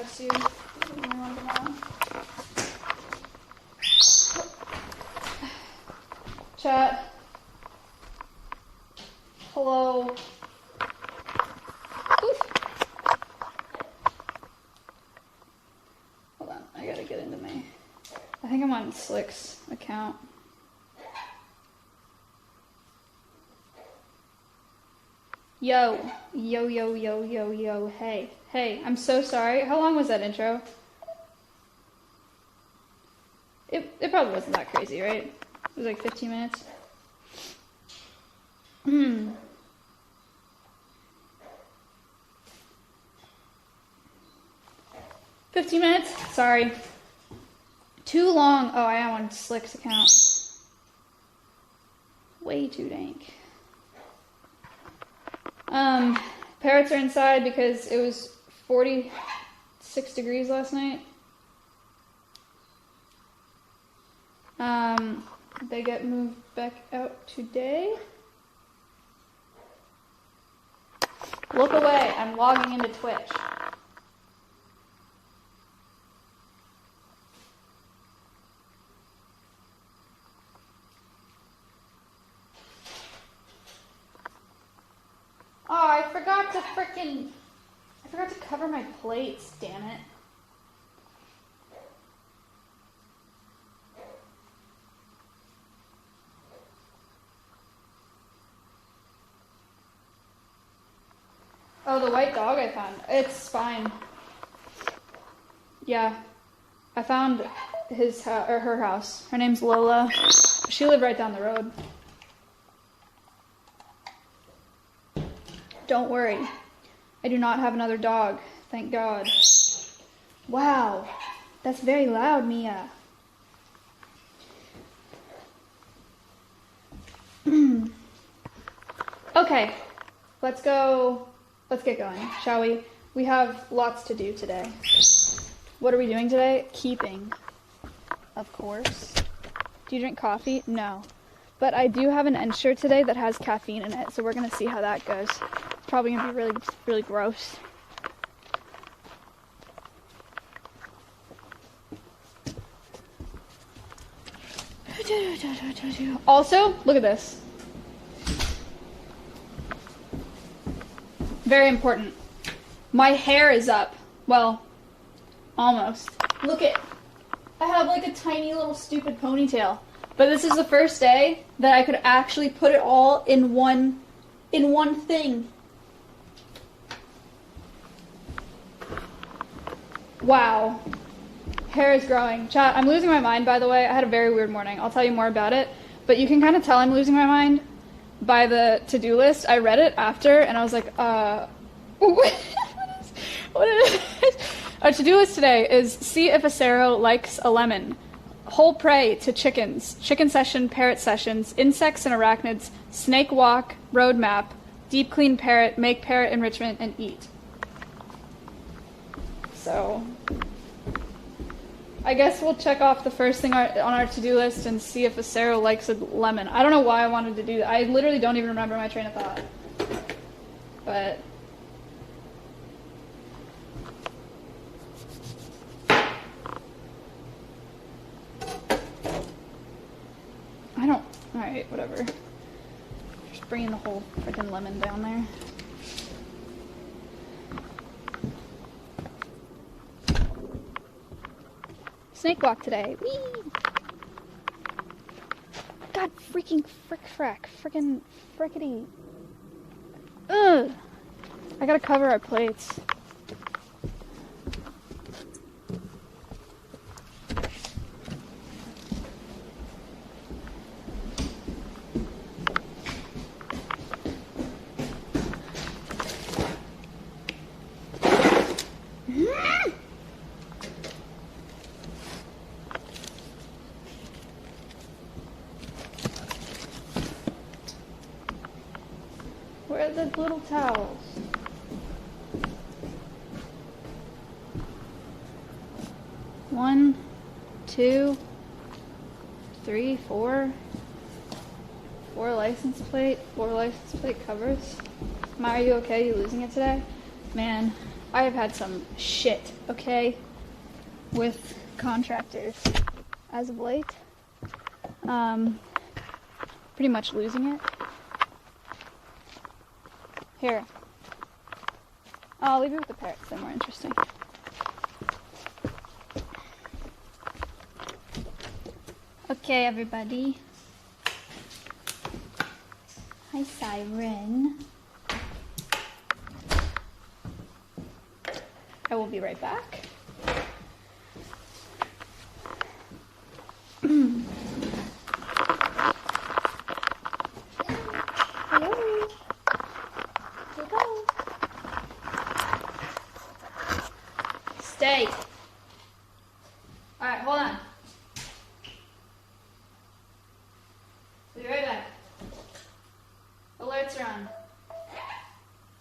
miss you. Chat. Hello. Oof. Hold on, I gotta get into my... I think I'm on Slick's account. Yo, yo, yo, yo, yo, yo, hey, hey, I'm so sorry. How long was that intro? It probably wasn't that crazy, right? It was like 15 minutes. 15 minutes? Sorry. Too long. Oh, I am on Slick's account. Way too dank. Parrots are inside because it was 46 degrees last night. They get moved back out today. Look away, I'm logging into Twitch. Oh, I forgot to cover my plates, damn it. Oh, the white dog I found. It's fine. Yeah. I found his or her house. Her name's Lola. She lived right down the road. Don't worry. I do not have another dog. Thank God. Wow. That's very loud, Mia. Okay. Let's get going, shall we? We have lots to do today. What are we doing today? Keeping. Of course. Do you drink coffee? No. But I do have an Ensure today that has caffeine in it, so we're gonna see how that goes. It's probably gonna be really, really gross. Also, look at this. Very important. My hair is up. Well, almost. Look at, I have like a tiny little stupid ponytail. But this is the first day that I could actually put it all in one thing. Wow. Hair is growing. Chat, I'm losing my mind, by the way. I had a very weird morning. I'll tell you more about it. But you can kind of tell I'm losing my mind by the to-do list. I read it after, and I was like, what is our to-do list today is see if Acero likes a lemon. Whole prey to chickens, chicken session, parrot sessions, insects and arachnids, snake walk, roadmap, deep clean parrot, make parrot enrichment, and eat. So, I guess we'll check off the first thing on our to-do list and see if Acero likes a lemon. I don't know why I wanted to do that. I literally don't even remember my train of thought. But... I don't... Alright, whatever. Just bringing the whole freaking lemon down there. Snake walk today. Whee! God freaking frickin' frickety. Ugh! I gotta cover our plates. Where are the little towels? One, two, three, four. Four license plate covers. Ma, are you okay? You losing it today? Man, I have had some shit, okay, with contractors as of late. Pretty much losing it. Here. I'll leave it with the parrots, they're more interesting. Okay, everybody. Hi, Siren. I will be right back. Hello. Hello. Stay. Alright, hold on. Be right back. Alerts are on.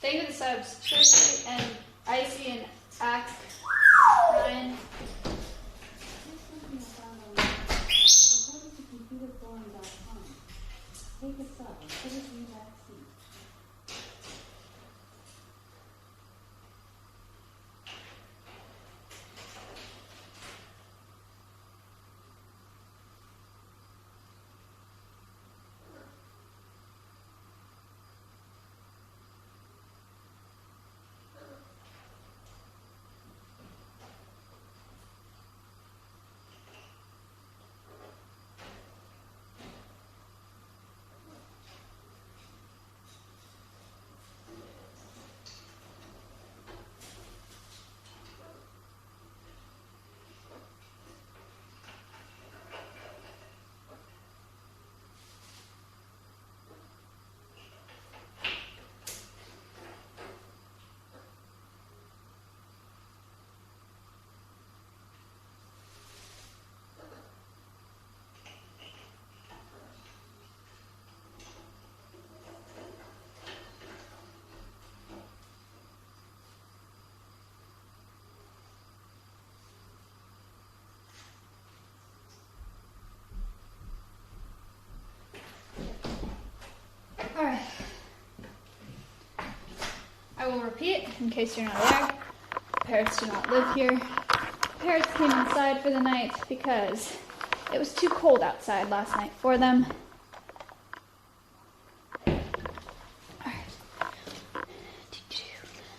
Thank you for the subs. Shrezno and Icy and Axe. Ryan. Take a sub. Put it in the back seat. Alright. I will repeat in case you're not aware. Parrots do not live here. Parrots came inside for the night because it was too cold outside last night for them. Alright.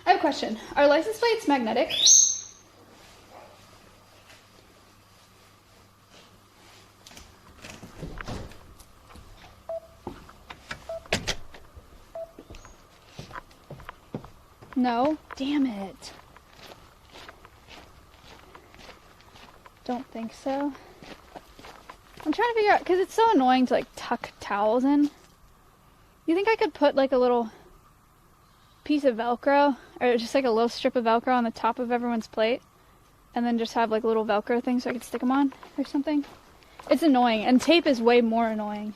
I have a question. Are license plates magnetic? No? Damn it. Don't think so. I'm trying to figure out, because it's so annoying to like tuck towels in. You think I could put like a little piece of Velcro, or just like a little strip of Velcro on the top of everyone's plate, and then just have like a little Velcro thing so I could stick them on or something? It's annoying, and tape is way more annoying.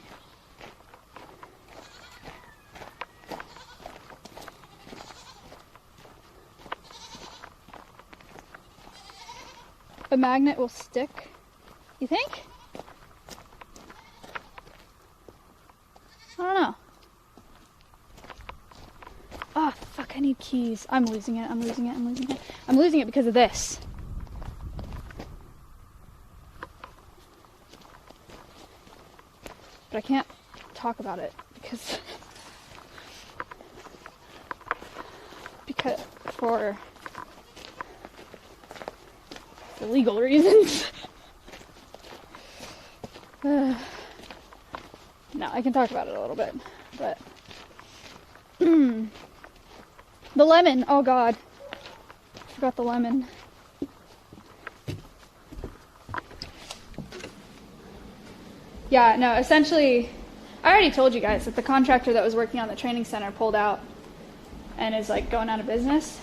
A magnet will stick, you think? I don't know. Oh, fuck, I need keys. I'm losing it, I'm losing it, I'm losing it. I'm losing it because of this. But I can't talk about it because for legal reasons. No, I can talk about it a little bit, but the lemon, oh god, forgot the lemon. Yeah, no, essentially, I already told you guys that the contractor that was working on the training center pulled out and is like going out of business.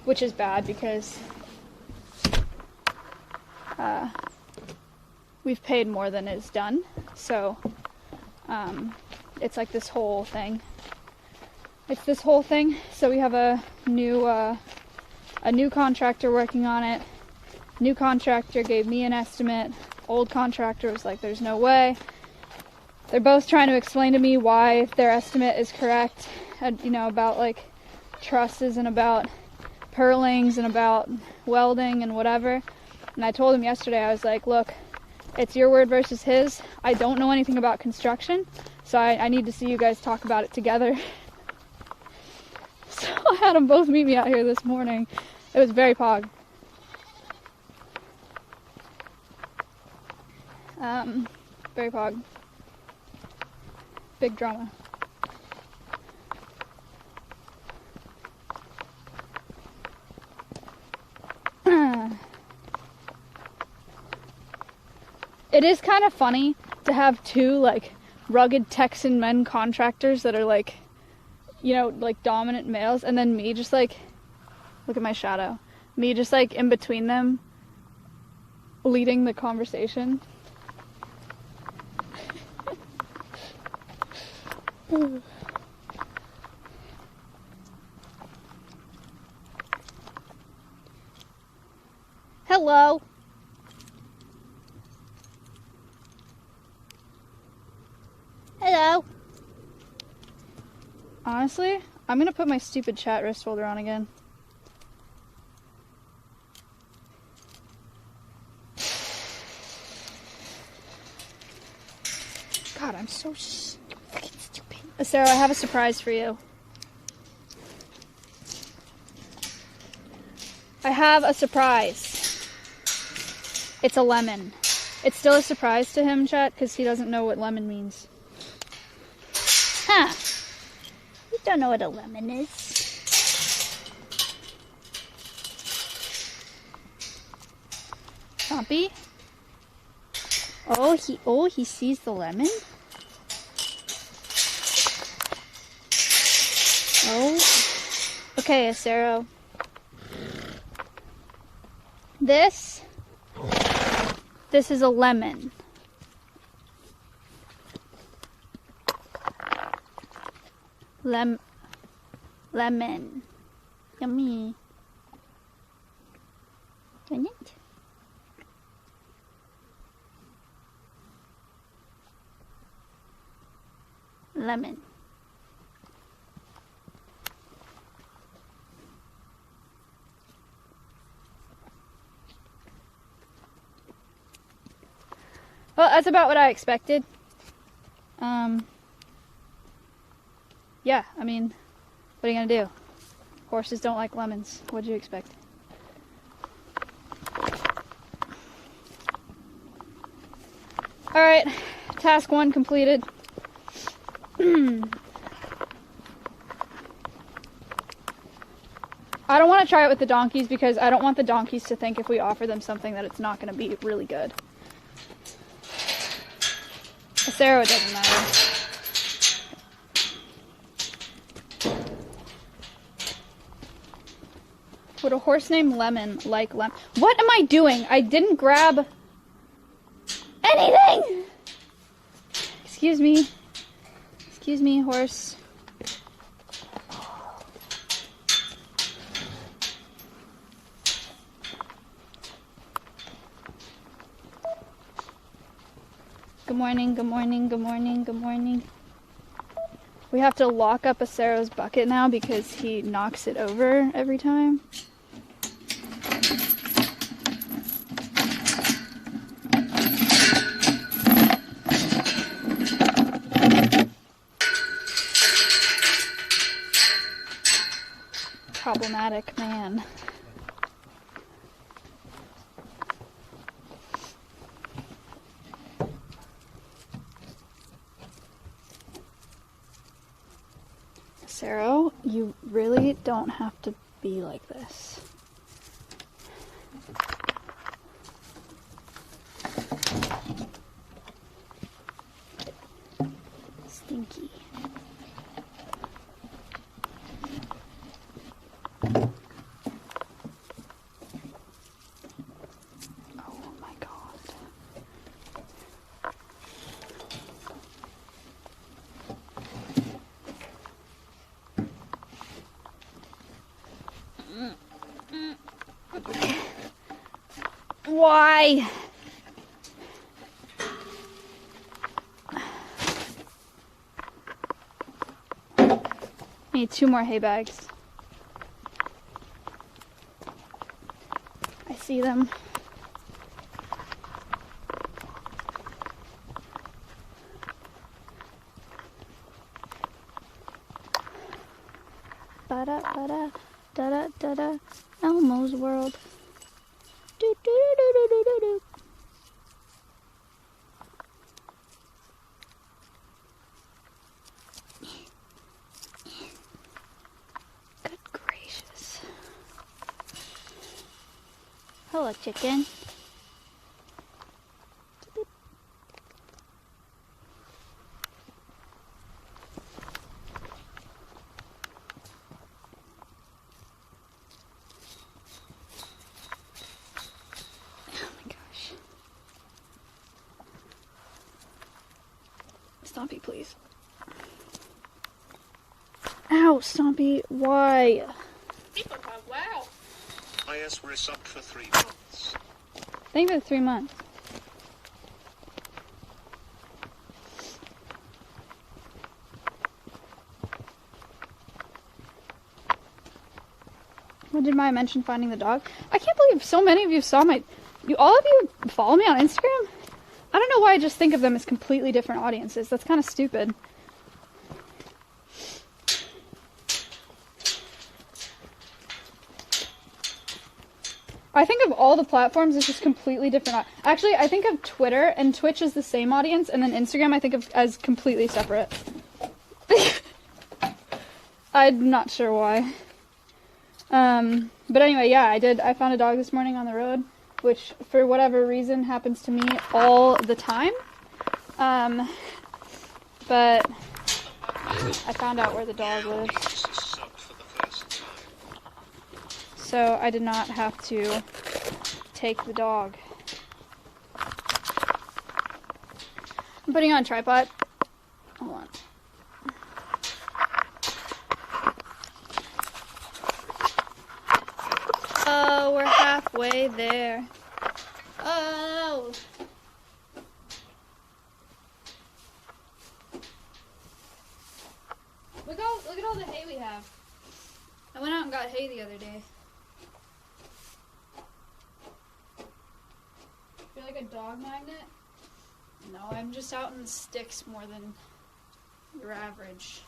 Which is bad because we've paid more than is done. So it's like this whole thing. It's this whole thing. So we have a new contractor working on it. New contractor gave me an estimate. Old contractor was like, there's no way. They're both trying to explain to me why their estimate is correct. And, you know, about like trusses and about purlings and about welding and whatever. And I told him yesterday, I was like, look, it's your word versus his. I don't know anything about construction, so I need to see you guys talk about it together. So I had them both meet me out here this morning. It was very pog. Very pog. Big drama. It is kind of funny to have two, like, rugged Texan men contractors that are, like, you know, like, dominant males, and then me just, like, look at my shadow. Me just, like, in between them, leading the conversation. Hello. Hello. Honestly, I'm gonna put my stupid chat wrist holder on again. God, I'm so fucking stupid. Sarah, I have a surprise for you. I have a surprise. It's a lemon. It's still a surprise to him, chat, because he doesn't know what lemon means. Huh. You don't know what a lemon is. Chompy? Oh, he sees the lemon? Oh. Okay, Acero. This is a lemon. Lemon. Yummy. Isn't it? Lemon. Well, that's about what I expected. Yeah, I mean, what are you gonna do? Horses don't like lemons. What'd you expect? Alright, task 1 completed. I don't want to try it with the donkeys because I don't want the donkeys to think if we offer them something that it's not going to be really good. Acero, it doesn't matter. Would a horse named Lemon like lemon? What am I doing? I didn't grab anything! Excuse me. Excuse me, horse. Good morning, good morning, good morning, good morning. We have to lock up Acero's bucket now because he knocks it over every time. Problematic man. Acero, you really don't have to be like this. Stinky. Oh my God. Why? Need 2 more hay bags. see them. Ba-da, ba-da, da-da, da-da, Elmo's World. Do, do, do, do, do, do, do. Good gracious. Hello, chicken. Stompy, please. Ow, Stompy, why? Wow. IS we're sub for 3 months. Thank you for the 3 months. What did Maya mention finding the dog? I can't believe so many of you saw all of you follow me on Instagram? I don't know why I just think of them as completely different audiences. That's kind of stupid. I think of all the platforms as just completely different. Actually, I think of Twitter and Twitch as the same audience, and then Instagram I think of as completely separate. I'm not sure why. But anyway, yeah, I found a dog this morning on the road, which for whatever reason happens to me all the time. But I found out where the dog lives. So I did not have to take the dog. I'm putting it on a tripod. Hold on. Oh, we're halfway there. Oh! Look at all the hay we have. I went out and got hay the other day. You're like a dog magnet? No, I'm just out in the sticks more than your average.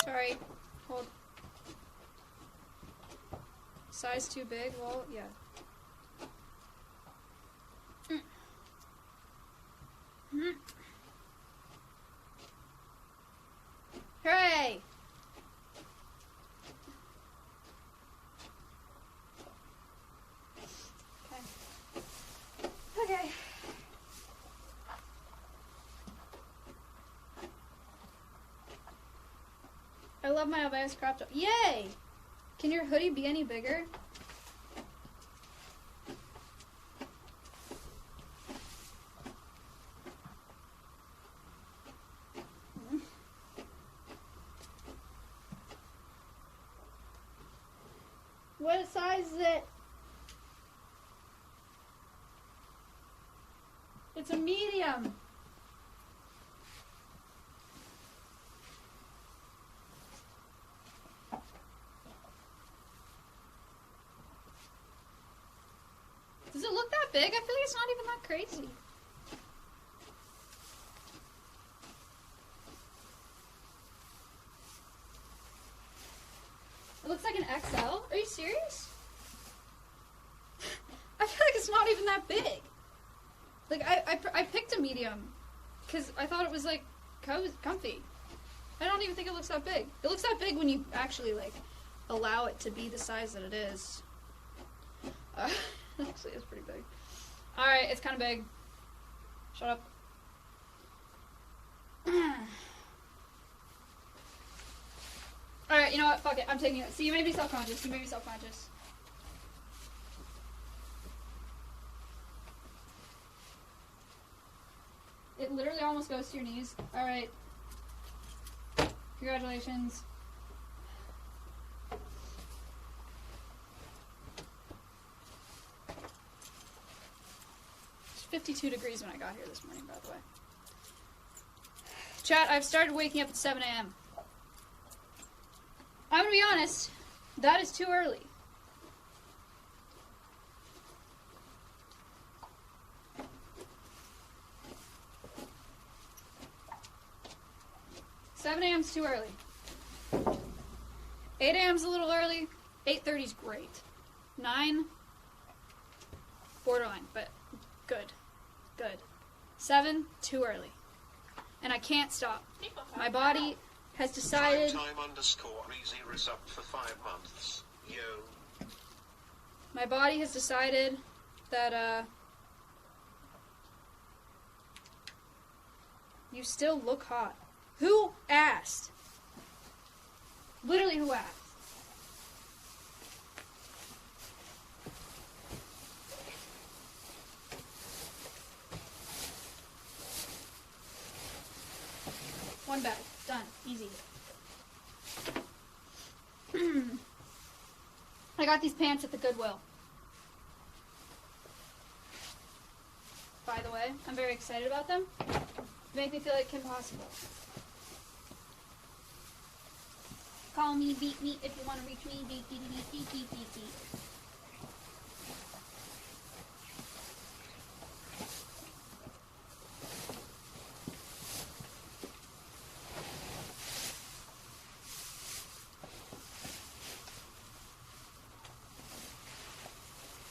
Sorry, hold. Size too big? Well, yeah. Hooray! Okay. I love my Alveus crop top. Yay! Can your hoodie be any bigger? What size is it? It's a medium. Does it look that big? I feel like it's not even that crazy. It looks like an XL? Are you serious? I feel like it's not even that big. Like, I picked a medium because I thought it was, like, comfy. I don't even think it looks that big. It looks that big when you actually, like, allow it to be the size that it is. Actually, it's pretty big. Alright, it's kind of big. Shut up. Alright, you know what? Fuck it. I'm taking it. See, you made me self-conscious. You made me self-conscious. It literally almost goes to your knees. Alright. Congratulations. It's 52 degrees when I got here this morning, by the way. Chat, I've started waking up at 7 a.m. I'm gonna be honest, that is too early. Seven a.m.'s too early. 8 a.m.'s a little early. 8:30's great. 9, borderline, but good. Good. 7, too early. And I can't stop. My body has decided... Time_easy resub for 5 months. Yo. My body has decided that, you still look hot. Who asked? Literally, who asked? One bag. Done. Easy. I got these pants at the Goodwill. By the way, I'm very excited about them. They make me feel like Kim Possible. Call me, beat me, if you want to reach me. Beat, beat, beat, beat, beat, beat, beat.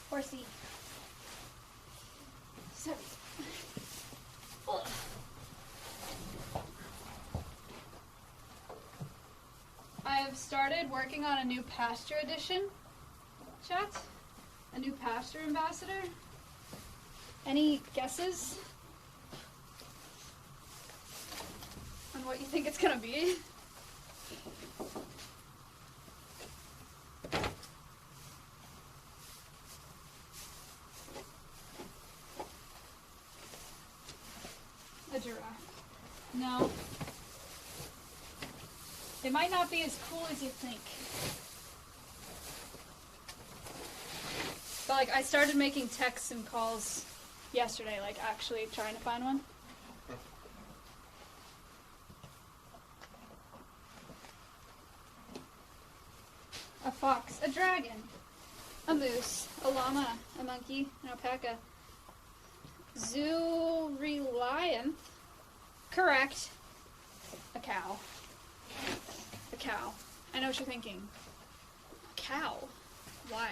Horsey. So. Ugh. I have started working on a new pasture edition, chat. A new pasture ambassador. Any guesses on what you think it's gonna be? A giraffe. No. It might not be as cool as you think. But like, I started making texts and calls yesterday, like actually trying to find one. A fox, a dragon, a moose, a llama, a monkey, an alpaca. Zoorelianth. Correct. A cow. A cow. I know what you're thinking. A cow? Why?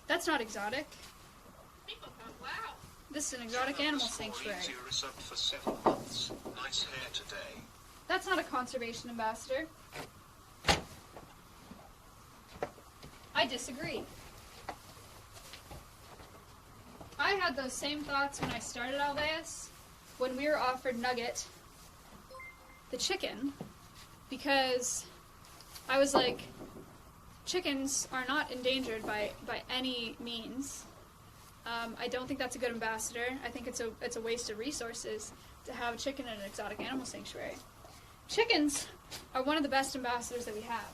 That's not exotic. Wow. This is an exotic animal sanctuary. For 7 months. Nice hair today. That's not a conservation ambassador. I disagree. I had those same thoughts when I started Alveus, when we were offered Nugget, the chicken, because I was like, chickens are not endangered by any means. I don't think that's a good ambassador. I think it's a waste of resources to have a chicken in an exotic animal sanctuary. Chickens are one of the best ambassadors that we have,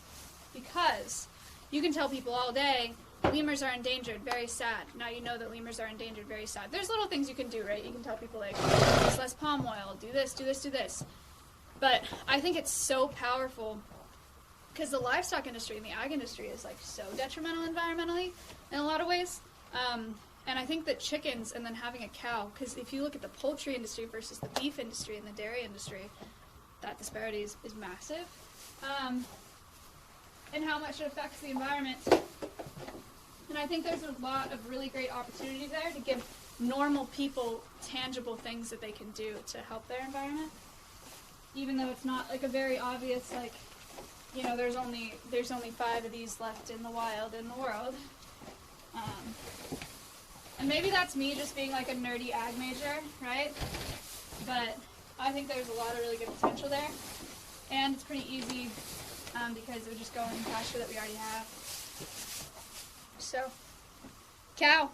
because you can tell people all day, lemurs are endangered, very sad. Now you know that lemurs are endangered, very sad. There's little things you can do, right? You can tell people, like, use less palm oil, do this, do this, do this. But I think it's so powerful, because the livestock industry and the ag industry is, like, so detrimental environmentally in a lot of ways. And I think that chickens and then having a cow, because if you look at the poultry industry versus the beef industry and the dairy industry, that disparity is massive. And how much it affects the environment. And I think there's a lot of really great opportunity there to give normal people tangible things that they can do to help their environment. Even though it's not like a very obvious, like, you know, there's only 5 of these left in the wild in the world. And maybe that's me just being like a nerdy ag major, right? But I think there's a lot of really good potential there. And it's pretty easy because it would just go in the pasture that we already have. So, cow.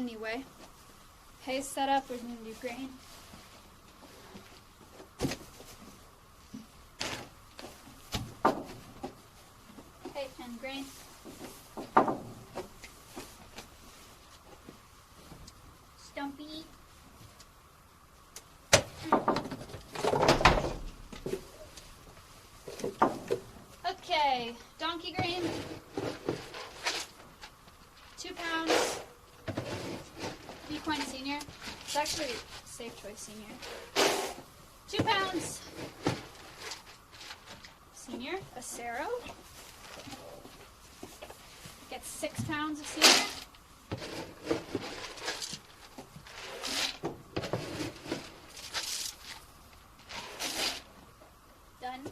anyway. Hay set up, we're gonna do grain. Hay and grain. Stumpy. Okay, donkey grain. 2 pounds. Equine Senior. It's actually Safe Choice Senior. 2 pounds. Senior. Acero. Gets 6 pounds of senior. Done.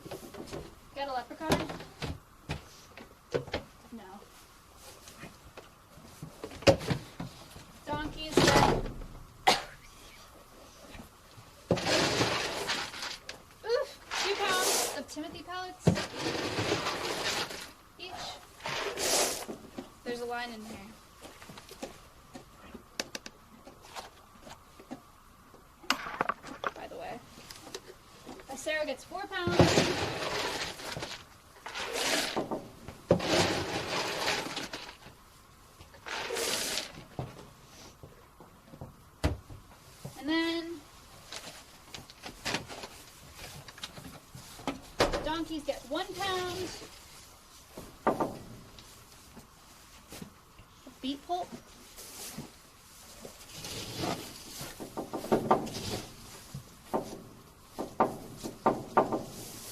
Got a leprechaun? No. Donkeys get... Oof! 2 pounds of Timothy pellets each. There's a line in here. By the way. Sarah gets 4 pounds. And then donkeys get 1 pound of beet pulp.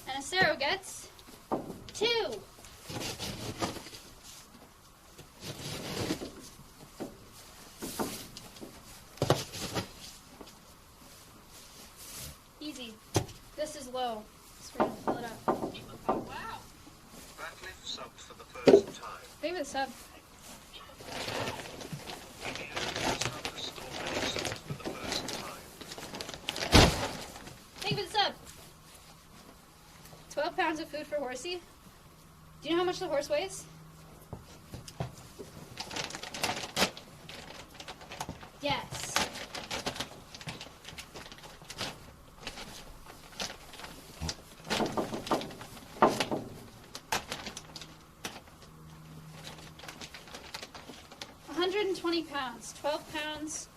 And Acero gets 2. Easy. This is low. So we're gonna fill it up. Oh, wow. Bradley subbed for the first time. Favorite sub. Favorite sub. 12 pounds of food for Horsey. Do you know how much the horse weighs? Yes. £120. 12 pounds.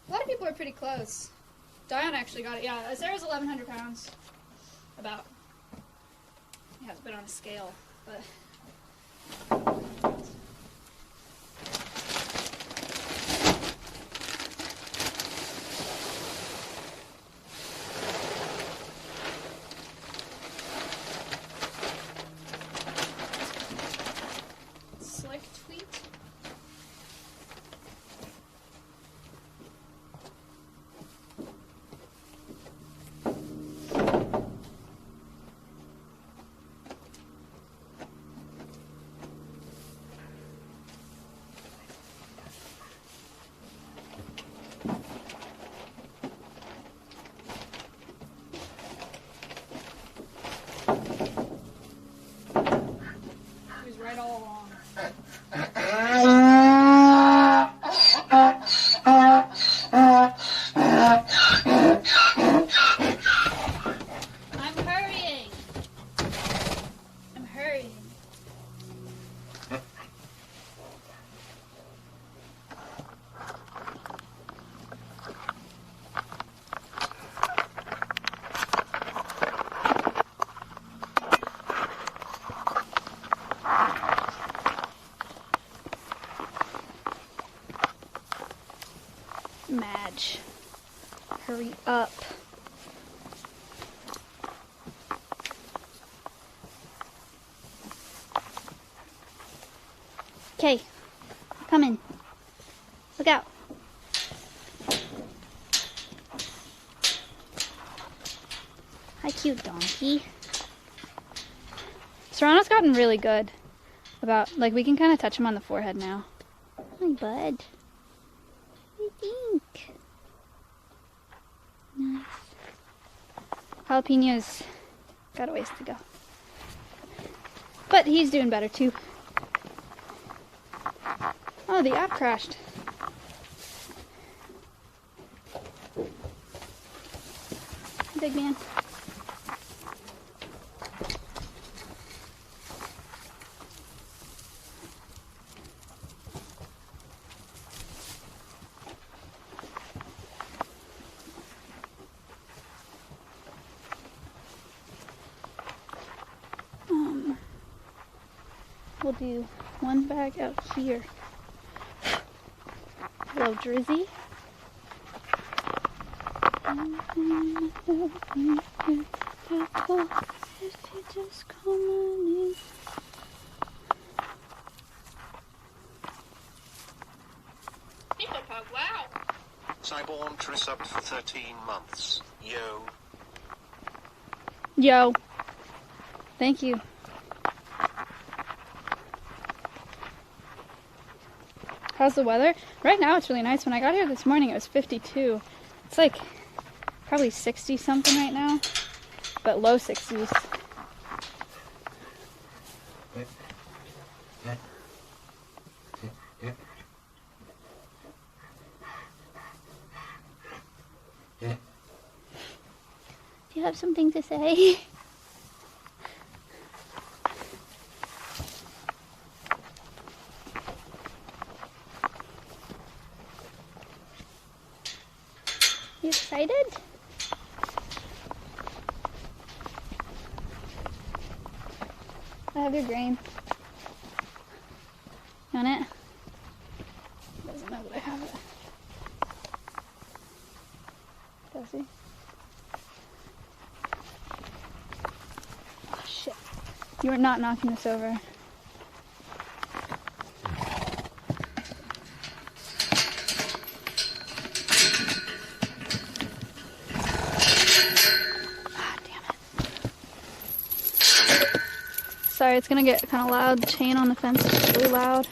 A lot of people are pretty close. Dion actually got it. Yeah, Sarah's 1,100 pounds. About. Yeah, it's been on a scale, but. Slick tweet. He was right all along. I'm hurrying. I'm hurrying. Madge, hurry up. Okay, come in. Look out. Hi, cute donkey. Serrano's gotten really good about, like, we can kind of touch him on the forehead now. Hi, bud. What do you think? Nice. Jalapeno's got a ways to go. But he's doing better, too. Oh, the app crashed. Big man. We'll do one bag out here. Hello, Drizzy. Wow. Cyborn Trisubbed for 13 months. Yo. Yo. Thank you. How's the weather? Right now it's really nice. When I got here this morning it was 52. It's like probably 60 something right now, but low 60s. Do you have something to say? You excited? I have your grain. You want it? Doesn't know that I have it. Does he? Oh shit. You are not knocking this over. Sorry, it's gonna get kind of loud. The chain on the fence is really loud.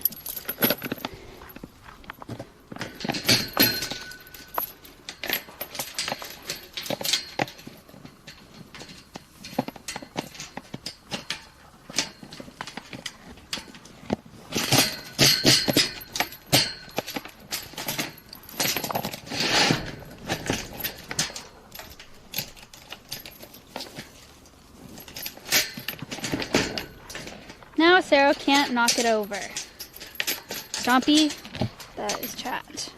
Now Sarah can't knock it over. Stompy, that is chat.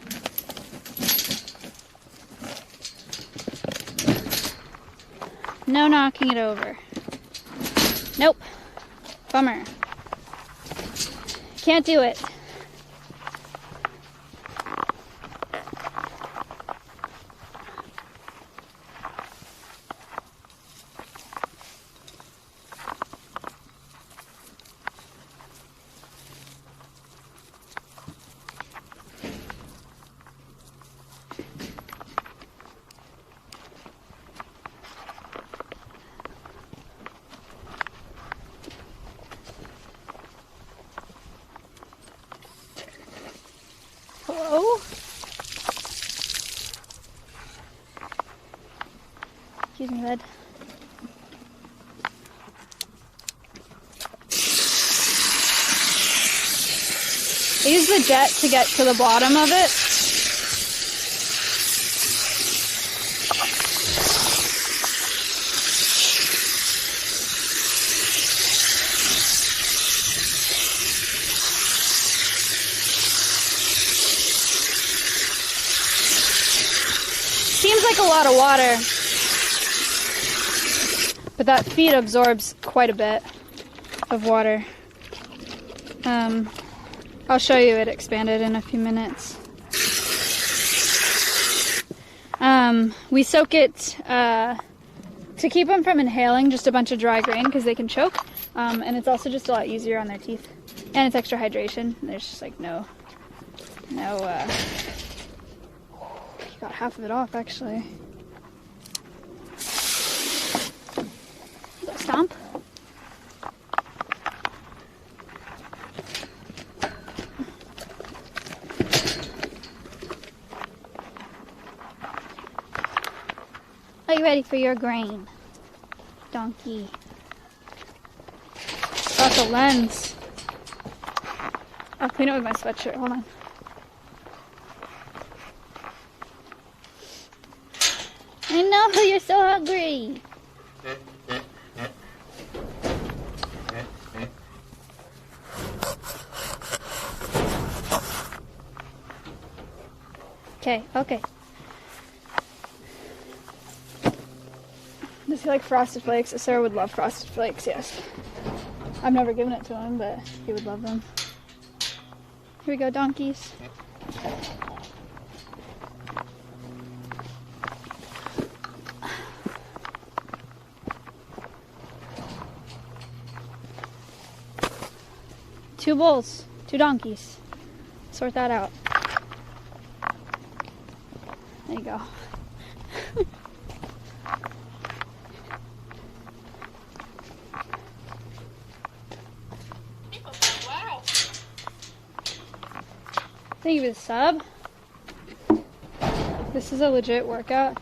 No knocking it over. Nope. Bummer. Can't do it. Hello? Excuse me, bud. I use the jet to get to the bottom of it. Seems like a lot of water, but that feed absorbs quite a bit of water. I'll show you it expanded in a few minutes. We soak it to keep them from inhaling just a bunch of dry grain because they can choke, and it's also just a lot easier on their teeth, and it's extra hydration. There's just like no got half of it off, actually. You go, Stomp. Are you ready for your grain, donkey? Got the lens. I'll clean it with my sweatshirt. Hold on. no, you're so hungry. Okay, okay. Does he like Frosted Flakes? Sarah would love Frosted Flakes, yes. I've never given it to him, but he would love them. Here we go, donkeys. Two bulls, two donkeys. Sort that out. There you go. Wow. Thank you for the sub. This is a legit workout.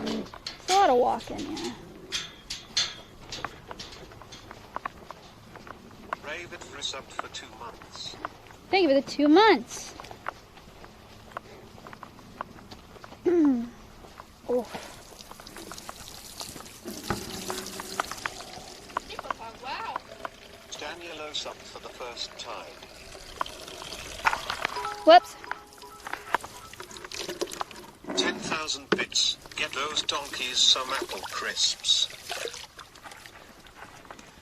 It's a lot of walking, yeah. Raven resubbed for 2 months. Thank you for the 2 months. Oh. Wow. Danielo subbed for the first time. Whoops. 10,000 bits. Get those donkeys some apple crisps.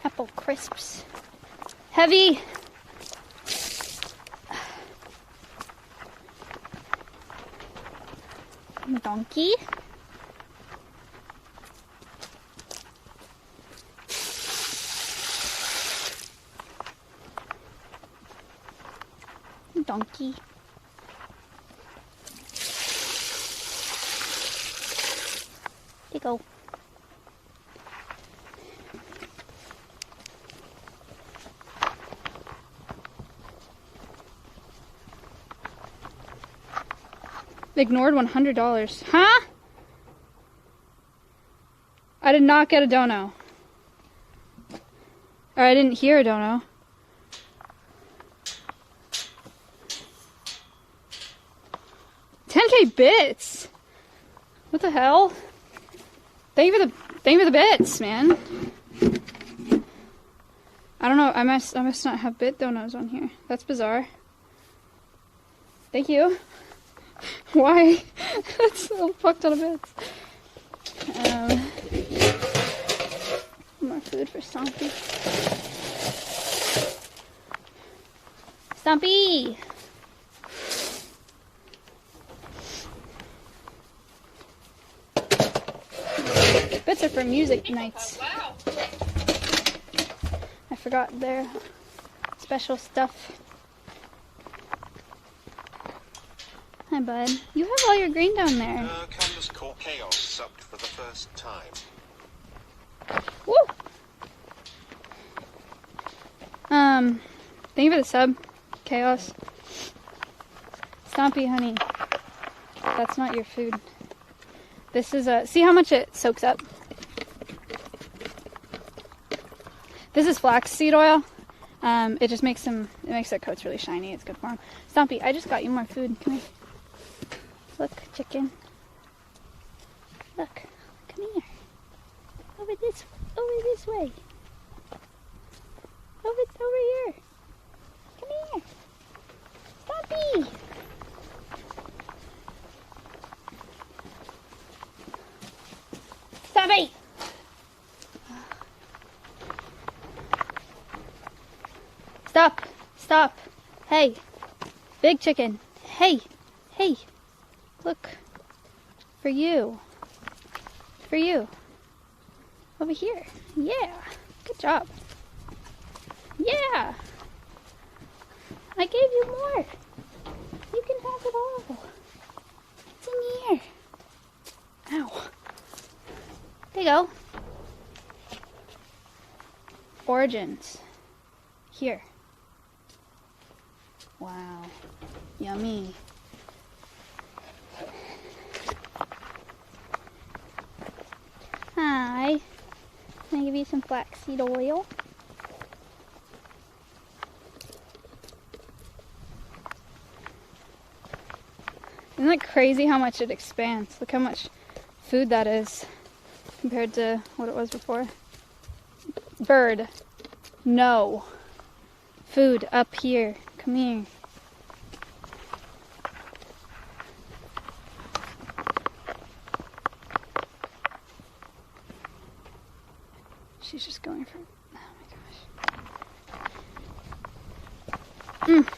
Apple crisps. Heavy. Donkey. Donkey. There you go. Ignored $100. Huh? I did not get a dono. Or I didn't hear a dono. $10K bits. What the hell? Thank you for the bits, man. I don't know. I must not have bit donos on here. That's bizarre. Thank you. Why? That's a fuck ton of bits. More food for Stompy. Stompy! Bits are for music nights. Wow. I forgot their special stuff. Hi, bud. You have all your green down there. Candace Core Chaos subbed for the first time. Woo! Thank you for the sub, Chaos. Stompy, honey. That's not your food. This is see how much it soaks up? This is flaxseed oil. It just makes their coats really shiny. It's good for them. Stompy, I just got you more food. Come here. Look, chicken. Look, come here. Over this way. Over here. Come here. Stompy. Stompy. Stop. Hey, big chicken. Hey. Look, for you. Over here. Yeah, good job. Yeah, I gave you more. You can have it all. It's in here. Ow. There you go. Origins. Here. Wow. Yummy. Hi. Can I give you some flaxseed oil? Isn't it crazy how much it expands? Look how much food that is compared to what it was before. Bird. No. Food up here. Come here. She's just going for... Oh my gosh.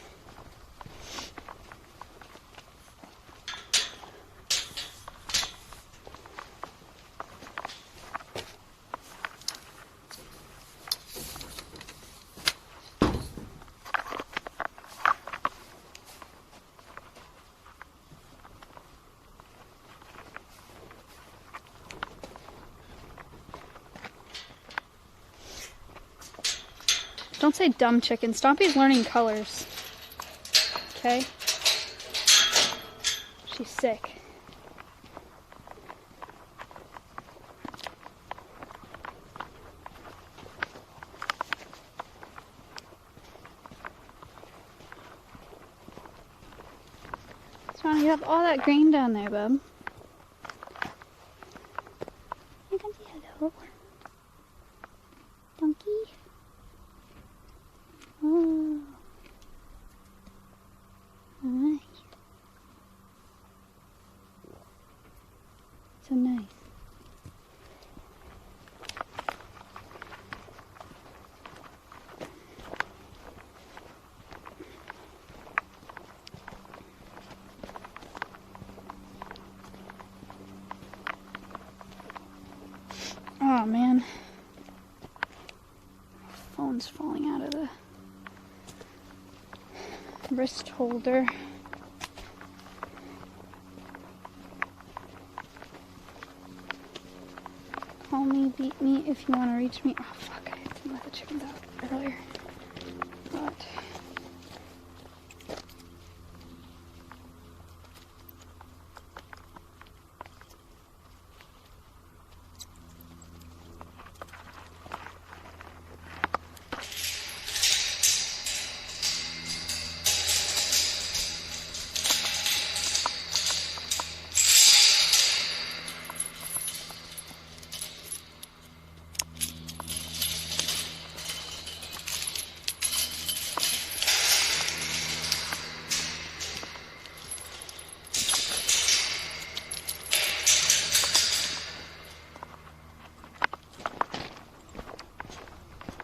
Don't say dumb chicken. Stompy's learning colors. Okay? She's sick. What's wrong? You have all that grain down there, bub. You can say hello. Donkey. Oh. Hi. So nice. Oh man. Phone's falling out of the wrist holder. Call me, beat me if you want to reach me. Oh fuck, I didn't let the chickens out earlier. But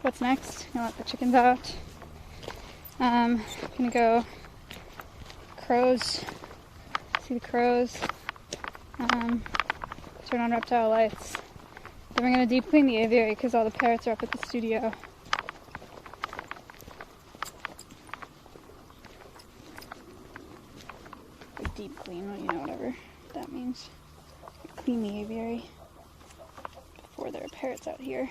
what's next? Gonna let the chickens out. Gonna go crows. See the crows. Turn on reptile lights. Then we're gonna deep clean the aviary because all the parrots are up at the studio. Like deep clean, well, you know, whatever that means. Clean the aviary before there are parrots out here.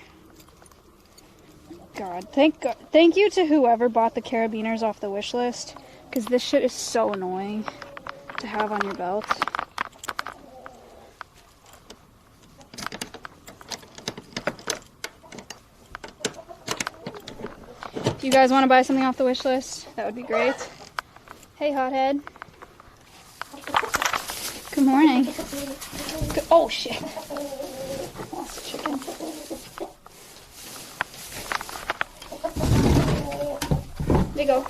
God, thank you to whoever bought the carabiners off the wish list, because this shit is so annoying to have on your belt. If you guys want to buy something off the wish list, that would be great. Hey, hothead. Good morning. Oh shit. Lost a chicken. There you go.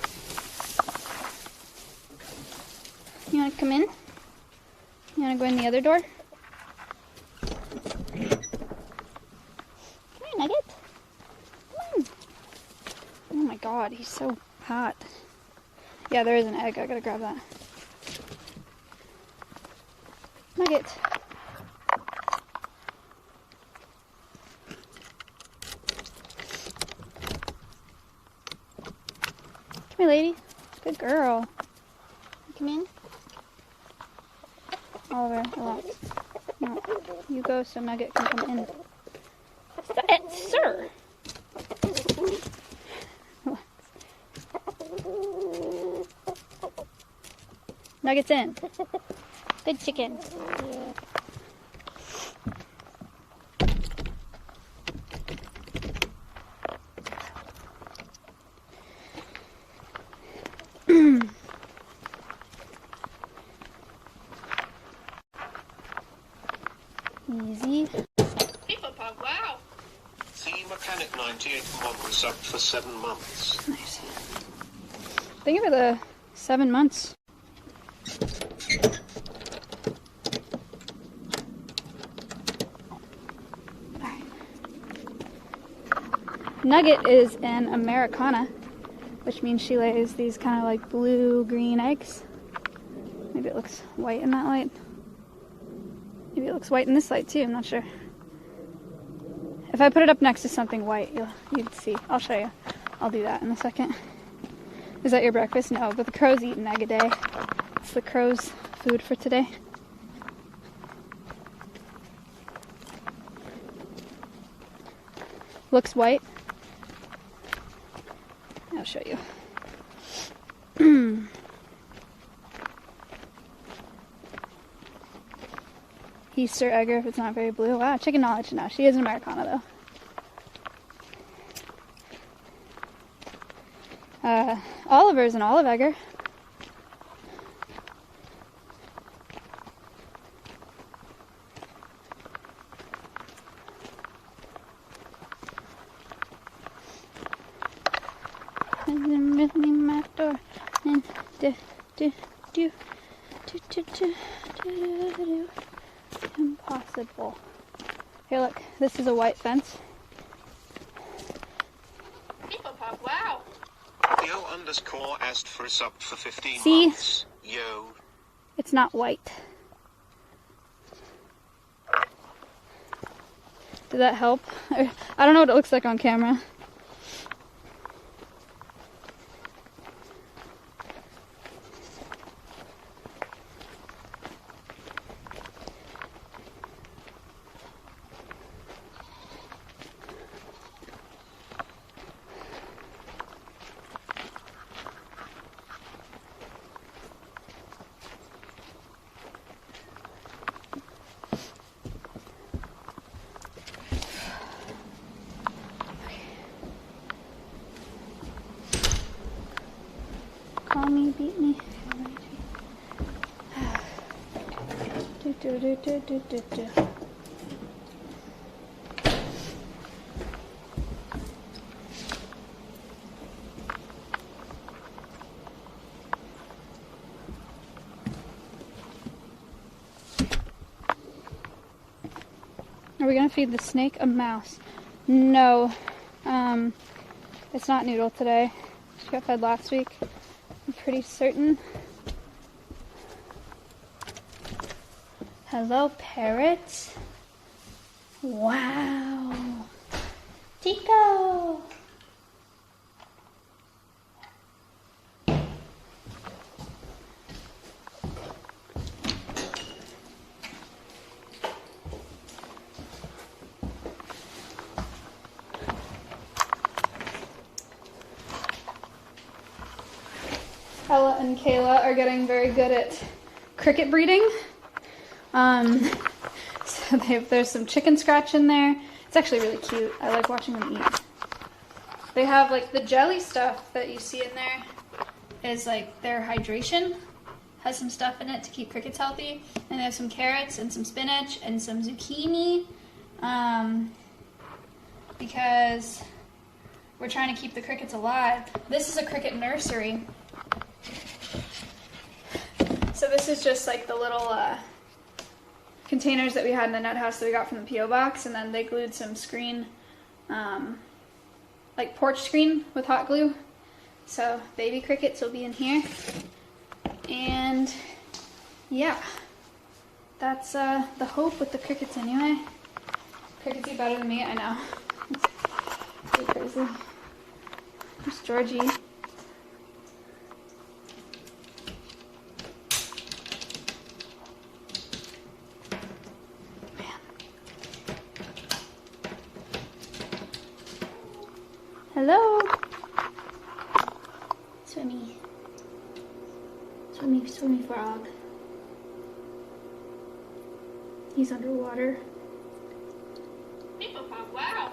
You want to come in? You want to go in the other door? Come here, Nugget. Come on. Oh my god, he's so hot. Yeah, there is an egg. I gotta grab that. Nugget. Come here, lady. Good girl. Come in. Oliver, relax. No, you go so Nugget can come in. Sir! Relax. Nugget's in. Good chicken. The Mechanic 98 Mon was up for 7 months. Nice. Thank you for the 7 months. Nugget is an Americana, which means she lays these kind of like blue-green eggs. Maybe it looks white in that light. Maybe it looks white in this light too, I'm not sure. If I put it up next to something white, you'd see. I'll show you. I'll do that in a second. Is that your breakfast? No, but the crows eat an egg a day. It's the crows' food for today. Looks white. I'll show you. He's Sir Egger if it's not very blue. Wow, chicken knowledge now. She is an Americana though. Oliver's an olive egger. Impossible. Here, look. This is a white fence. Wow. Yo underscore asked for a sub for 15 See? months. Yo. It's not white. Did that help? I don't know what it looks like on camera. Call me, beat me. Do. Are we gonna feed the snake a mouse? No. It's not Noodle today. She got fed last week. I'm pretty certain. Hello, parrot. Wow. Tico. Ella and Kayla are getting very good at cricket breeding. So there's some chicken scratch in there. It's actually really cute. I like watching them eat. They have like the jelly stuff that you see in there is like their hydration. Has some stuff in it to keep crickets healthy. And they have some carrots and some spinach and some zucchini. Because we're trying to keep the crickets alive. This is a cricket nursery. So this is just like the little containers that we had in the nut house that we got from the P.O. box, and then they glued some screen, like porch screen with hot glue. So baby crickets will be in here. And yeah, that's the hope with the crickets anyway. Crickets eat better than me, I know. It's pretty crazy. There's Georgie. Hello. Swimmy. Swimmy frog. He's underwater. Wow.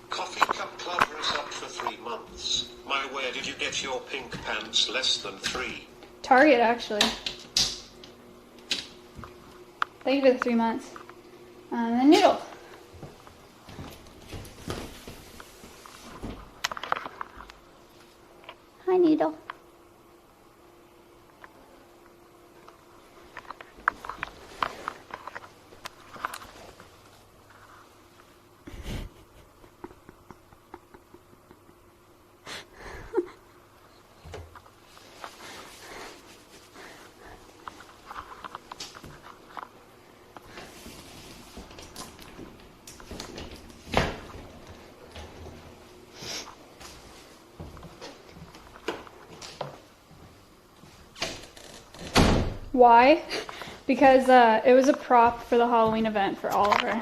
Coffee Cup Club is up for 3 months. My, where did you get your pink pants less than 3? Target, actually. Thank you for the 3 months. And Noodle. Hi, Needle. Why? Because it was a prop for the Halloween event for Oliver.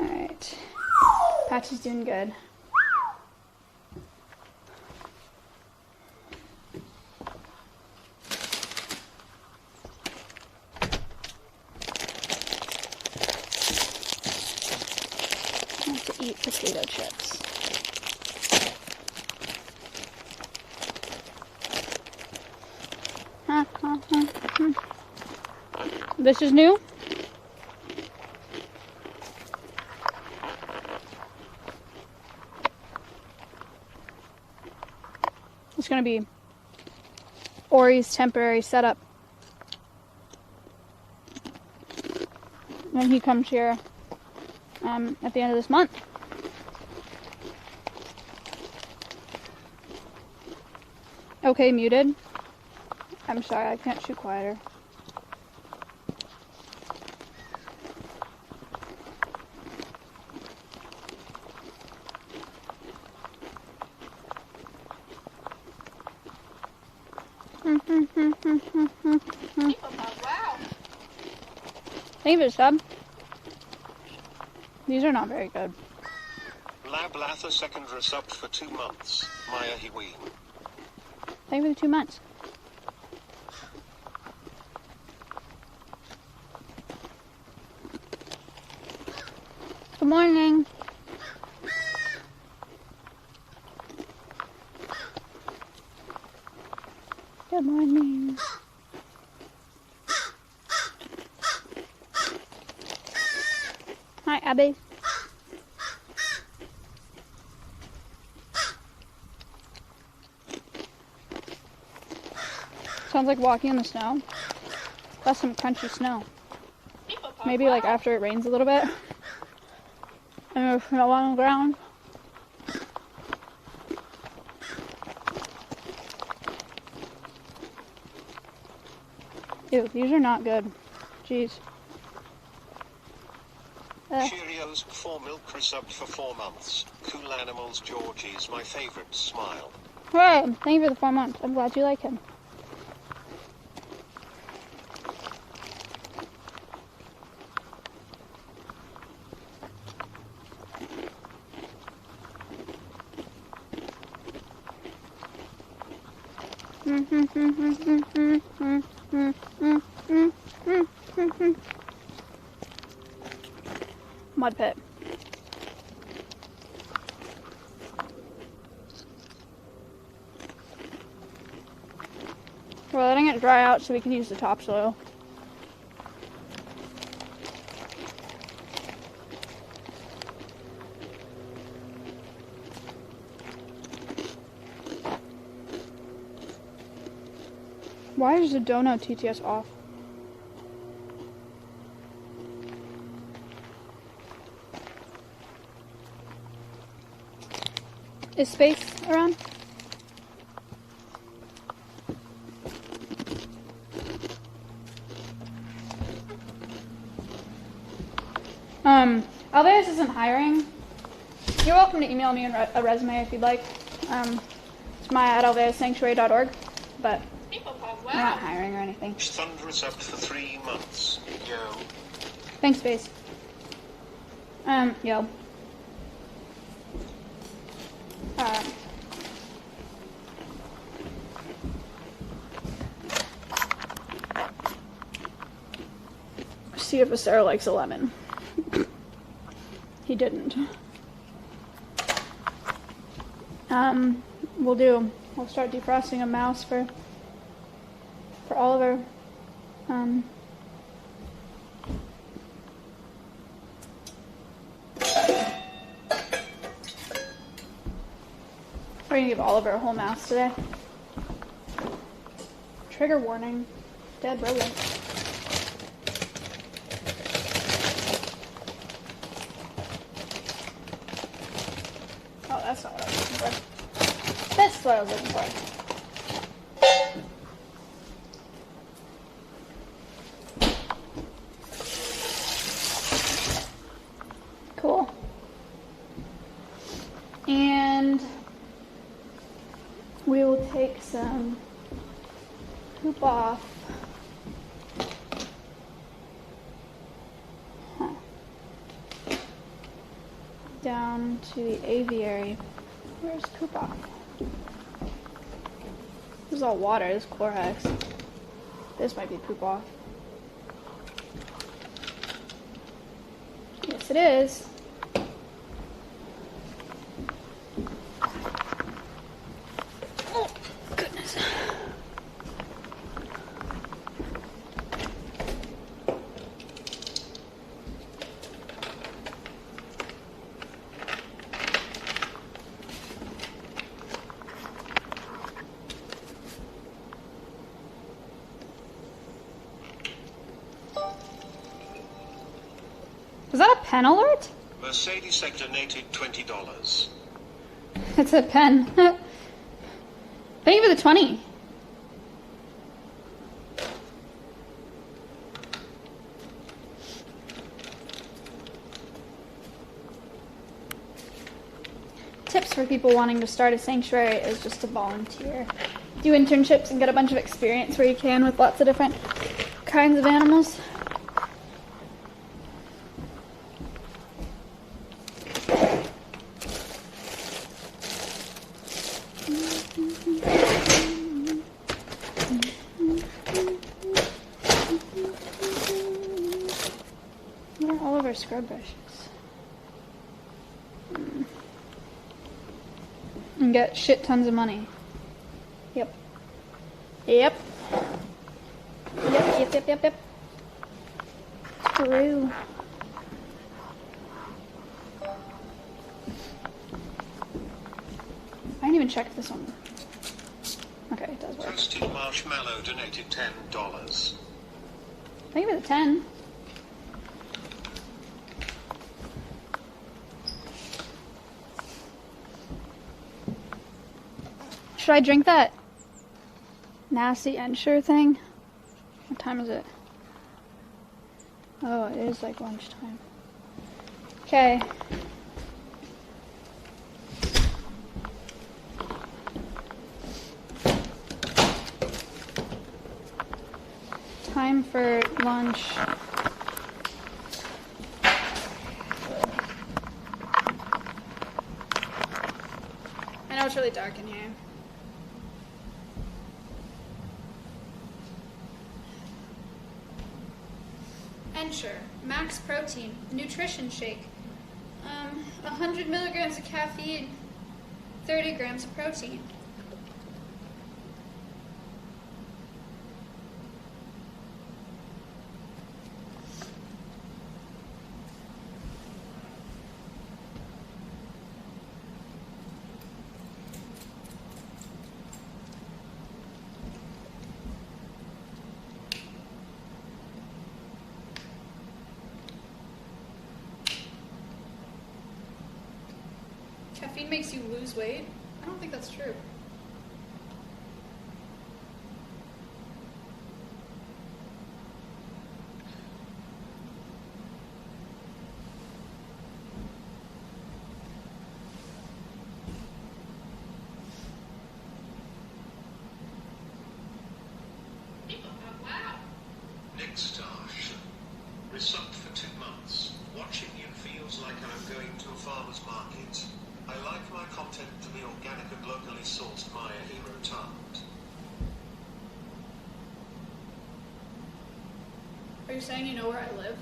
Alright. Patchy's doing good. I have to eat potato chips. This is new? It's gonna be Ori's temporary setup when he comes here at the end of this month. Okay, muted. I'm sorry, I can't shoot quieter. Wow. Thank you for the sub. These are not very good. Lab Lather secondary subbed for 2 months. Maya Hiween. Thank you for the 2 months. Good morning. Good morning. Hi, Abby. Sounds like walking in the snow. That's some crunchy snow. Maybe like after it rains a little bit. And there's snow on the ground. Ew, these are not good. Jeez. Cheerios 4 milk resubbed for 4 months. Cool Animals Georgie's my favorite smile. Hooray! Thank you for the 4 months. I'm glad you like him. Mud pit. We're letting it dry out so we can use the topsoil. Why is the donut TTS off? Is Space around? Alveus isn't hiring. You're welcome to email me a resume if you'd like. It's maya@alveussanctuary.org, but we're not hiring or anything. Thunder resubbed for 3 months. Yo. Thanks, Space. Yo. See if Sarah likes a lemon. He didn't. We'll start defrosting a mouse for Oliver. Are Probably gonna give Oliver a whole mouse today. Trigger warning. Dead rodent. Oh, that's not what I was looking for. That's what I was looking for. Cool. And we will take some poop off. Down to the aviary. Where's poop off? This is all water. This is Clorox. This might be poop off. Yes, it is. Oh, goodness. Was that a pen alert? Mercedes Sector donated $20. It's a pen. Thank you for the 20. Tips for people wanting to start a sanctuary is just to volunteer. Do internships and get a bunch of experience where you can with lots of different kinds of animals. Where are all of our scrub brushes? And get shit tons of money. Yep. Yep. Yep. True. I didn't even check this one. Okay, it does work. Toasted Marshmallow donated $10. Thank you for the 10. Should I drink that nasty Ensure thing? What time is it? Oh, it is like lunchtime. Okay. Time for lunch. I know it's really dark in here. Ensure Max Protein Nutrition Shake. 100 milligrams of caffeine, 30 grams of protein. Caffeine makes you lose weight? I don't think that's true. Wow. Next Resubbed for 2 months. Watching you feels like I'm going to a farmer's market. I like my content to be organic and locally sourced. Maya Hero Tart. Are you saying you know where I live?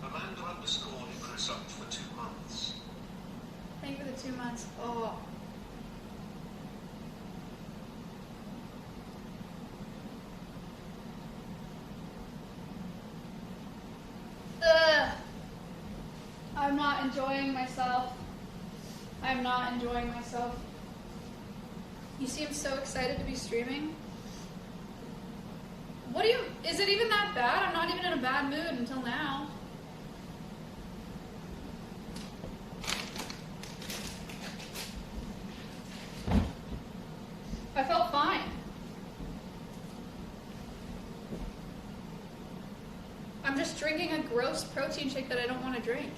Amanda_Nick resubbed for 2 months. me for the 2 months. Oh. Ugh. I'm not enjoying myself. I'm not enjoying myself. You seem so excited to be streaming. What do you, is it even that bad? I'm not even in a bad mood until now. I felt fine. I'm just drinking a gross protein shake that I don't want to drink.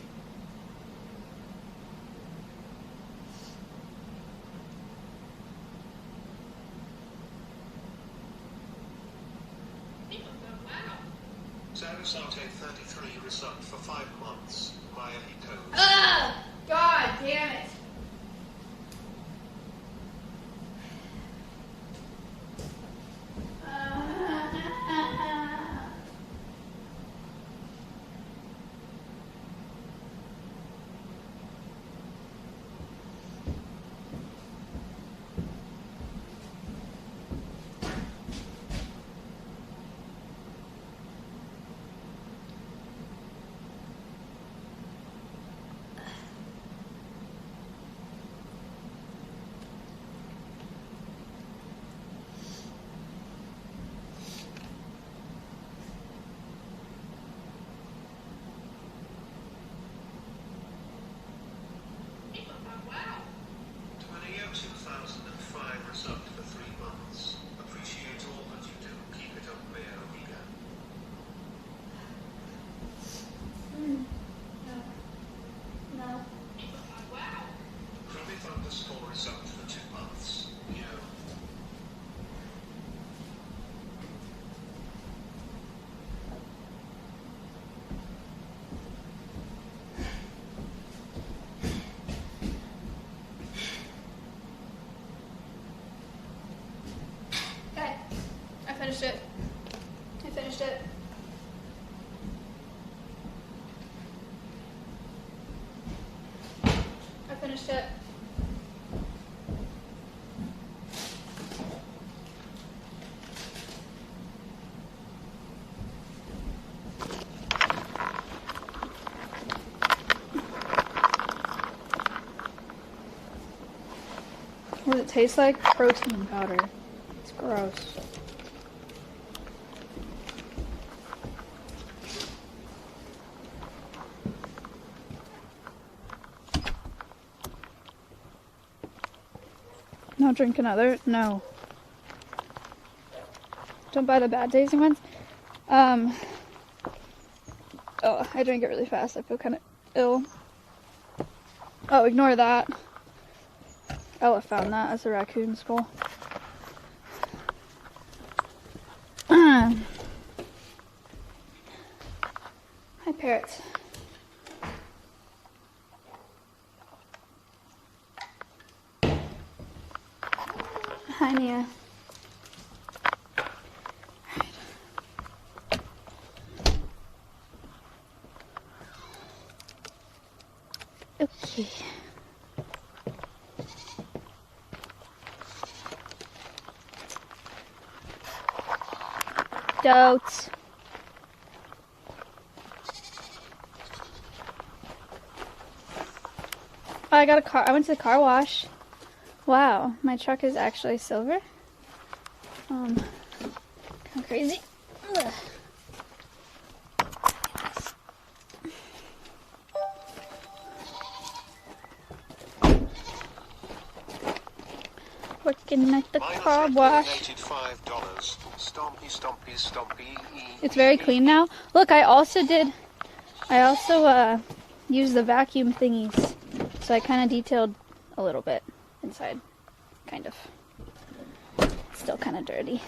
Wow. Sarasate 33 resubbed for 5 months. Maya Hikos. Ugh! God damn it. Wow. 2005 resubbed for 3 months. Appreciate all that you do. Keep it up, Maya Amiga. No. Wow. Krabith underscore resubbed for 2 months. Yo. Okay. I finished it. I finished it. I finished it. What does it taste like? Protein powder. It's gross. Not drink another? No. Don't buy the bad tasting ones. Oh, I drank it really fast. I feel kind of ill. Oh, ignore that. Ella found that as a raccoon skull. Hi, parrots. Hi, Nia. Okay. Dotes. Oh, I got a car. I went to the car wash. Wow, my truck is actually silver. Kind of crazy. Ugh. Working at the car wash. $5. Stompy, stompy, stompy. It's very clean now. Look, I also used the vacuum thingies. So I kind of detailed a little bit inside. Kind of. It's still kind of dirty.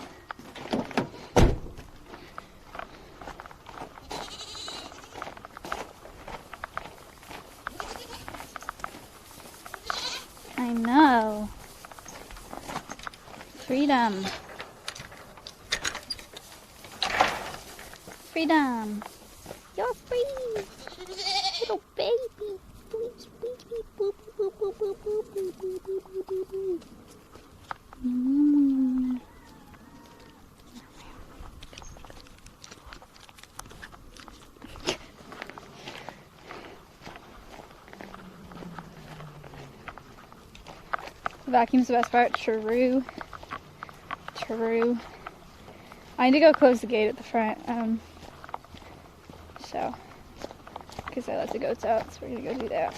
I know. Freedom. Freedom. You're free. Little baby. Please, baby. Boop, boop, boop, boop. vacuum's the best part. True. True. I need to go close the gate at the front. Because I let the goats out, so we're gonna go do that.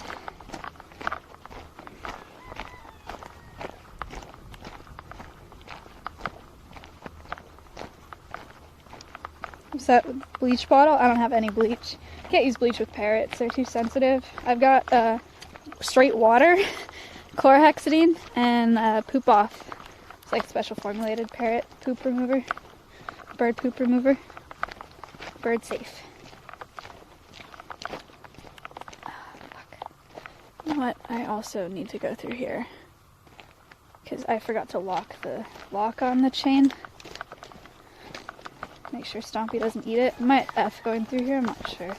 Is that bleach bottle? I don't have any bleach. Can't use bleach with parrots, they're too sensitive. I've got straight water, chlorhexidine, and poop off. It's like special formulated parrot poop remover, bird poop remover, bird safe. You know what? I also need to go through here because I forgot to lock the lock on the chain. Make sure Stompy doesn't eat it. Might F going through here, I'm not sure.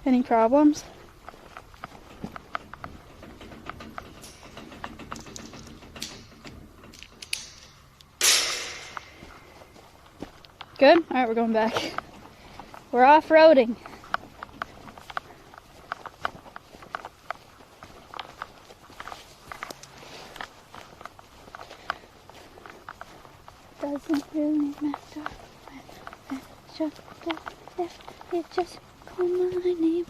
Any problems? Good? Alright, we're going back. We're off-roading. Doesn't really matter when just left, it just call my name.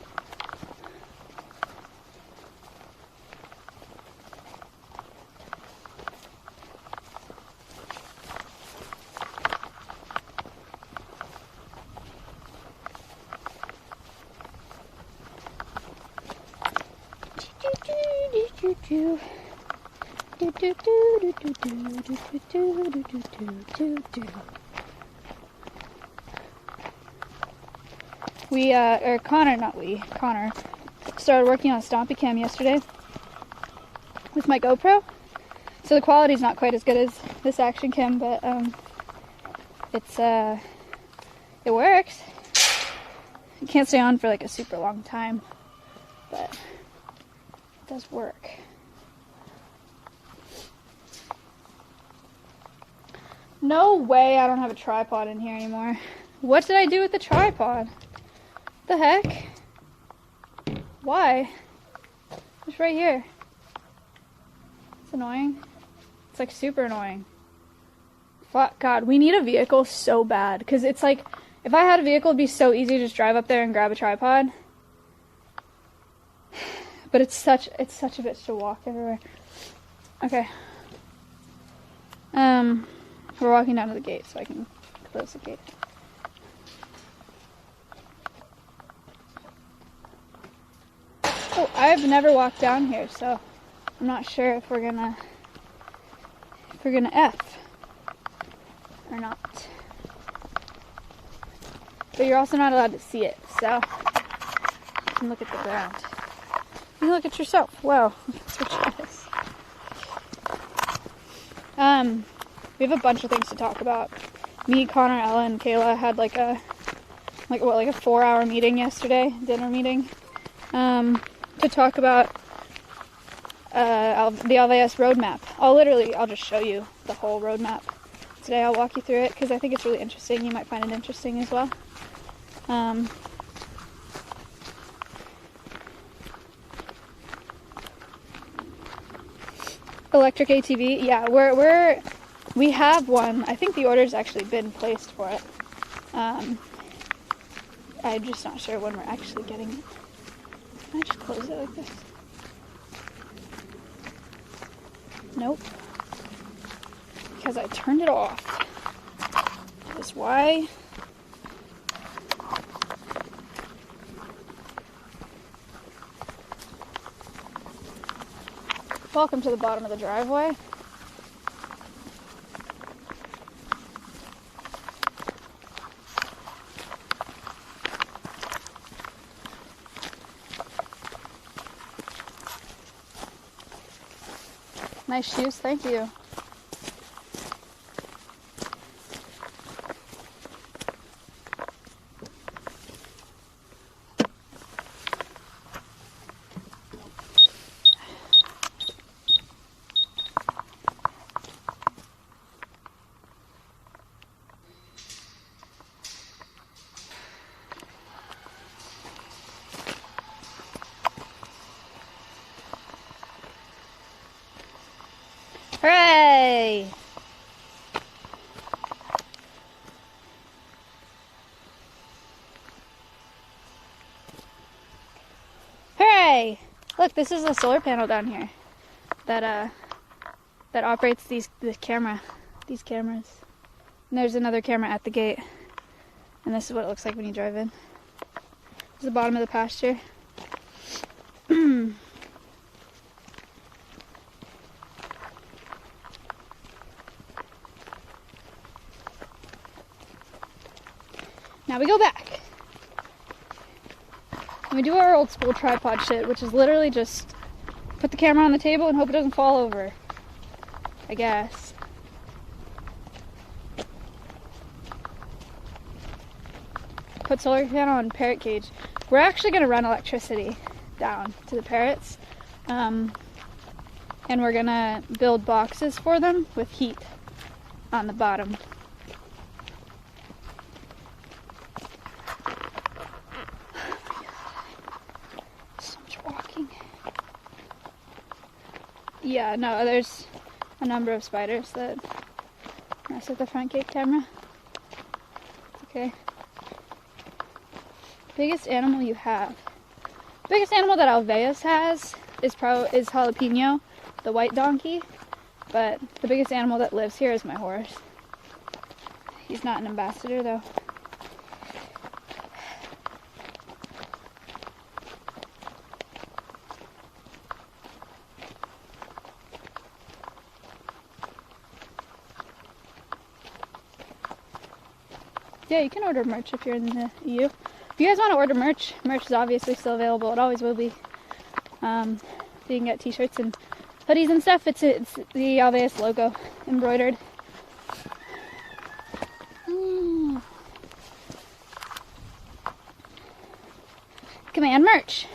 Connor started working on Stompy Cam yesterday with my GoPro. So the quality's not quite as good as this action cam, but it works. It can't stay on for like a super long time, but it does work. No way I don't have a tripod in here anymore. What did I do with the tripod? What the heck? Why? It's right here. It's annoying. It's like super annoying. Fuck, God, we need a vehicle so bad. Because it's like, if I had a vehicle, it'd be so easy to just drive up there and grab a tripod. But it's such a bitch to walk everywhere. Okay. We're walking down to the gate, so I can close the gate. Oh, I've never walked down here, so I'm not sure if we're gonna F or not. But you're also not allowed to see it, so you can look at the ground. You can look at yourself. Wow, that's what it is. We have a bunch of things to talk about. Me, Connor, Ella, and Kayla had like a 4-hour meeting yesterday, dinner meeting, to talk about the Alveus roadmap. I'll just show you the whole roadmap today. I'll walk you through it because I think it's really interesting. You might find it interesting as well. Electric ATV, yeah, we have one. I think the order's actually been placed for it. I'm just not sure when we're actually getting it. Can I just close it like this? Nope. Because I turned it off. That is why. Welcome to the bottom of the driveway. Nice shoes, thank you. Hooray! Hooray! Look, this is a solar panel down here that operates these cameras. And there's another camera at the gate. And this is what it looks like when you drive in. This is the bottom of the pasture. Now we go back. And we do our old school tripod shit, which is literally just put the camera on the table and hope it doesn't fall over. I guess. Put solar panel on parrot cage. We're actually going to run electricity down to the parrots. And we're going to build boxes for them with heat on the bottom. Yeah, no, there's a number of spiders that mess with the front gate camera. It's okay. Biggest animal you have? The biggest animal that Alveus has is Jalapeno, the white donkey. But the biggest animal that lives here is my horse. He's not an ambassador though. Yeah, you can order merch if you're in the EU. If you guys want to order merch, merch is obviously still available. It always will be. You can get t-shirts and hoodies and stuff. It's the Alveus logo embroidered. Command merch.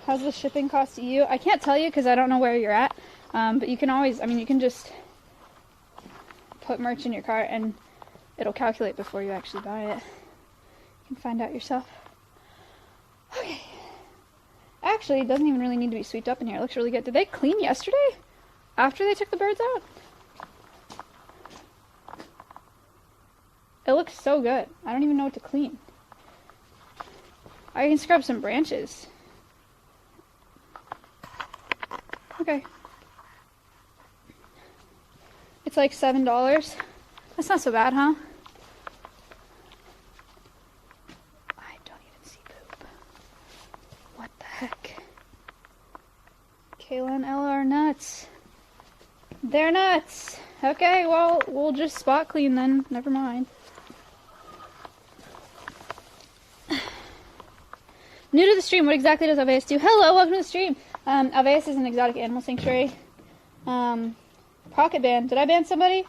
How's the shipping cost to you? I can't tell you because I don't know where you're at. But you can always, you can just put merch in your cart and it'll calculate before you actually buy it. You can find out yourself. Okay. Actually, it doesn't even really need to be swept up in here. It looks really good. Did they clean yesterday? After they took the birds out? It looks so good. I don't even know what to clean. I can scrub some branches. Okay. It's like $7. That's not so bad, huh? I don't even see poop. What the heck? Kayla and Ella are nuts. They're nuts. Okay, well, we'll just spot clean then. Never mind. New to the stream, what exactly does Alveus do? Hello, welcome to the stream. Alveus is an exotic animal sanctuary. Pocket ban. Did I ban somebody?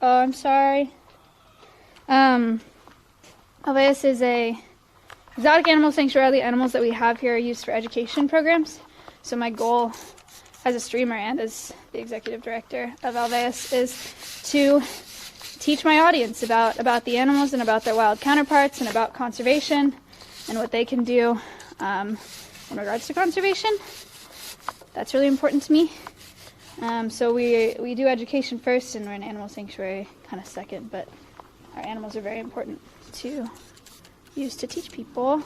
Oh, I'm sorry. Alveus is a exotic animal sanctuary. The animals that we have here are used for education programs. So my goal as a streamer and as the executive director of Alveus is to teach my audience about the animals and about their wild counterparts and about conservation and what they can do in regards to conservation. That's really important to me. So we do education first, and we're an animal sanctuary kind of second, but our animals are very important to use to teach people.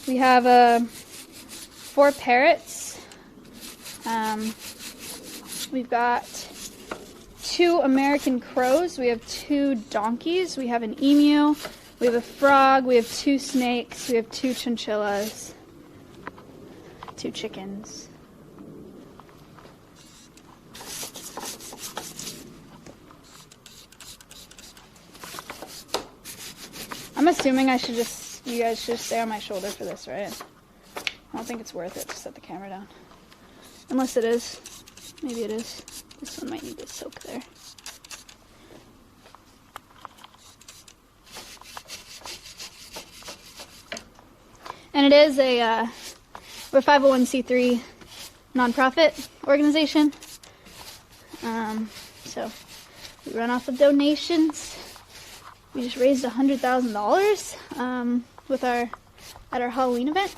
We have 4 parrots. We've got 2 American crows. We have 2 donkeys. We have an emu. We have a frog. We have 2 snakes. We have 2 chinchillas. 2 chickens. I'm assuming you guys should stay on my shoulder for this, right? I don't think it's worth it to set the camera down. Unless it is. Maybe it is. This one might need to soak there. And it is we're a 501c3 nonprofit organization. So we run off of donations. We just raised $100,000 at our Halloween event.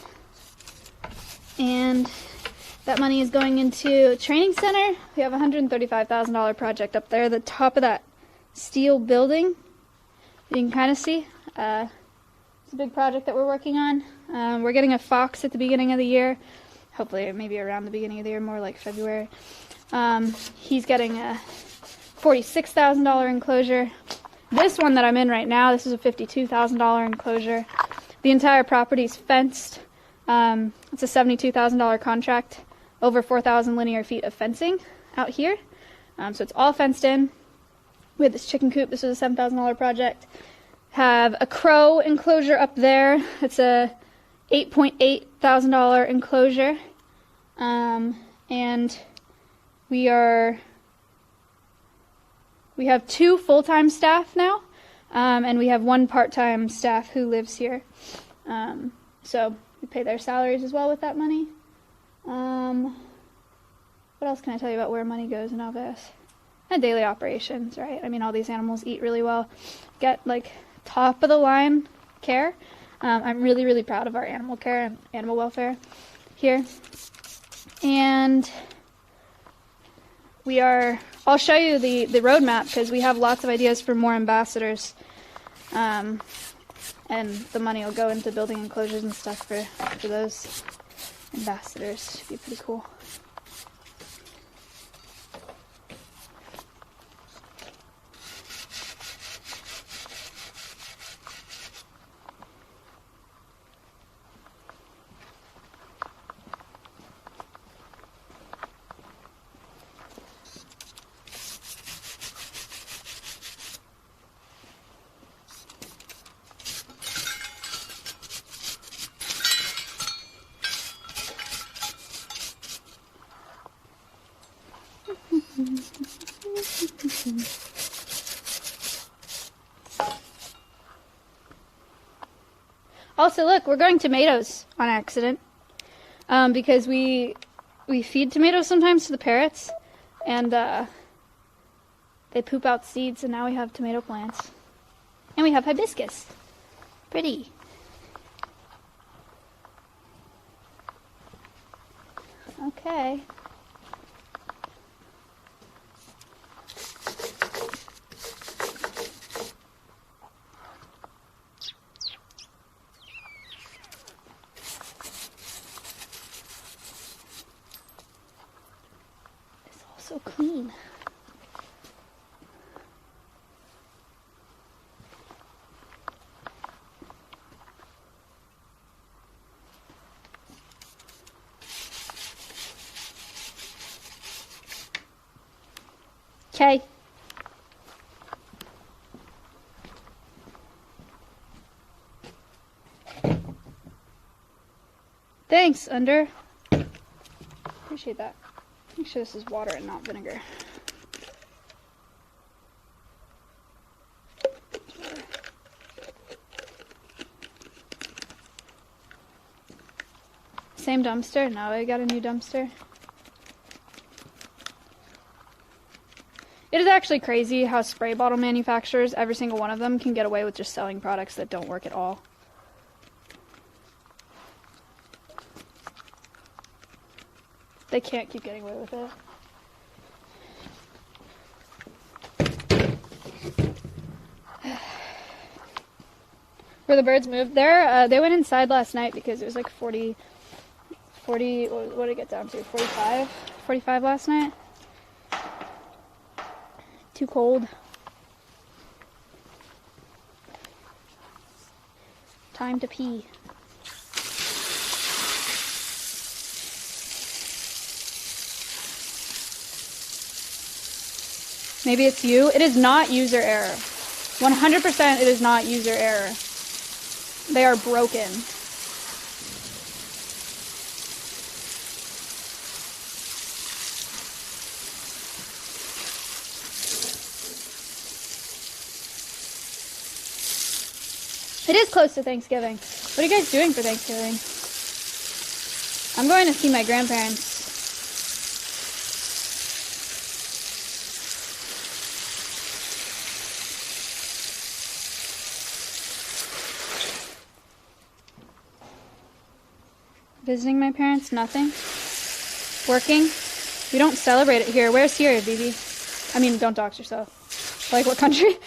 And that money is going into a training center. We have a $135,000 project up there, the top of that steel building. You can kind of see. It's a big project that we're working on. We're getting a fox at the beginning of the year. Hopefully maybe around the beginning of the year, more like February. He's getting a $46,000 enclosure. This one that I'm in right now, this is a $52,000 enclosure. The entire property is fenced. It's a $72,000 contract, over 4,000 linear feet of fencing out here. So it's all fenced in. We have this chicken coop. This was a $7,000 project. Have a crow enclosure up there. It's a $8,800 enclosure. And we have 2 full-time staff now, and we have 1 part-time staff who lives here. So we pay their salaries as well with that money. What else can I tell you about where money goes in Alveus? And daily operations, right? I mean, all these animals eat really well, get like top of the line care. I'm really, really proud of our animal care and animal welfare here. And I'll show you the roadmap because we have lots of ideas for more ambassadors. And the money will go into building enclosures and stuff for those ambassadors. Should be pretty cool. Also, look, we're growing tomatoes on accident because we feed tomatoes sometimes to the parrots, and they poop out seeds, and now we have tomato plants. And we have hibiscus. Pretty. Okay. So clean. Okay. Thanks, Under. Appreciate that. Make sure this is water and not vinegar. Same dumpster? No, I got a new dumpster. It is actually crazy how spray bottle manufacturers, every single one of them, can get away with just selling products that don't work at all. They can't keep getting away with it. Where the birds moved, they went inside last night because it was like 40, what did it get down to? 45 last night. Too cold. Time to pee. Maybe it's you. It is not user error. 100% it is not user error. They are broken. It is close to Thanksgiving. What are you guys doing for Thanksgiving? I'm going to see my grandparents. Visiting my parents? Nothing. Working? We don't celebrate it here. Where's here, BB? I mean, don't dox yourself. Like, what country?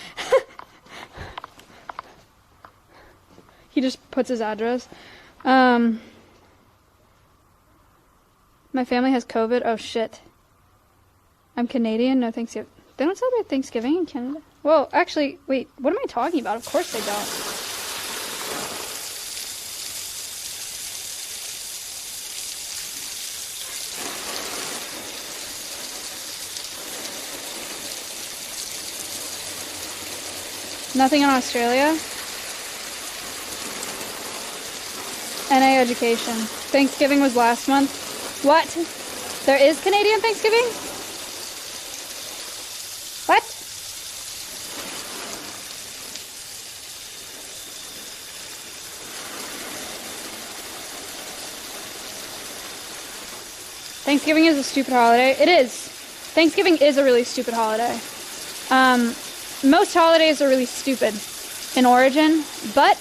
He just puts his address. My family has COVID. Oh, shit. I'm Canadian. No Thanksgiving. They don't celebrate Thanksgiving in Canada. Well, actually, wait. What am I talking about? Of course they don't. Nothing in Australia. NA education. Thanksgiving was last month. What? There is Canadian Thanksgiving? What? Thanksgiving is a stupid holiday. It is. Thanksgiving is a really stupid holiday. Most holidays are really stupid in origin, but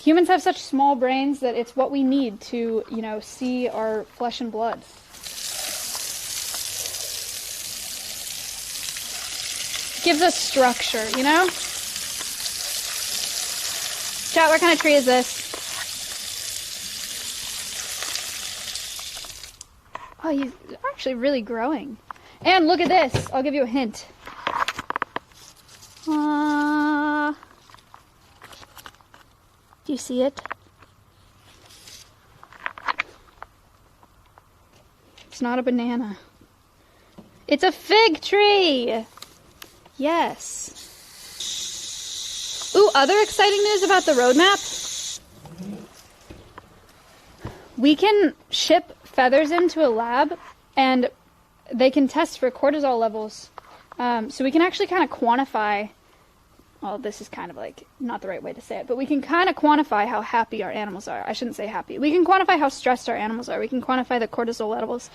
humans have such small brains that it's what we need to, you know, see our flesh and blood. It gives us structure, you know? Chat, what kind of tree is this? Oh, he's actually really growing. And look at this. I'll give you a hint. Do you see it? It's not a banana. It's a fig tree! Yes. Ooh, other exciting news about the roadmap. We can ship feathers into a lab and they can test for cortisol levels. So we can actually kind of quantify, well, this is kind of like not the right way to say it, but we can kind of quantify how happy our animals are. I shouldn't say happy. We can quantify how stressed our animals are. We can quantify the cortisol levels,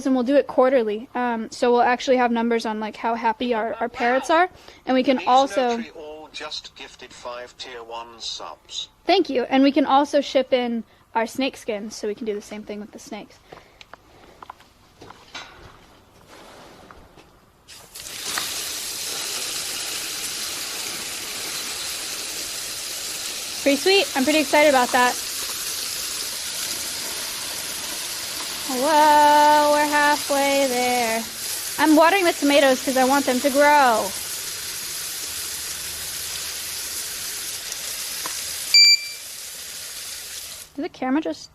and we'll do it quarterly. So we'll actually have numbers on like how happy our parrots are, and we can also. All just gifted 5 tier 1 subs. Thank you, and we can also ship in our snake skins, so we can do the same thing with the snakes. Pretty sweet. I'm pretty excited about that. Whoa, we're halfway there. I'm watering the tomatoes because I want them to grow. Did the camera just...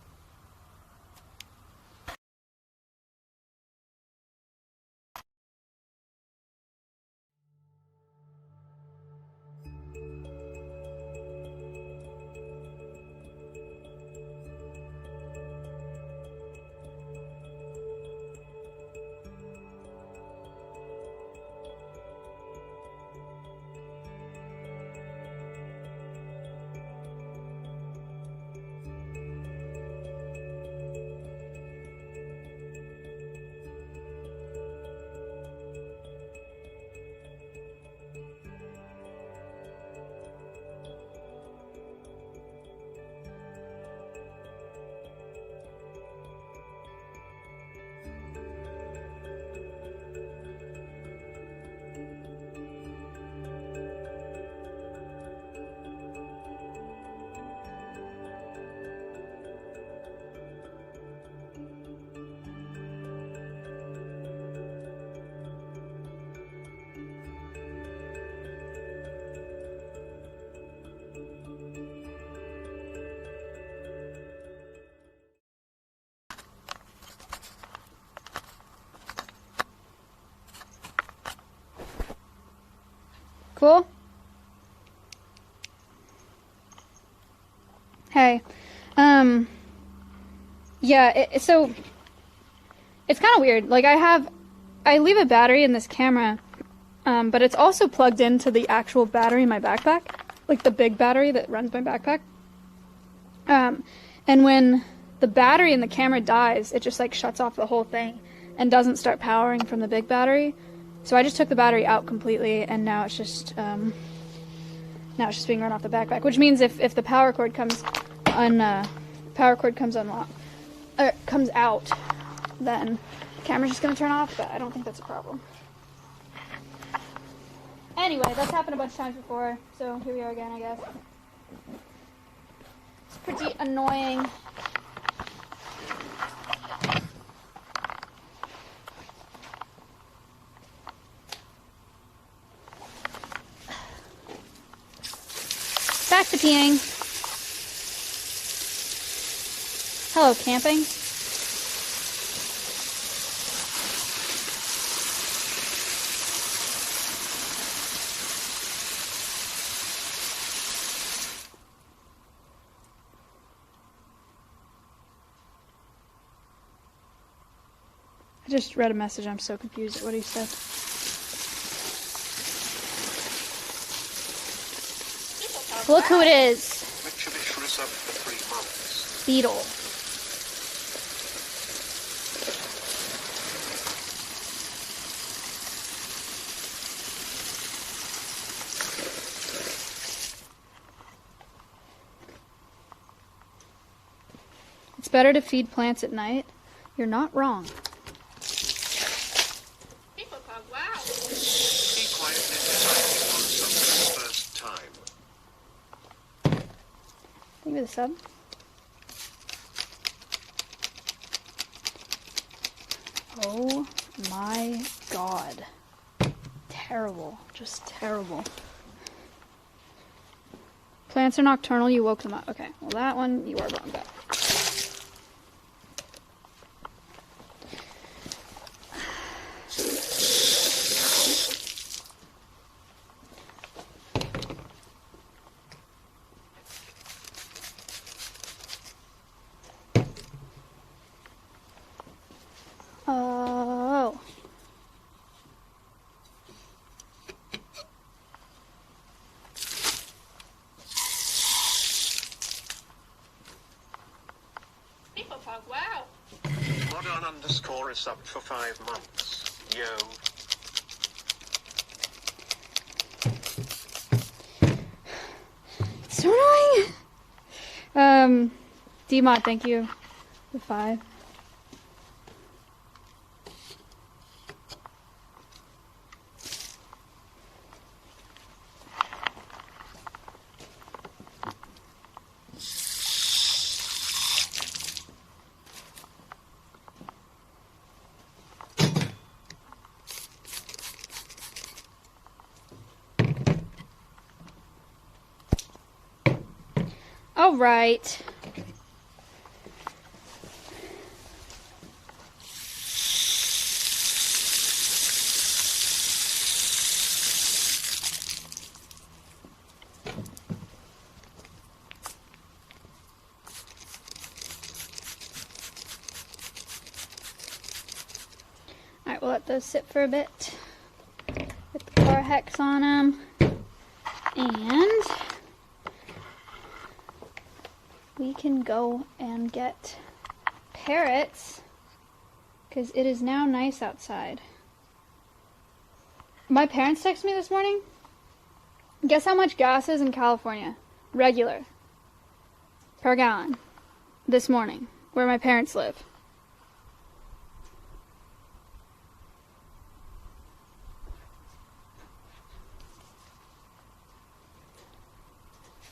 Cool? Hey. Yeah, so it's kind of weird. Like, I leave a battery in this camera, but it's also plugged into the actual battery in my backpack, like the big battery that runs my backpack. And when the battery in the camera dies, it just like shuts off the whole thing and doesn't start powering from the big battery. So I just took the battery out completely, and now it's just being run off the backpack, which means if the power cord comes comes out, then the camera's just gonna turn off, but I don't think that's a problem. Anyway, that's happened a bunch of times before, so here we are again, I guess. It's pretty annoying. Back to peeing. Hello, camping. I just read a message. I'm so confused at what he said. Look who it is. Mitsubishi resub for 3 months. Beetle. It's better to feed plants at night. You're not wrong. People go, wow. Be quiet and deciding on something first time. Thank you for the sub. Oh my god. Terrible. Just terrible. Plants are nocturnal, you woke them up. Okay, well that one you are wrong about. Oh. People go, wow. Modern underscore is up for 5 months. Yo. It's so annoying. D-Mod, thank you for 5. All right. All right, we'll let those sit for a bit. Put the car hex on them. And we can go and get parrots because it is now nice outside. My parents texted me this morning. Guess how much gas is in California? Regular. Per gallon. This morning. Where my parents live.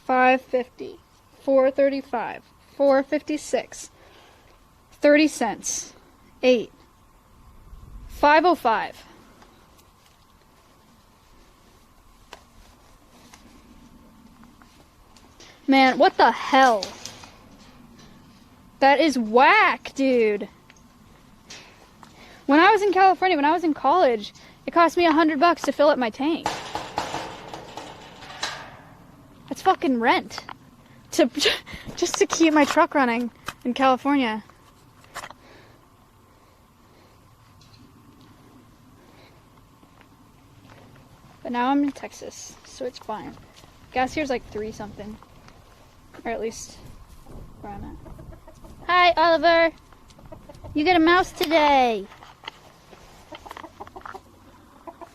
$5.50. $4.35. $4.56. 30 cents. 8. $5.05. Man, what the hell? That is whack, dude. When I was in California, when I was in college, it cost me $100 to fill up my tank. That's fucking rent. just to keep my truck running in California. But now I'm in Texas, so it's fine. Gas here's like 3 something. Or at least where I'm at. Hi, Oliver! You get a mouse today!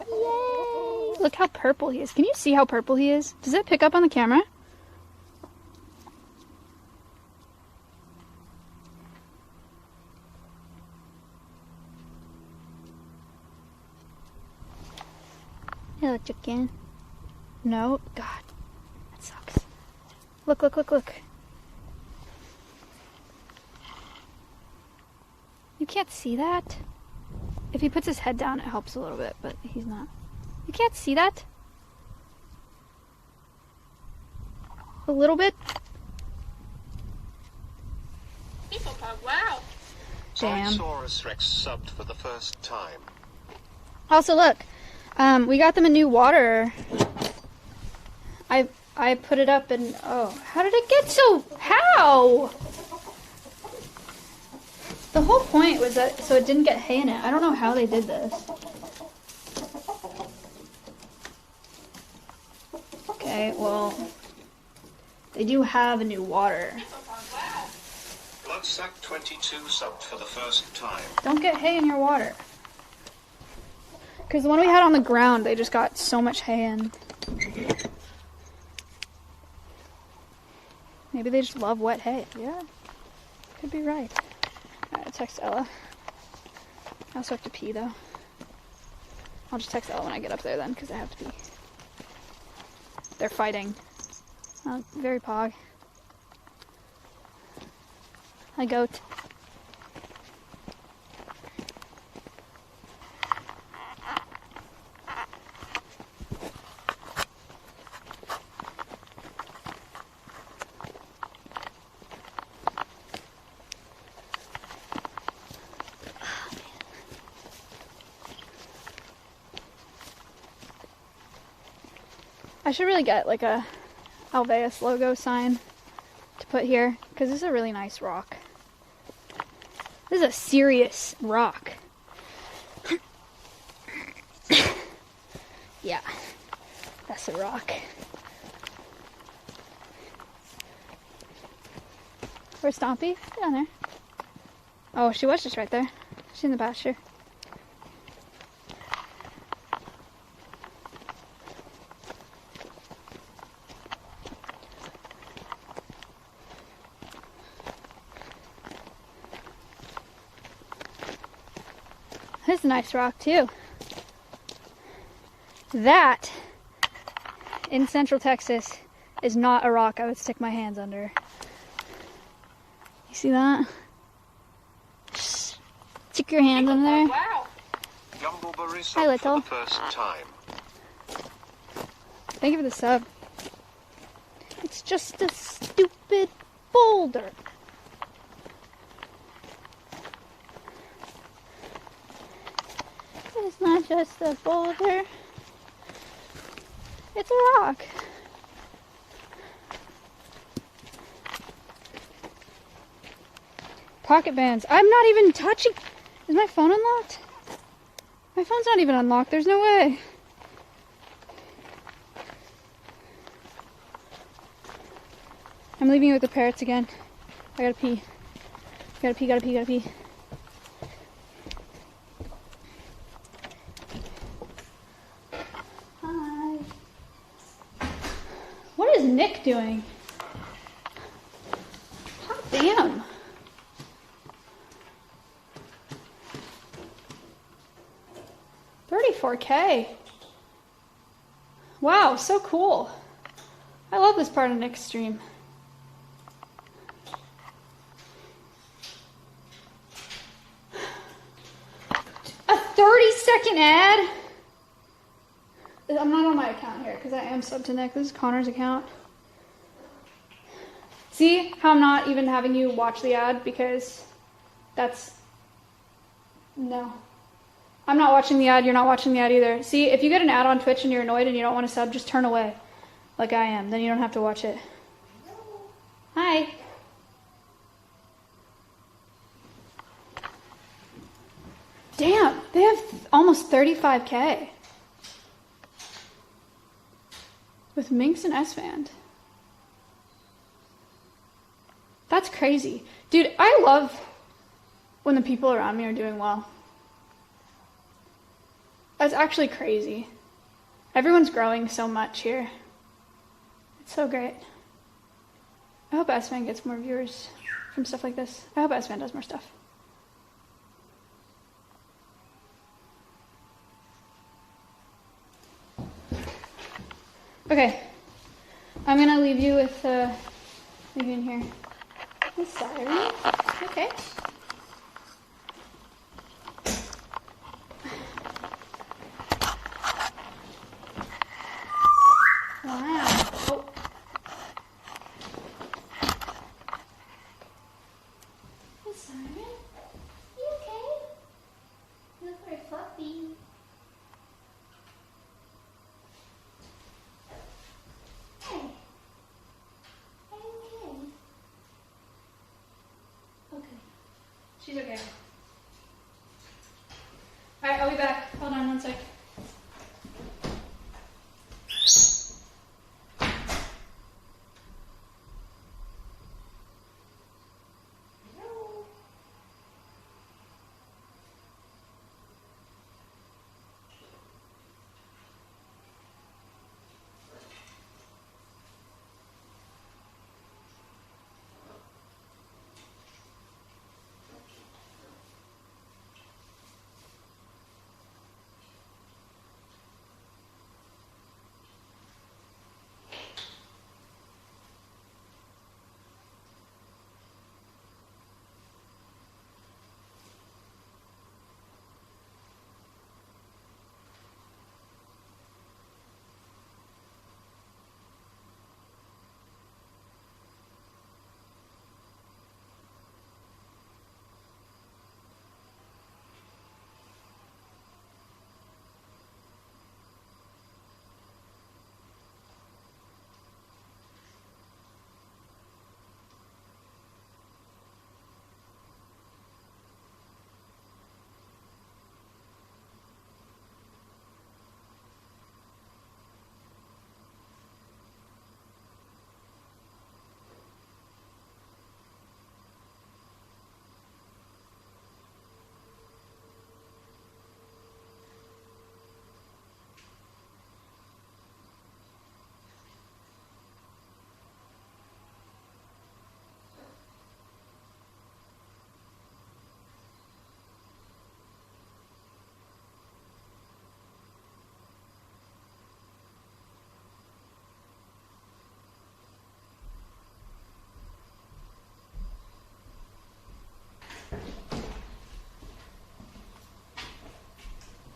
Yay! Look how purple he is. Can you see how purple he is? Does it pick up on the camera? Hello, chicken. No? God. That sucks. Look, look, look, look. You can't see that? If he puts his head down, it helps a little bit, but he's not. You can't see that? A little bit? People pug, wow. Damn. Tyrannosaurus Rex subbed for the first time. Also, look. We got them a new water. I put it up and... Oh, how did it get so... How? The whole point was that so it didn't get hay in it. I don't know how they did this. Okay, well... They do have a new water. People pug, wow. Bloodsack 22 subbed for the first time. Don't get hay in your water. Because the one we had on the ground, they just got so much hay in. Maybe they just love wet hay. Yeah, could be right. Alright, text Ella. I also have to pee though. I'll just text Ella when I get up there then, because I have to pee. They're fighting. Very pog. Hi, goat. I should really get like a Alveus logo sign to put here, because this is a really nice rock. This is a serious rock. Yeah, that's a rock. Where's Stompy? Down there. Oh, she was just right there. She's in the pasture. This is a nice rock too. That, in Central Texas, is not a rock I would stick my hands under. You see that? Stick your hands in there. Wow. Yumbleberry Hi, subbed Little. for the first time. Thank you for the sub. It's just a stupid boulder. It's not just a boulder. It's a rock. Pocket bands. I'm not even touching. Is my phone unlocked? My phone's not even unlocked. There's no way. I'm leaving you with the parrots again. I gotta pee. Gotta pee, gotta pee, gotta pee. Hi. What is Nick doing? Hot damn. $34K. Wow, so cool. I love this part of Nick's stream. A 30-second ad? I'm not on my account here because I am subbed to Nick. This is Connor's account. See how I'm not even having you watch the ad because that's... No. I'm not watching the ad, you're not watching the ad either. See, if you get an ad on Twitch and you're annoyed and you don't want to sub, just turn away. Like I am. Then you don't have to watch it. Hi. Damn, they have almost 35K. With Minx and S-Band. That's crazy. Dude, I love when the people around me are doing well. That's actually crazy. Everyone's growing so much here. It's so great. I hope S-Band gets more viewers from stuff like this. I hope S-Band does more stuff. Okay, I'm gonna leave you with, leave you in here. Miss Diary, okay. Wow. Oh. Miss Siren, you okay? You look very fluffy. Hey. Are you okay? Okay. She's okay. Alright, I'll be back. Hold on one sec.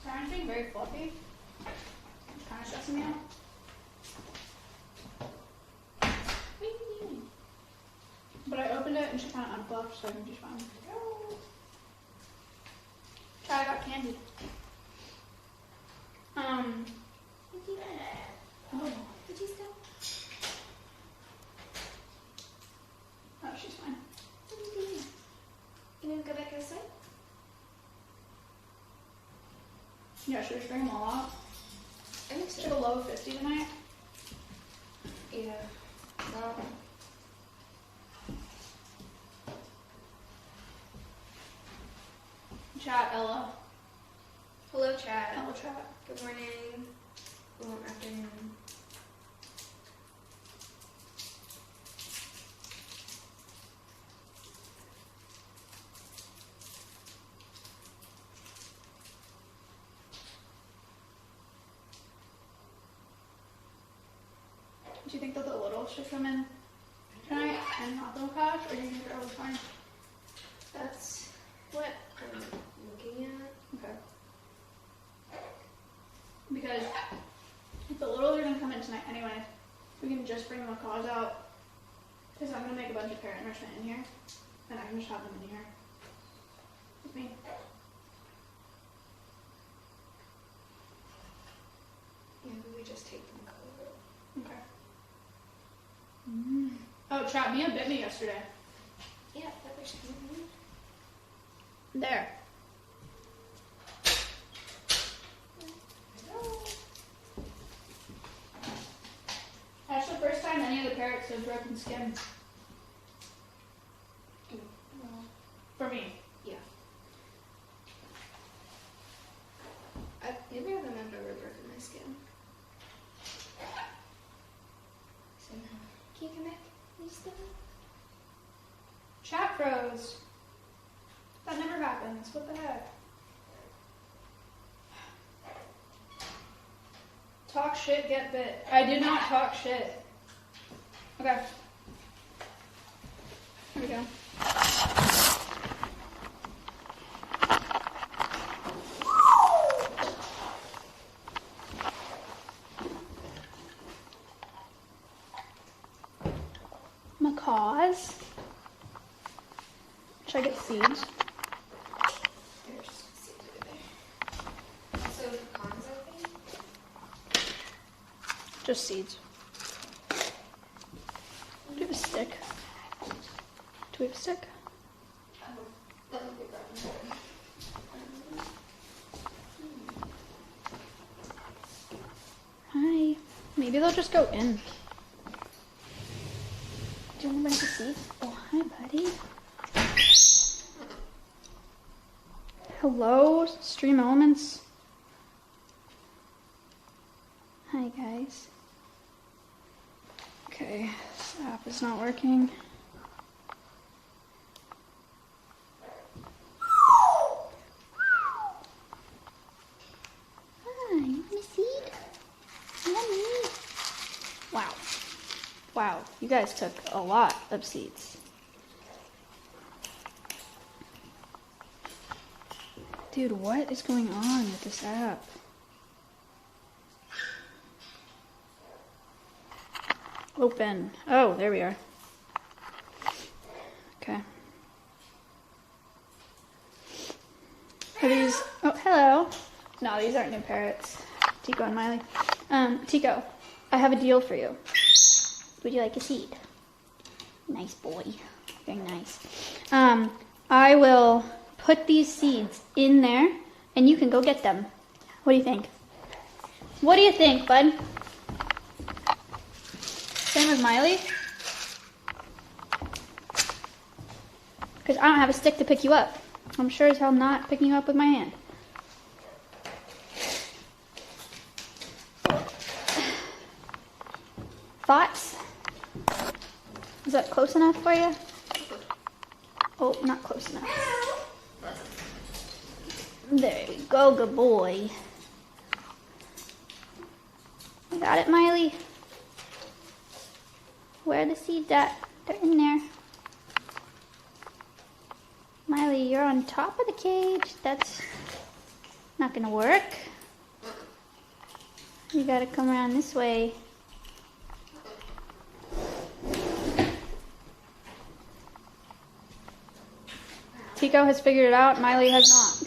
Siren's being very fluffy. It's kind of stressing me out. What are you doing? But I opened it and she kind of unfluffed, so I think she's fine. Chad, I got candy. What you doing? Oh, Did you stop? oh, she's fine. What are you doing? You gonna go back outside? Yeah, should we just bring them all out? I think It's so. like a low of 50 tonight. Yeah. Well, Chat, Ella. hello, chat. Ella chat. Good morning. Good afternoon. Do you think that the little should come in tonight and not the couch, or do you think they're always fine? That's what I'm looking at. Okay. Because if the littles are gonna come in tonight anyway, we can just bring the macaws out. Because I'm gonna make a bunch of parent nourishment in here, and I can just have them in here with me. Maybe we just take them over. Okay. Oh, chat, Mia bit me yesterday. Yeah, that was good. There. That's the first time any of the parrots have broken skin. Well, For me. yeah. Neither of them have ever broken my skin. So no. Can you come back? You still? Chat froze. That never happens. What the heck? Talk shit, get bit. I did not talk shit. Okay. Here we go. Macaws. Should I get seeds? There's seeds over there. So pecans, I think. Just seeds. Do we have a stick? Do we have a stick? That would be broken. Hi. Maybe they'll just go in. Do you want to bring the seeds? Oh, hi, buddy. Hello, Stream Elements. Hi, guys. Okay, this app is not working. Hi, you want a seed? Yummy. Wow. Wow, you guys took a lot of seeds. Dude, what is going on with this app? Open. Oh, there we are. Okay. Are these... Oh, hello. No, these aren't new parrots. Tico and Miley. Tico, I have a deal for you. Would you like a seed? Nice boy. Very nice. I will put these seeds in there, and you can go get them. What do you think? What do you think, bud? Same with Miley? Because I don't have a stick to pick you up. I'm sure as hell not picking you up with my hand. Thoughts? Is that close enough for you? Oh, not close enough. There we go, good boy. You got it, Miley? Where are the seeds at? They're in there. Miley, you're on top of the cage. That's not gonna work. You gotta come around this way. Tico has figured it out, Miley has not.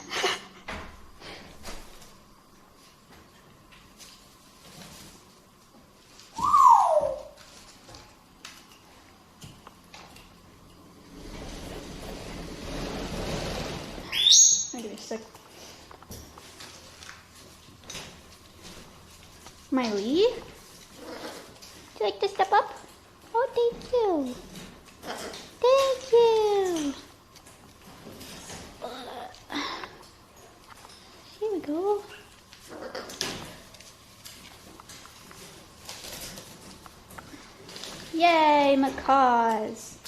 I'll give you a stick. Miley? Would you like to step up? Oh, thank you. Thank you. Here we go. Yay, macaws.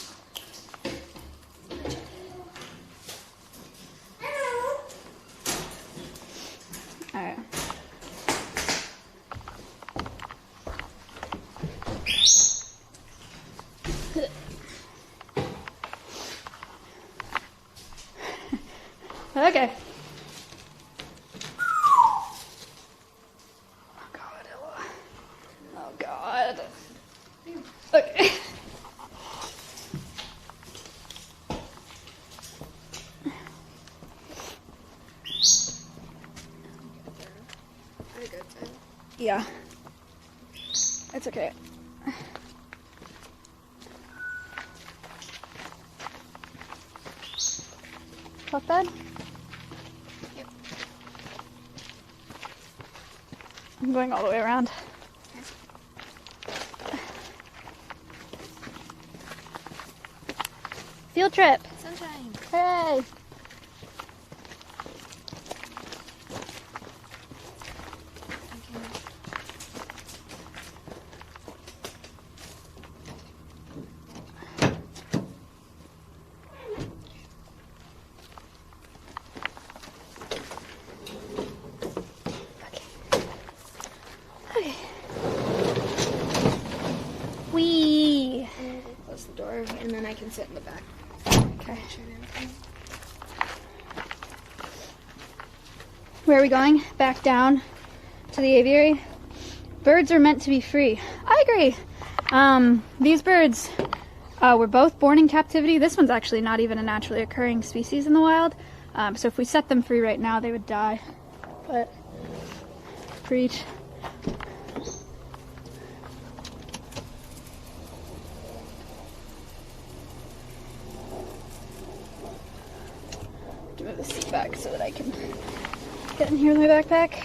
Alright. Okay. Oh God, Ella. Oh God. Okay. Yeah. It's okay. Truck bed? Yep. I'm going all the way around. Field trip! Sunshine. Hooray! Okay. Whee! I'm gonna go close the door and then I can sit in the back. Okay. Sure and everything. Where are we going? Back down to the aviary? Birds are meant to be free. I agree. These birds were both born in captivity. This one's actually not even a naturally occurring species in the wild. So if we set them free right now, they would die. But, preach. To move the seat back so that I can get in here with my backpack.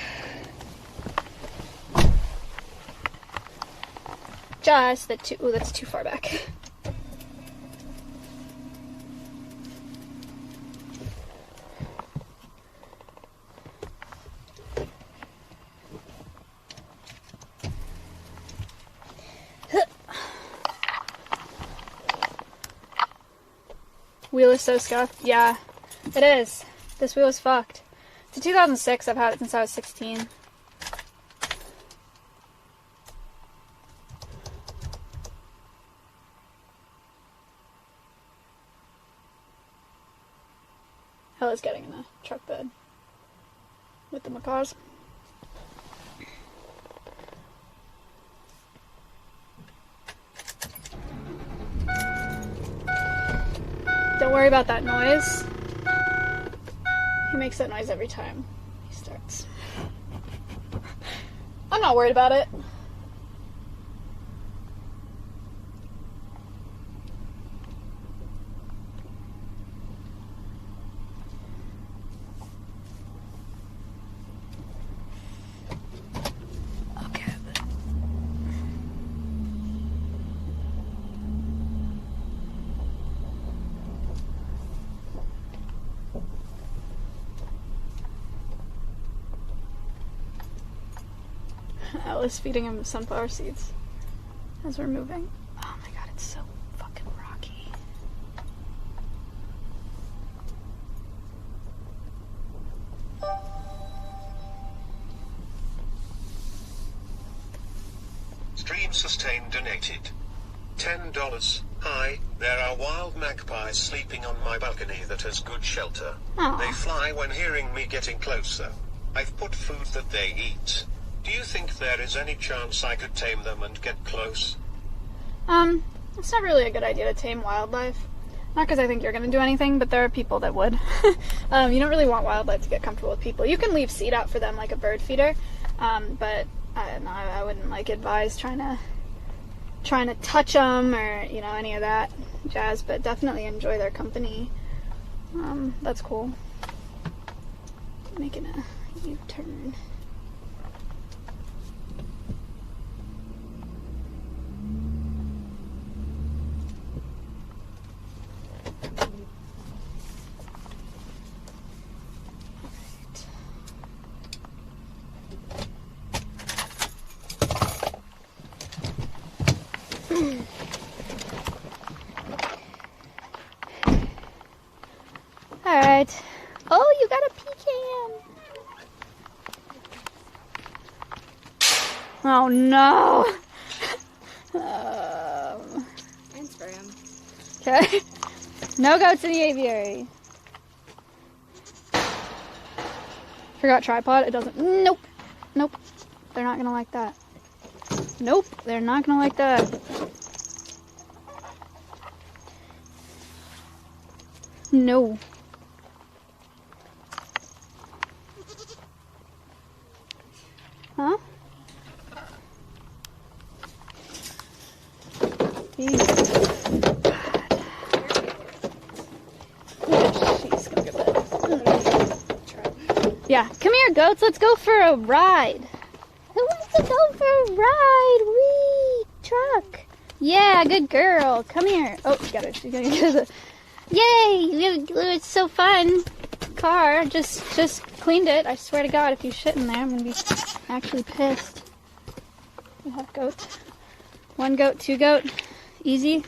Just the two. Oh, that's too far back. Wheel is so scuffed. Yeah, it is. This wheel is fucked. It's a 2006. I've had it since I was 16. Hella's getting in a truck bed with the macaws. Don't worry about that noise. He makes that noise every time he starts. I'm not worried about it. Okay. Alice feeding him sunflower seeds as we're moving. Oh my god, it's so fucking rocky. Stream Sustain donated $10. Hi, there are wild magpies sleeping on my balcony that has good shelter. Aw. They fly when hearing me getting closer. I've put food that they eat. Do you think there is any chance I could tame them and get close? It's not really a good idea to tame wildlife. Not because I think you're going to do anything, but there are people that would. You don't really want wildlife to get comfortable with people. You can leave seed out for them like a bird feeder, but I wouldn't like advise trying to touch them or any of that jazz. But definitely enjoy their company. That's cool. Making a U-turn. Alright. Oh, you got a pecan! Oh no! And spray them. Okay. No goats in the aviary. Forgot tripod. It doesn't. Nope. Nope. They're not gonna like that. Nope. They're not gonna like that. No. Huh? Jeez. Yeah, she's gonna go to bed. Yeah, come here, goats. Let's go for a ride. Who wants to go for a ride? Wee! Truck. Yeah, good girl. Come here. Oh, you got it. You gotta get it. Yay! It's so fun. Car. Just cleaned it. I swear to God, if you shit in there, I'm gonna be actually pissed. We have goat. 1 goat, 2 goat. Easy.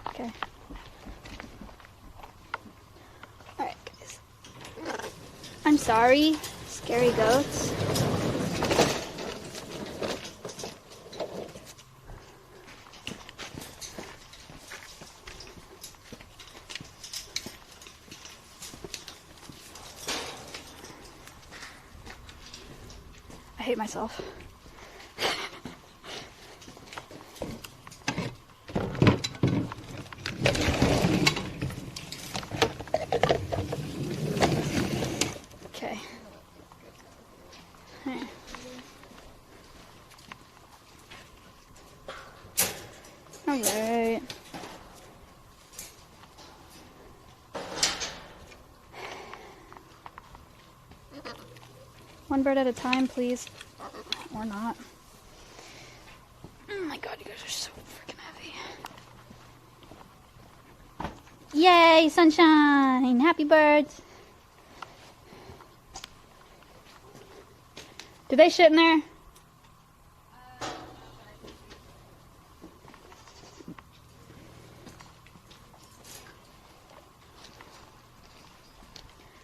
Okay. Alright, guys. I'm sorry, scary goats. I hate myself. Okay. Alright. One bird at a time, please. Or not. Oh my God, you guys are so freaking heavy. Yay, sunshine! Happy birds! Did they shit in there?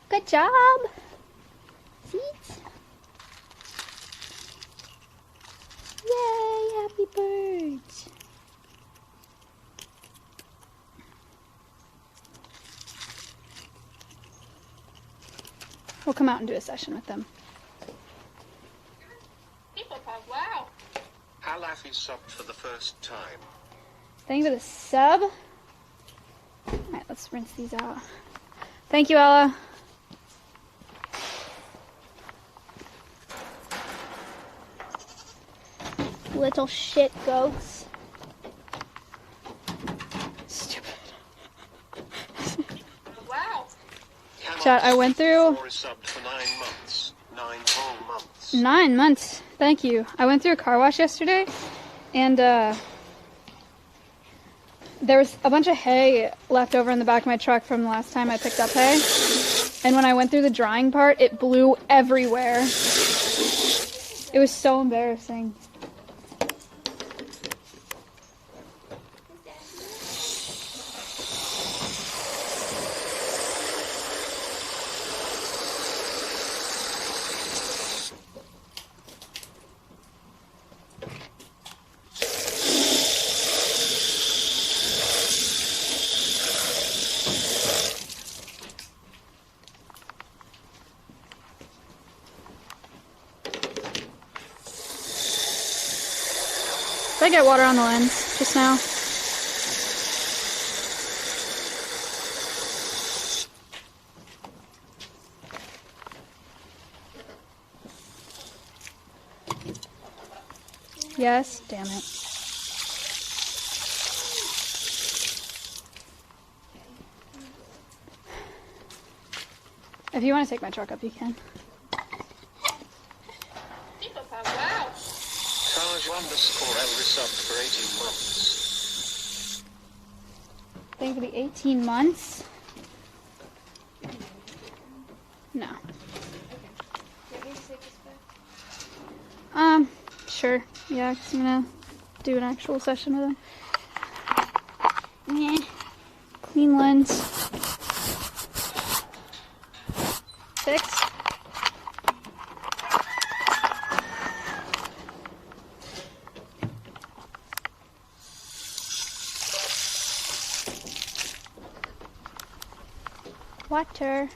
Good job! Seats? Yay, happy birds! We'll come out and do a session with them. People pug, wow. Alveus subbed for the first time. Thank you for the sub. Alright, let's rinse these out. Thank you, Ella. Little shit goats. Stupid. Wow. Chat, I went through... Or is subbed for 9 months. 9 whole months. 9 months. Thank you. I went through a car wash yesterday, and there was a bunch of hay left over in the back of my truck from the last time I picked up hay. And when I went through the drying part, it blew everywhere. It was so embarrassing. Did I get water on the lens just now? Yes, damn it. If you want to take my truck up, you can. People pug, wow. Taj_L resubbed for 18 months. Thank you for the 18 months. No. Sure. Yeah, 'cause I'm gonna do an actual session with him. Yeah. Clean lens. 6. Water.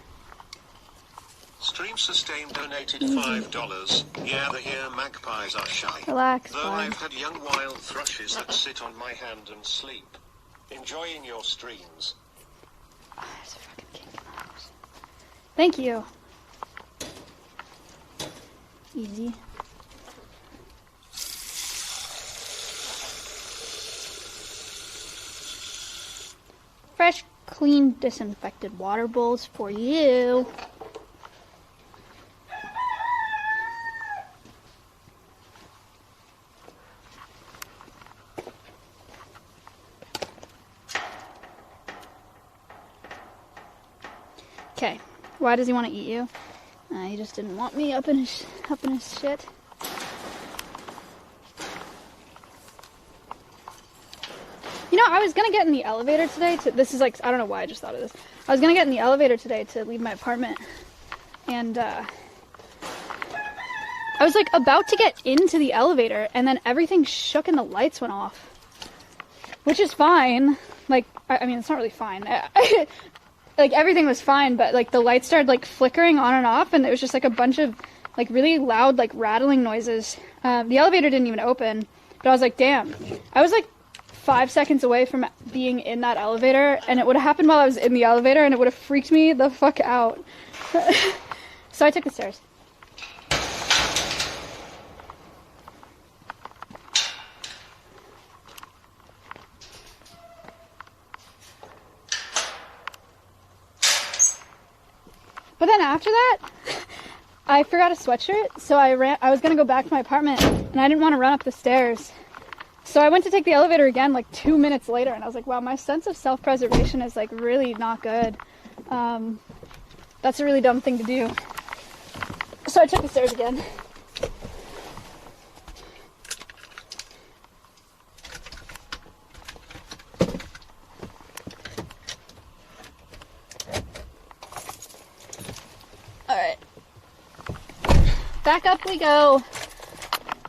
Stream Sustain donated $5. Yeah, the here magpies are shy. Relax, Though bud. I've had young wild thrushes that sit on my hand and sleep. Enjoying your streams. Oh, there's a fucking king in the house. Thank you. Easy. Fresh clean, disinfected water bowls for you. Okay, why does he want to eat you? He just didn't want me up in his shit. You know, I was gonna get in the elevator today this is like, I don't know why I just thought of this. I was gonna get in the elevator today to leave my apartment, and I was like about to get into the elevator, and then everything shook and the lights went off. Which is fine. Like, I mean, it's not really fine. Like, everything was fine, but like the lights started like flickering on and off, and it was just like a bunch of like really loud like rattling noises. The elevator didn't even open, but I was like, damn. I was like 5 seconds away from being in that elevator, and it would have happened while I was in the elevator, and it would have freaked me the fuck out. So I took the stairs. But then after that, I forgot a sweatshirt, so I was gonna go back to my apartment, and I didn't want to run up the stairs. So I went to take the elevator again like 2 minutes later, and I was like, wow, my sense of self-preservation is like really not good. That's a really dumb thing to do. So I took the stairs again. Alright. Back up we go.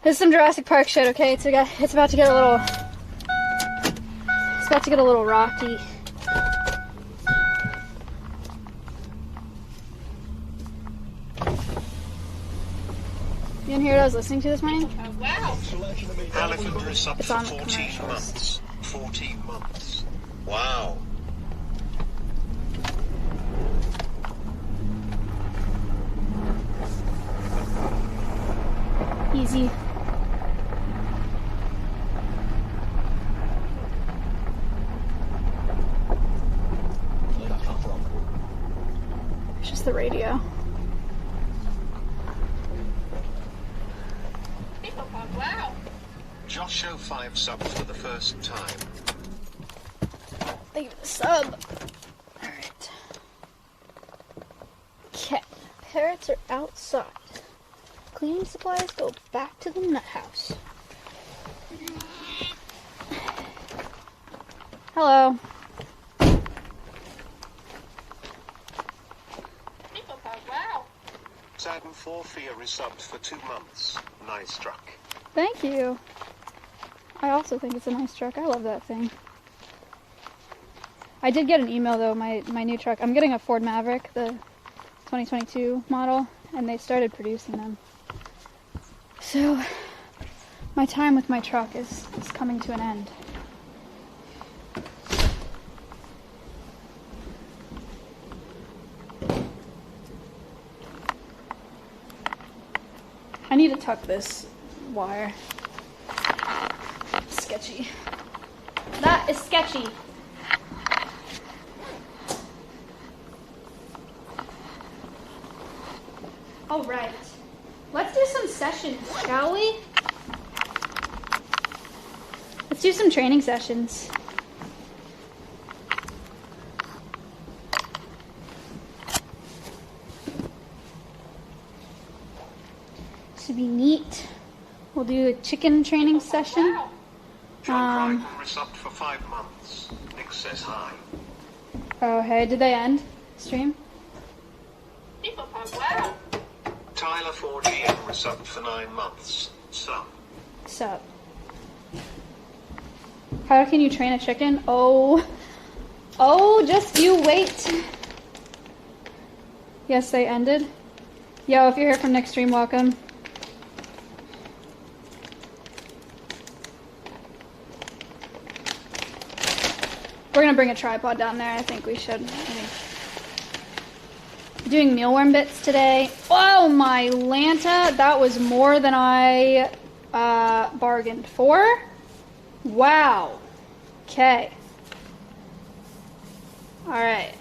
This is some Jurassic Park shit, okay? It's about to get a little rocky. You didn't hear what I was listening to this morning? Oh, wow. Alveus is up It's for on the 14 commercials. months. 14 months. Wow. Easy. It's just the radio. Wow. Josh 05 subbed for the first time. Thank you for the sub. Alright. Okay. Parrots are outside. Cleaning supplies go back to the nut house. Hello. Wow. Satin 4 Fear is subbed for 2 months. Nice truck. Thank you. I also think it's a nice truck. I love that thing. I did get an email though, my new truck. I'm getting a Ford Maverick, the 2022 model, and they started producing them. So, my time with my truck is coming to an end. I need to tuck this wire. Sketchy. That is sketchy. All right. Let's do some sessions, shall we? Let's do some training sessions. This would be neat. We'll do a chicken training session. John Crichton resubbed for 5 months. Nick says hi. Oh, hey, did they end stream? Wow. Tyler 4GM resubbed for 9 months. Sub. Sup? How can you train a chicken? Oh, just you wait. Yes, they ended. Yo, if you're here from next stream, welcome. We're gonna bring a tripod down there. I think we should. Doing mealworm bits today. Oh my Lanta, that was more than I bargained for. Wow. Okay. Alright.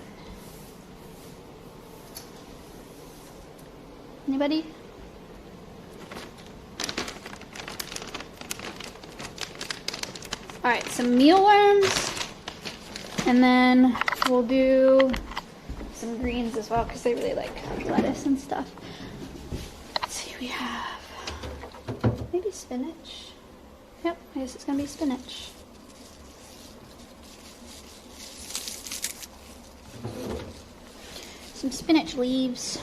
Anybody? Alright, some mealworms. And then we'll do some greens as well because they really like lettuce and stuff. Let's see, we have maybe spinach. Yep, I guess it's gonna be spinach. Some spinach leaves.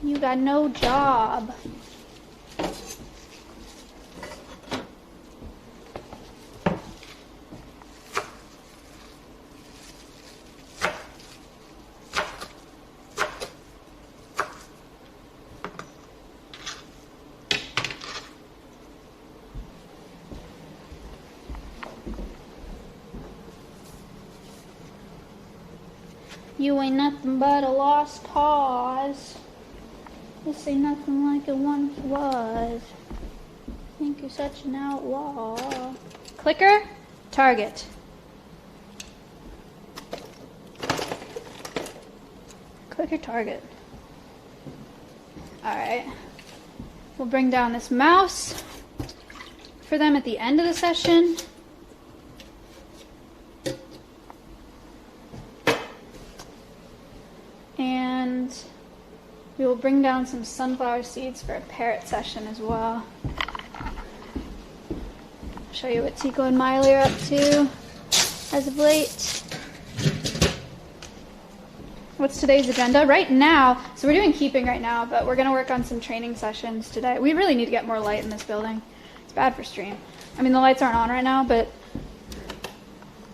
You got no job. You ain't nothing but a lost cause. This ain't nothing like it once was. Think you're such an outlaw. Clicker, target. Clicker, target. Alright. We'll bring down this mouse for them at the end of the session. And we will bring down some sunflower seeds for a parrot session as well. I'll show you what Tico and Miley are up to as of late. What's today's agenda? Right now, so we're doing keeping right now, but we're going to work on some training sessions today. We really need to get more light in this building. It's bad for stream. I mean, the lights aren't on right now, but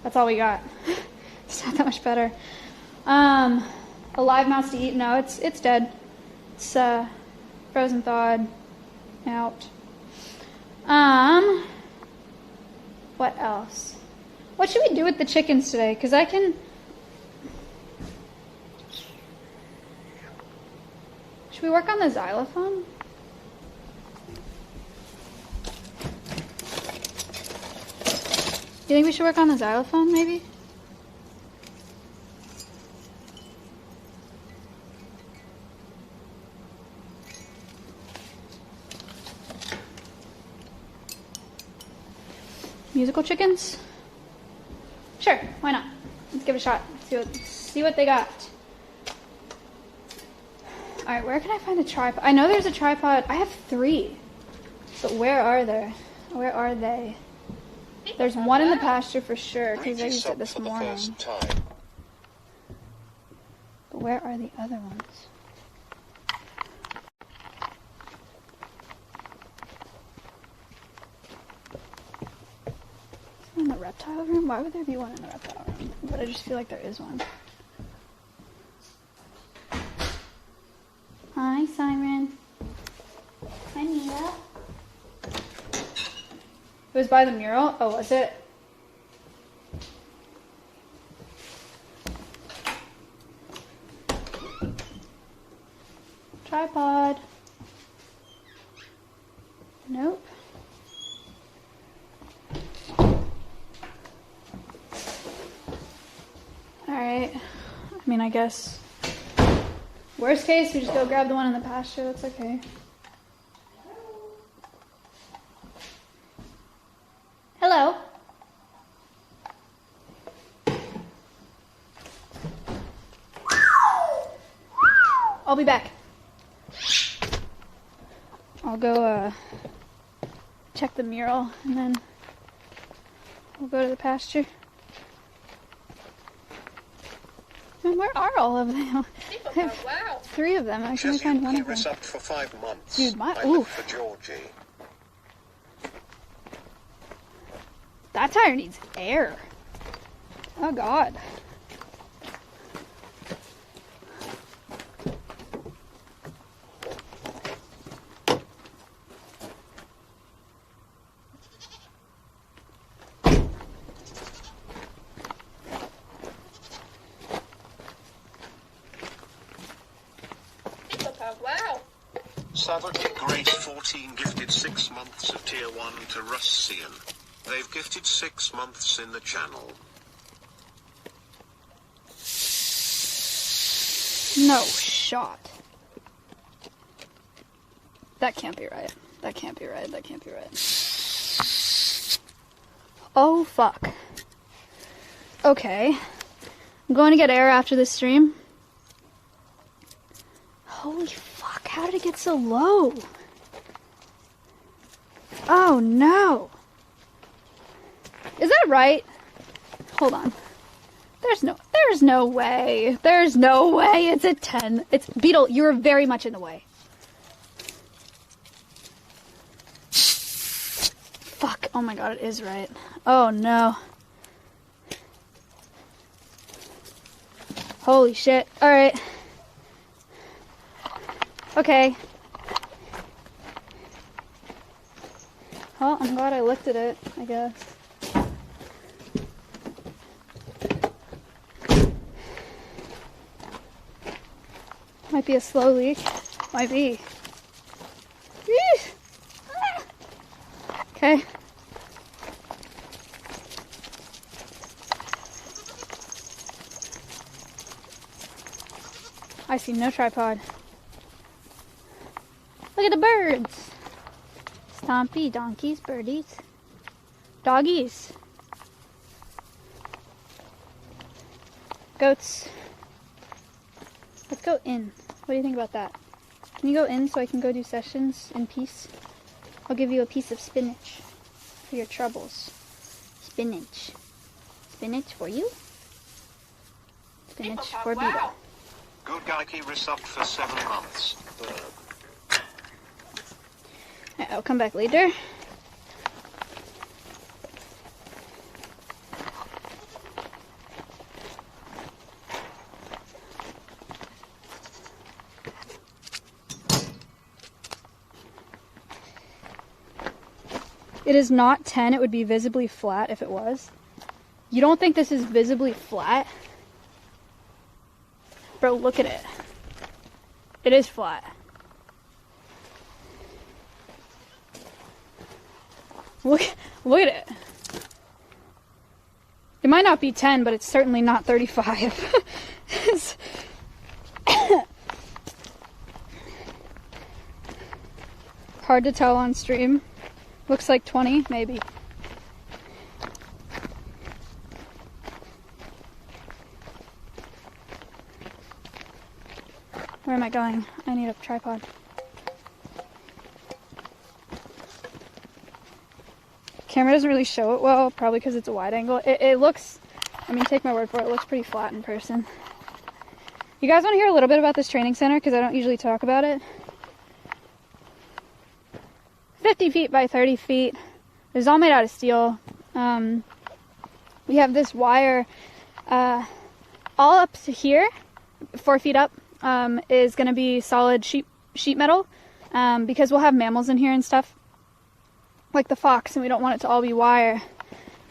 that's all we got. It's not that much better. A live mouse to eat? No, it's dead. It's frozen, thawed, out. What else? What should we do with the chickens today? Because I can... Should we work on the xylophone? Do you think we should work on the xylophone, maybe? Musical chickens? Sure, why not? Let's give it a shot. See what they got. Alright, where can I find a tripod? I know there's a tripod. I have 3. But where are they? Where are they? There's one in the pasture for sure, because I used it this morning. But where are the other ones? In the reptile room? Why would there be one in the reptile room? But I just feel like there is one. Hi, Siren. Hi, Mia. It was by the mural? Oh, was it? Tripod. Nope. Alright. I mean, I guess. Worst case, we just go grab the one in the pasture. That's okay. Hello. I'll be back. I'll go check the mural and then we'll go to the pasture. Man, where are all of them? I have 3 of them. I can only find one of them. For 5 months. Dude, my I live for Georgie. That tire needs air. Oh God. Wow. Savage Grade 14 gifted 6 months of Tier 1 to Russian. They've gifted 6 months in the channel. No shot. That can't be right. That can't be right. That can't be right. Oh, fuck. Okay. I'm going to get air after this stream. Holy fuck, how did it get so low? Oh, no. Is that right? Hold on. There's no way. There's no way it's a 10. It's Beetle, you're very much in the way. Fuck. Oh my god, it is right. Oh no. Holy shit. Alright. Okay. Well, I'm glad I looked at it, I guess. Might be a slow leak. Might be. Okay. I see no tripod. Look at the birds. Stompy, donkeys, birdies, doggies, goats. Let's go in. What do you think about that? Can you go in so I can go do sessions in peace? I'll give you a piece of spinach for your troubles. Spinach. Spinach for you. Spinach for Beetle. Wow. Good Geiki resubbed for 7 months. I'll come back later. It is not 10, it would be visibly flat if it was. You don't think this is visibly flat? Bro, look at it. It is flat. Look at it. It might not be 10, but it's certainly not 35. Hard to tell on stream. Looks like 20, maybe. Where am I going? I need a tripod. Camera doesn't really show it well, probably because it's a wide angle. It looks, I mean, take my word for it, it looks pretty flat in person. You guys want to hear a little bit about this training center? Because I don't usually talk about it. 50 feet by 30 feet. It's all made out of steel. We have this wire all up to here, 4 feet up, is going to be solid sheet metal, because we'll have mammals in here and stuff, like the fox, and we don't want it to all be wire.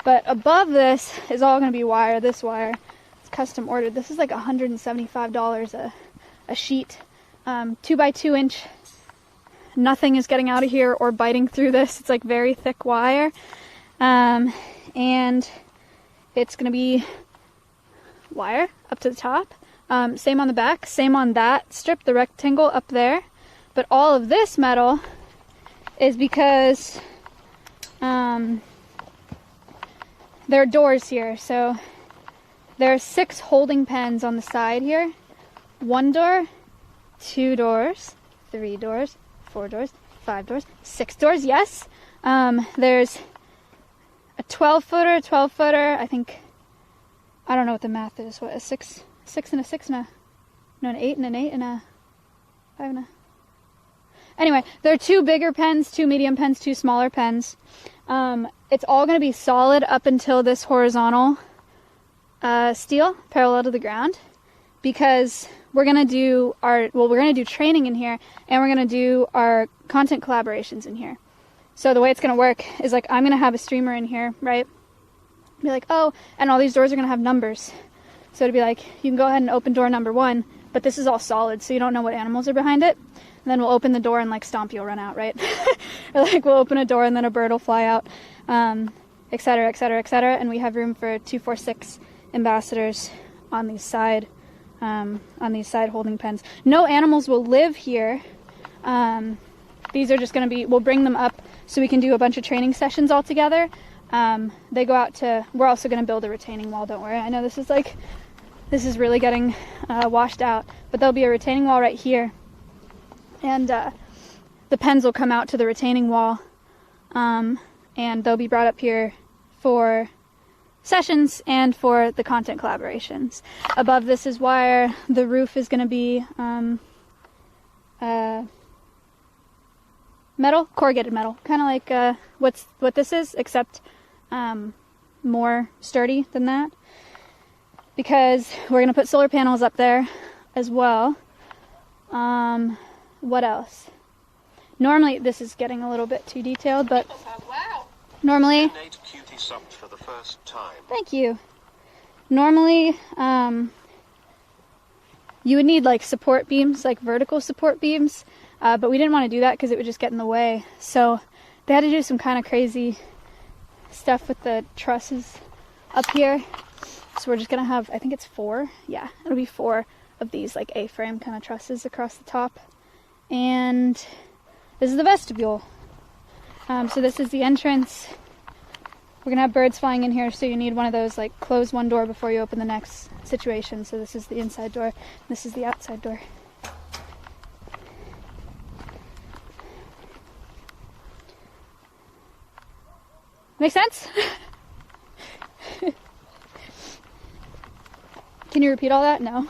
But above this is all going to be wire. This wire is custom ordered. This is like $175 a sheet, 2 by 2 inch. Nothing is getting out of here or biting through this. It's like very thick wire, and it's going to be wire up to the top. Same on the back, same on that strip, the rectangle up there. But all of this metal is because there are doors here. So there are 6 holding pens on the side here. 1 door, 2 doors, 3 doors, 4 doors, 5 doors, 6 doors, yes. There's a 12-footer, 12-footer, I think, I don't know what the math is, what, a 6 and a 6 and a, no, an 8 and an 8 and a 5 and a, anyway, there are 2 bigger pens, 2 medium pens, 2 smaller pens. It's all going to be solid up until this horizontal steel, parallel to the ground, because we're going to do we're going to do training in here, and we're going to do our content collaborations in here. So the way it's going to work is, like, I'm going to have a streamer in here, right? Be like, oh, and all these doors are going to have numbers. So it'd be like, you can go ahead and open door number 1, but this is all solid, so you don't know what animals are behind it. And then we'll open the door and, like, Stompy will run out, right? Or, like, we'll open a door and then a bird will fly out, etc., etc., etc. And we have room for 2, 4, 6 ambassadors on the side on these side holding pens. No animals will live here. These are just going to be, we'll bring them up so we can do a bunch of training sessions all together. They go out to, we're also going to build a retaining wall, don't worry. I know this is really getting washed out, but there'll be a retaining wall right here. And the pens will come out to the retaining wall, and they'll be brought up here for sessions and for the content collaborations. Above this is wire. The roof is going to be metal, corrugated metal, kind of like what this is, except more sturdy than that, because we're going to put solar panels up there as well. What else? Normally, this is getting a little bit too detailed, but Wow. normally, Nate Cutie subbed for the first time. thank you. Normally, you would need like support beams, like vertical support beams, but we didn't want to do that because it would just get in the way. So they had to do some kind of crazy stuff with the trusses up here. So we're just gonna have, I think it's 4. Yeah, it'll be 4 of these like A-frame kind of trusses across the top. And this is the vestibule. So this is the entrance. We're gonna have birds flying in here, so you need one of those, like close one door before you open the next situation. So this is the inside door, this is the outside door. Make sense? Can you repeat all that? No.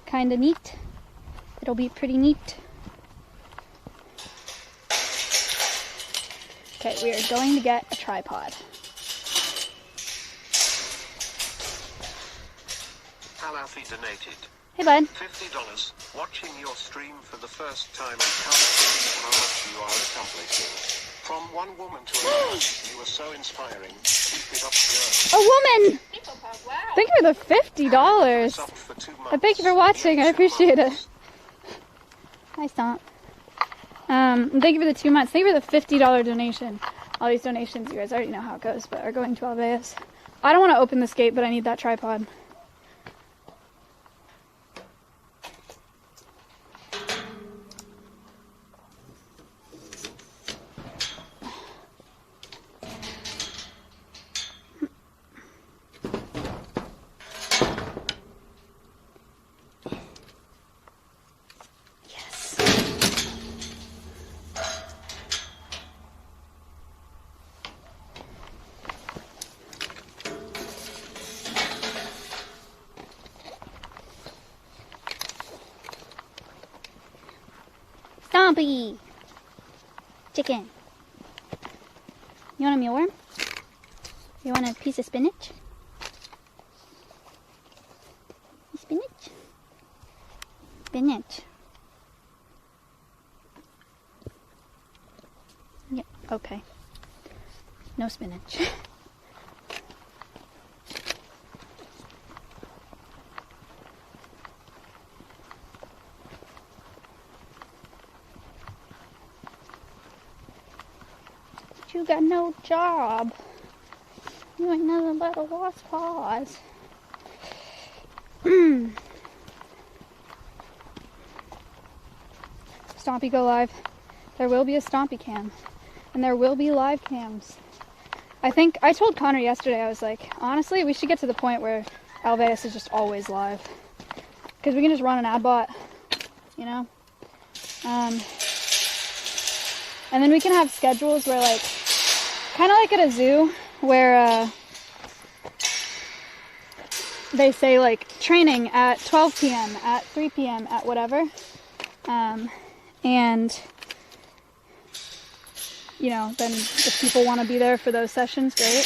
Kinda neat. It'll be pretty neat. Okay, we are going to get a tripod. Hal Alfie donated Hey, bud. $50. Watching your stream for the first time and can't believe how much you are accomplishing. From one woman to another, you are so inspiring. Keep it up, girl. A woman! Wow. Thank you for the $50. Subbed for 2 months. And thank you for watching. I appreciate it. Hi, Stomp. And thank you for the 2 months. Thank you for the $50 donation. All these donations, you guys already know how it goes, but are going to Alveus. I don't want to open this gate, but I need that tripod. Stompy! Chicken. You want a mealworm? You want a piece of spinach? Spinach? Spinach. Yep, okay. No spinach. You got no job. You ain't nothing but a lost cause. Stompy go live. There will be a Stompy cam. And there will be live cams. I think, I told Connor yesterday, I was like, honestly, we should get to the point where Alveus is just always live. Because we can just run an ad bot, you know? And then we can have schedules where, like, kind of like at a zoo, where they say, like, training at 12 p.m., at 3 p.m., at whatever. And, you know, then if people want to be there for those sessions, great.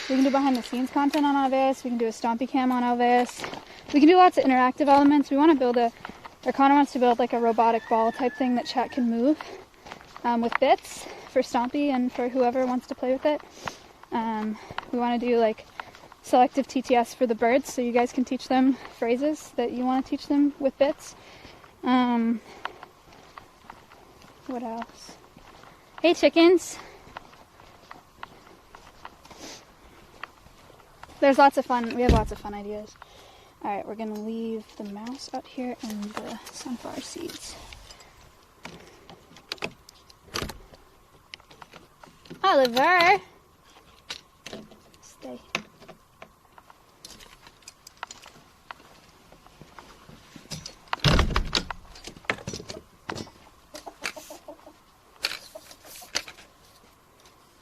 We can do behind-the-scenes content on Alveus. We can do a Stompy cam on Alveus. We can do lots of interactive elements. We want to build or Connor wants to build, like, a robotic ball type thing that chat can move with bits for Stompy and for whoever wants to play with it. We want to do, like, selective TTS for the birds, so you guys can teach them phrases that you want to teach them with bits. What else? Hey, chickens. There's lots of fun. We have lots of fun ideas. All right, we're gonna leave the mouse out here and the sunflower seeds. Oliver, stay.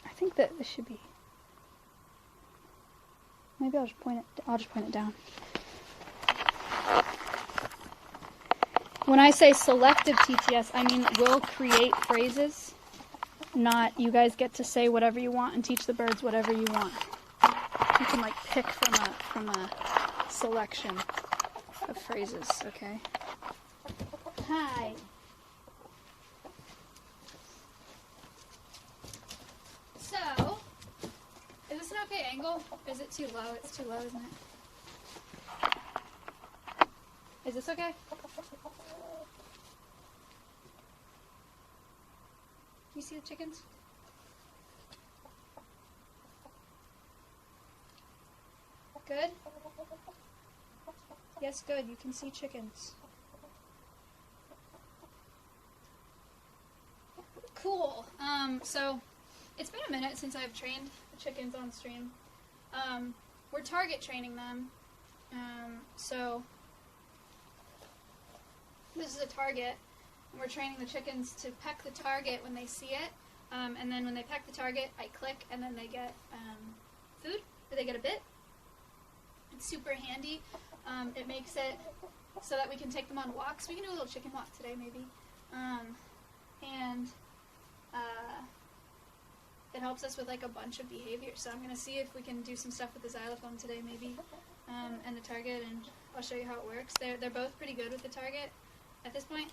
I think that this should be. Maybe I'll just point it down. When I say selective TTS, I mean we'll create phrases, not you guys get to say whatever you want and teach the birds whatever you want. You can like pick from a selection of phrases, okay? Hi. So, is this an okay angle? Or is it too low? It's too low, isn't it? Is this okay? You see the chickens? Good? Yes, good. You can see chickens. Cool. So it's been a minute since I've trained the chickens on stream. We're target training them. So this is a target. And we're training the chickens to peck the target when they see it. And then when they peck the target, I click and then they get food, or they get a bit. It's super handy. It makes it so that we can take them on walks. We can do a little chicken walk today, maybe. It helps us with like a bunch of behaviors. So I'm going to see if we can do some stuff with the xylophone today, maybe, and the target, and I'll show you how it works. They're both pretty good with the target at this point.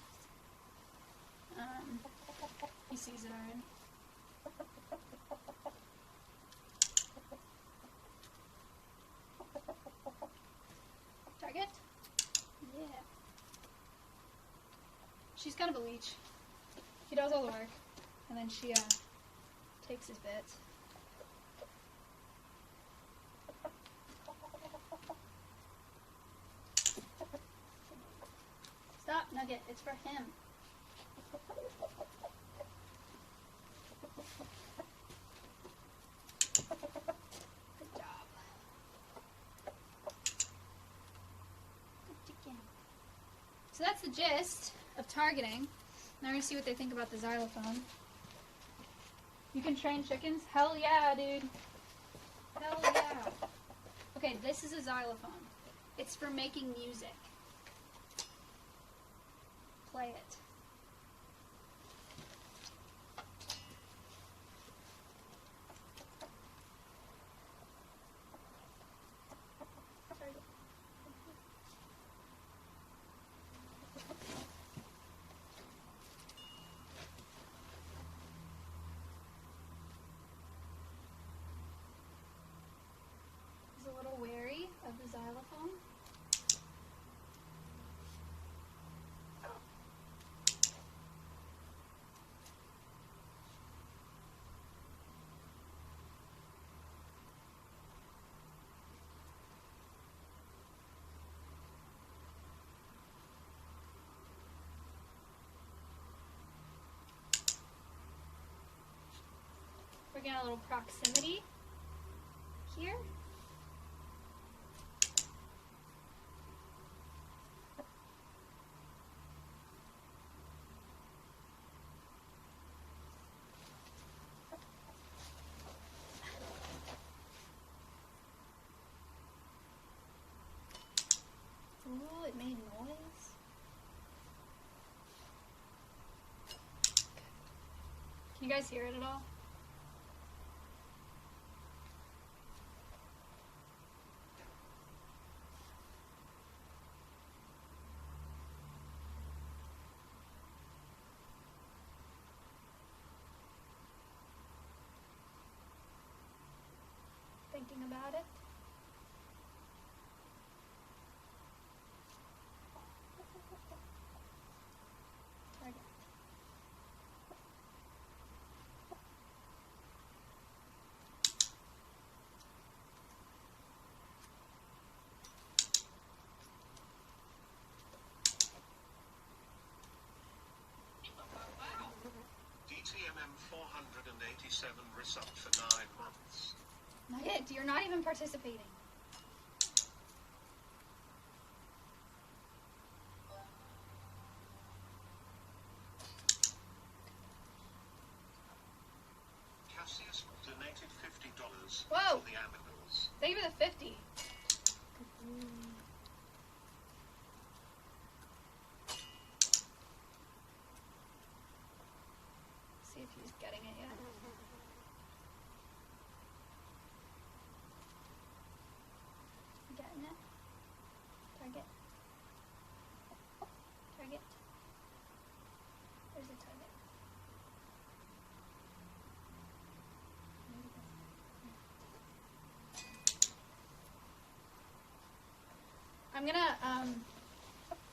He sees it already. Target? Yeah. She's kind of a leech. He does all the work, and then she takes his bits. Stop, Nugget. It's for him. Good job. Good chicken. So that's the gist of targeting. Now we're going to see what they think about the xylophone. You can train chickens? Hell yeah, dude. Hell yeah. Okay, this is a xylophone. It's for making music. Play it. He's a little wary of the xylophone. We're getting a little proximity here. Ooh, it made noise. Can you guys hear it at all? Thinking about it? Target. 37 resubbed for 9 months. Nugget, you're not even participating. Cassius donated $50 Whoa. for the animals. Thank you for the 50. See if he's getting it yet. Getting it? Target. Target. Where's the target? I'm gonna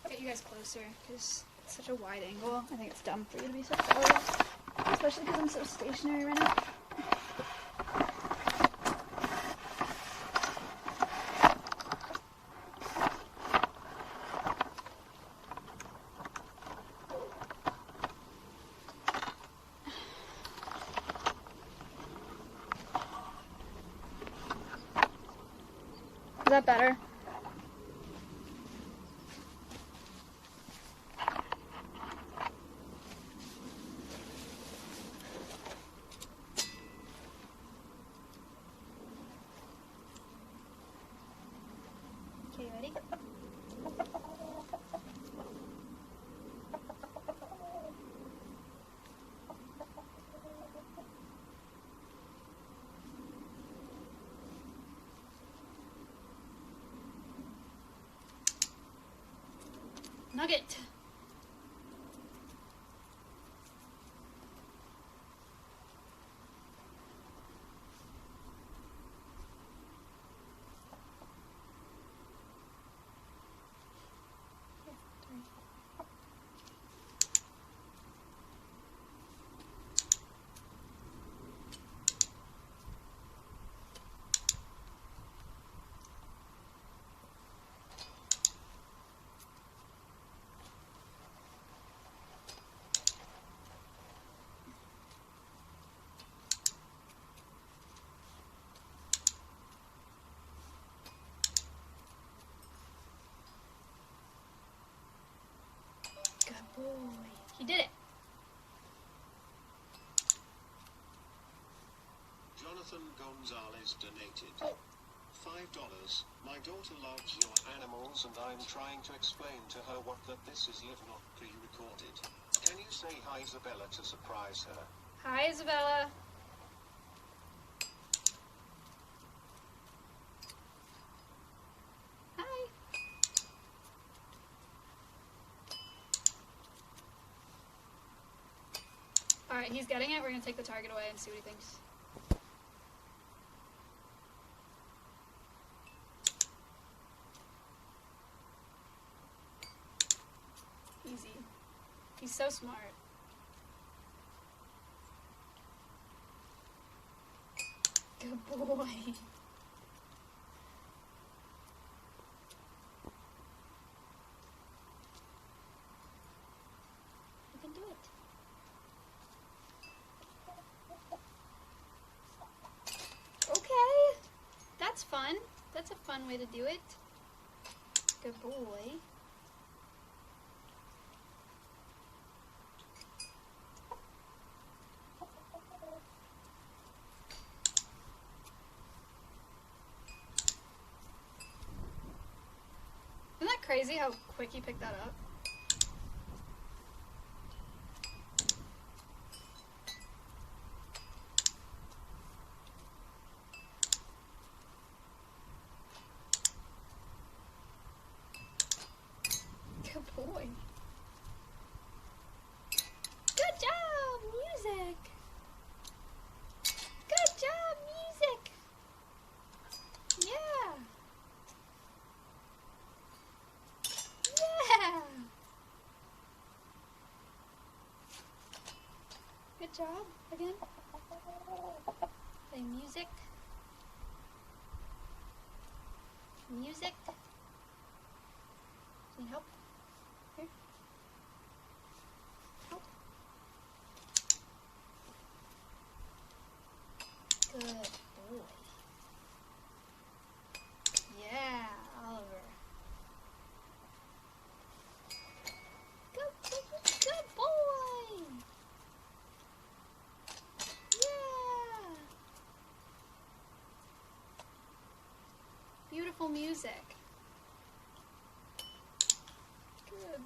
get you guys closer because it's such a wide angle. I think it's dumb for you to be so far away, especially because I'm so stationary right now. Is that better? Okay, ready? Nugget! Good boy. He did it. Jonathan Gonzalez donated $5. My daughter loves your animals and I'm trying to explain to her that this is live not pre-recorded. Can you say hi Isabella to surprise her? Hi, Isabella. Hi. Alright, he's getting it. We're going to take the target away and see what he thinks. Easy. He's so smart. Good boy. You can do it. Okay. That's fun. That's a fun way to do it. Good boy. Isn't that crazy how quick he picked that up? Good boy. Good job, music. Good job, music. Yeah. Yeah. Good job. Again. Play music. Music. Need help? Here. Help. music. Good.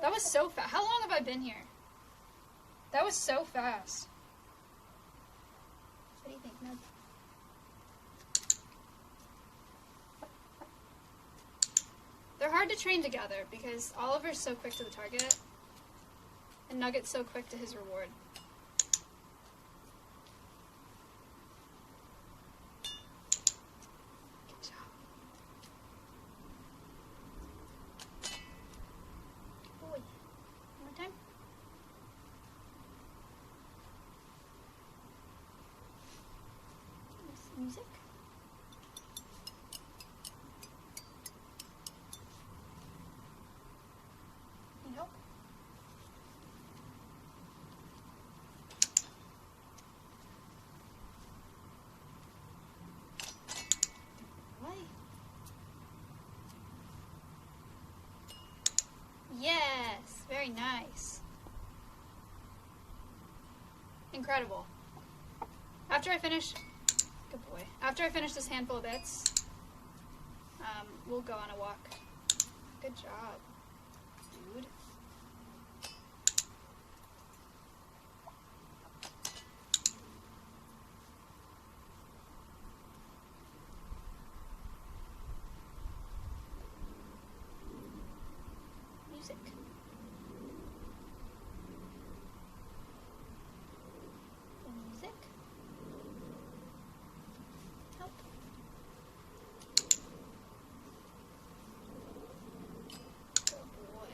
That was so fast. How long have I been here? That was so fast. What do you think, Ned? They're hard to train together because Oliver's so quick to the target and Nugget's so quick to his reward. Good job. Boy. One more time. Nice music. Need help? Why? Yes, very nice. Incredible. After I finish, good boy. After I finish this handful of bits, we'll go on a walk. Good job, dude. Music. The music. Help. Good boy.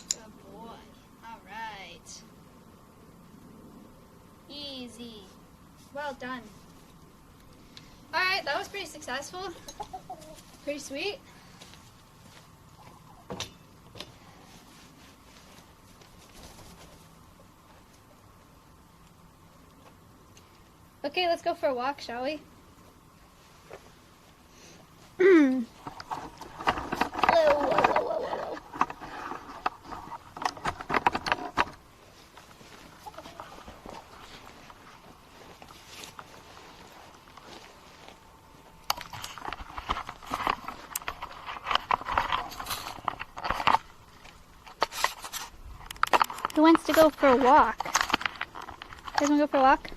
Good boy. All right. Easy. Well done. All right, that was pretty successful. Pretty sweet. Okay, let's go for a walk, shall we? Whoa, whoa, whoa, whoa, whoa, whoa. Who wants to go for a walk? You guys want to go for a walk?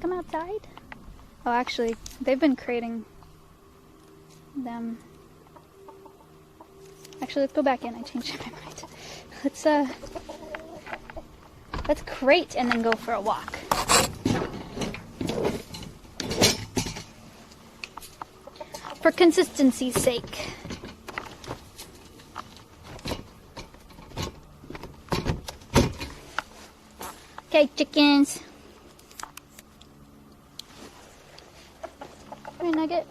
Come outside? Oh, actually, they've been creating them. Actually, let's go back in. I changed my mind. Let's crate and then go for a walk. For consistency's sake. Okay, chickens. Come here, Nugget.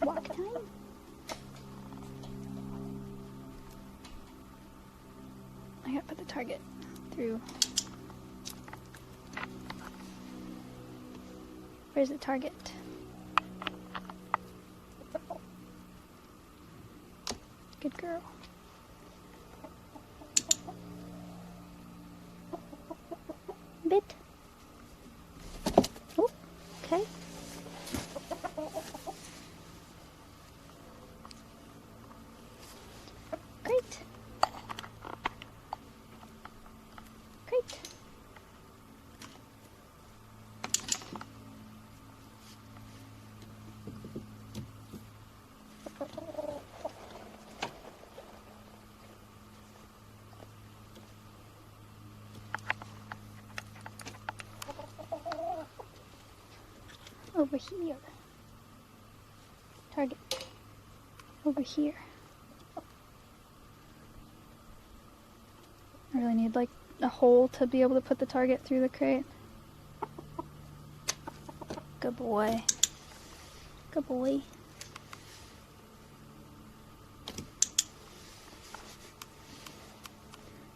Walk time? I gotta put the target through. Where's the target? Good girl. Bit. Oh, okay. Great. Great. Over here. Target. Over here. I really need like a hole to be able to put the target through the crate. Good boy. Good boy.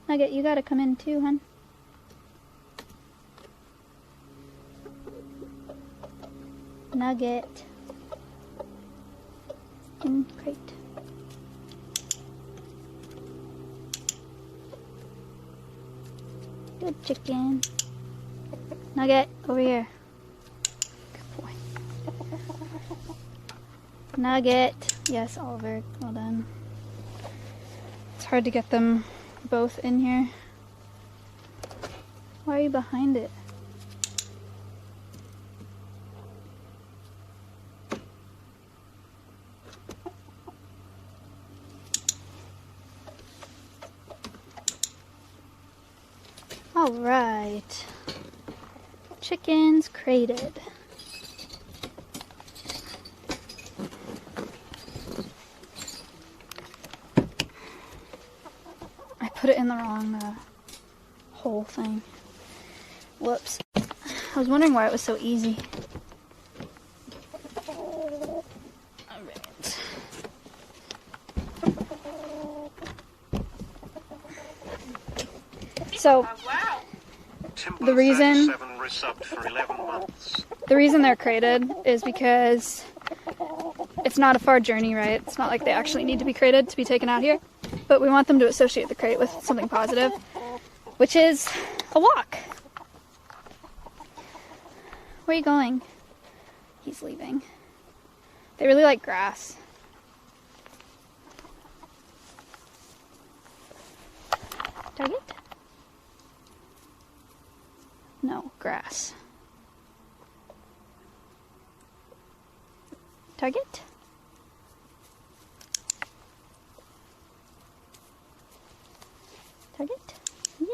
Nugget, you gotta come in too, hun. Nugget. In crate. Good chicken. Nugget, over here. Good boy. Nugget. Yes, Oliver. Well done. It's hard to get them both in here. Why are you behind it? All right. Chickens crated. I put it in the wrong whole thing. Whoops. I was wondering why it was so easy. Alright. So, Wow. the reason For 11 months. the reason they're crated is because it's not a far journey, right? It's not like they actually need to be crated to be taken out here. But we want them to associate the crate with something positive, which is a walk. Where are you going? He's leaving. They really like grass. Target? No, grass. Target? Target? Yeah.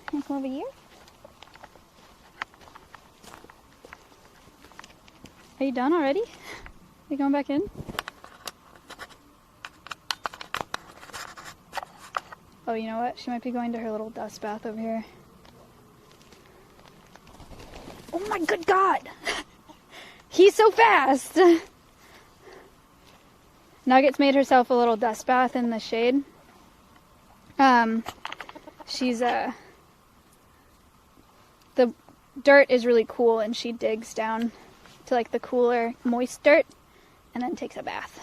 Can I come over here? Are you done already? Are you going back in? Oh, you know what? She might be going to her little dust bath over here. Oh my good God! He's so fast! Nugget's made herself a little dust bath in the shade. She's, the dirt is really cool and she digs down to like the cooler, moist dirt and then takes a bath.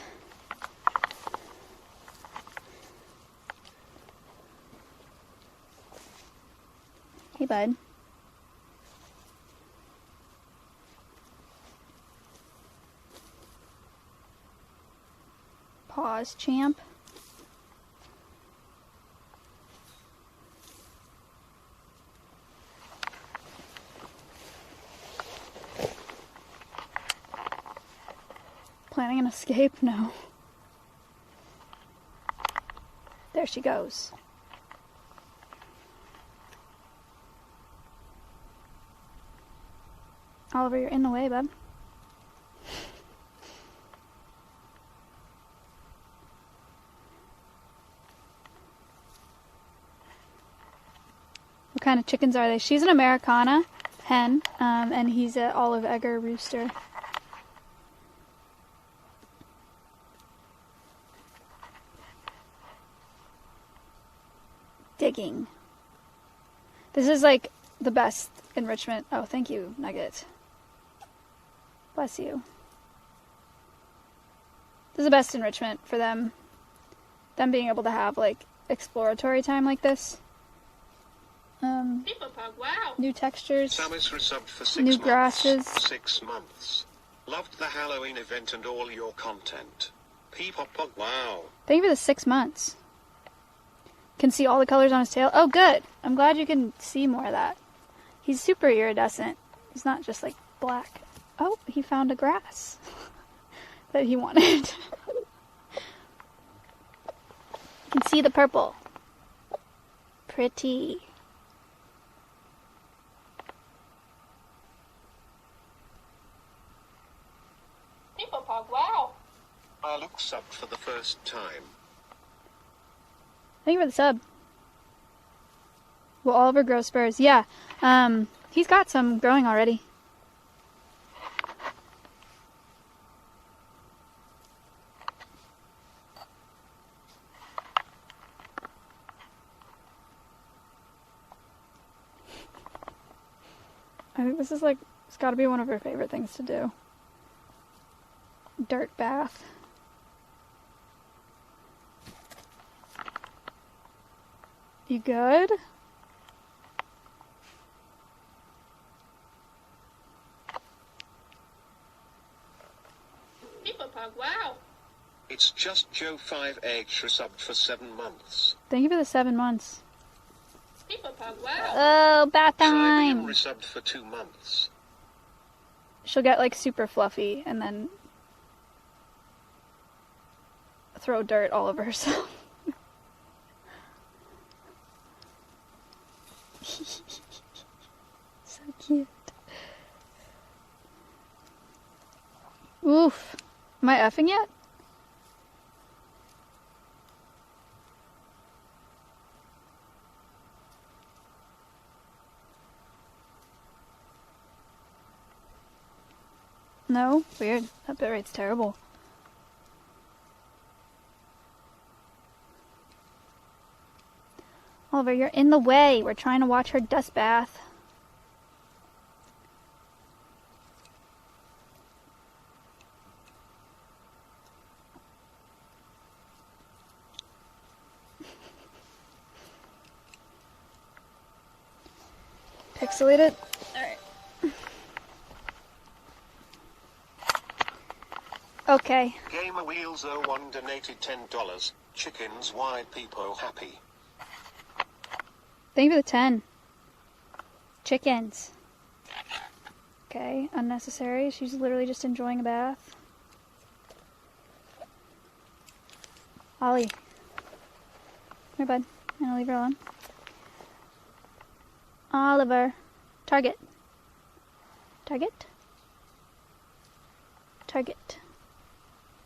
Hey, bud. Pause, champ. Planning an escape? No. There she goes. Oliver, you're in the way, bud. What kind of chickens are they? She's an Americana hen, and he's an olive egger rooster. Digging. This is like the best enrichment. Oh, thank you, Nugget. Bless you. This is the best enrichment for them. Them being able to have like exploratory time like this. People pug, wow. New textures. Samus resubbed for 6 New months. grasses. 6 months. Loved the Halloween event and all your content. Peepop pug, wow. Thank you for the 6 months. Can see all the colors on his tail. Oh, good. I'm glad you can see more of that. He's super iridescent. He's not just like black. Oh, he found a grass that he wanted. You can see the purple. Pretty. People pug, wow. I look subbed for the first time. Thank you for the sub. Will Oliver grow spurs? Yeah. He's got some growing already. I think this is like It's gotta be one of her favorite things to do. Dirt bath. You good? People Pug, wow. It's just Joe 5H resubbed for 7 months. Thank you for the 7 months. People Pug, wow. Oh, bath Tribalian time! resubbed for 2 months. She'll get like super fluffy and then throw dirt all over herself. So cute. Oof. Am I effing yet? No? Weird. That bit rate's terrible. Oliver, you're in the way. We're trying to watch her dust bath. Pixelated? Alright. Okay. Gamer Wheels 01 donated $10. Chickens, why people happy? Thank you for the 10. Chickens. Okay, unnecessary. She's literally just enjoying a bath. Ollie. Come here, bud. I'm gonna leave her alone. Oliver. Target. Target. Target.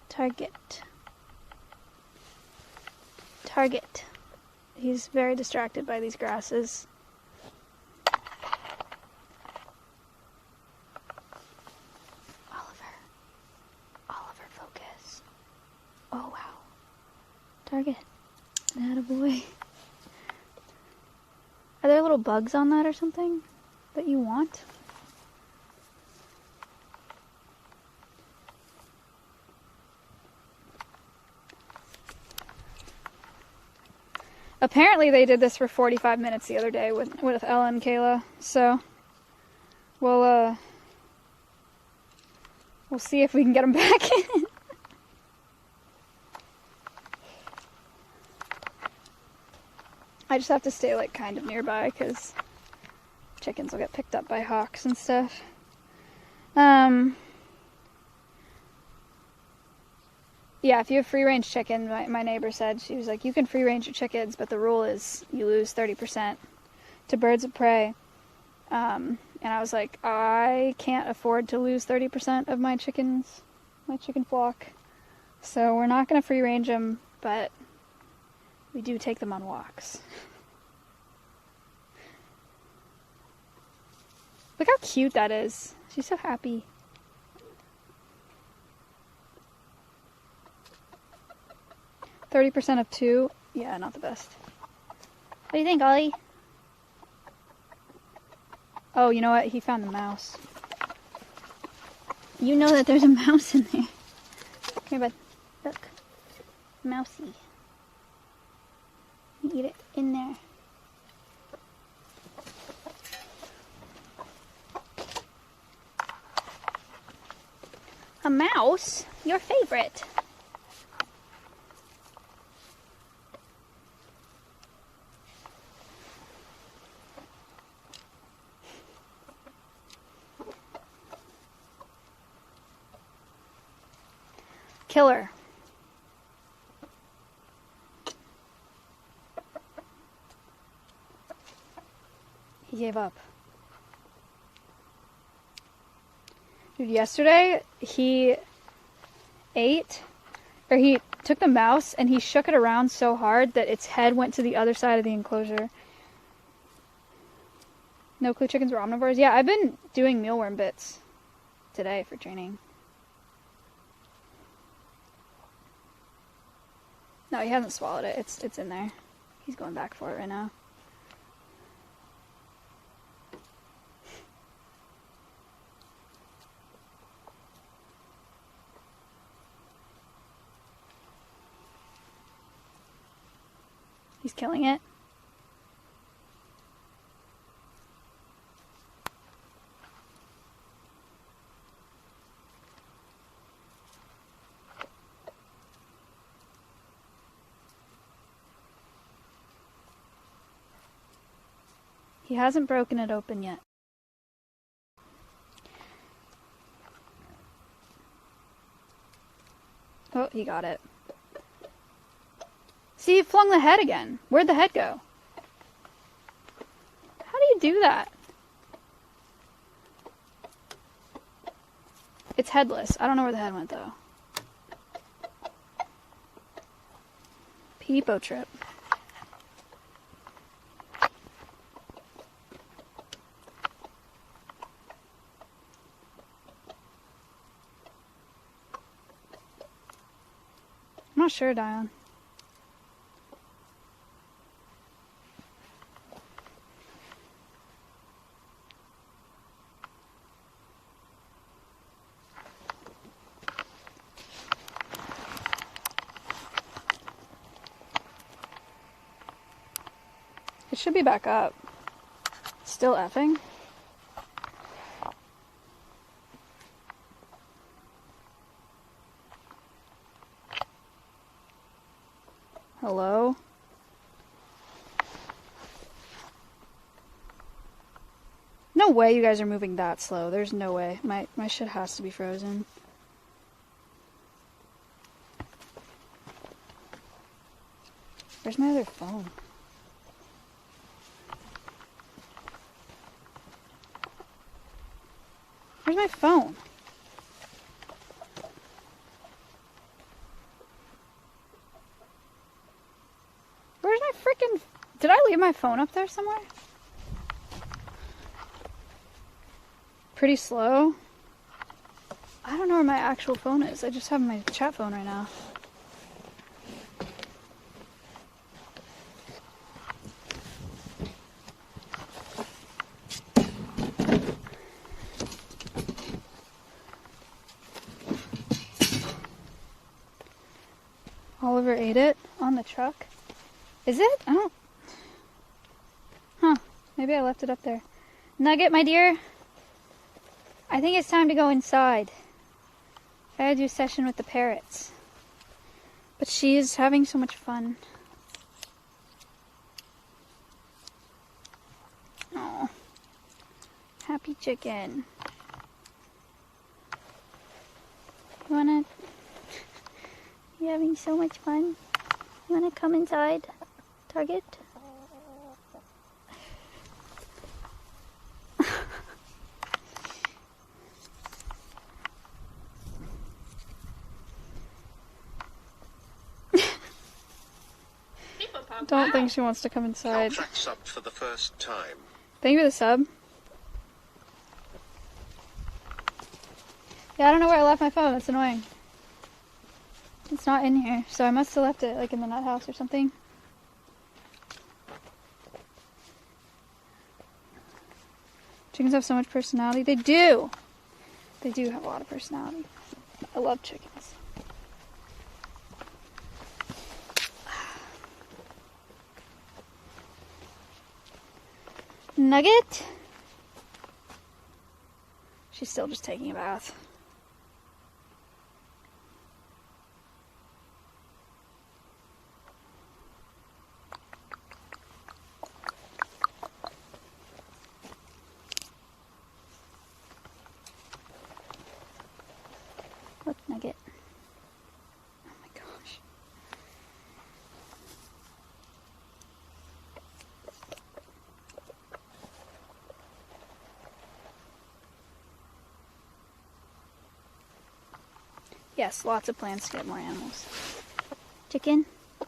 Target. Target. He's very distracted by these grasses. Oliver. Oliver, focus. Oh, wow. Target. Attaboy. Are there little bugs on that or something that you want? Apparently they did this for 45 minutes the other day with Ella and Kayla, so we'll see if we can get them back in. I just have to stay like kind of nearby because chickens will get picked up by hawks and stuff. Yeah, if you have free-range chicken, my neighbor said, she was like, you can free-range your chickens, but the rule is you lose 30% to birds of prey. And I was like, I can't afford to lose 30% of my chickens, my chicken flock. So we're not going to free-range them, but we do take them on walks. Look how cute that is. She's so happy. %30 of 2. Yeah, not the best. What do you think, Ollie? Oh, you know what? He found the mouse. You know that there's a mouse in there. Come here, bud. Look. Mousey. You eat it in there. A mouse? Your favorite. Killer. He gave up. Dude, yesterday he took the mouse and he shook it around so hard that its head went to the other side of the enclosure. No clue chickens were omnivores? Yeah, I've been doing mealworm bits today for training. No, he hasn't swallowed it. It's in there. He's going back for it right now. He's killing it. He hasn't broken it open yet. Oh, he got it. See, he flung the head again. Where'd the head go? How do you do that? It's headless. I don't know where the head went, though. Peepo trip. I'm not sure, Dion. It should be back up. Still effing? Hello? No way you guys are moving that slow. There's no way. My shit has to be frozen. Where's my other phone? Where's my phone? Where's my freaking... Did I leave my phone up there somewhere? Pretty slow. I don't know where my actual phone is. I just have my chat phone right now. Oliver ate it on the truck. Is it? I don't... Huh. Maybe I left it up there. Nugget, my dear. I think it's time to go inside. I gotta do a session with the parrots. But she is having so much fun. Oh. Happy chicken. You wanna... You're having so much fun. You wanna come inside, Target? Don't think she wants to come inside. Contract subbed for the first time. Thank you for the sub. Yeah, I don't know where I left my phone. That's annoying. It's not in here, so I must have left it like in the nut house or something. Chickens have so much personality. They do! They do have a lot of personality. I love chickens. Nugget? She's still just taking a bath. Look, Nugget. Oh my gosh. Yes, lots of plans to get more animals. Chicken? Oh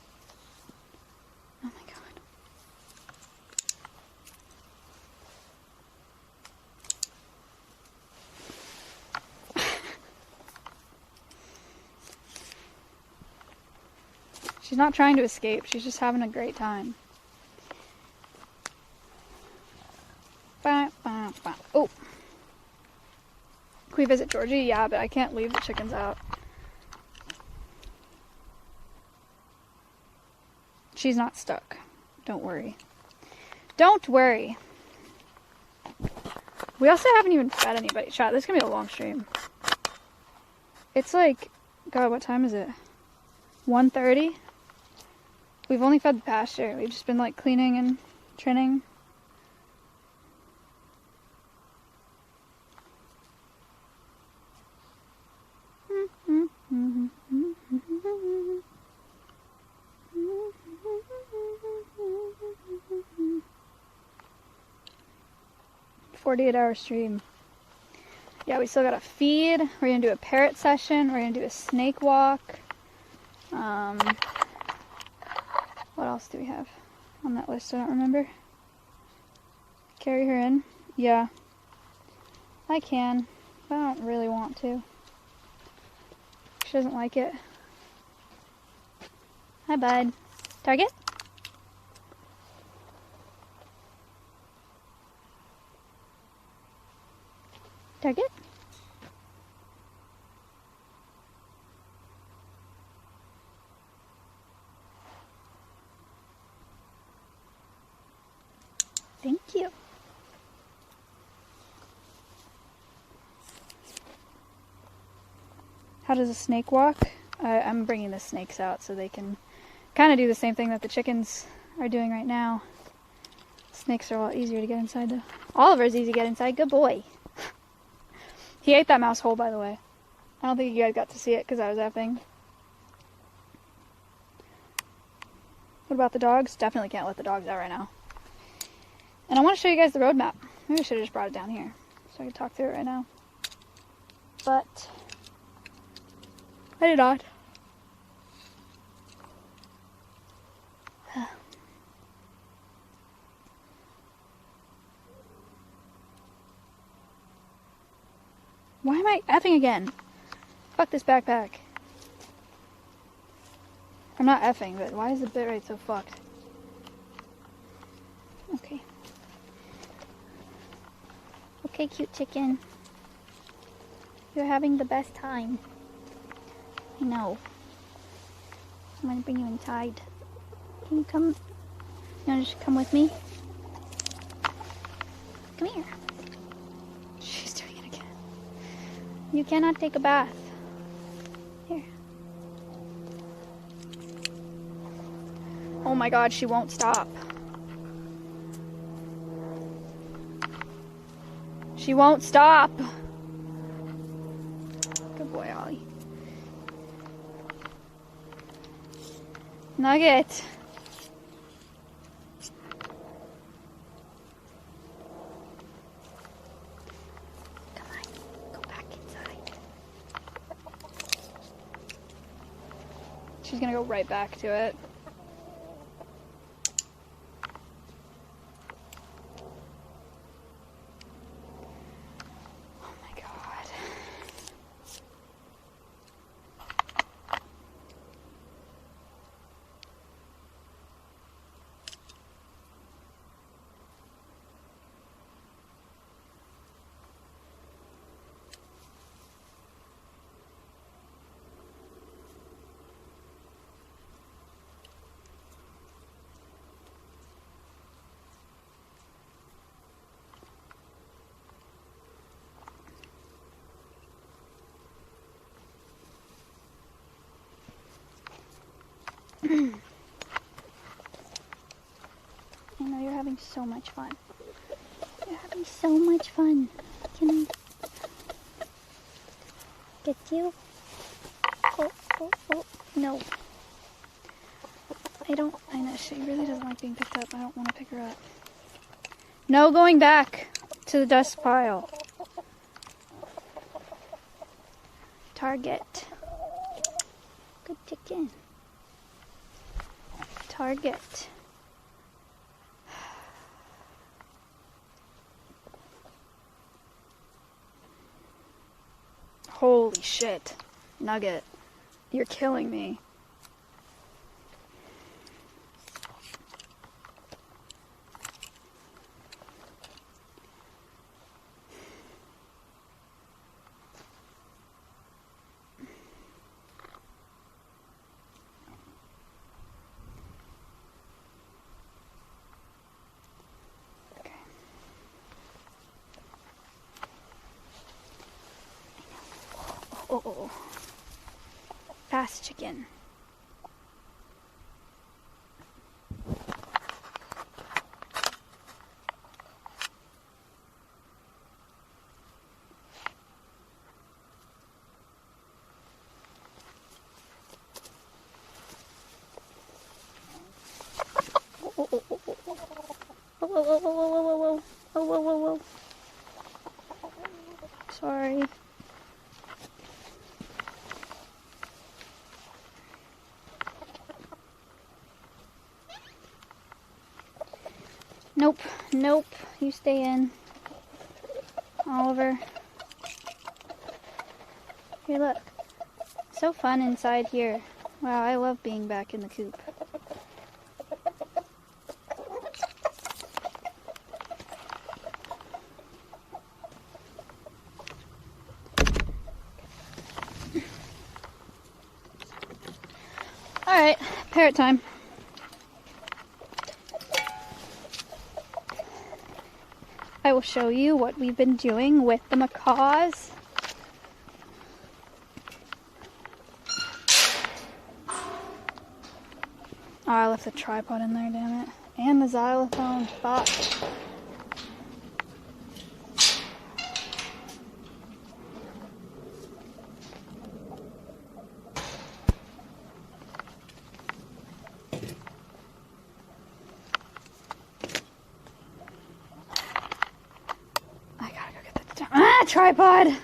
my god. She's not trying to escape, she's just having a great time. Bah, bah, bah. Oh! Can we visit Georgie? Yeah, but I can't leave the chickens out. She's not stuck. Don't worry. Don't worry. We also haven't even fed anybody. Chat, this is gonna be a long stream. It's like, God, what time is it? 1:30? We've only fed the pasture. We've just been like cleaning and trimming. "48-hour stream." Yeah, we still gotta feed. We're gonna do a parrot session. We're gonna do a snake walk. What else do we have on that list? I don't remember. Carry her in? Yeah. I can, but I don't really want to. She doesn't like it. Hi, bud. Target? Target? Thank you. How does a snake walk? I'm bringing the snakes out so they can kind of do the same thing that the chickens are doing right now. Snakes are a lot easier to get inside though. Oliver's easy to get inside. Good boy. He ate that mouse hole, by the way. I don't think you guys got to see it because I was effing. What about the dogs? Definitely can't let the dogs out right now. And I want to show you guys the roadmap. Maybe I should have just brought it down here so I could talk through it right now. But I did not. Why am I effing again? Fuck this backpack. I'm not effing, but why is the bitrate so fucked? Okay. Okay, cute chicken. You're having the best time. I know. I'm gonna bring you inside. Can you come? You wanna just come with me? Come here. She's doing it again. You cannot take a bath. Here. Oh my god, she won't stop. She won't stop. Good boy, Ollie. Nugget. Come on, go back inside. She's gonna go right back to it. Oh my god. I know you're having so much fun. You're having so much fun. Can I get you? Oh, oh, oh, no. I know, she really doesn't like being picked up. I don't want to pick her up. No going back to the dust pile. Target. Good chicken. Target. Holy shit. Nugget. You're killing me. Oh. Fast chicken. Whoa. Sorry. Nope. You stay in. Oliver. Here, look. So fun inside here. Wow, I love being back in the coop. Alright, parrot time. I will show you what we've been doing with the macaws. Oh, I left the tripod in there, damn it. And the xylophone. Fuck. Tripod!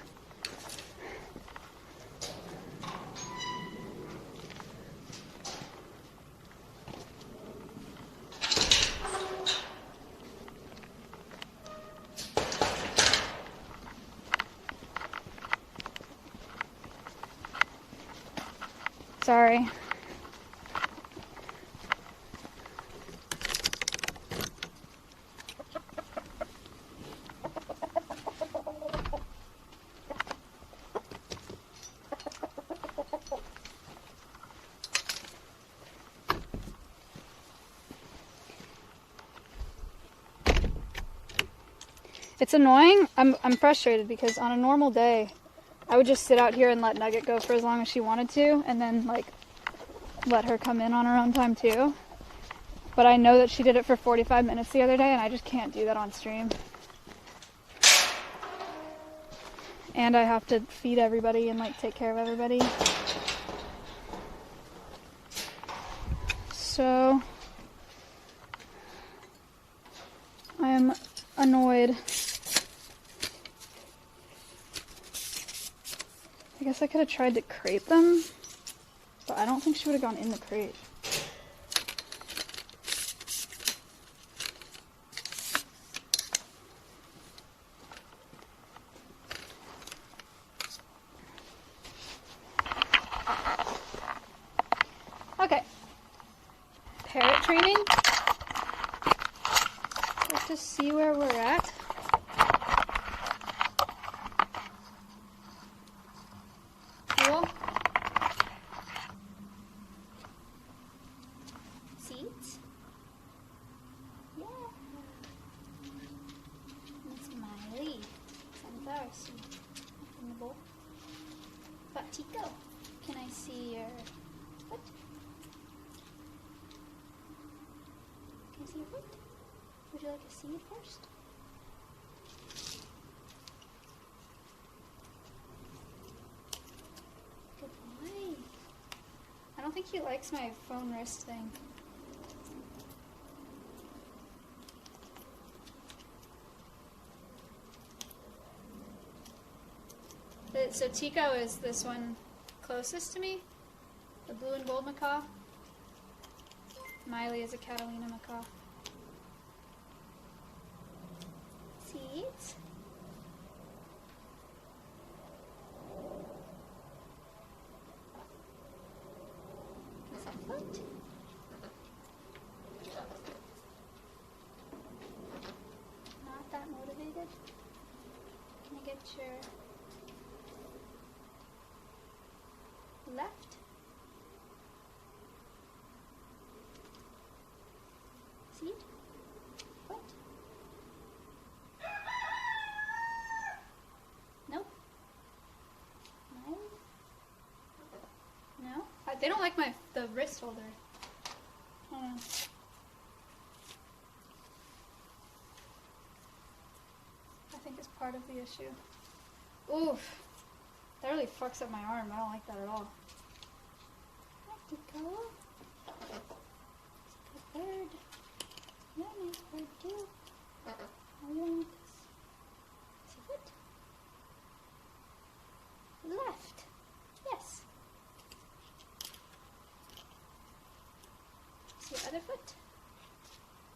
Sorry. It's annoying. I'm frustrated because on a normal day, I would just sit out here and let Nugget go for as long as she wanted to, and then like let her come in on her own time too. But I know that she did it for 45 minutes the other day, and I just can't do that on stream. And I have to feed everybody and like take care of everybody. So I am annoyed. I guess I could have tried to crate them, but I don't think she would have gone in the crate. Okay. Parrot training. Let's just see where we're at. Cool. Seats? Yeah. Miss Miley. Sunflower seed. In the bowl. But Tico, can I see your foot? Can I see your foot? Would you like a seed first? Good boy. I don't think he likes my phone wrist thing. So Tico is this one closest to me, the blue and gold macaw. Miley is a Catalina macaw. Seeds? Is that foot? Not that motivated? Can I get your left? Seed? Foot? Nope. Miley? They don't like the wrist holder. I don't know. I think it's part of the issue. Oof. That really fucks up my arm. I don't like that at all. Practical. Good bird. You're a nice bird too. Oh, you don't want this. See foot? Left. Yes. See your other foot?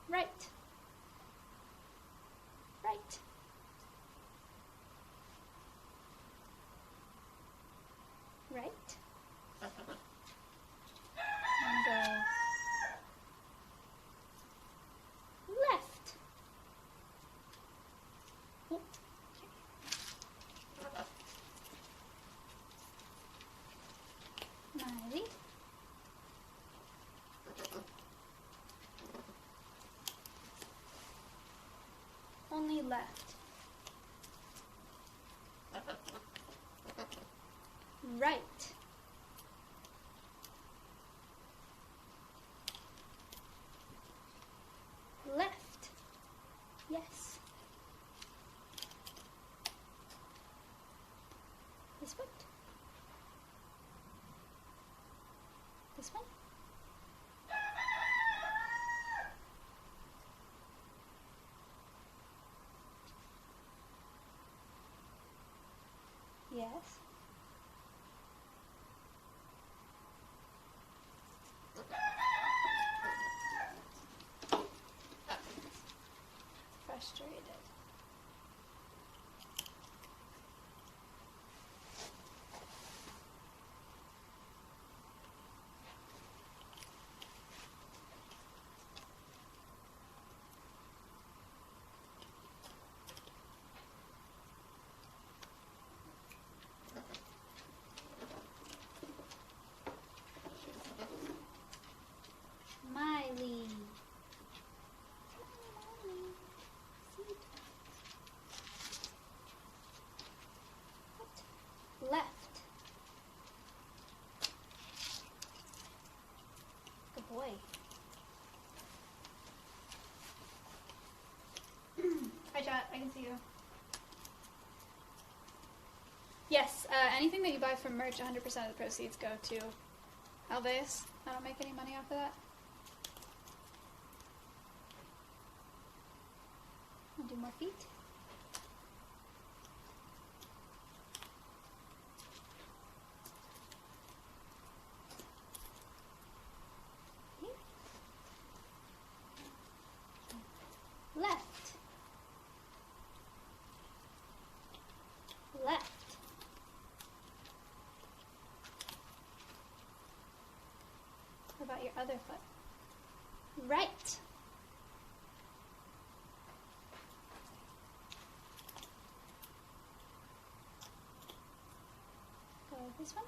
Right. Right. Right. And go left. Oh, Miley. Only left. Right. Left. Yes. This foot. This one. Yes. Frustrated. Miley. Left. Good boy. Hi chat, I can see you. Yes, anything that you buy from merch, 100% of the proceeds go to Alveus. I don't make any money off of that. I'll do more feet. Here. Left. Left. What about your other foot? Right. Go this one.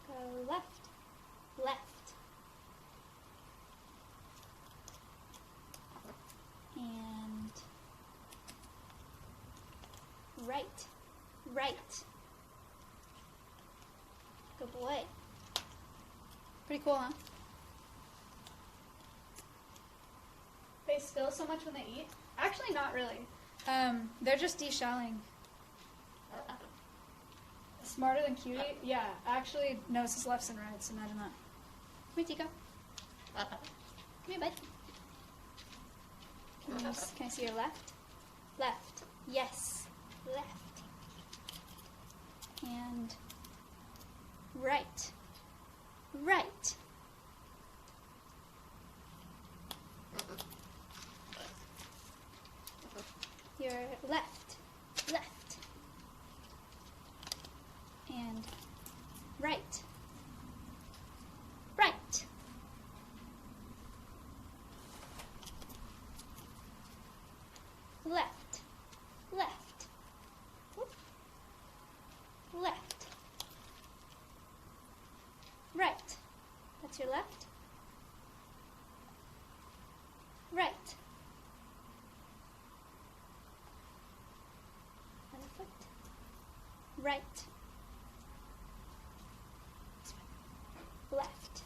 Go left. Left. And right. Right. Good boy. Pretty cool, huh? They spill so much when they eat? Actually, not really. They're just deshelling. Smarter than Cutie? Yeah, actually knows his lefts and rights. Imagine that. Come here, Tico. Come here, bud. Can I see your left? Left. Yes. Left. And right. Right. Your left. Left. And right. Right. Left. Left. Whoop. Left. Right. That's your left. Right. Right. Left.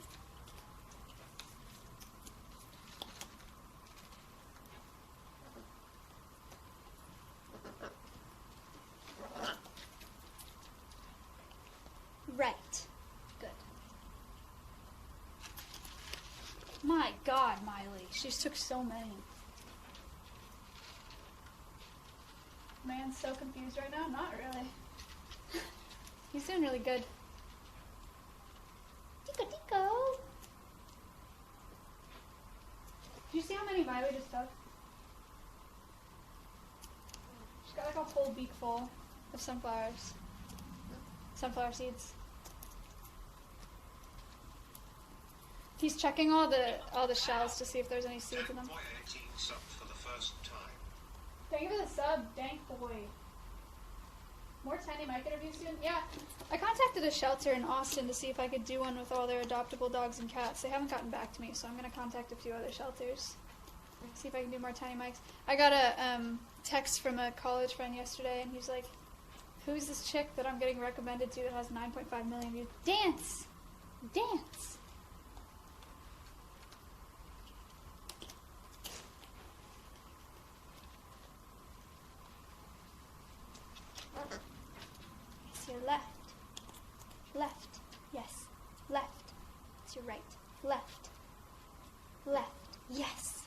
Right. Good. My God, Miley. She just took so many. Man's so confused right now. Not really. He's doing really good. Tico, tico. Did you see how many Miley just took? She's got like a whole beak full of sunflowers. Sunflower seeds. He's checking all the shells to see if there's any seeds in them. Boy 18 subbed for the first time. Thank you for the sub, Dank Boy. More Tiny Mike interviews soon? Yeah. I contacted a shelter in Austin to see if I could do one with all their adoptable dogs and cats. They haven't gotten back to me, so I'm going to contact a few other shelters. See if I can do more Tiny Mikes. I got a text from a college friend yesterday, and he's like, who's this chick that I'm getting recommended to that has 9.5 million views? Dance! Dance! It's your left. Left. Yes. Left. It's your right. Left. Left. Yes.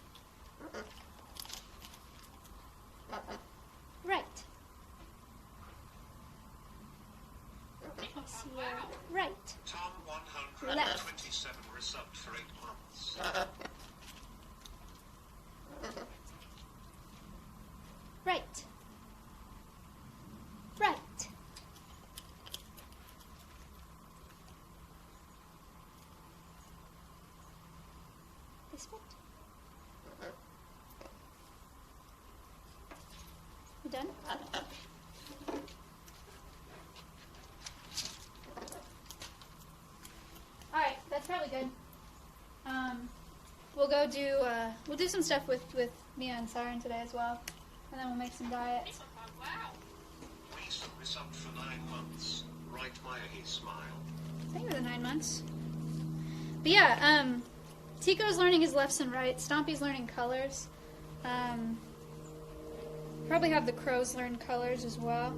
Right. It's your right. Tom 127 resubbed for 8 months. Right. Right. This one. You done? Alright, that's probably good. We'll go do, we'll do some stuff with Mia and Siren today as well. And then we'll make some diets. People pug, wow. Lisa resubbed for 9 months. Right Maya, he smile. Thank you for the 9 months. But yeah, Tico's learning his lefts and rights. Stompy's learning colors. Probably have the crows learn colors as well.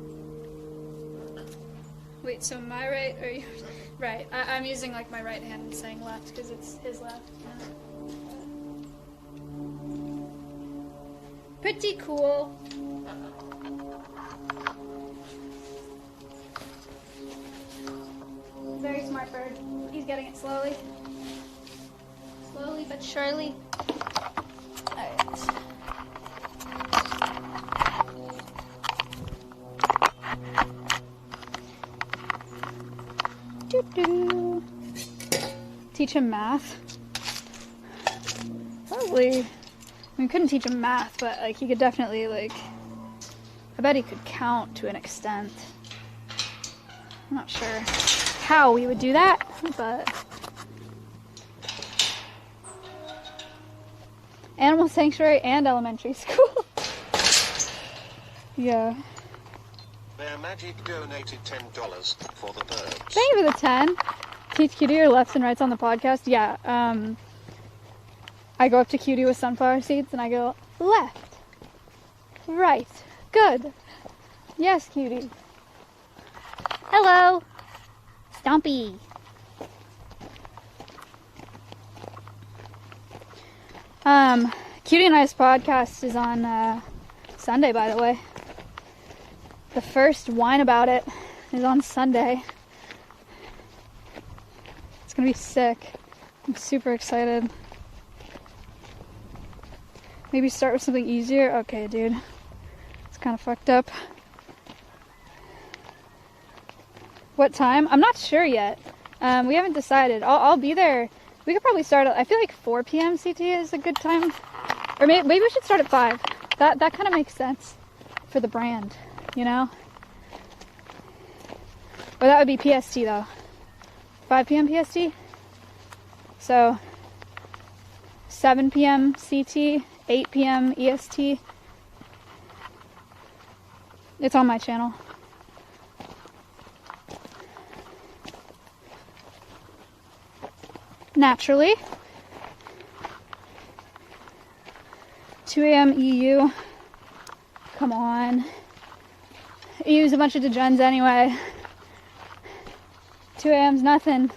Wait, so my right or yours? Right. I'm using like my right hand and saying left because it's his left. Yeah. Pretty cool. Very smart bird. He's getting it slowly. Slowly but surely. Alright. Doo-doo. Teach him math? Probably. I mean, couldn't teach him math, but like he could definitely like. I bet he could count to an extent. I'm not sure how we would do that, but. Animal Sanctuary and elementary school. Yeah. Their Magic donated $10 for the birds. Thank you for the 10. Teach Cutie your lefts and rights on the podcast. Yeah. I go up to Cutie with sunflower seeds and I go left, right, good. Yes, Cutie. Hello, Stompy. Cutie and I's podcast is on Sunday, by the way. The first Whine About It is on Sunday. It's gonna be sick. I'm super excited. Maybe start with something easier? Okay, dude. It's kind of fucked up. What time? I'm not sure yet. We haven't decided. I'll be there. We could probably start at, I feel like 4 p.m. CT is a good time. Or maybe we should start at 5. That kind of makes sense for the brand, you know? Or that would be PST though. 5 p.m. PST? So, 7 p.m. CT, 8 p.m. EST. It's on my channel. naturally. 2 a.m. EU. Come on. EU's a bunch of degens anyway. 2 a.m.'s nothing.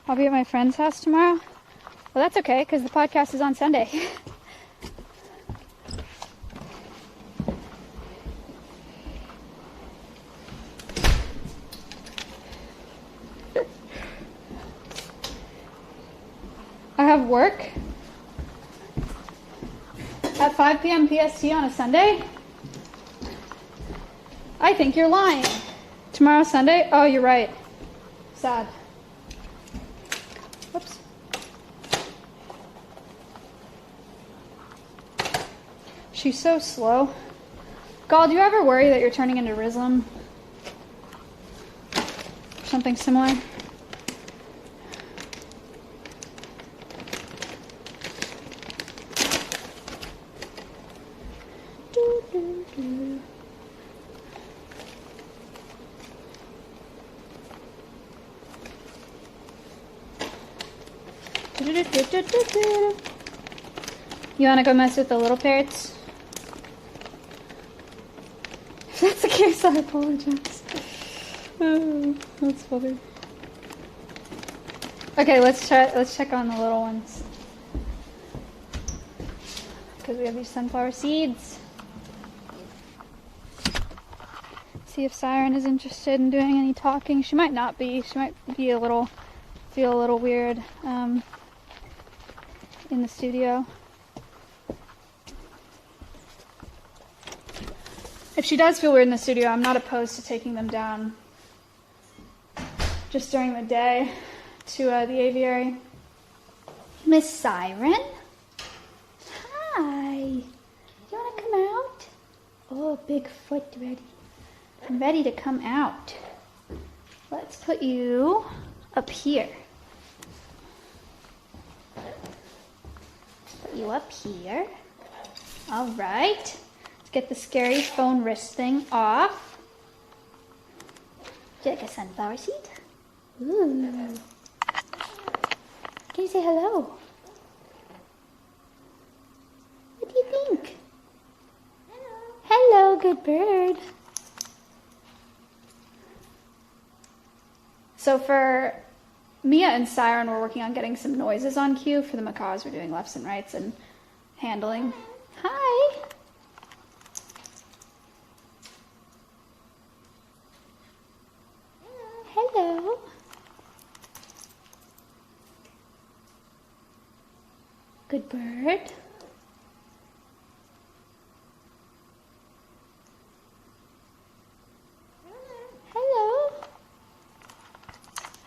I'll be at my friend's house tomorrow. Well, that's okay, because the podcast is on Sunday. I have work at 5 p.m. PST on a Sunday? I think you're lying. Tomorrow's Sunday? Oh, you're right. Sad. Whoops. She's so slow. Gal, do you ever worry that you're turning into Rizlam? Or something similar? You wanna go mess with the little parrots? If that's the case, I apologize. Oh, that's funny. Okay, let's check on the little ones. Because we have these sunflower seeds. See if Siren is interested in doing any talking. She might not be. She might be feel a little weird in the studio. If she does feel weird in the studio, I'm not opposed to taking them down just during the day to the aviary. Miss Siren? Hi. You want to come out? Oh, Bigfoot ready. I'm ready to come out. Let's put you up here. Put you up here. All right. Let's get the scary phone wrist thing off. Do you like a sunflower seed? Ooh. Can you say hello? What do you think? Hello, good bird. So for Mia and Siren, we're working on getting some noises on cue. For the macaws, we're doing lefts and rights and handling. Hi. Hello. Good bird. Hello.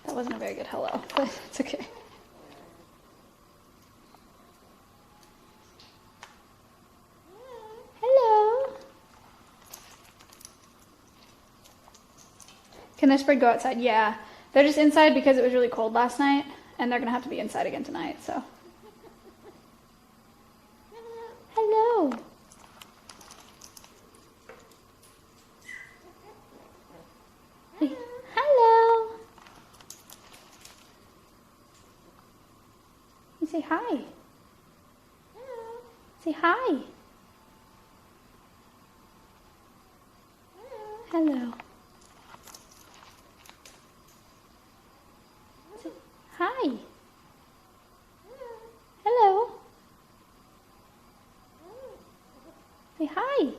That wasn't a very good hello, but it's okay. Hello. Can this bird go outside? Yeah. They're just inside because it was really cold last night, and they're going to have to be inside again tonight, so. Hello. Hey, hello. You say hi. Say hi. Hello. Say hi. Hello. Say hi.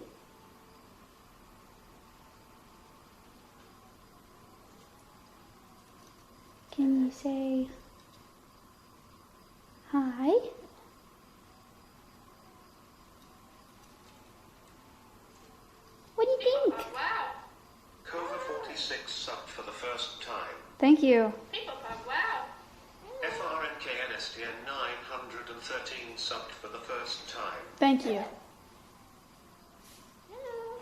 Can you say hi? What do you think? Wow. Cova 46 subbed for the first time. Thank you. People pop, wow. FRNKNSTN 913 subbed for the first time. Thank you.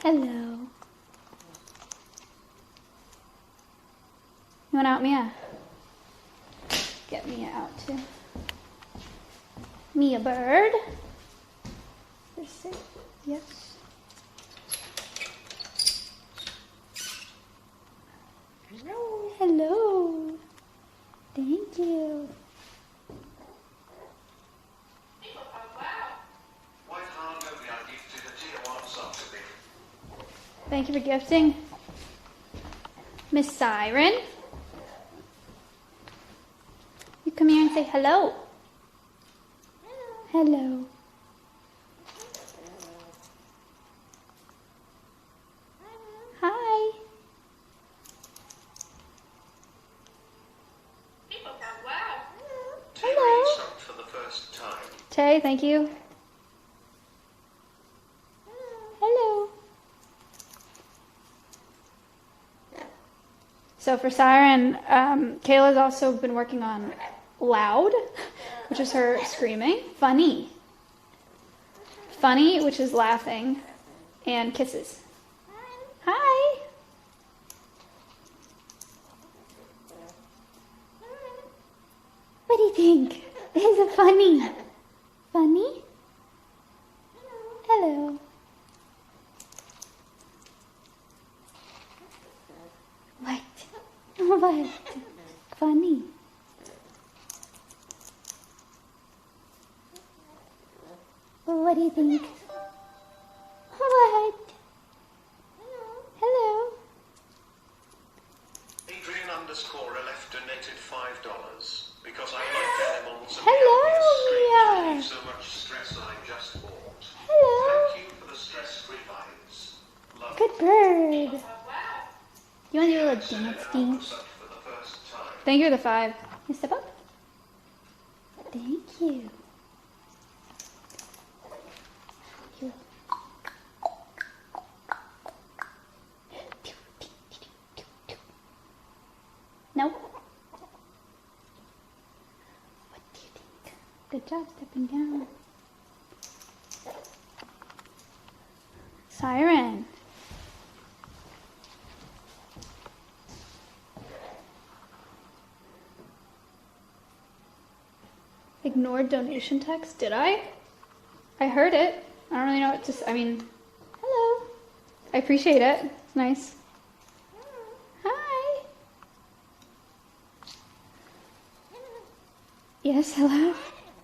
Hello. You want out, Mia? Get Mia out too. Mia bird. Just say yes. Hello. Thank you. Quite hard over I gifted a tier 1 sub to me. Thank you for gifting. Miss Siren. You come here and say hello. Hello. Hi. Wow. Tier 8 sub for the first time. Tay, thank you. Hello. So for Siren, Kayla's also been working on loud, which is her screaming, funny, which is laughing, and kisses. Hi. What do you think? Is it funny? Funny? Hello. What? What? Funny. What do you think? What? Hello. Adrian_LF donated $5 because I like animals and Hello, the Mia. obvious strange so much stress I just bought. Hello. Thank you for the stress-free vibes. Love Good bird. You want to do a little dance, Dean? sub for the first time. Thank you for the 5. You step up. Thank you. You. No. What do you think? Good job stepping down. Siren. Ignored donation text? Did I? I heard it. I don't really know what to say. I mean, hello. I appreciate it. It's nice. Hi. Yes, hello.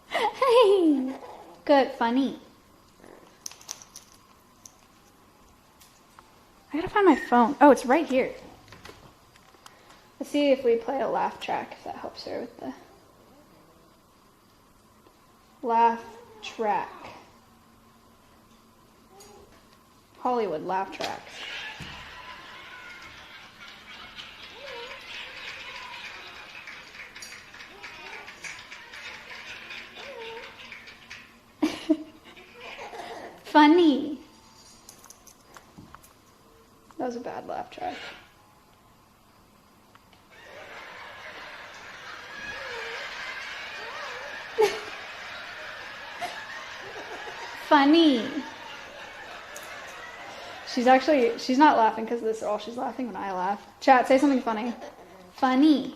Hey. Good, funny. I gotta find my phone. Oh, it's right here. Let's see if we play a laugh track, if that helps her with the laugh track. Hollywood laugh tracks. Funny. That was a bad laugh track. Funny. She's not laughing because of this at all. She's laughing when I laugh. Chat, say something funny. Funny.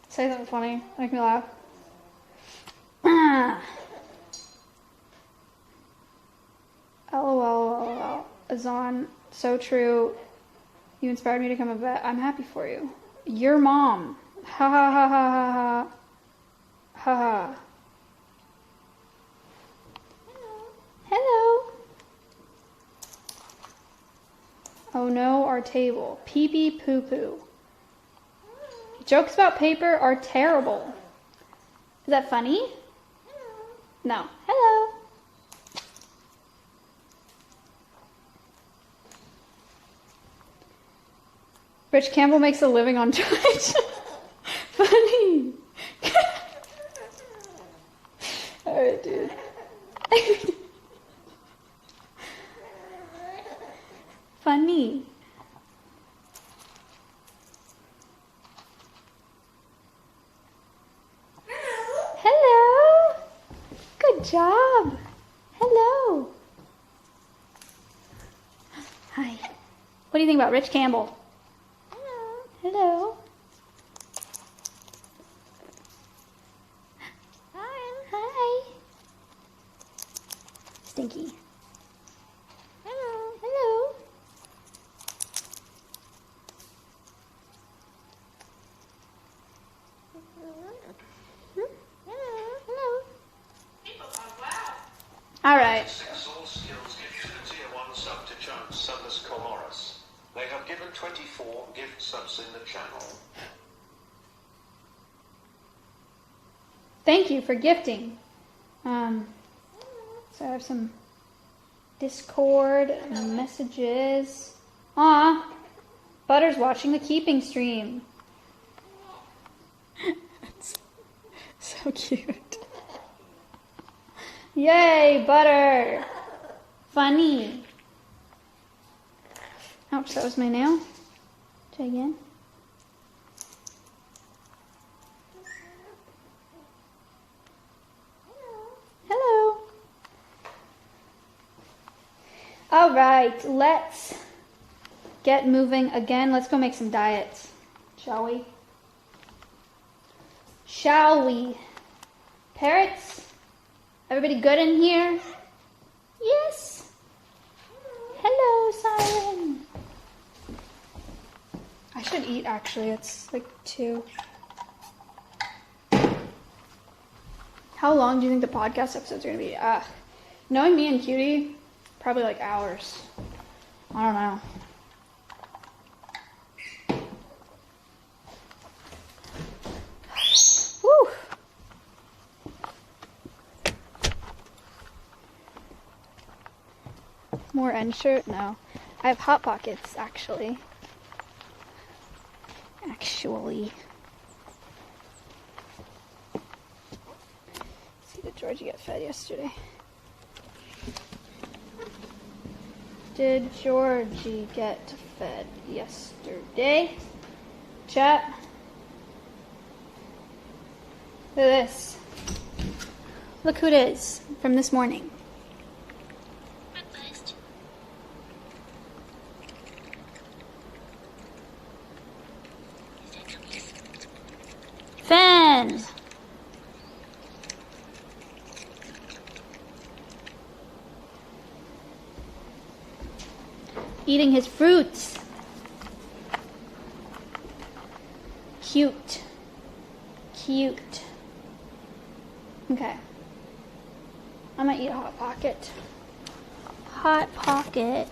Say something funny. Make me laugh. LOL. Azan, so true. You inspired me to become a vet. I'm happy for you. Your mom. Ha ha ha ha ha ha. Ha ha. Hello. Oh no, our table. Pee pee poo poo. Jokes about paper are terrible. Is that funny? No. Hello. Rich Campbell makes a living on Twitch. Funny. Alright, dude. Funny. Hello. Good job. Hello. Hi. What do you think about Rich Campbell? Hello. Hi. Stinky. Hello. Alright. 6 source skills gift to the tier 1 sub to Chance _Coloris. They have given 24 gift subs in the channel. Thank you for gifting. So I have some Discord messages. Aw, Butter's watching the keeping stream. That's so cute. Yay, Butter! Funny. Ouch, that was my nail. Try again. Hello. All right, let's get moving again. Let's go make some diets, shall we? Shall we? Parrots? Everybody good in here? Yes. Hello, Siren. I should eat, actually. It's like 2. How long do you think the podcast episodes are going to be? Knowing me and Cutie, probably like hours. I don't know. Woo! More end shirt? No. I have Hot Pockets, actually. See, did Georgie get fed yesterday? Did Georgie get fed yesterday? Chat. Look at this. Look who it is from this morning. Breakfast. Fen! Eating his fruits. Cute. Cute. Okay. I'm gonna eat a Hot Pocket. Hot Pocket.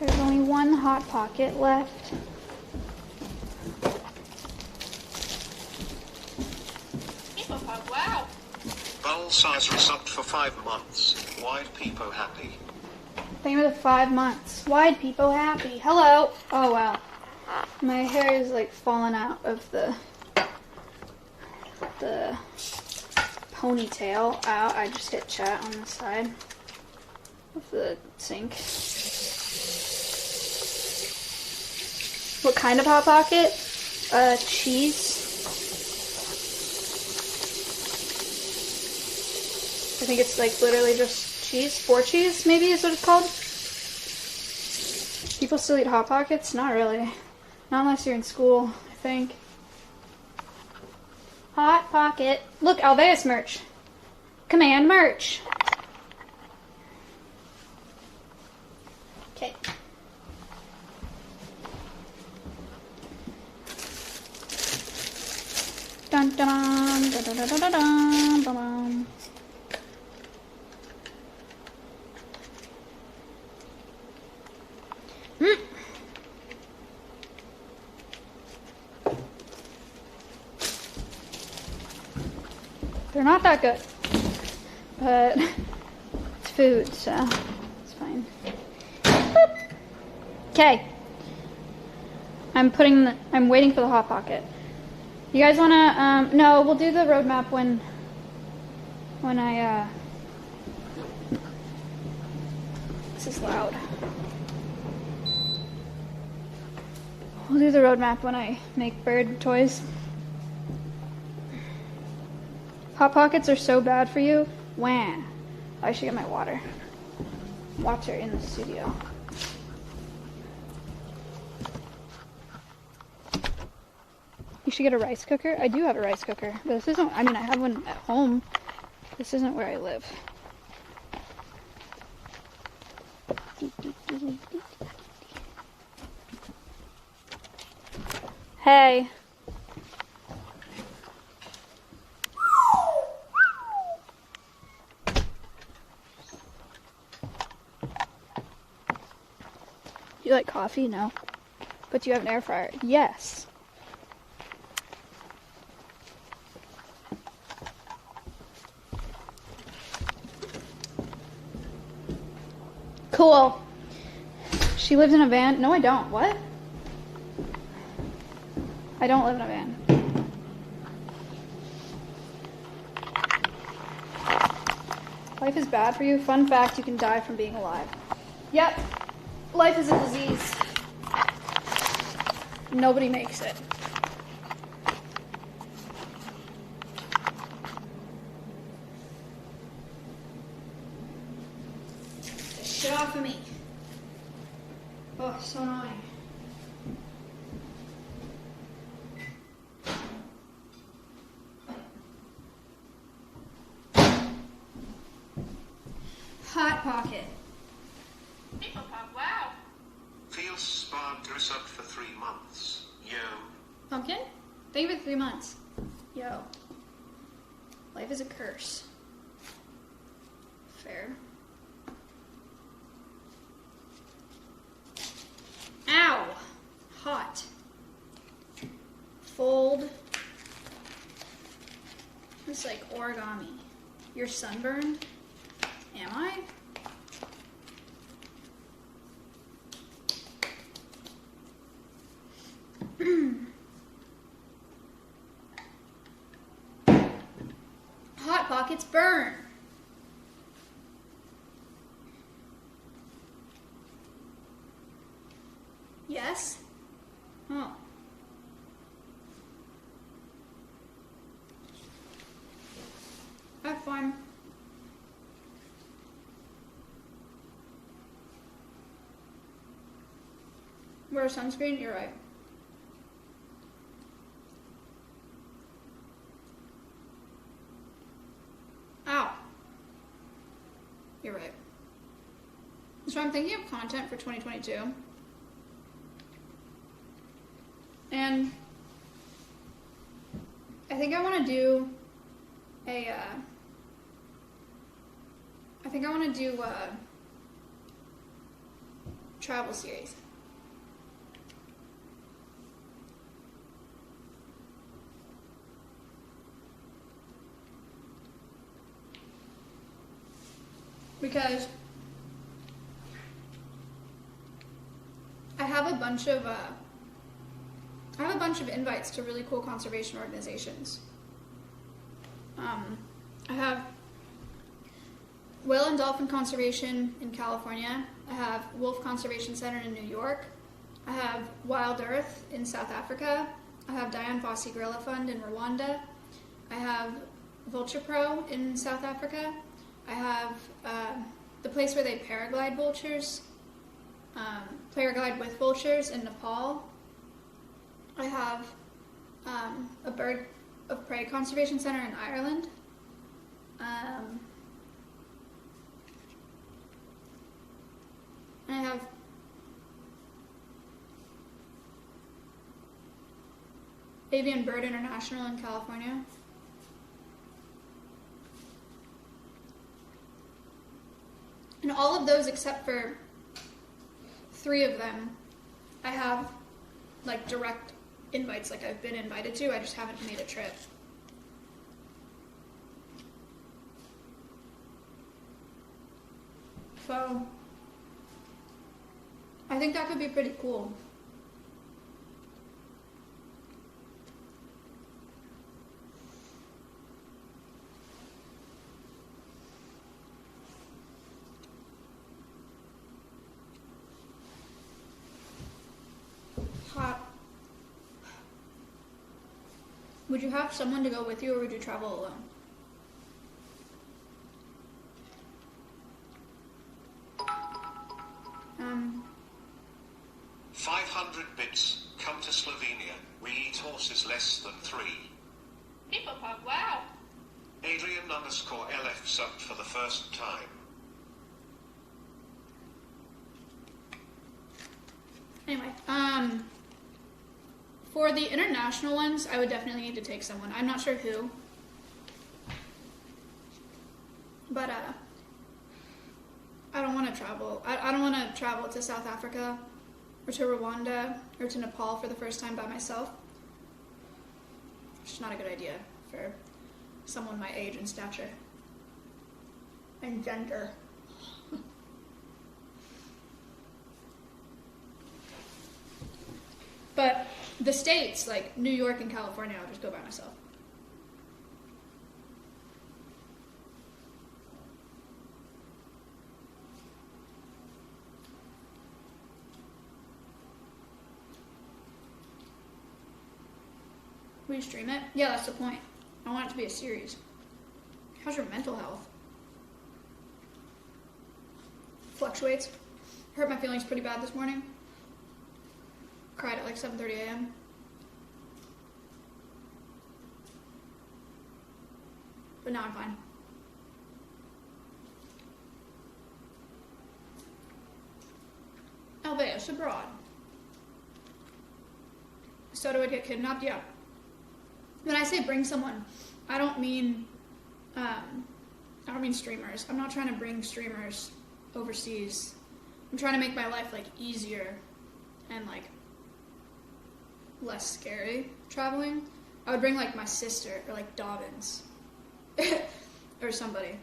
There's only one Hot Pocket left. People pug, wow. Bowl size resubbed for 5 months. Wide peepo happy. Thank you for the 5 months. Wide people happy. Hello. Oh wow. My hair is like falling out of the ponytail. Ow, I just hit chat on the side of the sink. What kind of Hot Pocket? Cheese. I think it's like literally just cheese. 4 cheese, maybe is what it's called. People still eat Hot Pockets? Not really. Not unless you're in school, I think. Hot Pocket. Look, Alveus merch. Command merch. Okay. Dun dun dun dun dun dun dun dun dun dun. They're not that good, but it's food, so it's fine. Okay, I'm waiting for the Hot Pocket. You guys wanna? No, we'll do the roadmap when I. This is loud. We'll do the roadmap when I make bird toys. Hot Pockets are so bad for you. Wah. I should get my water. Water in the studio. You should get a rice cooker. I do have a rice cooker, but this isn't, I mean, I have one at home. This isn't where I live. Hey. you like coffee? No. But do you have an air fryer? Yes. Cool. She lives in a van. No, I don't. What? I don't live in a van. Life is bad for you. Fun fact, you can die from being alive. Yep. Life is a disease. Nobody makes it. Shit off of me. Oh, so annoying. Hot Pocket. People pop, wow. Feels sparred up for 3 months. Yo. Pumpkin? Thank you for 3 months. Yo. Life is a curse. Fair. Ow! Hot. Fold. It's like origami. You're sunburned? Am I? Hot Pockets burn. Yes? Oh. Have fun. Wear sunscreen? You're right. Ow. You're right. So I'm thinking of content for 2022. And I think I want to do a, travel series. Because I have a bunch of invites to really cool conservation organizations. I have Whale and Dolphin Conservation in California. I have Wolf Conservation Center in New York. I have Wild Earth in South Africa. I have Diane Fossey Gorilla Fund in Rwanda. I have Vulture Pro in South Africa. I have the place where they paraglide vultures, paraglide with vultures in Nepal. I have a bird of prey conservation center in Ireland. And I have Avian Bird International in California. And all of those except for 3 of them, I have like direct invites, like I've been invited to, I just haven't made a trip. So, I think that could be pretty cool. Hot. Would you have someone to go with you, or would you travel alone? 500 bits. Come to Slovenia. We eat horses less than 3. People pop, wow. Adrian_LF subbed for the first time. Anyway, for the international ones, I would definitely need to take someone. I'm not sure who. But, I don't want to travel. I don't want to travel to South Africa or to Rwanda, or to Nepal for the first time by myself. Which is not a good idea for someone my age and stature. And gender. But the states, like New York and California, I'll just go by myself. Will you stream it? Yeah, that's the point. I want it to be a series. How's your mental health? Fluctuates. Hurt my feelings pretty bad this morning. Cried at like 7:30 a.m. But now I'm fine. Alveus abroad. Soda would get kidnapped? Yeah. When I say bring someone, I don't mean streamers. I'm not trying to bring streamers overseas. I'm trying to make my life like easier and like less scary traveling. I would bring like my sister or like Dobbins or somebody.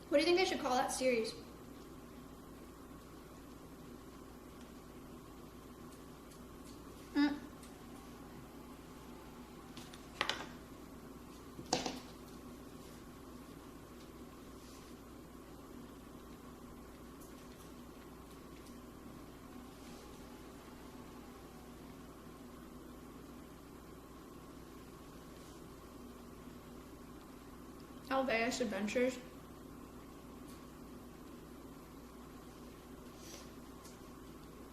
What do you think I should call that series? Alveus Adventures.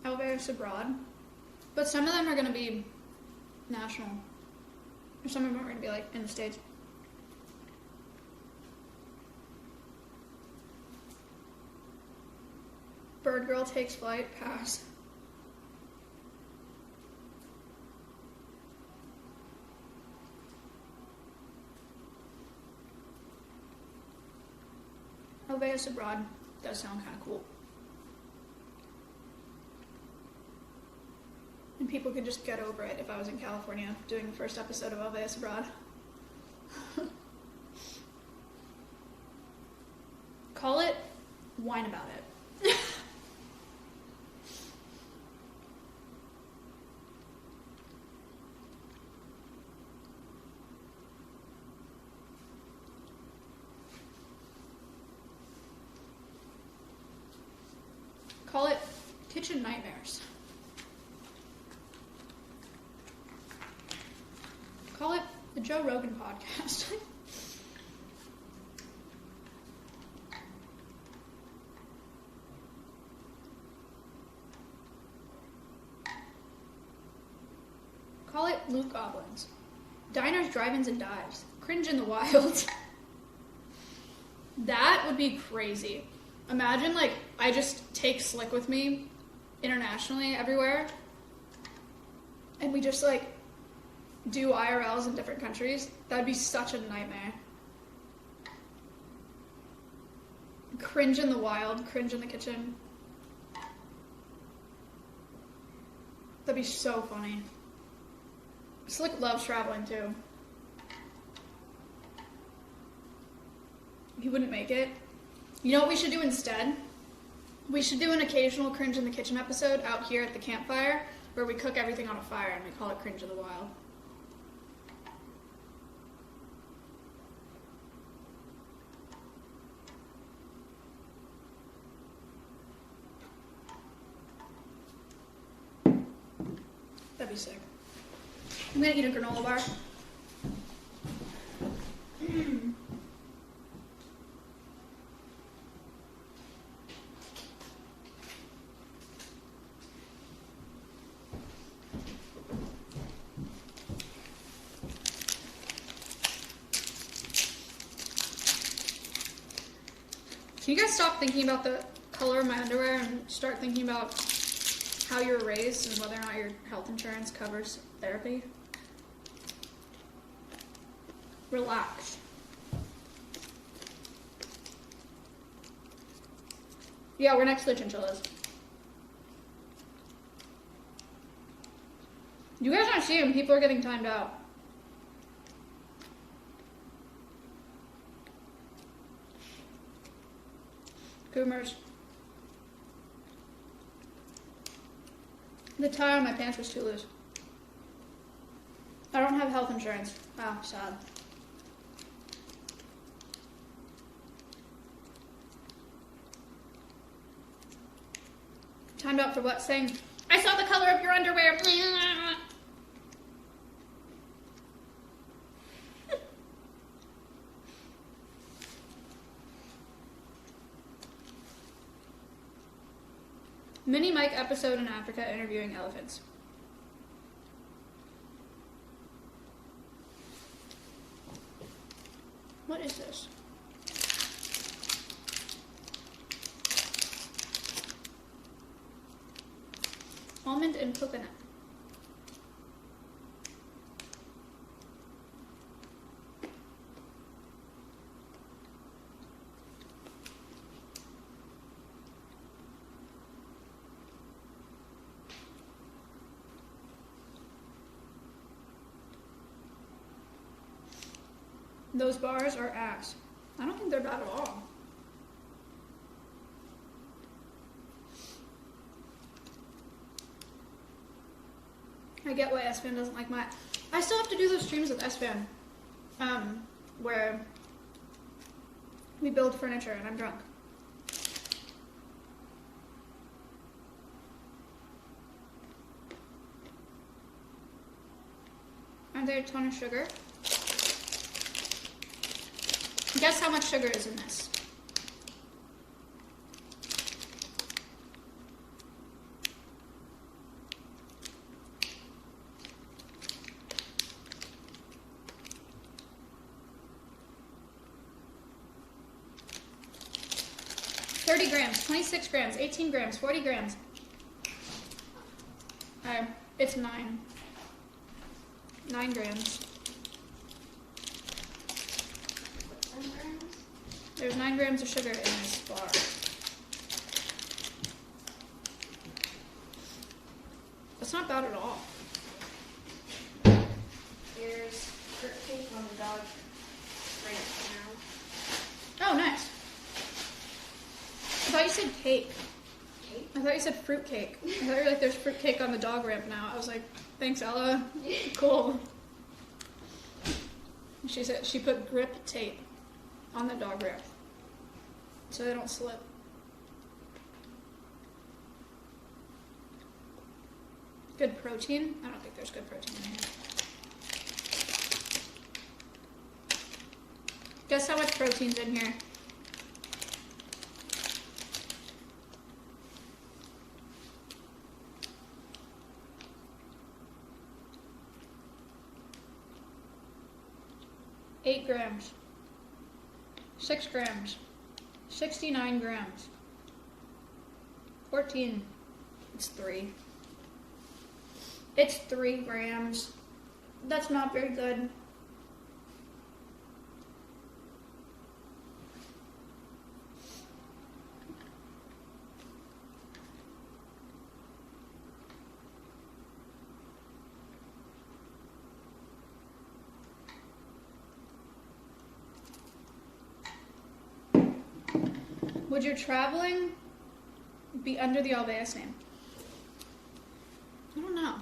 Alveus Abroad. But some of them are going to be national. Or some of them are going to be like in the States. Bird Girl takes flight. Pass. Alveus Abroad does sound kind of cool. And people could just get over it if I was in California doing the first episode of Alveus Abroad. Call it Wine About It. Call it Kitchen Nightmares. Call it the Joe Rogan Podcast. Call it Loot Goblins. Diners, Drive-Ins, and Dives. Cringe in the Wild. That would be crazy. Imagine, like, I just take Slick with me internationally everywhere, and we just, like, do IRLs in different countries. That'd be such a nightmare. Cringe in the Wild, Cringe in the Kitchen. That'd be so funny. Slick loves traveling, too. He wouldn't make it. You know what we should do instead? We should do an occasional Cringe in the Kitchen episode out here at the campfire where we cook everything on a fire and we call it Cringe in the Wild. That'd be sick. I'm gonna eat a granola bar. Can you guys stop thinking about the color of my underwear and start thinking about how you're raised and whether or not your health insurance covers therapy? Relax. Yeah, we're next to the chinchillas. You guys aren't seeing them. People are getting timed out. Goomers. The tie on my pants was too loose. I don't have health insurance. Wow, sad. Timed out for what? Saying, I saw the color of your underwear. Mini Mike episode in Africa interviewing elephants. What is this? Almond and coconut. Those bars are ass. I don't think they're bad at all. I get why S-Fan doesn't like my... I still have to do those streams with S-Fan. Where we build furniture and I'm drunk. Aren't there a ton of sugar? Guess how much sugar is in this? $30 grams, 26 grams, 18 grams, 40 grams. It's 9 grams. There's 9 grams of sugar in this bar. That's not bad at all. There's fruit cake on the dog right now. Oh, nice. I thought you said cake. Cake? I thought you said fruit cake. I thought you were like, there's fruit cake on the dog ramp now. I was like, thanks, Ella. Cool. She said she put grip tape on the dog ramp so they don't slip. Good protein? I don't think there's good protein in here. Guess how much protein's in here? $8 grams. 6 grams. 69 grams. 14. It's 3. It's 3 grams. That's not very good. Would your traveling be under the Alveus name? I don't know.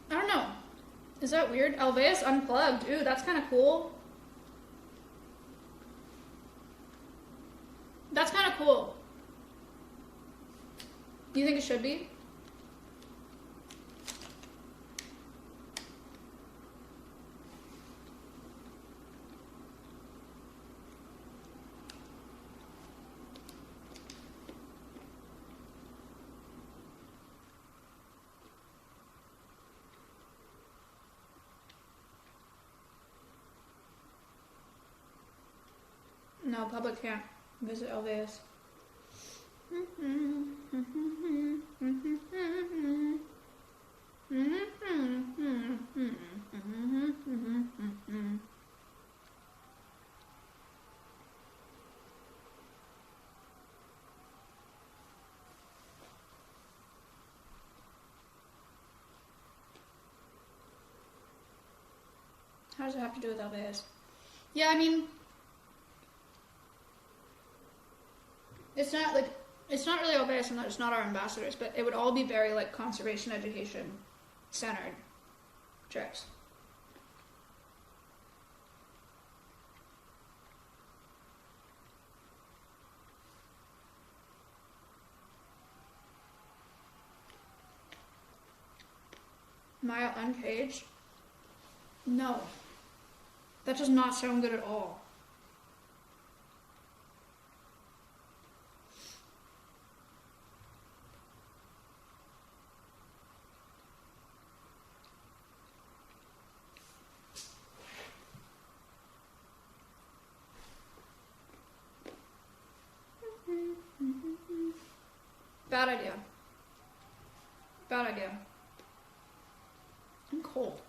I don't know. Is that weird? Alveus Unplugged. Ooh, that's kind of cool. That's kind of cool. Do you think it should be? No, public can't visit Alveus. How does it have to do with Alveus? Yeah, I mean, it's not really Alveus and it's not our ambassadors, but it would all be very like conservation education centered trips. Maya uncaged? No. That does not sound good at all. Bad idea. Bad idea. I'm cold.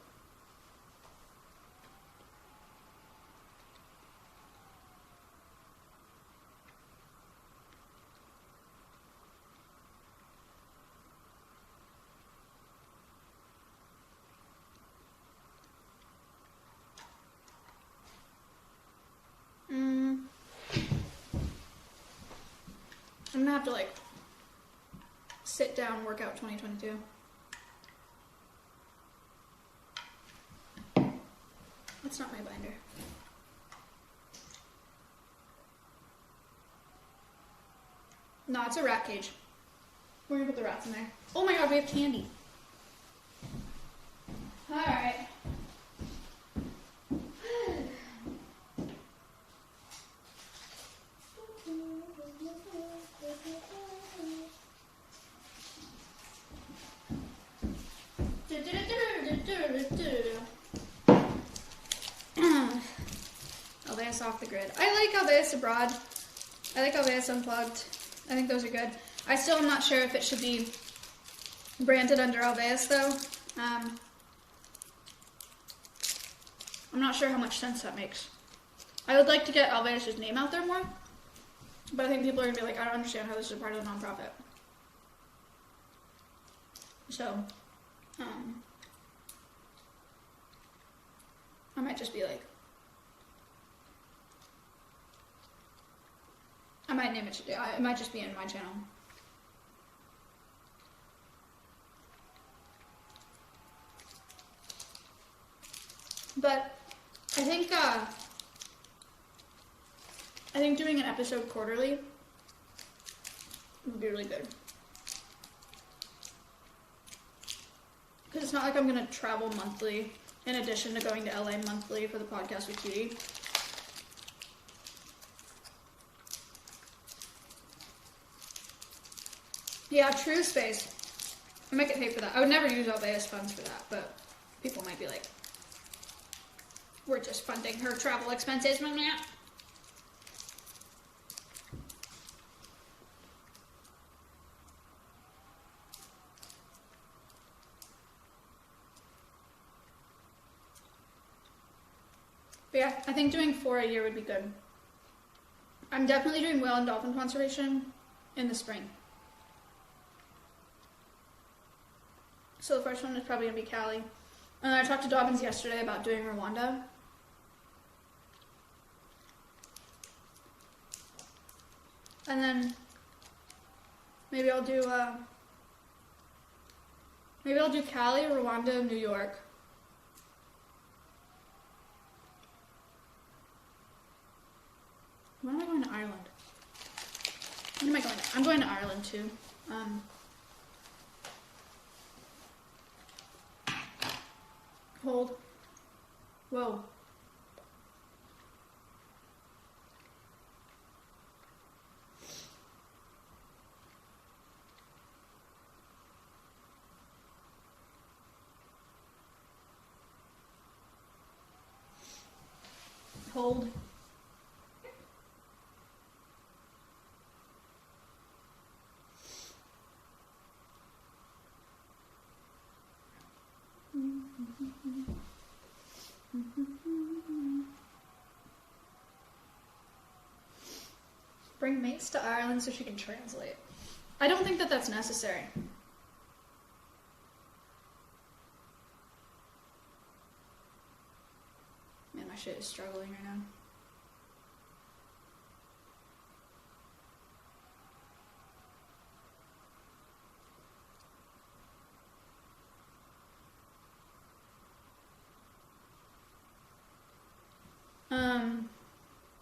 I'm gonna have to like sit down, work out 2022. That's not my binder. No, it's a rat cage. We're gonna put the rats in there. Oh my god, we have candy. Alright. Alveus off the grid. I like Alveus abroad. I like Alveus unplugged. I think those are good. I still am not sure if it should be branded under Alveus though. I'm not sure how much sense that makes. I would like to get Alveus' name out there more, but I think people are gonna be like, I don't understand how this is a part of the nonprofit. So, I might just be like, I might name it today. It might just be in my channel. But I think doing an episode quarterly would be really good. Because it's not like I'm going to travel monthly in addition to going to LA monthly for the podcast with Cutie. Yeah, true space. I might get paid for that. I would never use Alveus funds for that, but people might be like, we're just funding her travel expenses. But yeah, I think doing 4 a year would be good. I'm definitely doing whale and dolphin conservation in the spring. So the first one is probably going to be Cali. And I talked to Dobbins yesterday about doing Rwanda. And then maybe I'll do Cali, Rwanda, New York. When am I going to Ireland? When am I going to? I'm going to Ireland too. Hold. Whoa. Hold. Bring mates to Ireland so she can translate. I don't think that that's necessary. Man, my shit is struggling right now.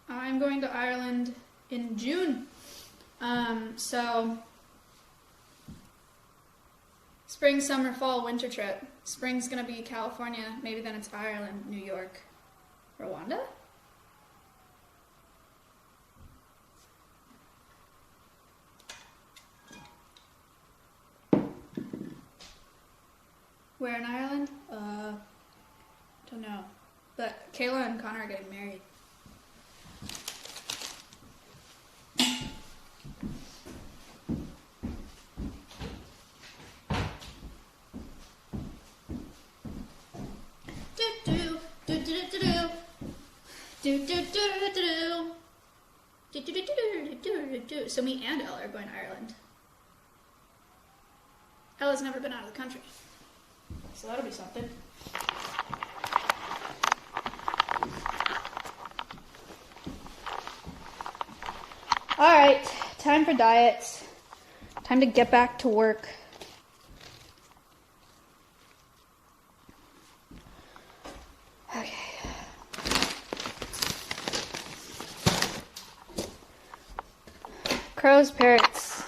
I'm going to Ireland in June. So spring, summer, fall, winter trip. Spring's gonna be California, maybe then it's Ireland, New York, Rwanda? Where in Ireland? Don't know. But Kayla and Connor are getting married. So me and Ella are going to Ireland. Ella's never been out of the country. So that'll be something. Alright, time for diets. Time to get back to work. Okay. Crows, parrots.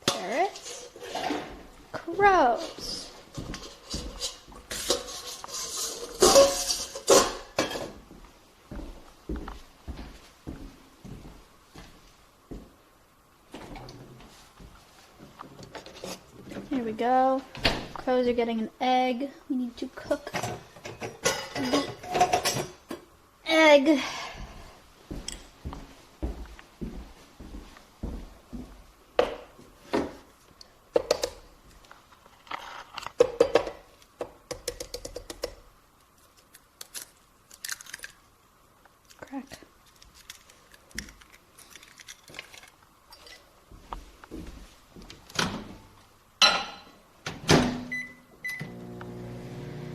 Parrots. Crows. Here we go. Crows are getting an egg. We need to cook the egg. Crack.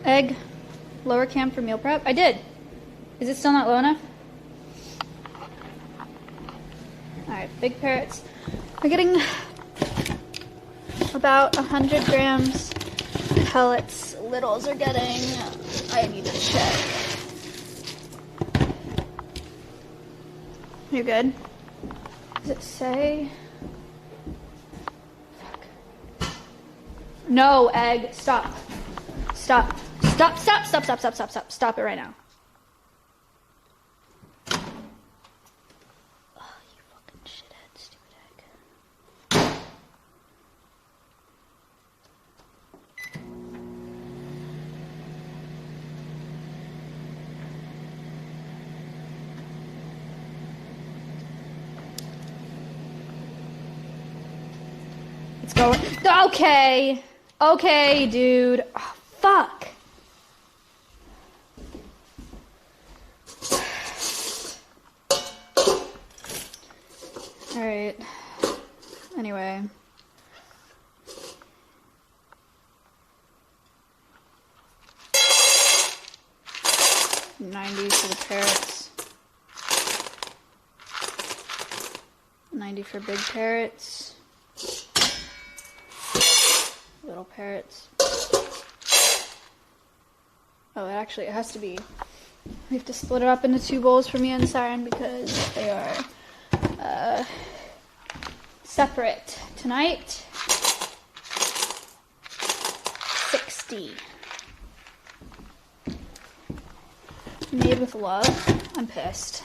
Egg, lower cam for meal prep. I did. Is it still not low enough? Alright, big parrots. We're getting about 100 grams pellets. Littles are getting, I need to check. You're good? Does it say? Fuck. No, egg, stop. Stop. Stop, stop, stop, stop, stop, stop, stop. Stop it right now. Oh, you fucking shithead, stupid egg. It's going. Okay. Okay, dude. Oh, fuck. Alright. Anyway. $90 for the parrots. $90 for big parrots. Little parrots. Oh, it has to be. We have to split it up into 2 bowls for me and Siren because they are separate tonight. 60. Made with love. I'm pissed.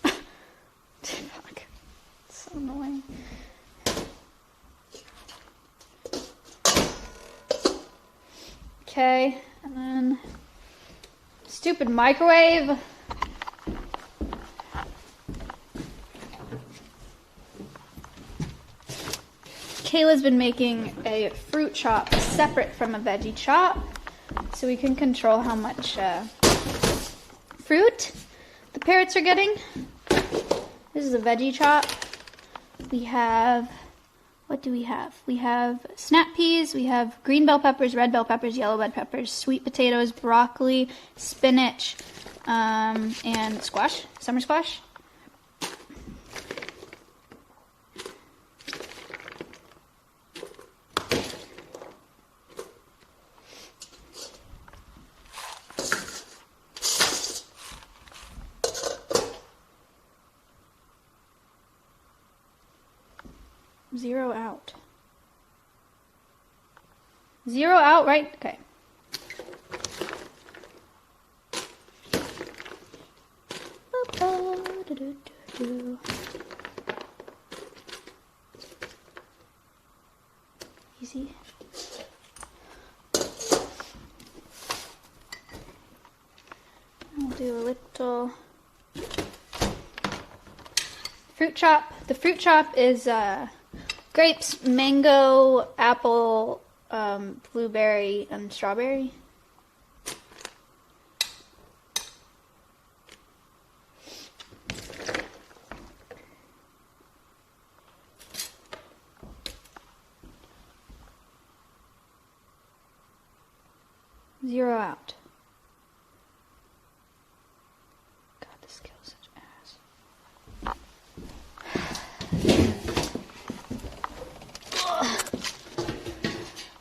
Fuck. It's so annoying. Okay, and then stupid microwave. Kayla's been making a fruit chop separate from a veggie chop, so we can control how much fruit the parrots are getting. This is a veggie chop. We have, what do we have? We have snap peas, we have green bell peppers, red bell peppers, yellow bell peppers, sweet potatoes, broccoli, spinach, and squash, summer squash. Zero out. Zero out, right? Okay. Easy. I'll do a little fruit chop. The fruit chop is grapes, mango, apple, blueberry, and strawberry. Zero out. God, this kills such ass.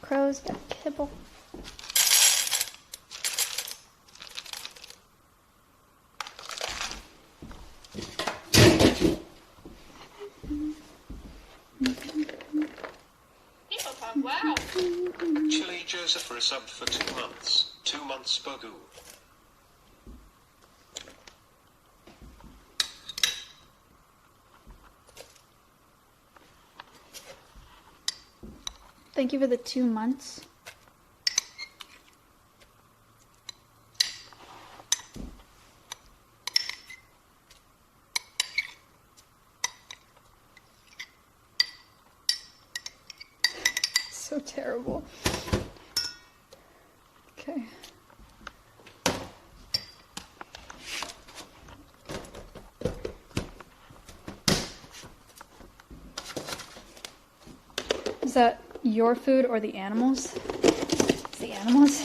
Crows got kibble. Hippopot, wow. Chili Joseph resubbed for 2 months. 2 months Bogu. Thank you for the 2 months. So terrible. Okay. Is that your food or the animals? It's the animals.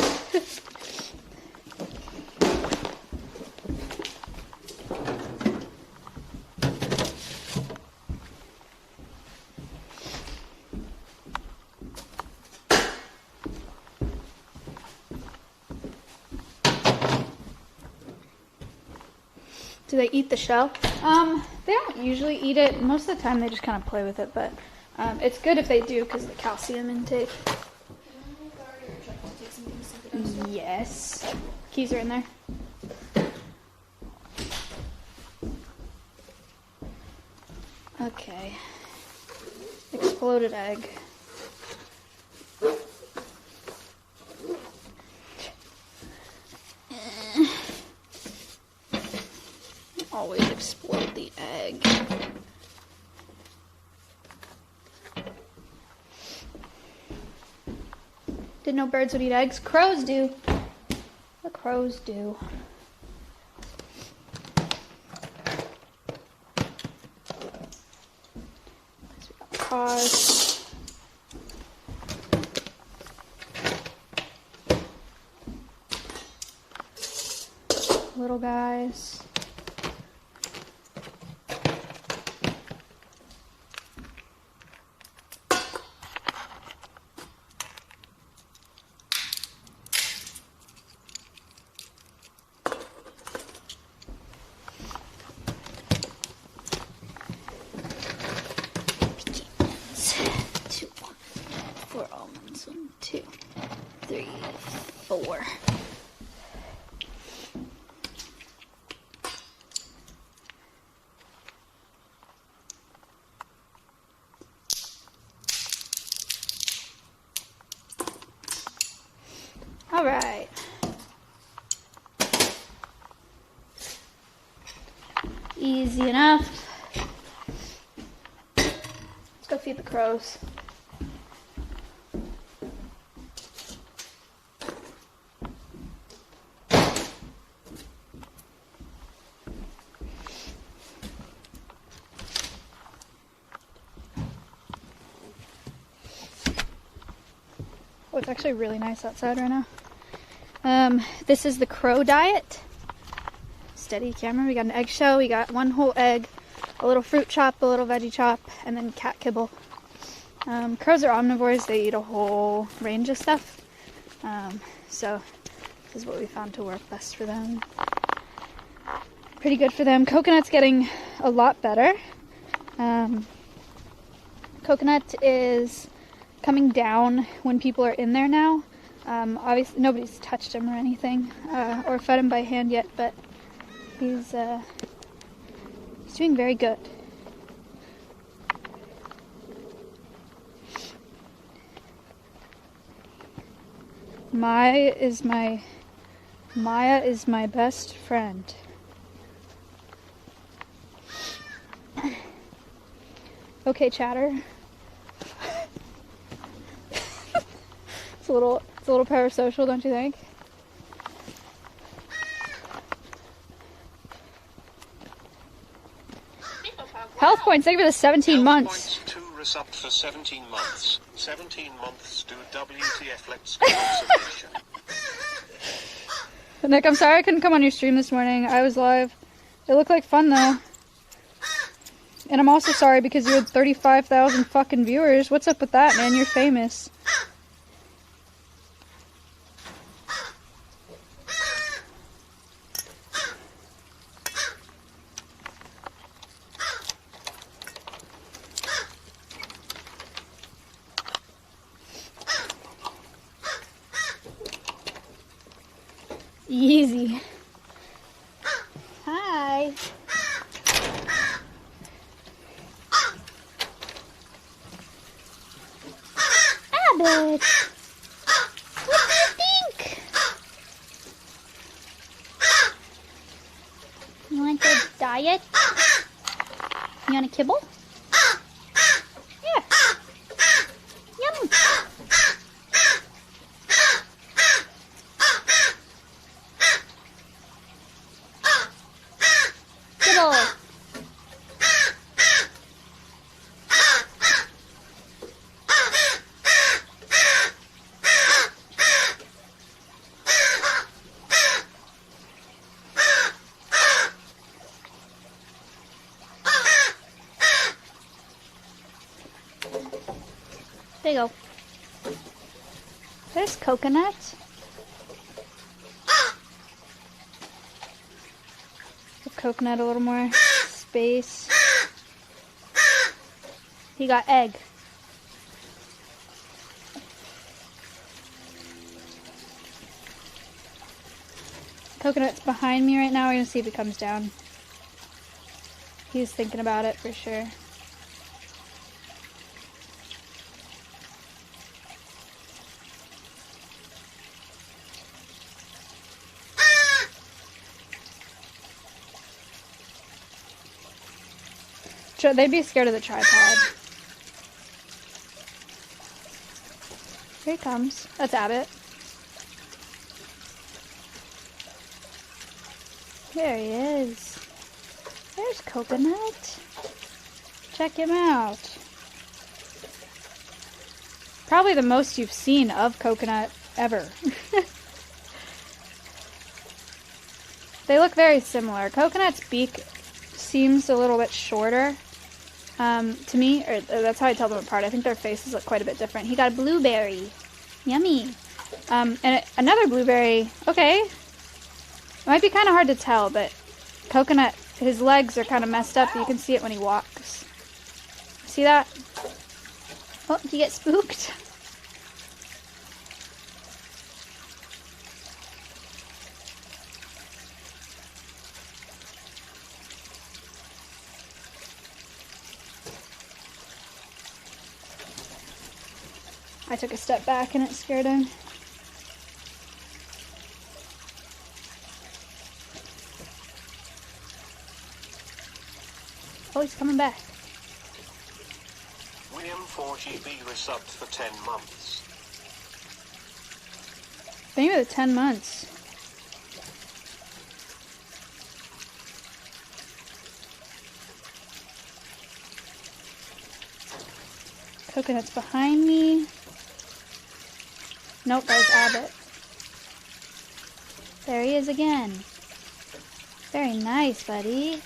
Do they eat the shell? They don't usually eat it. Most of the time they just kind of play with it, but it's good if they do because of the calcium intake. Yes. Keys are in there. Okay. Exploded egg. Always explode the egg. Didn't know birds would eat eggs. Crows do. The crows do. Pause. Little guys. Almonds. 1, 2, 3, 4. All right. Easy enough. Let's go feed the crows. Oh, it's actually really nice outside right now. This is the crow diet. Steady camera. We got an eggshell. We got one whole egg, a little fruit chop, a little veggie chop, and then cat kibble. Crows are omnivores. They eat a whole range of stuff. So this is what we found to work best for them. Pretty good for them. Coconut's getting a lot better. Coconut is coming down when people are in there now. Obviously nobody's touched him or anything, or fed him by hand yet, but he's doing very good. Maya is my best friend. Okay, chatter. It's a little parasocial, don't you think? Health points, thank you for the 17 months. Points 2 resubbed for 17 months. 17 months to WTF, let's go observation. Nick, I'm sorry I couldn't come on your stream this morning. I was live. It looked like fun though. And I'm also sorry because you had 35,000 fucking viewers. What's up with that, man? You're famous. Easy. Hi. Abbott. What do you think? You want the diet? You want a kibble? Yeah. Yum. Kibble. There you go. There's Coconut. Give Coconut a little more space. He got egg. Coconut's behind me right now. We're gonna see if he comes down. He's thinking about it for sure. They'd be scared of the tripod. Here he comes. That's Abbott. There he is. There's Coconut. Check him out. Probably the most you've seen of Coconut ever. They look very similar. Coconut's beak seems a little bit shorter. To me, or that's how I tell them apart. I think their faces look quite a bit different. He got a blueberry. Yummy. And another blueberry. Okay. It might be kind of hard to tell, but Coconut, his legs are kind of messed up. You can see it when he walks. See that? Oh, did you get spooked? I took a step back and it scared him. Oh, he's coming back. William 4GB resubbed for 10 months. Thank you for the 10 months. Coconut's behind me. Nope, that was Abbott. There he is again. Very nice, buddy.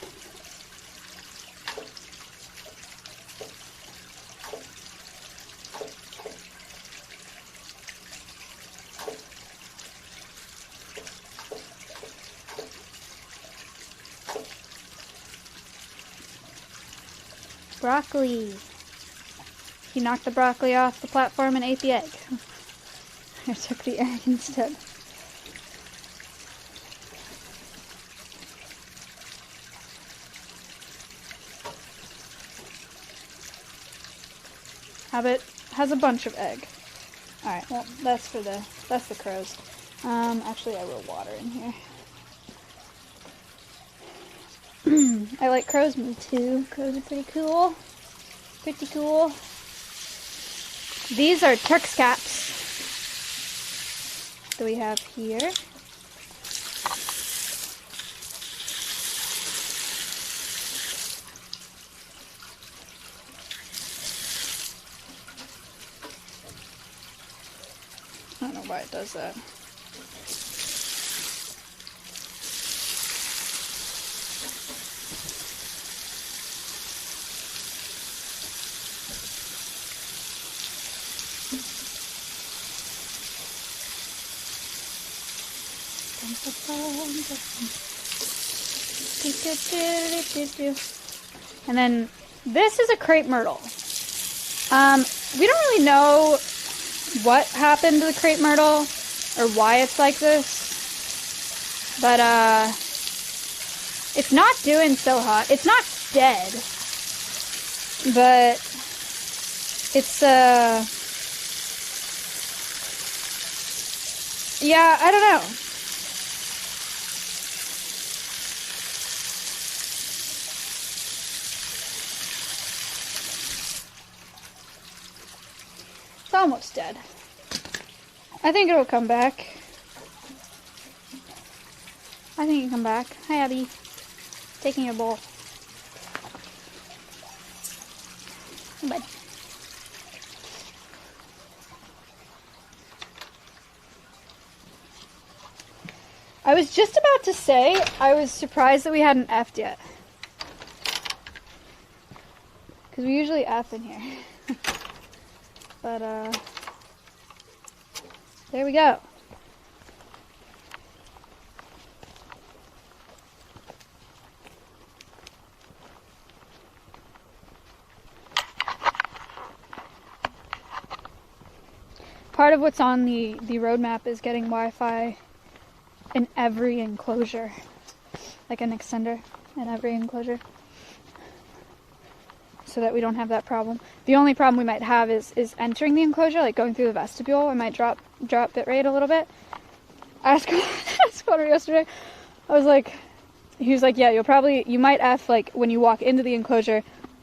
Broccoli. He knocked the broccoli off the platform and ate the egg. I took the egg instead. Abbott has a bunch of egg. Alright, well, that's the crows. Actually, I will water in here. I like crows, me too. Crows are pretty cool. Pretty cool. These are Turk's caps that we have here. I don't know why it does that. And then this is a crepe myrtle. We don't really know what happened to the crepe myrtle or why it's like this, but it's not doing so hot. It's not dead, but it's yeah, I don't know. It's almost dead. I think it'll come back. I think it'll come back. Hi, Abby. Taking your bowl. Bye. I was just about to say, I was surprised that we hadn't F'd yet. Because we usually F in here. But, there we go. Part of what's on the roadmap is getting Wi-Fi in every enclosure. Like an extender in every enclosure. So that we don't have that problem. The only problem we might have is entering the enclosure, like going through the vestibule. I might drop bitrate a little bit. I asked Connor yesterday. I was like, he was like, yeah, you might F like when you walk into the enclosure,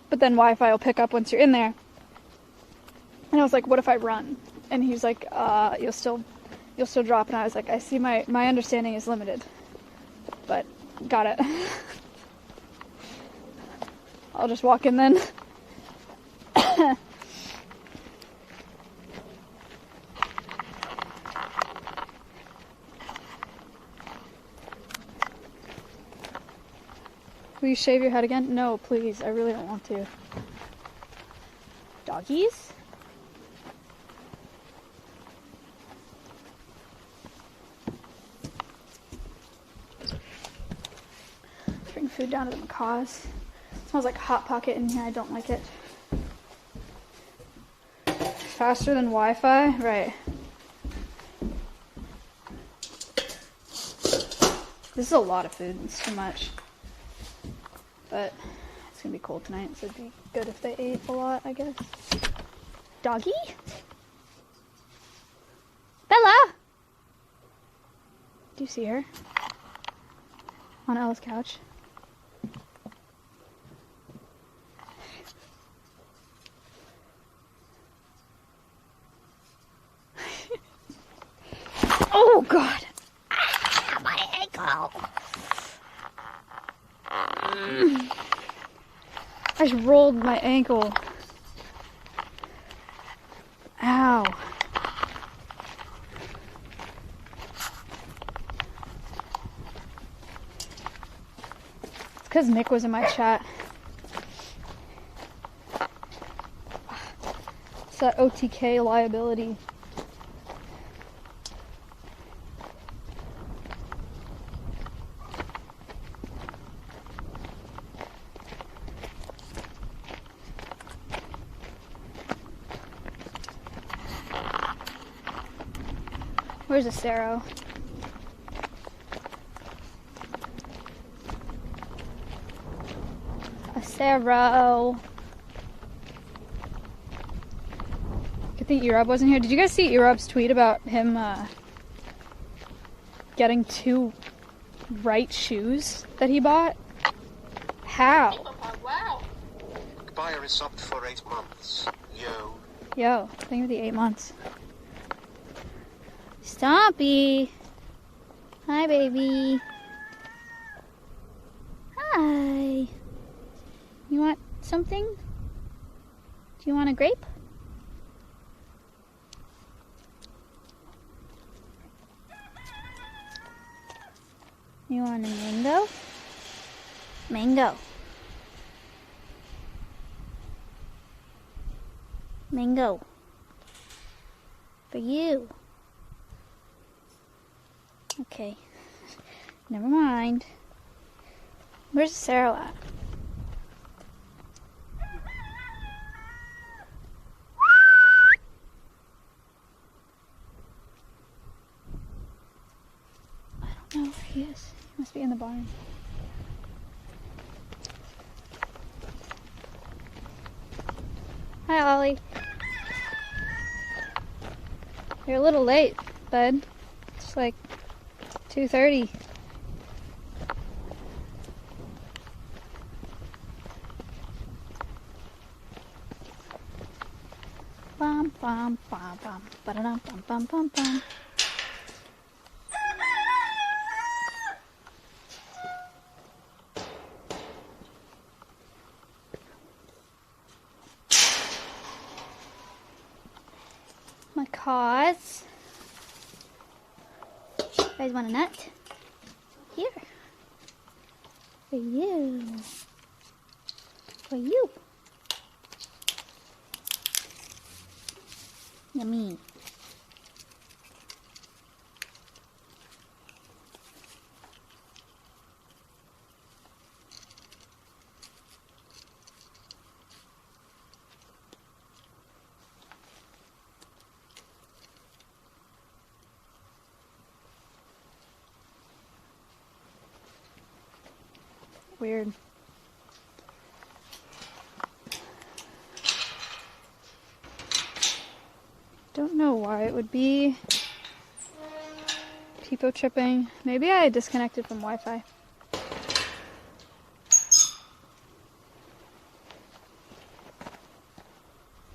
but then Wi-Fi will pick up once you're in there. And I was like, what if I run? And he was like, you'll still drop. And I was like, I see my understanding is limited, but got it. I'll just walk in then. Will you shave your head again? No, please. I really don't want to. Doggies? Bring food down to the macaws. It smells like Hot Pocket in here. I don't like it. Faster than Wi-Fi? Right. This is a lot of food. It's too much. But it's gonna be cold tonight, so it'd be good if they ate a lot, I guess. Doggy? Bella! Do you see her? On Ella's couch. Oh God! Ah, my ankle! I just rolled my ankle. Ow. because Nick was in my chat. It's that OTK liability. Where's a Cerro? A Cerro. Good thing Erob wasn't here. Did you guys see Erob's tweet about him getting 2 right shoes that he bought? How? Wow. Buyer is subbed for 8 months. Yo. Yo, thank you for the 8 months. Stompy. Hi, baby. Hi. You want something? Do you want a grape? You want a mango? Mango. Mango. For you. Okay. Never mind. Where's Sarah at? I don't know where he is. He must be in the barn. Hi, Ollie. You're a little late, bud. It's like 2:30. Bum bum bum bum ba-da-dum bum bum bum bum. My cause. You guys want a nut? Here. For you. For you. Yummy. Weird. Don't know why it would be people tripping. Maybe I disconnected from Wi-Fi.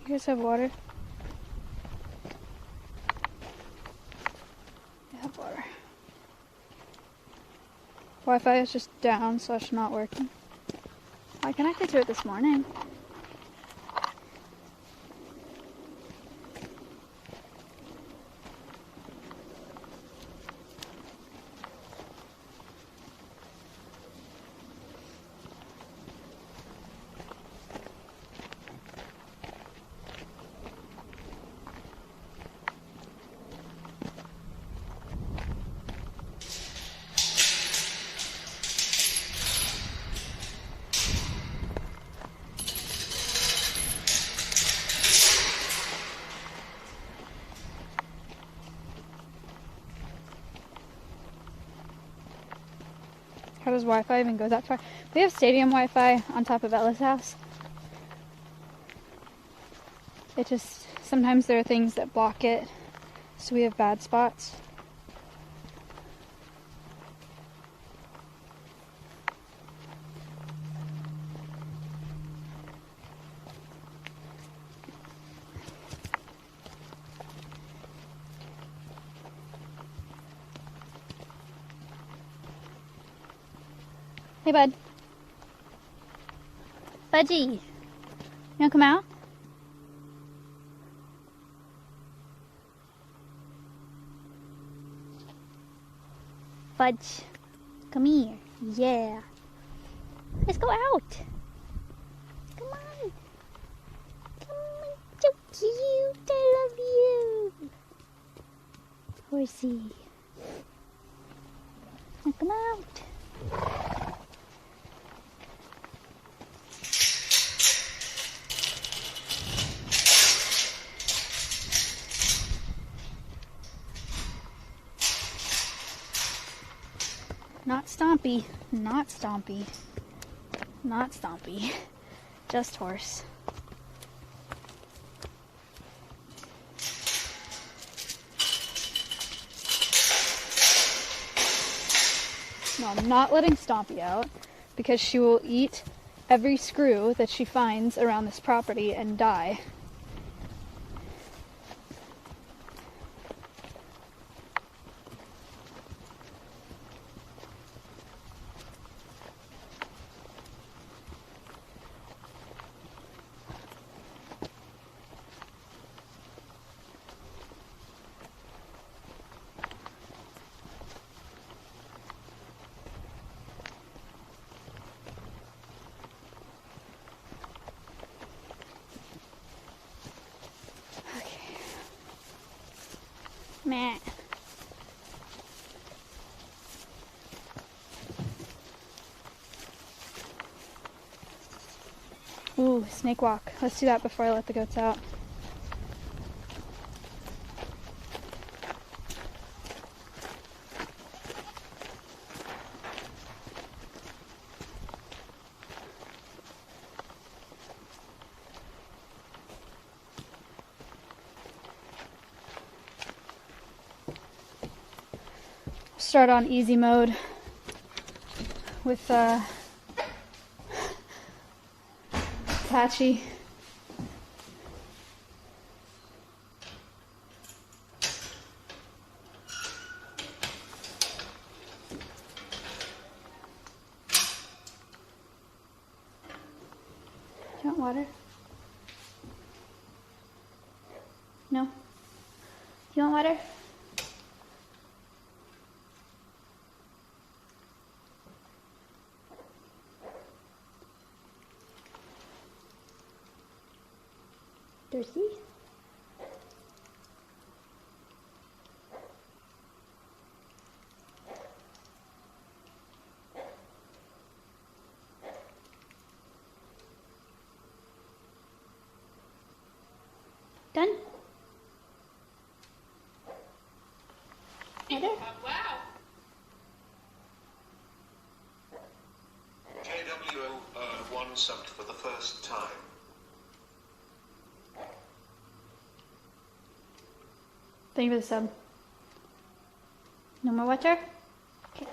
You guys have water? I have water. Wi-Fi is just down / not working. I connected to it this morning. How does Wi-Fi even go that far? We have stadium Wi-Fi on top of Ella's house. It just, sometimes there are things that block it, so we have bad spots. Hey, bud. Budgie. You wanna come out? Fudge. Come here. Yeah. Let's go out. Come on. Come on, so cute. I love you. Horsey. Now come out. Not Stompy, not Stompy, not Stompy, just horse. No, I'm not letting Stompy out because she will eat every screw that she finds around this property and die. Meh. Ooh, snake walk. Let's do that before I let the goats out. Start on easy mode with Patchy. Do you want water? No? Do you want water? Thirsty? Done? Water? Wow. KWO1 subbed for the first time. Thank you for the sub. No more water? Okay.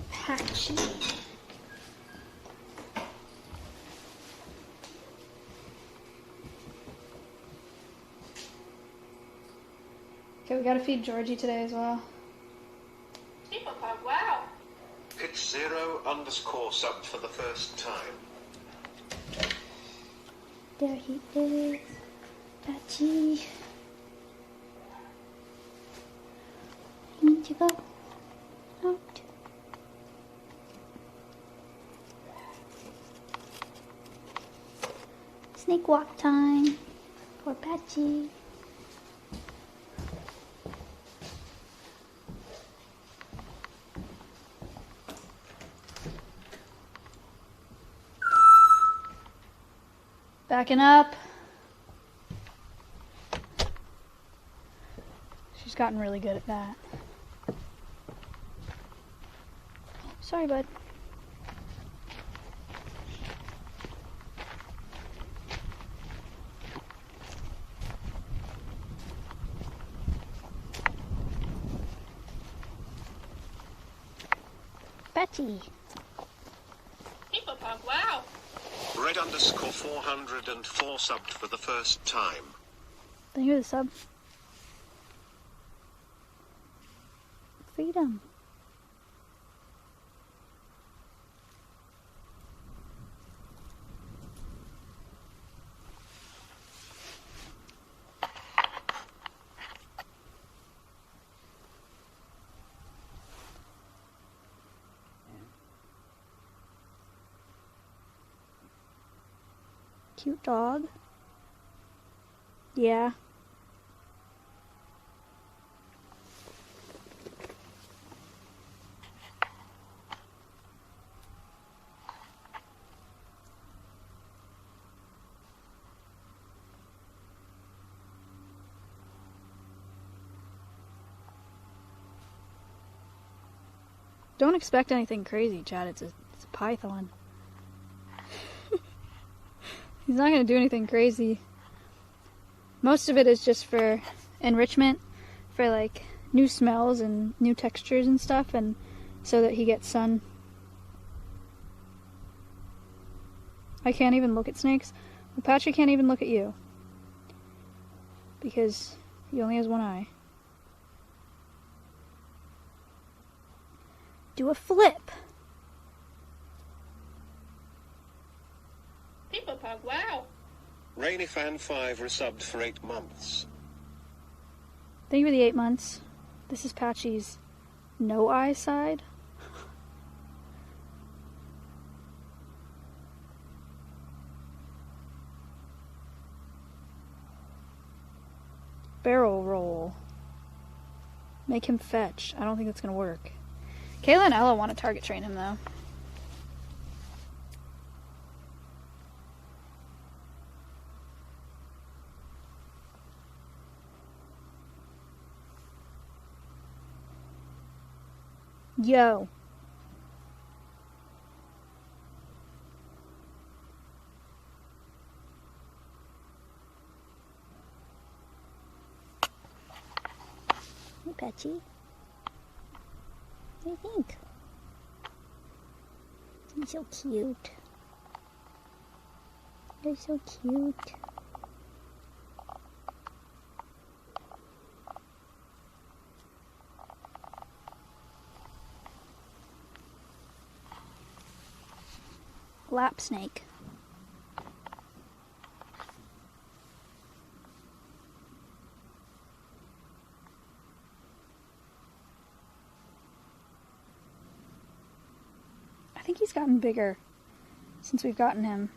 Patchy. Okay, we gotta feed Georgie today as well. Wow. Pitch0_ subbed for the first time. There he is. Patchy. You need to go out. Snake walk time for Patchy. Backing up. She's gotten really good at that. Sorry, bud. Betty. Wow. Red_404 subbed for the first time. Thank you for the sub. Freedom. cute dog. Yeah. Don't expect anything crazy, Chad. It's a python. He's not going to do anything crazy. Most of it is just for enrichment, for like new smells and new textures and stuff, and so that he gets sun. I can't even look at snakes. Well, Patrick can't even look at you. Because he only has one eye. Do a flip. People Pug, wow. Rainy Fan 5 resubbed for 8 months. Thank you for the 8 months. This is Patchy's no eye side. Barrel roll. Make him fetch. I don't think that's gonna work. Kayla and Ella want to target train him though. Yo. Hey, Patchy. What do you think? He's so cute. You're so cute. Lap snake. I think he's gotten bigger since we've gotten him.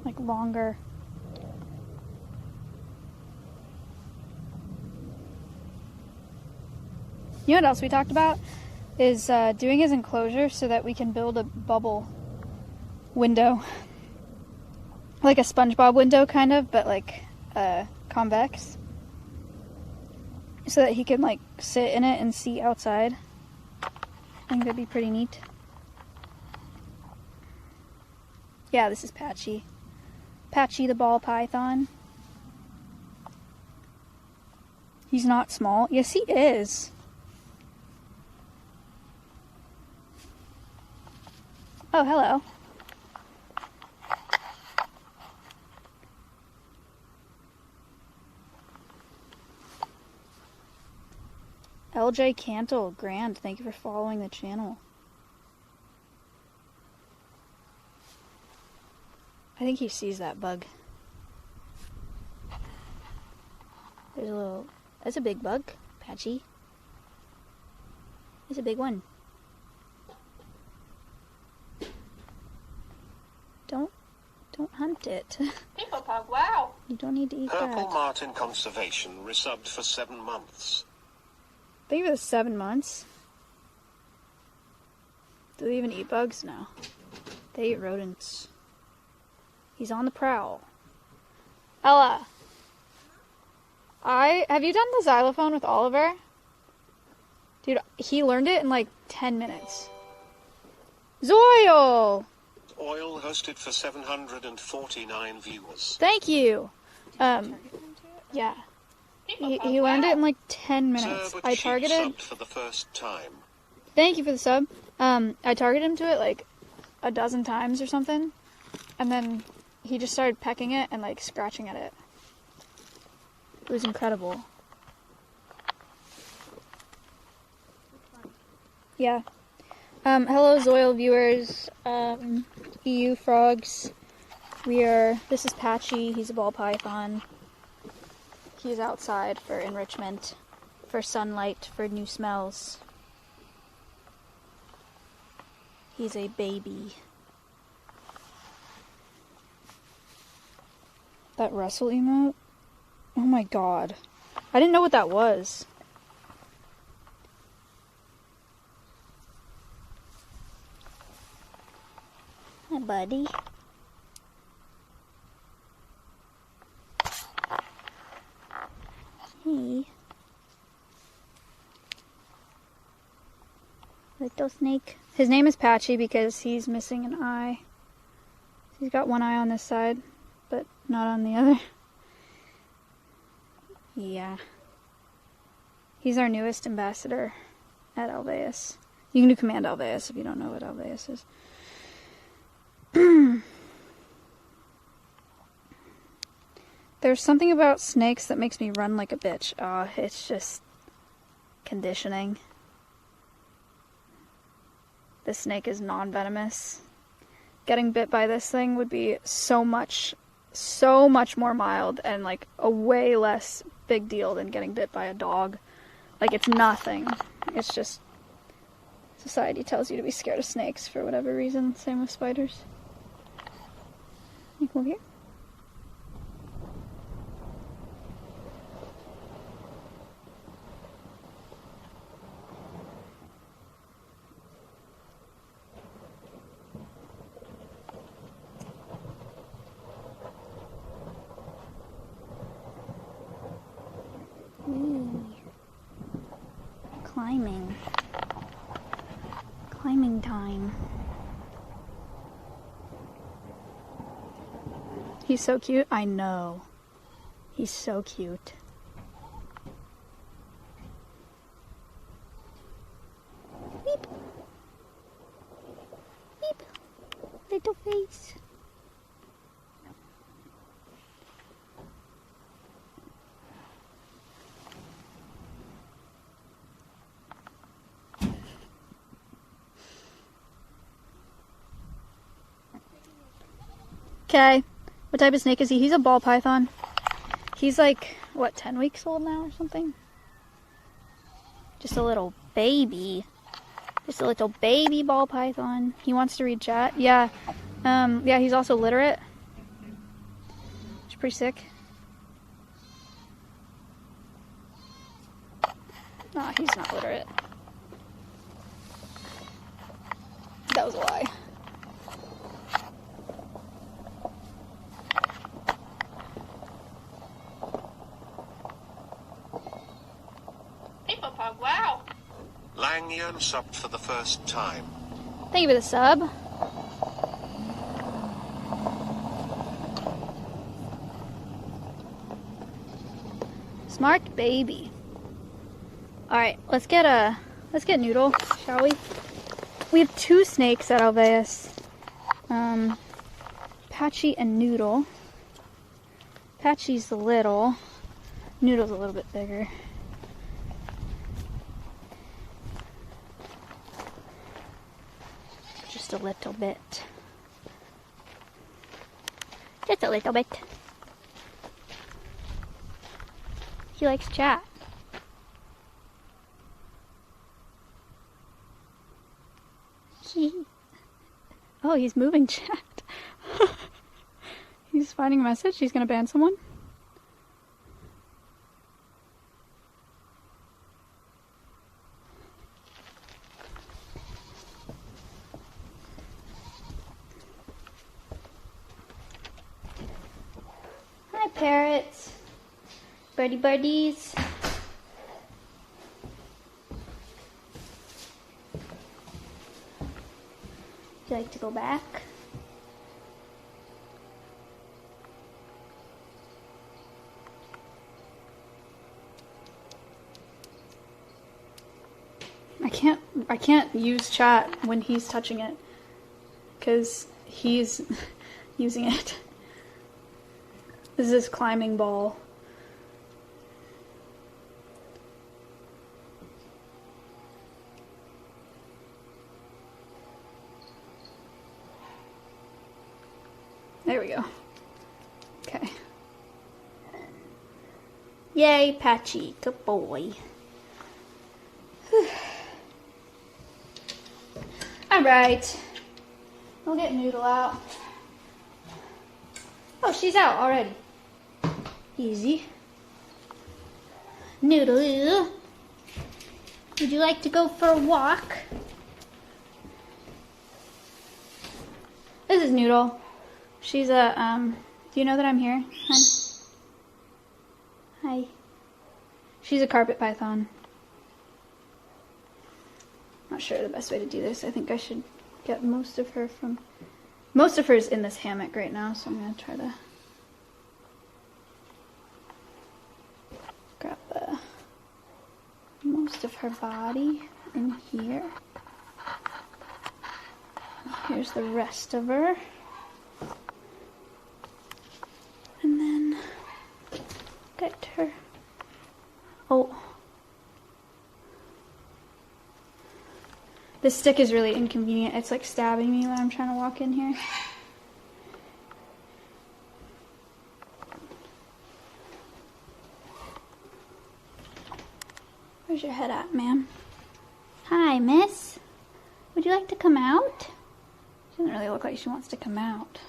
Like longer. You know what else we talked about? Is doing his enclosure so that we can build a bubble window. Like a SpongeBob window, kind of, but like convex. So that he can like sit in it and see outside. I think that'd be pretty neat. Yeah, this is Patchy. Patchy the ball python. He's not small. Yes, he is. Oh, hello. LJ Cantle, grand. Thank you for following the channel. I think he sees that bug. There's a little... That's a big bug, Patchy. It's a big one. Don't hunt it. People Pug, wow. You don't need to eat Purple that. Martin Conservation resubbed for 7 months. Thank you for the 7 months. Do they even eat bugs? No. They eat rodents. He's on the prowl. Ella. Have you done the xylophone with Oliver? Dude, he learned it in like 10 minutes. Zoil! Oil hosted for 749 viewers. Thank you. Yeah. People Pug, He learned wow. it in like 10 minutes. Sir, but I she targeted... subbed for the first time. Thank you for the sub. I targeted him to it like a dozen times or something. And then he just started pecking it and like scratching at it. It was incredible. Yeah. Hello Zoil viewers, EU frogs. This is Patchy, he's a ball python. He's outside for enrichment, for sunlight, for new smells. He's a baby. That wrestle emote? Oh my god. I didn't know what that was. Hi, buddy. Hey. Little snake. His name is Patchy because he's missing an eye. He's got one eye on this side, but not on the other. Yeah. He's our newest ambassador at Alveus. You can do Command Alveus if you don't know what Alveus is. There's something about snakes that makes me run like a bitch. It's just conditioning. This snake is non-venomous. Getting bit by this thing would be so much more mild and like a way less big deal than getting bit by a dog. Like, it's nothing. It's just society tells you to be scared of snakes for whatever reason. Same with spiders. You come over here. Climbing. Climbing time. He's so cute. I know. He's so cute. Beep. Beep. Little face. Okay, what type of snake is he? He's a ball python. He's like, what, 10 weeks old now or something? Just a little baby. Just a little baby ball python. He wants to read chat. Yeah, yeah, he's also literate. Which is pretty sick. Nah, he's not literate. That was a lie. Wow. Langian subbed for the first time. Thank you for the sub. Smart baby. Alright, let's get Noodle, shall we? We have two snakes at Alveus. Patchy and Noodle. Patchy's the little. Noodle's a little bit bigger. Just a little bit. Just a little bit. He likes chat. Oh, he's moving chat. He's finding a message. He's gonna ban someone. Hi, parrots. Birdie birdies. Would you like to go back? I can't use chat when he's touching it because he's using it. This is his climbing ball. There we go. Okay. Yay, Patchy. Good boy. Alright. We'll get Noodle out. Oh, she's out already. Easy. Noodle, would you like to go for a walk? This is Noodle. She's a, do you know that I'm here, hon? Hi. She's a carpet python. Not sure the best way to do this. I think I should get most of her is in this hammock right now, so I'm gonna try to grab most of her body in here. Here's the rest of her. And then get her. Oh. This stick is really inconvenient. It's like stabbing me when I'm trying to walk in here. Where's your head at, ma'am? Hi, miss. Would you like to come out? She doesn't really look like she wants to come out.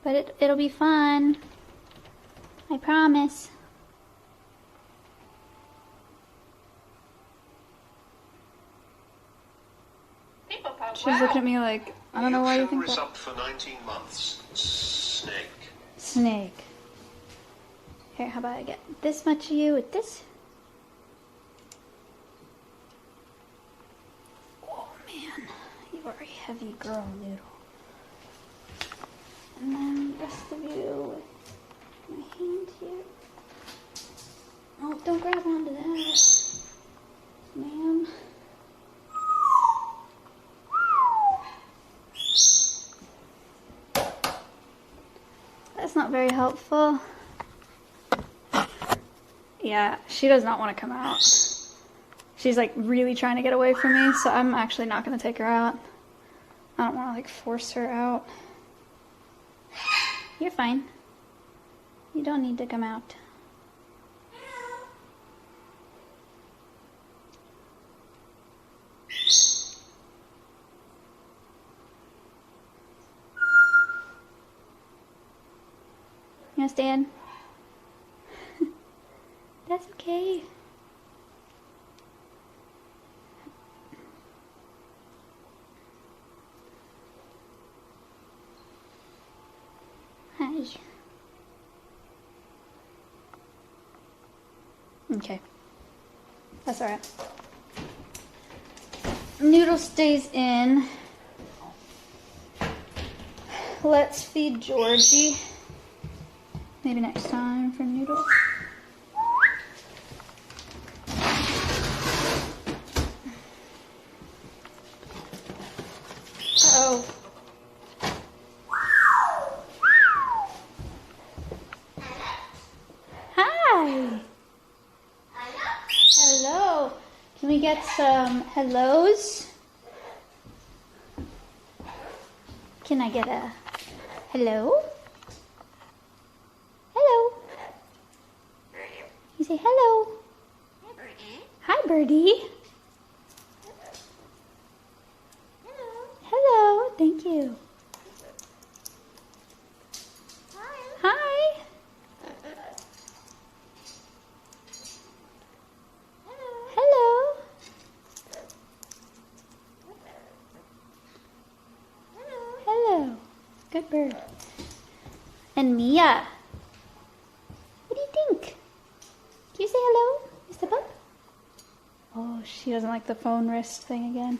But it'll be fun. I promise. She's looking at me like, I don't know why you think that. Up for 19 months. Snake. Snake. Here, how about I get this much of you with this? Oh man, you are a heavy girl, Noodle. And then the rest of you with my hand here. Oh, don't grab onto that, ma'am. That's not very helpful. Yeah, she does not want to come out. She's like really trying to get away from me, so I'm actually not going to take her out. I don't want to like force her out. You're fine. You don't need to come out. You wanna stand? That's okay. Hi. Okay. That's alright. Noodle stays in. Let's feed Georgie. Maybe next time for Noodle. Uh-oh. Hi. Hello. Can we get some hellos? Can I get a hello? Hello. You say hello. Hi, birdie. Hello. Thank you. Hi. Hello. Hello. Good bird. And Mia. What do you think? Can you say hello, Mr. Pup? Oh, she doesn't like the phone wrist thing again.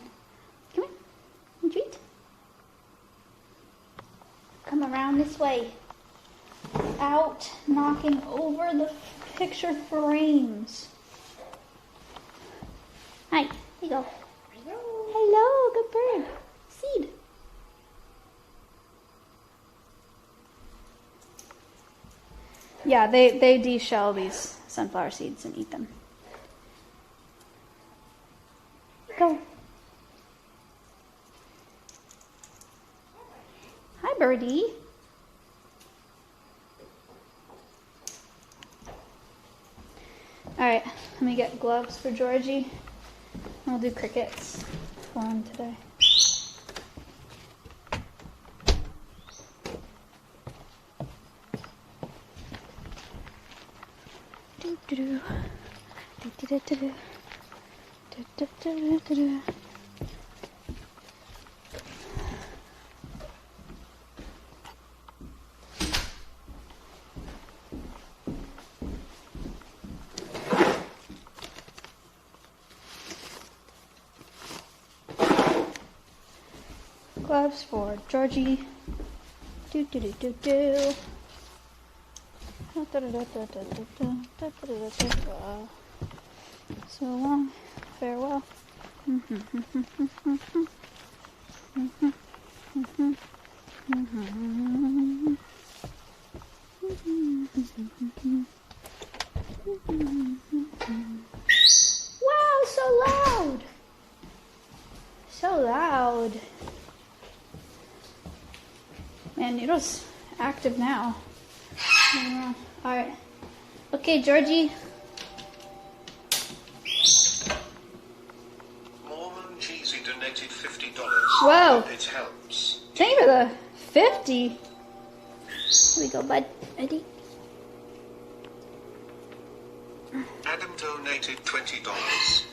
Come here. You treat. Come around this way. Out, knocking over the picture frames. Hi. Here you go. Hello. Good bird. Seed. Yeah, they de-shell these sunflower seeds and eat them. Go. Hi, birdie. Alright, let me get gloves for Georgie. I'll do crickets for him today. Do-do-do. Do-do-do-do-do. Do-do-do-do-do. Gloves for Georgie. Do do do do do. So long, farewell. Wow, so loud! So loud. Man, Noodle's active now. Alright. Okay, Georgie. Mormon Cheesy donated $50. Whoa. It helps. Thank you for the 50. Here we go, bud. Ready? Adam donated $20.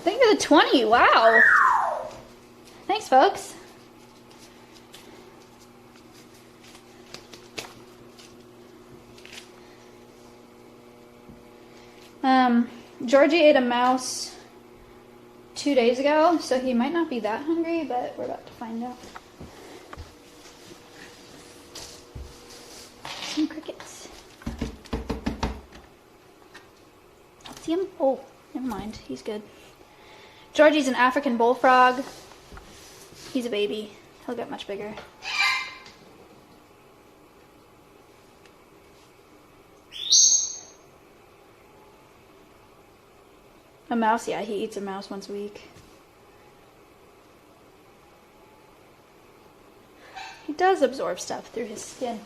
Thank you for the 20. Wow. Thanks, folks. Georgie ate a mouse 2 days ago, so he might not be that hungry, but we're about to find out. Some crickets. See him? Oh, never mind. He's good. Georgie's an African bullfrog. He's a baby. He'll get much bigger. A mouse, yeah, he eats a mouse once a week. He does absorb stuff through his skin.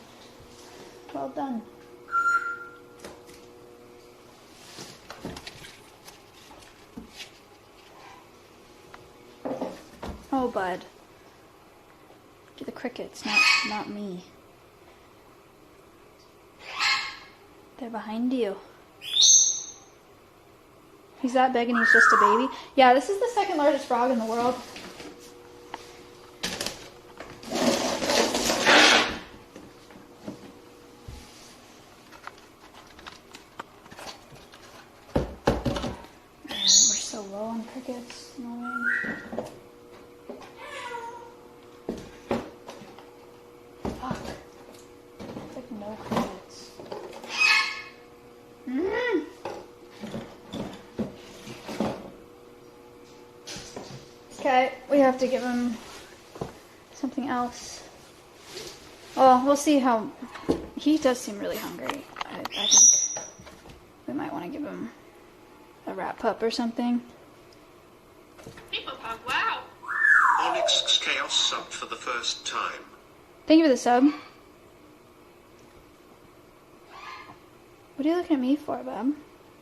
Well done. Oh, bud. Do the crickets, not me. They're behind you. He's that big and he's just a baby. Yeah, this is the second largest frog in the world. We're so low on crickets. Annoying. Fuck. Like no crickets. Okay, we have to give him something else. Oh, we'll see how... He does seem really hungry. I think we might want to give him a rat pup or something. People pug, wow. Onyx Chaos subbed for the first time. Thank you for the sub. What are you looking at me for, bub?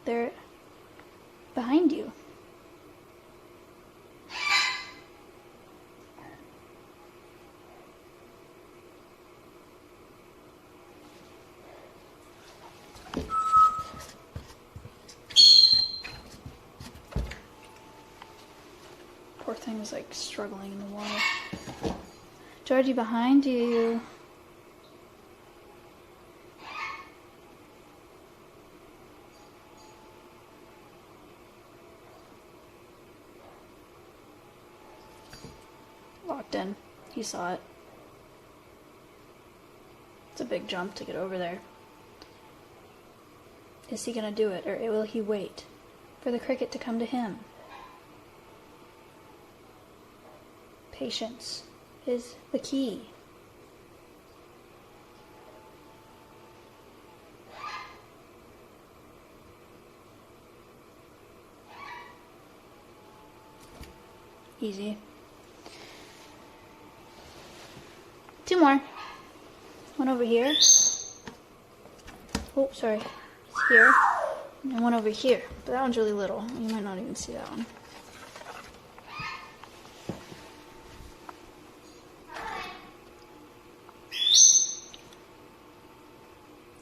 They're behind you. Poor thing was like struggling in the water. Georgie, behind you. Locked in. He saw it. It's a big jump to get over there. Is he gonna do it, or will he wait for the cricket to come to him? Patience is the key. Easy. 2 more. One over here. Oh, sorry. It's here. And one over here. But that one's really little. You might not even see that one.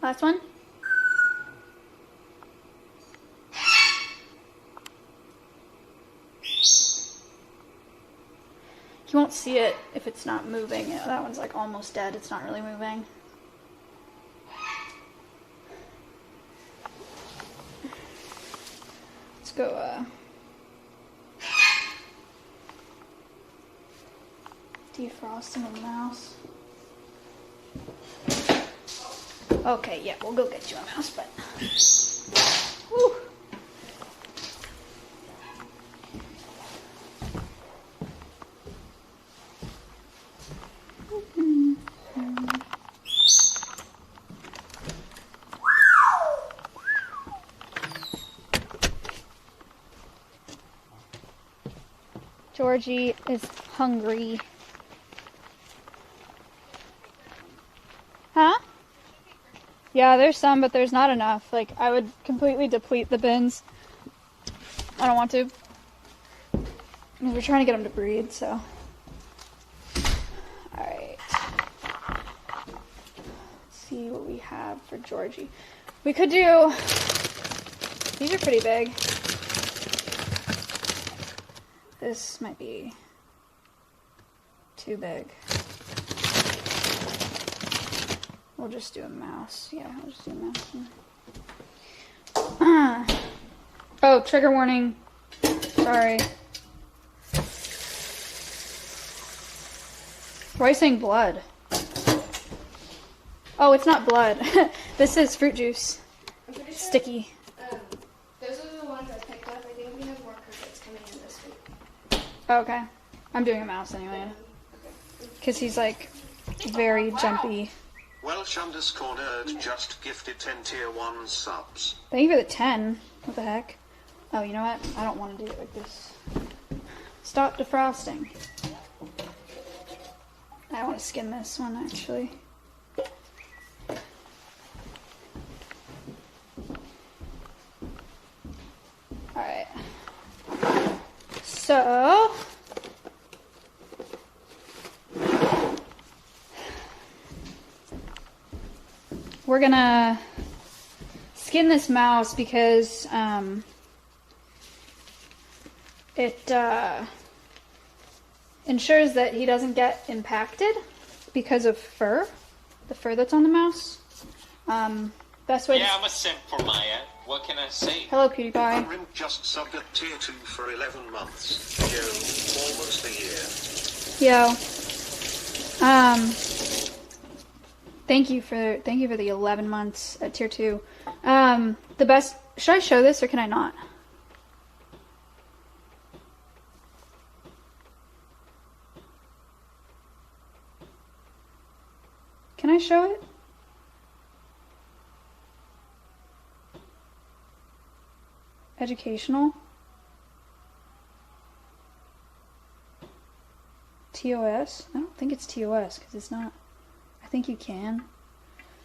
Last one. You won't see it if it's not moving. That one's like almost dead. It's not really moving. Let's go defrosting of the mouse. Okay, yeah, we'll go get you a mouse, but whew. Georgie is hungry. Huh? Yeah, there's some, but there's not enough. Like, I would completely deplete the bins. I don't want to. Because we're trying to get them to breed, so. Alright. Let's see what we have for Georgie. We could do... These are pretty big. This might be too big. We'll just do a mouse. Yeah, we'll just do a mouse. Oh, trigger warning. Sorry. Why are you saying blood? Oh, it's not blood. This is fruit juice. I'm pretty sure, Sticky. those are the ones I picked up. I think we have more crickets coming in this week. Okay. I'm doing a mouse anyway. Because he's like very jumpy. Welsh_nerd just gifted 10 tier 1 subs. Thank you for the 10. What the heck? Oh, you know what? I don't want to do it like this. Stop defrosting. I want to skin this one actually. Alright. So... we're gonna skin this mouse because it ensures that he doesn't get impacted because of fur, the fur that's on the mouse. Best way. Yeah, I'm a simp for Maya. What can I say? Hello, PewDiePie. Rim just subbed at tier 2 for 11 months. Yo, almost a year. Yo. Thank you for the 11 months at tier 2. The best. Should I show this or can I not? Can I show it? Educational. TOS? I don't think it's TOS because it's not. I think you can.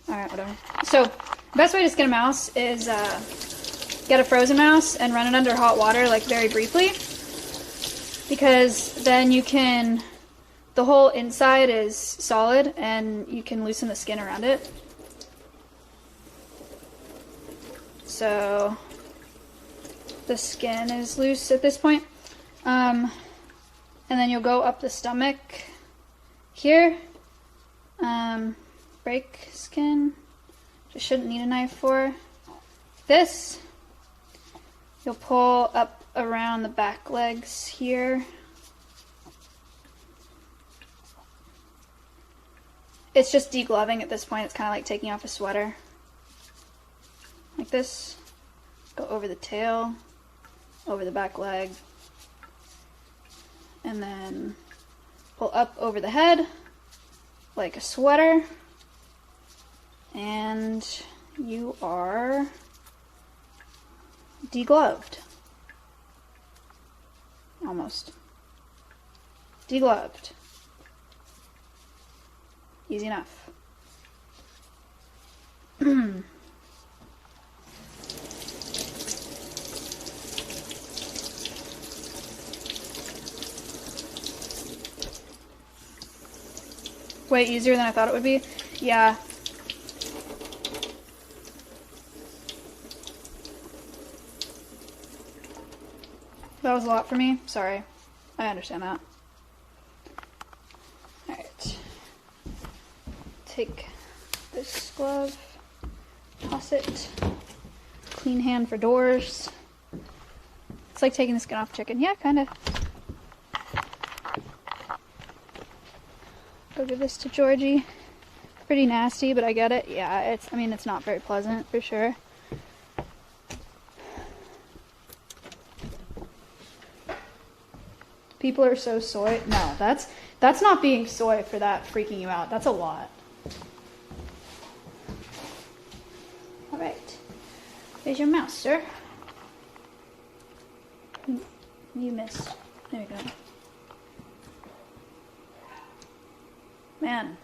Alright, whatever. So, best way to skin a mouse is get a frozen mouse and run it under hot water, like very briefly. Because then you can, the whole inside is solid and you can loosen the skin around it. So, the skin is loose at this point. And then you'll go up the stomach here. Break skin, just shouldn't need a knife for. This, you'll pull up around the back legs here. It's just degloving at this point. It's kind of like taking off a sweater. Like this. Go over the tail, over the back leg, and then pull up over the head like a sweater, and you are degloved. Almost. Degloved. Easy enough. Way easier than I thought it would be. Yeah. That was a lot for me. Sorry. I understand that. Alright. Take this glove. Toss it. Clean hand for doors. It's like taking the skin off chicken. Yeah, kind of. Go give this to Georgie. Pretty nasty, but I get it. Yeah, I mean, it's not very pleasant, for sure. People are so soy. No, that's not being soy for that freaking you out. That's a lot. All right. There's your mouse, sir. You missed. There you go. Man.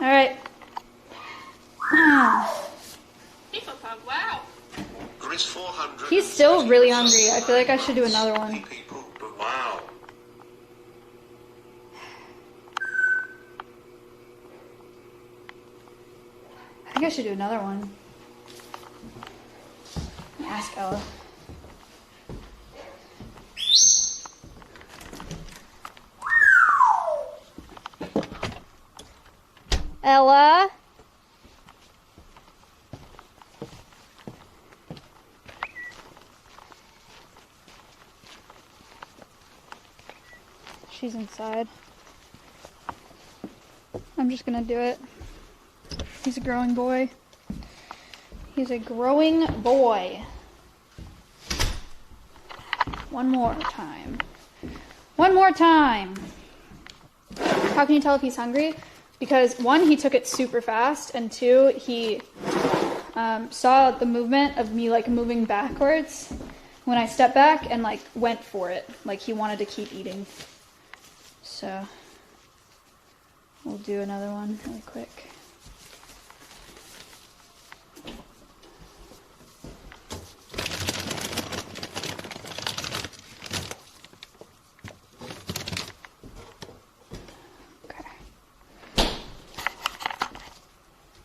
All right. People pug, wow. Grizz 400. He's still really hungry. I feel like I should do another one. People, but wow. I think I should do another one. Ask Ella. Ella? She's inside. I'm just gonna do it. He's a growing boy. He's a growing boy. One more time. One more time. How can you tell if he's hungry? Because one, he took it super fast, and two, he saw the movement of me like moving backwards when I stepped back and like went for it. Like he wanted to keep eating. So we'll do another one really quick.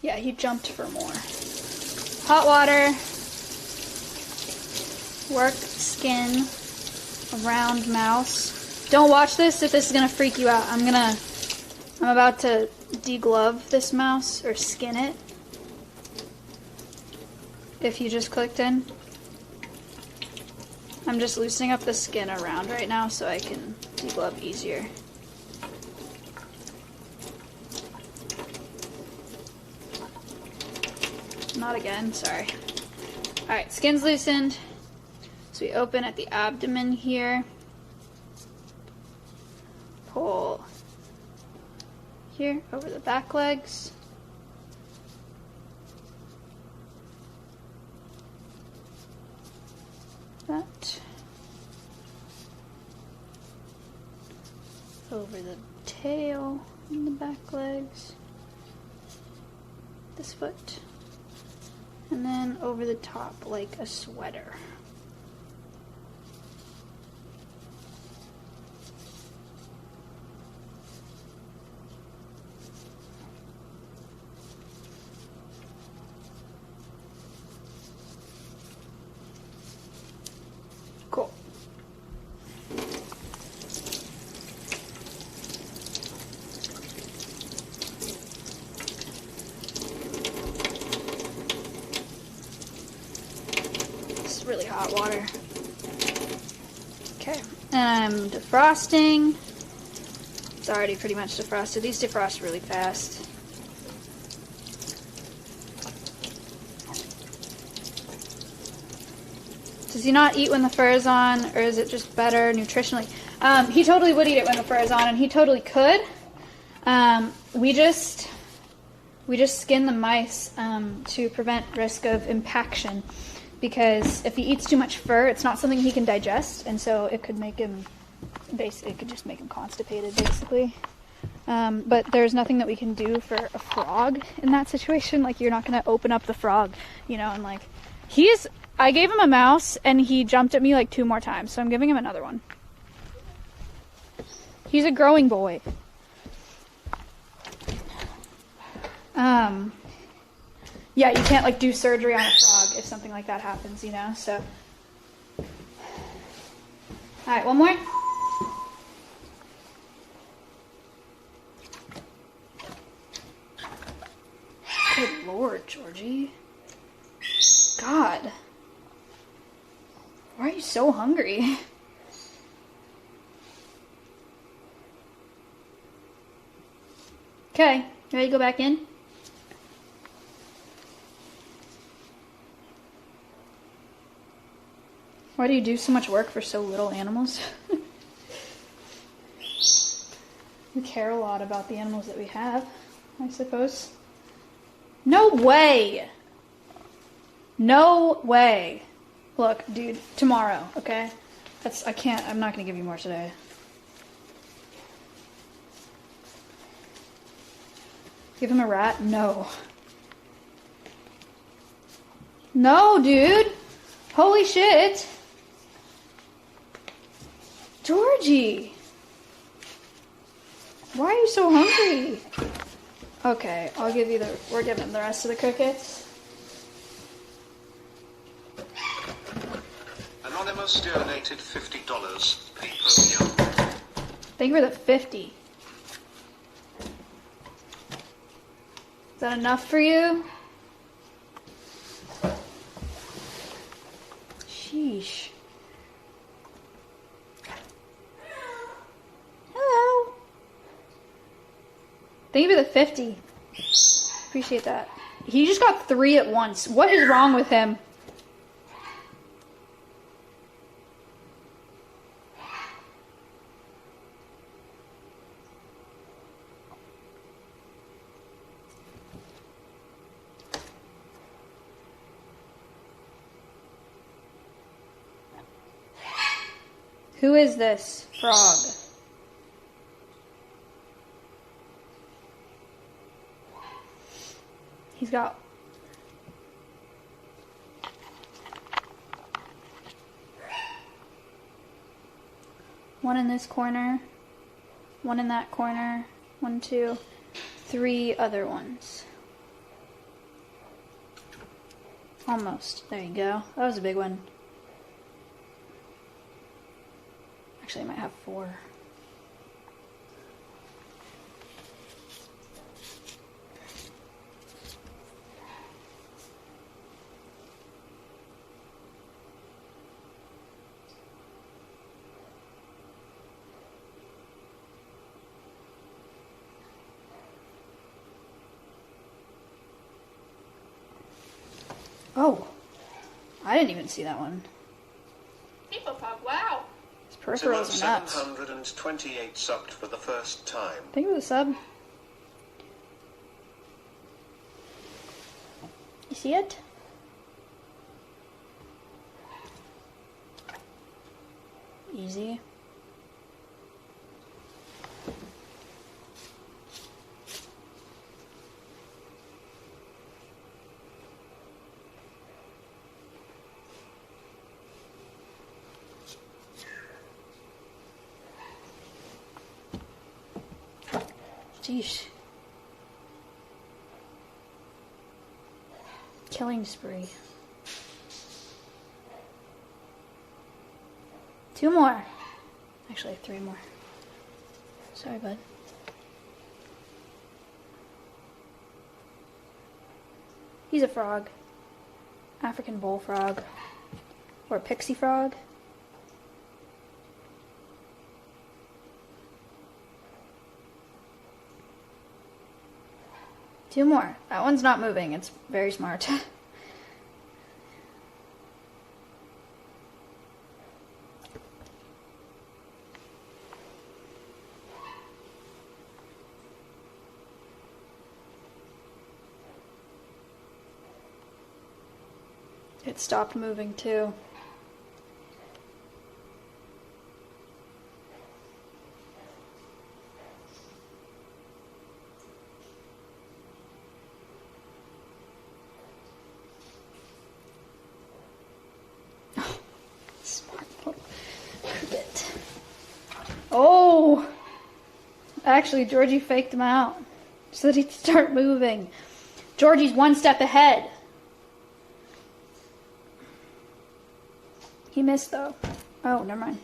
Yeah, he jumped for more. Hot water. Work skin around mouse. Don't watch this if this is gonna freak you out. I'm about to deglove this mouse or skin it. If you just clicked in. I'm just loosening up the skin around right now so I can deglove easier. Not again, sorry. Alright, skin's loosened. So we open at the abdomen here. Pull here over the back legs. That. Over the tail and the back legs. This foot. And then over the top like a sweater. Cool. Really hot water. Okay, and I'm defrosting. It's already pretty much defrosted. These defrost really fast. Does he not eat when the fur is on, or is it just better nutritionally? He totally would eat it when the fur is on, and he totally could. We just skin the mice to prevent risk of impaction. Because if he eats too much fur, it's not something he can digest, and so it could make him basically, it could just make him constipated, basically. But there's nothing that we can do for a frog in that situation. Like, you're not going to open up the frog, you know, and like, I gave him a mouse and he jumped at me like 2 more times, so I'm giving him another one. He's a growing boy. Yeah, you can't like do surgery on a frog if something like that happens, you know, so. Alright, one more. Good Lord, Georgie. God. Why are you so hungry? Okay, ready to go back in? Why do you do so much work for so little animals? We care a lot about the animals that we have, I suppose. No way! No way! Look, dude, tomorrow, okay? I'm not gonna give you more today. Give him a rat? No. No, dude! Holy shit! Georgie! Why are you so hungry? Okay, we're giving the rest of the crickets. Anonymous donated $50. People. Thank you for the 50. Is that enough for you? Sheesh. Hello. Thank you for the 50. Appreciate that. He just got 3 at once. What is wrong with him? Who is this frog? He's got... one in this corner, one in that corner, 1, 2, 3 other ones. Almost. There you go. That was a big one. Actually, I might have 4. Oh, I didn't even see that one. People pub, wow. His peripherals are nuts. 728 subbed for the first time. Thank you for the sub. You see it? Easy. Jeez. Killing spree. 2 more. Actually, 3 more. Sorry, bud. He's a frog. African bullfrog. Or a pixie frog. Two more. That one's not moving. It's very smart. It stopped moving too. Oh! Actually, Georgie faked him out so that he'd start moving. Georgie's one step ahead. He missed, though. Oh, never mind.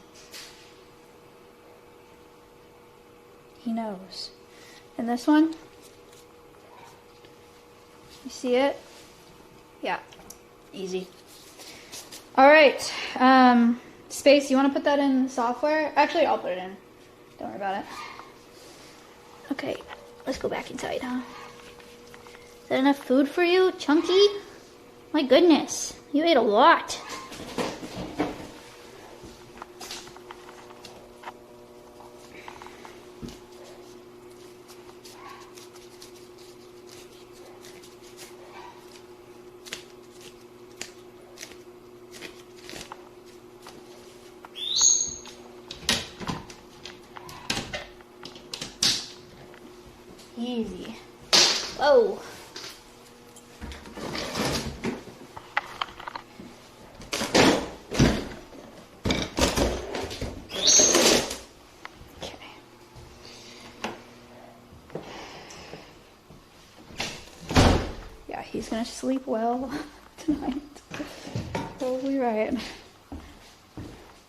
He knows. And this one? You see it? Yeah. Easy. Alright. Space, you want to put that in software? Actually, I'll put it in. Don't worry about it. Okay. Let's go back inside, huh? Is that enough food for you, Chunky? My goodness. You ate a lot. Easy. Whoa. Okay. Yeah, he's gonna sleep well tonight. Probably right.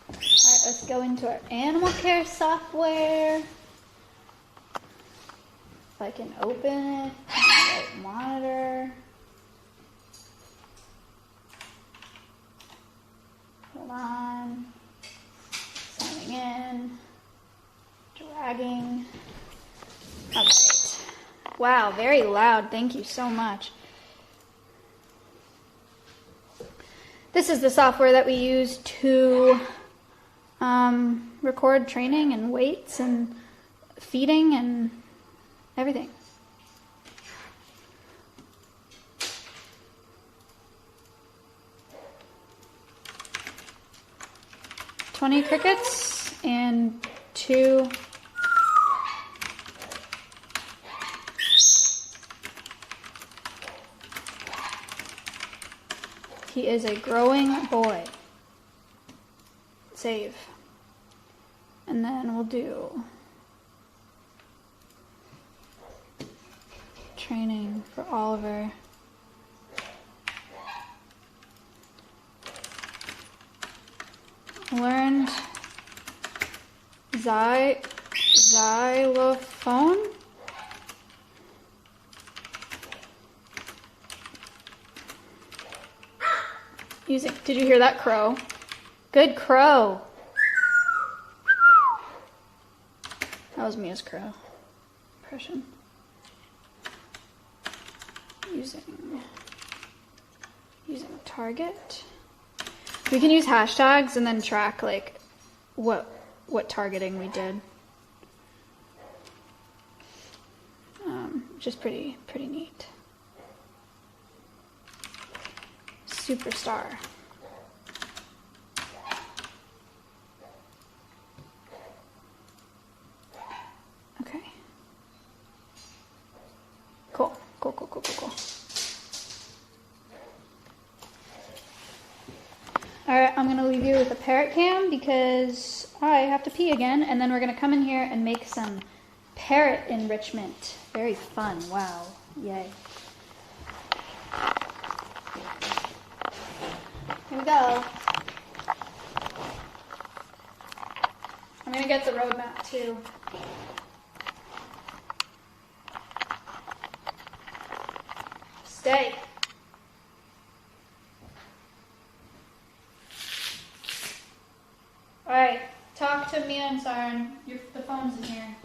Alright, let's go into our animal care software. If I can open it, right monitor. Hold on. Signing in. Dragging. Alright. Wow, very loud. Thank you so much. This is the software that we use to record training and weights and feeding and everything. $20 crickets and 2 He is a growing boy. Save. And then we'll do training for Oliver. Learned xylophone. Did you hear that crow? Good crow. That was Mia's crow impression. Using target. We can use hashtags and then track like what targeting we did. Which is pretty neat. Superstar. Okay. Cool. Alright, I'm going to leave you with a parrot cam because I have to pee again, and then we're going to come in here and make some parrot enrichment. Very fun. Wow. Yay. Here we go. I'm going to get the roadmap too. Stay. Alright, talk to Mia and Siren. The phone's in here.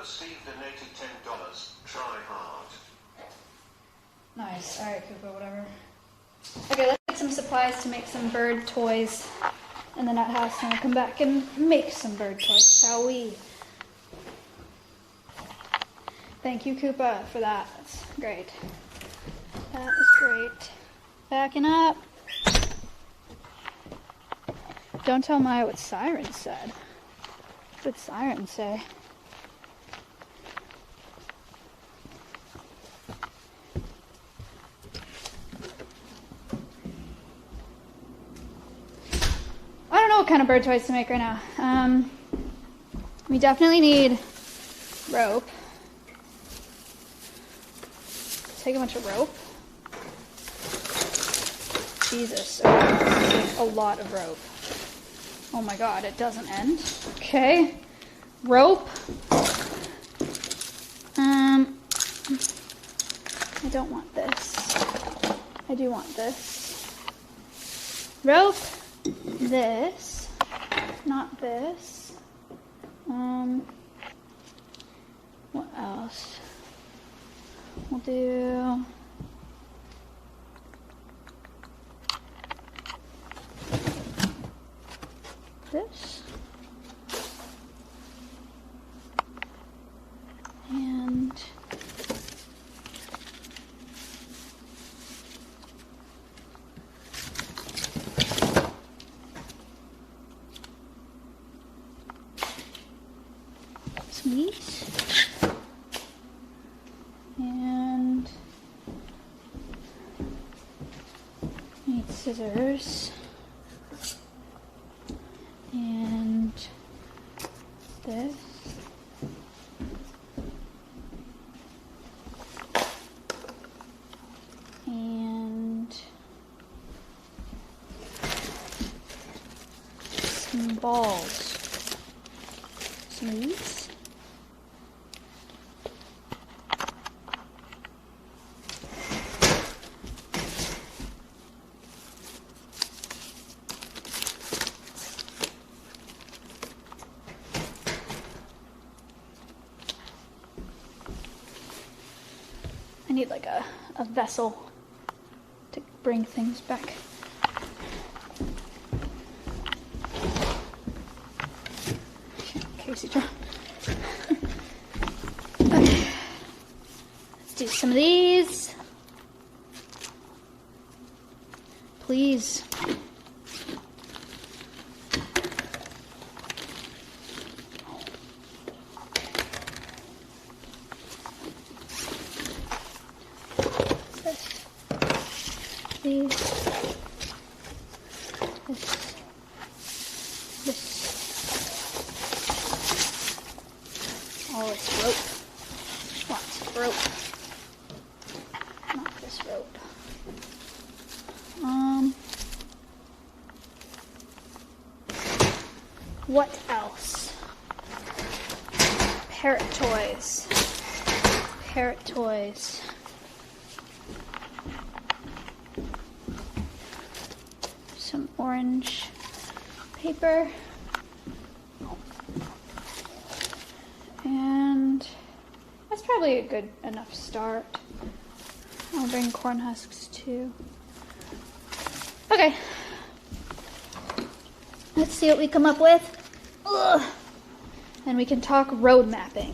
Steve donated $10. Try hard. Nice. Alright, Koopa, whatever. Okay, let's get some supplies to make some bird toys in the nut house, and we'll come back and make some bird toys, shall we? Thank you, Koopa, for that. That's great. That was great. Backing up. Don't tell Maya what Siren said. What did Siren say? I don't know what kind of bird toys to make right now. We definitely need rope. Take a bunch of rope. Jesus, a lot of rope. Oh my god, it doesn't end. Okay, rope. I don't want this. I do want this. Rope. This. Not this. What else? We'll do... this. And... some these. And... need scissors. And this. And some balls. Some of these. I need like a vessel to bring things back. Casey John. Okay. Let's do some of these. Please. These. This. Oh, it's rope. Lots of rope. Not this rope. What else? Parrot toys. Parrot toys. Some orange paper. And that's probably a good enough start. I'll bring corn husks too. Okay. Let's see what we come up with. Ugh. And we can talk road mapping.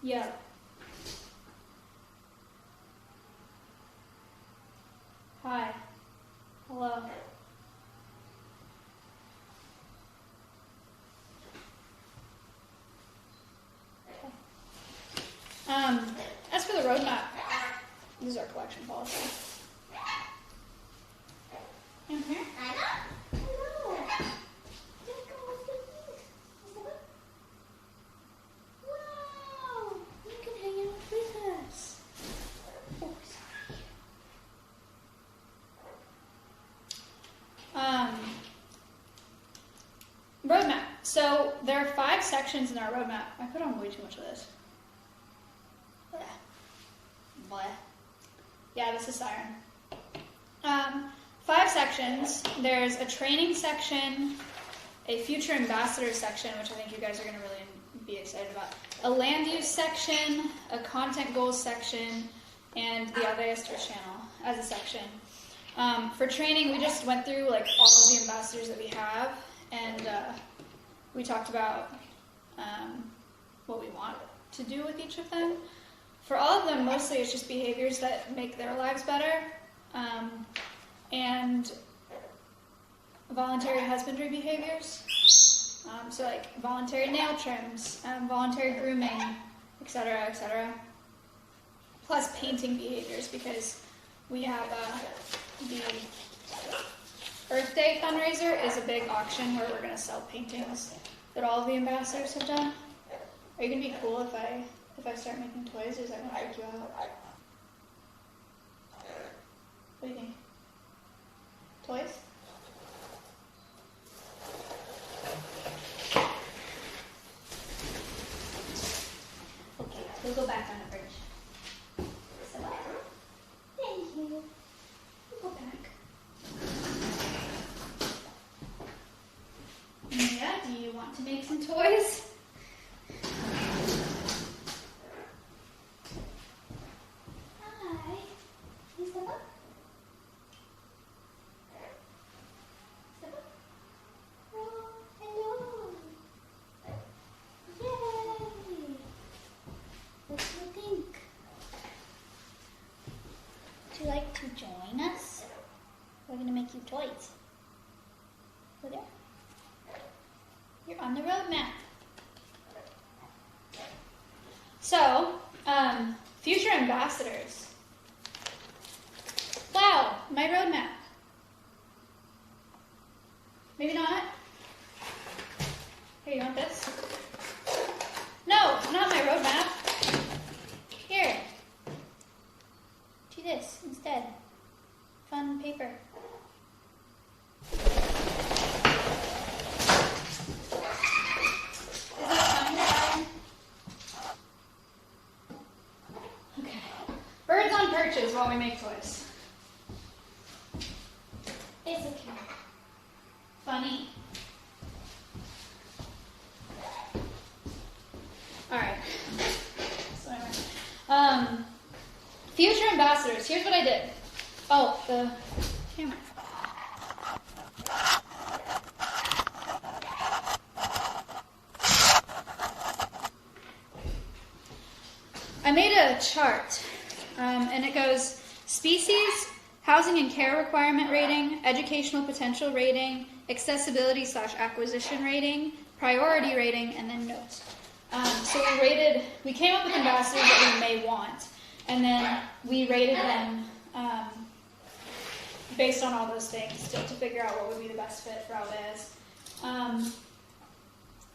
Yeah. Hi. Hello. As for the roadmap, this is our collection policy. Wow, you can hang out with us. Oh, sorry. Roadmap. So there are 5 sections in our roadmap. I put on way too much of this. Bleh. Yeah, this is Siren. 5 sections. There's a training section, a future ambassador section, which I think you guys are going to really be excited about, a land use section, a content goals section, and the Alveus channel as a section. For training, we just went through like all of the ambassadors that we have, and we talked about what we want to do with each of them. For all of them, mostly it's just behaviors that make their lives better, and voluntary husbandry behaviors. So like voluntary nail trims, voluntary grooming, etc., etc. Plus painting behaviors, because we have the Earth Day fundraiser is a big auction where we're going to sell paintings that all of the ambassadors have done. Are you going to be cool if I start making toys, or is that going to freak you out? What do you think? Toys? Okay, we'll go back on the bridge. So, Thank you. we'll go back. Yeah, do you want to make some toys? Hi. You step up? Step up. Oh, hello. Yay. What do you think? Would you like to join us? We're going to make you toys. Go there. You're on the roadmap. So, future ambassadors. Wow, my roadmap. Maybe not. Here, you want this? No, not my roadmap. Here. Do this instead. Fun paper. Is it fun, Brian? Okay. Birds on perches while we make toys. It's okay. Funny. Alright. So anyway. Future ambassadors. Here's what I did. Oh, the camera. I made a chart, and it goes species, housing and care requirement rating, educational potential rating, accessibility/acquisition rating, priority rating, and then notes. So we came up with ambassadors that we may want, and then we rated them based on all those things to figure out what would be the best fit for Alveus.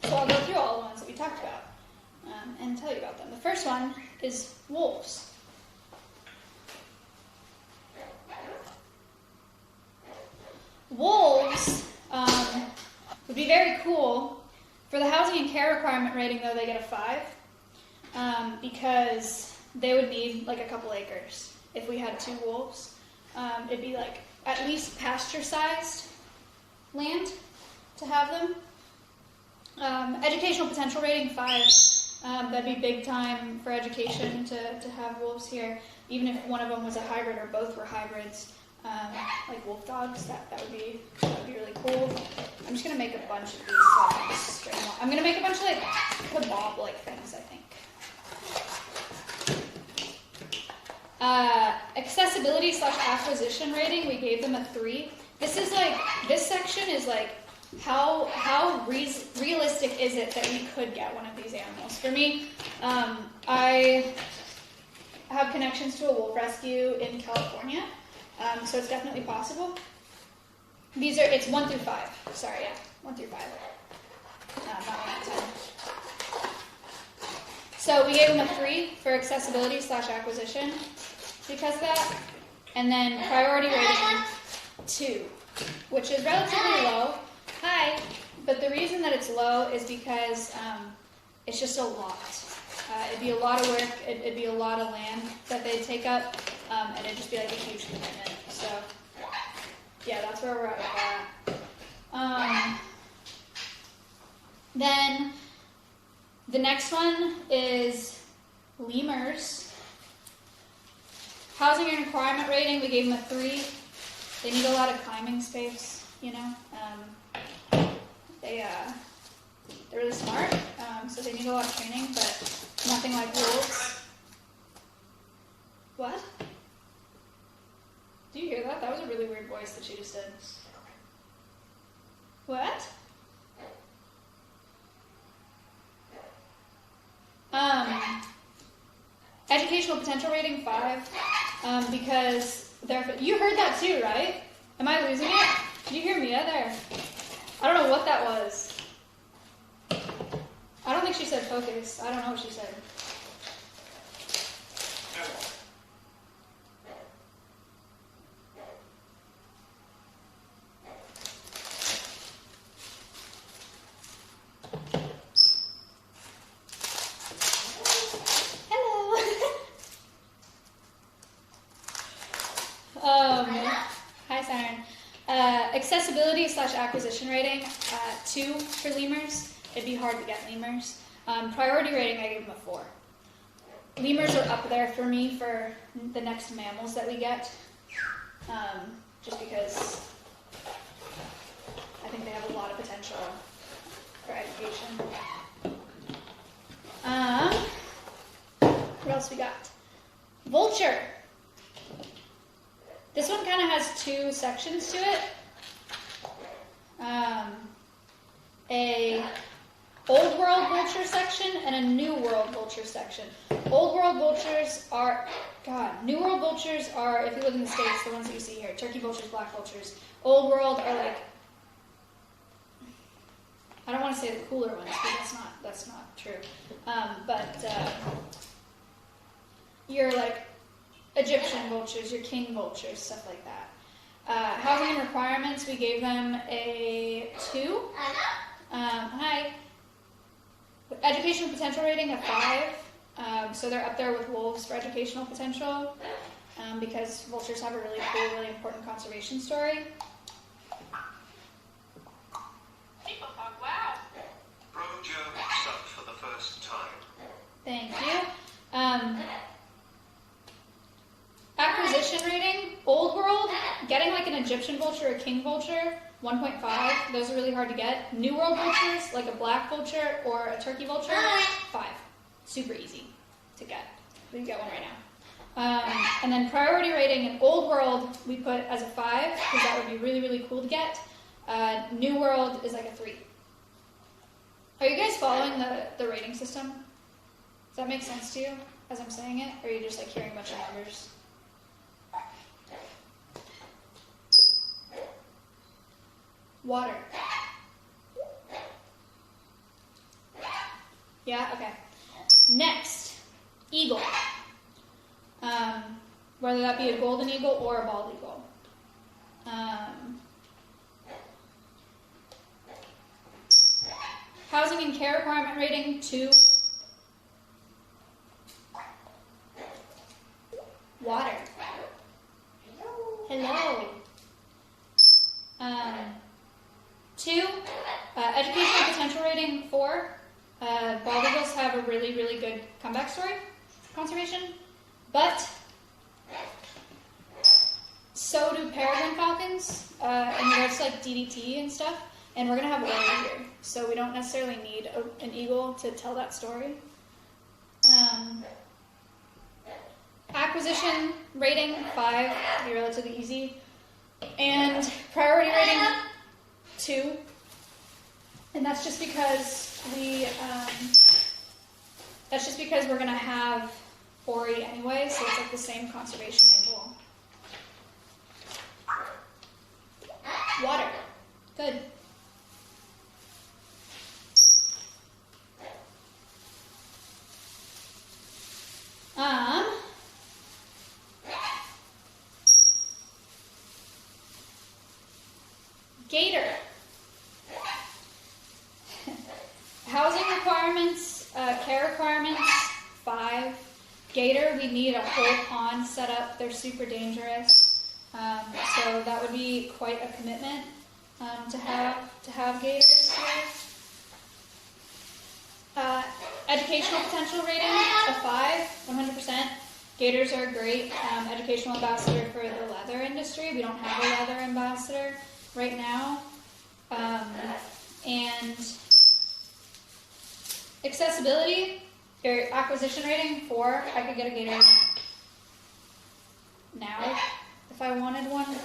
So I'll go through all the ones that we talked about and tell you about them. The first one is wolves. Wolves would be very cool. For the housing and care requirement rating, though, they get a 5 because they would need like a couple acres. If we had 2 wolves, it'd be like at least pasture-sized land to have them. Educational potential rating 5. That'd be big time for education to have wolves here, even if one of them was a hybrid or both were hybrids, like wolf dogs. That would be really cool. I'm just gonna make a bunch of these. So I can just string them up. I'm gonna make a bunch of like kebab-like things, I think. Accessibility / acquisition rating, we gave them a 3. This section is like, how realistic is it that we could get one of these animals? For me, I have connections to a wolf rescue in California, so it's definitely possible. It's 1 through 5. Sorry, yeah, 1 through 5. Not 1 out of 10. So we gave them a 3 for accessibility / acquisition because of that. And then priority rating 2, which is relatively low. Hi. But the reason that it's low is because it's just a lot. It'd be a lot of work. It'd be a lot of land that they'd take up, and it'd just be like a huge commitment. So yeah, that's where we're at with that. Then the next one is lemurs. Housing and requirement rating, we gave them a 3. They need a lot of climbing space, you know. They're really smart, so they need a lot of training, but nothing like wolves. What? Do you hear that? That was a really weird voice that she just did. What? Educational potential rating 5, because you heard that too, right? Am I losing it? Did you hear Mia there? I don't know what that was. I don't think she said focus. I don't know what she said. Hi, Siren. Accessibility / acquisition rating, 2 for lemurs. It'd be hard to get lemurs. Priority rating, I gave them a 4. Lemurs are up there for me for the next mammals that we get, just because I think they have a lot of potential for education. What else we got? Vulture. This one kind of has 2 sections to it. A old world vulture section and a new world vulture section. Old world vultures are, new world vultures are, if you live in the States, the ones that you see here, turkey vultures, black vultures. Old world are like, I don't want to say the cooler ones, because that's not true. But you're like Egyptian vultures, your king vultures, stuff like that. Housing and requirements, we gave them a 2. Hi. Educational potential rating, a 5. So they're up there with wolves for educational potential, because vultures have a really cool, really important conservation story. People talk, wow. Brojo sucked for the first time. Thank you. Acquisition rating, old world, getting like an Egyptian vulture or a king vulture, 1.5. Those are really hard to get. New world vultures, like a black vulture or a turkey vulture, 5. Super easy to get. We can get one right now. And then priority rating in old world, we put as a 5, because that would be really, really cool to get. New world is like a 3. Are you guys following the rating system? Does that make sense to you as I'm saying it? Or are you just like hearing a bunch of numbers? Water. Yeah? Okay. Next, eagle. Whether that be a golden eagle or a bald eagle. Housing and care requirement rating, 2. Water. Hello. 2. Educational potential rating, 4. Bald eagles have a really, really good comeback story for conservation, but so do peregrine falcons in regards to like DDT and stuff. And we're gonna have oil here, so we don't necessarily need an eagle to tell that story. Acquisition rating 5, be relatively easy, and priority rating 2. And that's just because we're gonna have Ori anyway, so it's like the same conservation angle. Water, good. Gator. Housing requirements, care requirements, 5. Gator, we need a whole pond set up. They're super dangerous. So that would be quite a commitment to have gators here. Educational potential rating, a 5, 100%. Gators are great. Educational ambassador for the leather industry. We don't have a leather ambassador right now. And accessibility, or acquisition rating, 4. I could get a gator now if I wanted one.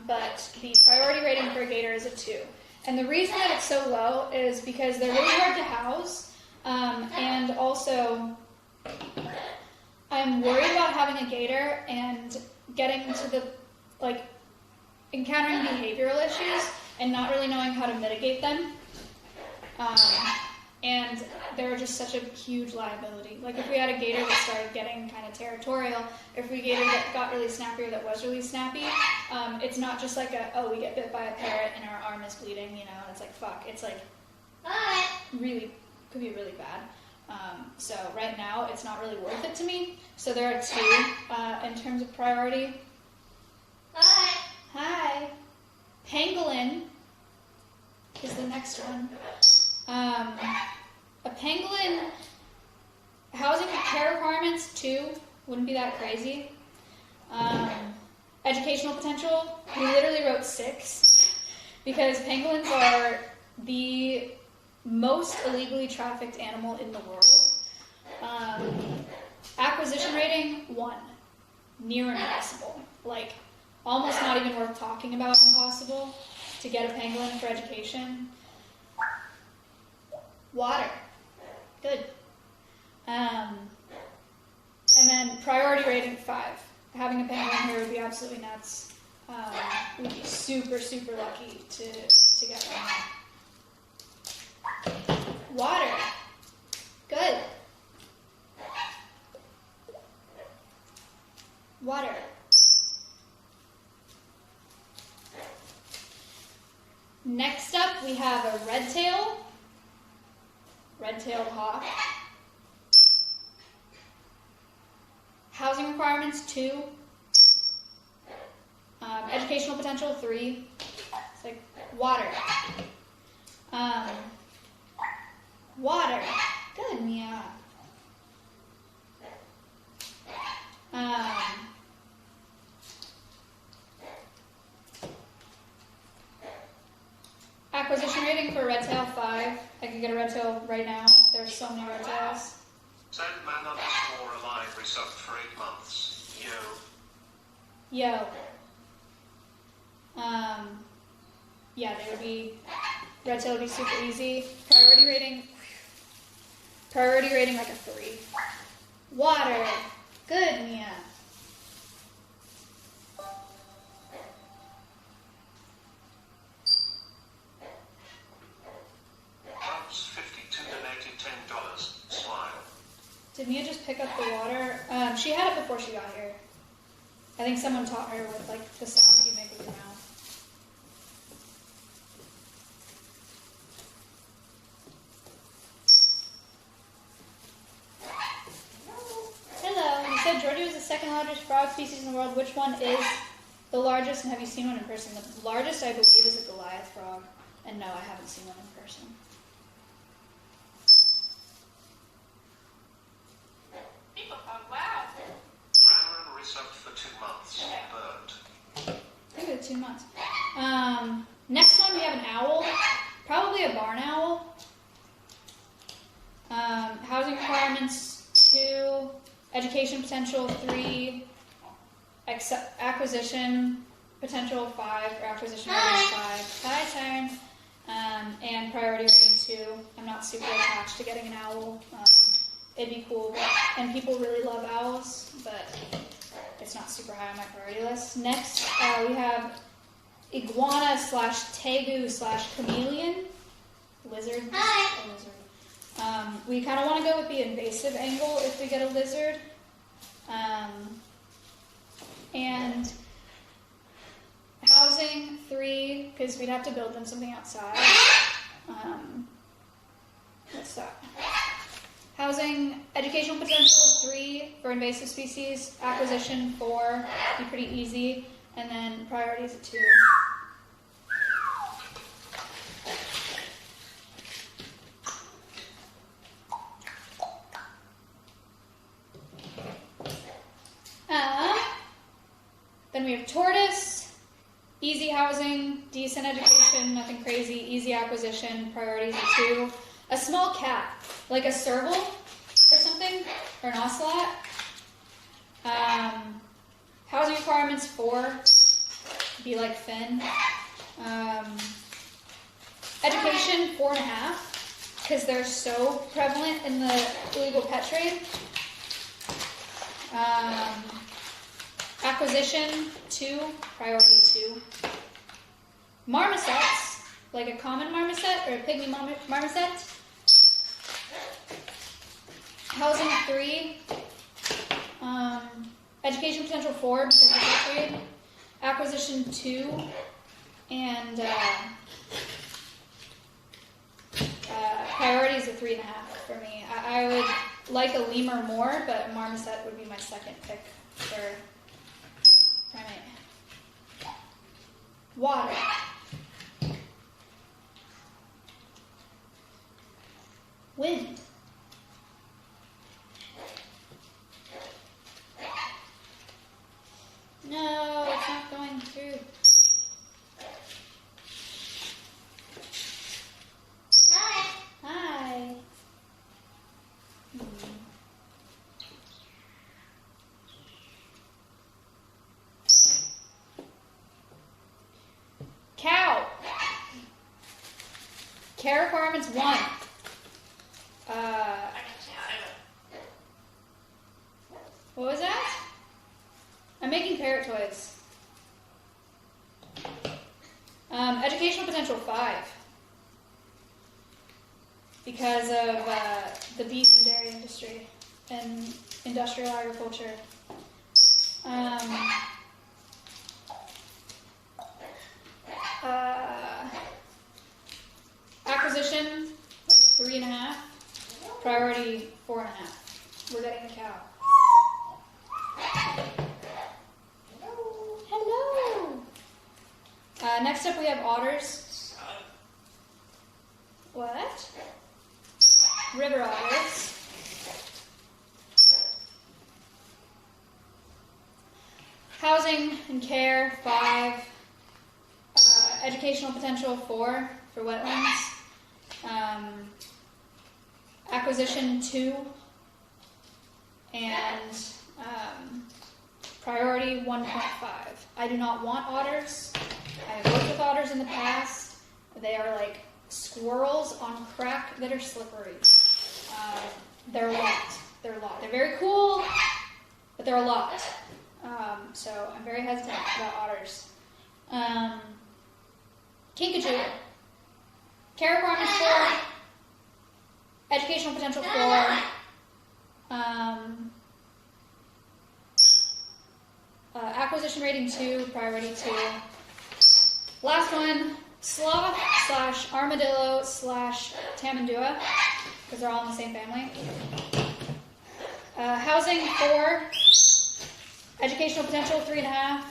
But the priority rating for a gator is a 2. And the reason that it's so low is because they're really hard to house. And also, I'm worried about having a gator and getting to the, like, encountering behavioral issues and not really knowing how to mitigate them. And they're just such a huge liability. Like if we had a gator that started getting kind of territorial, if we gator that got really snappy or that was really snappy, it's not just like we get bit by a parrot and our arm is bleeding, and it's like, fuck. It's like, really, could be really bad. So right now, it's not really worth it to me. So there are 2 in terms of priority. Hi. Pangolin is the next one. A pangolin, housing care requirements 2, wouldn't be that crazy. Educational potential, we literally wrote 6 because pangolins are the most illegally trafficked animal in the world. Acquisition rating 1, near impossible. Like almost not even worth talking about impossible to get a pangolin for education. Water, good. And then priority rating 5. Having a pangolin here would be absolutely nuts. We'd be super, super lucky to get one. Water, good. Water. Next up, we have a red-tailed hawk. Housing requirements 2. Educational potential 3. It's like water. Water. Good, Mia. Acquisition rating for red tail 5. I could get a red tail right now. There's so many red tails. Sandman_alive resubbed for 8 months. Yo. Yeah, they would be, red tail would be super easy. Priority rating like a 3. Water. Good, Mia. Cubs 52 donated $10. Smile. Did Mia just pick up the water? She had it before she got here. I think someone taught her with like the sound that you make with your mouth. Hello. You said Georgia was the second largest frog species in the world. Which one is the largest, and have you seen one in person? The largest, I believe, is a Goliath frog. And no, I haven't seen one in person. Wow. Ramaran resubbed for 2 months. Bird. I think it's 2 months. Next one, we have an owl. Probably a barn owl. Housing requirements 2. education potential 3, acquisition potential 5, or acquisition rating 5. Hi, Siren. And priority rating 2. I'm not super attached to getting an owl. It'd be cool, and people really love owls, but it's not super high on my priority list. Next, we have iguana / tegu / chameleon. Lizard. Hi. A lizard. We kind of want to go with the invasive angle if we get a lizard. And housing 3, because we'd have to build them something outside. What's that? Housing, educational potential 3 for invasive species, acquisition 4, be pretty easy, and then priorities at 2. Then we have tortoise, easy housing, decent education, nothing crazy, easy acquisition, priorities at 2. A small cat, like a serval or something, or an ocelot. Housing requirements 4, be like Finn. Education 4.5, because they're so prevalent in the illegal pet trade. Acquisition 2, priority 2. Marmosets, like a common marmoset or a pygmy marmoset. Housing 3. Education potential 4 because of pet trade. Acquisition 2. And priorities of 3.5 for me. I would like a lemur more, but a marmoset would be my second pick for primate. Water. Wind. No, it's not going through. Hi. Hi. Cow. Care requirements 1. What was that? I'm making parrot toys. Educational potential 5. Because of the beef and dairy industry and industrial agriculture. Acquisition, like 3.5. Priority 4.5. We're getting a cow. Hello. Next up we have otters. What? River otters. Housing and care 5. Educational potential 4 for wetlands. Acquisition 2. And priority 1.5. I do not want otters. I have worked with otters in the past. They are like squirrels on crack that are slippery. They're a lot. They're a lot. They're very cool, but they're a lot. So I'm very hesitant about otters. Kinkajou. Care requirements 4. Educational potential 4. Acquisition rating 2, priority 2. Last one, sloth / armadillo / tamandua, because they're all in the same family. Housing 4. Educational potential 3.5.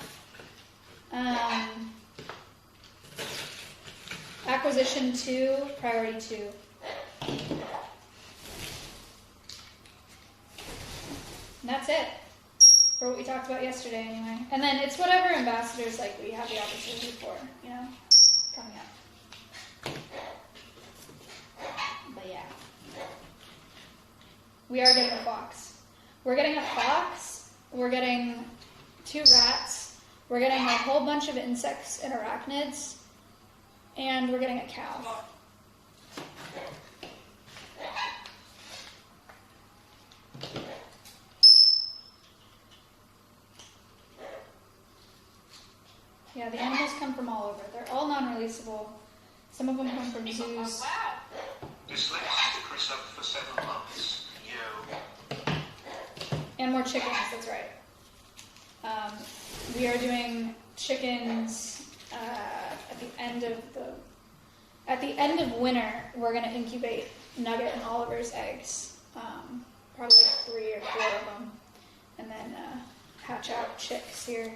Acquisition 2, priority 2. And that's it for what we talked about yesterday anyway. And then it's whatever ambassadors like we have the opportunity for, you know, coming up. But yeah. We are getting a fox. We're getting a fox, we're getting 2 rats, we're getting a whole bunch of insects and arachnids, and we're getting a cow. Yeah, the animals come from all over. They're all non-releasable. Some of them come from People zoos. thought, wow. Dyslexic Chris up for 7 months. Yo. And more chickens, that's right. We are doing chickens at the end of winter. We're gonna incubate Nugget and Oliver's eggs, probably like 3 or 4 of them, and then hatch out chicks here.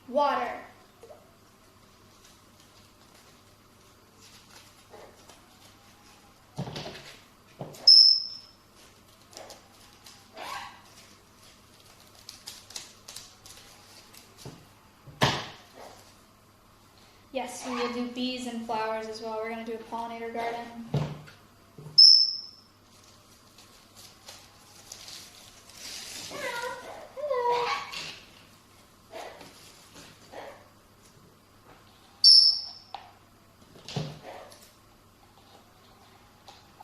Water. Yes, we will do bees and flowers as well. We're going to do a pollinator garden.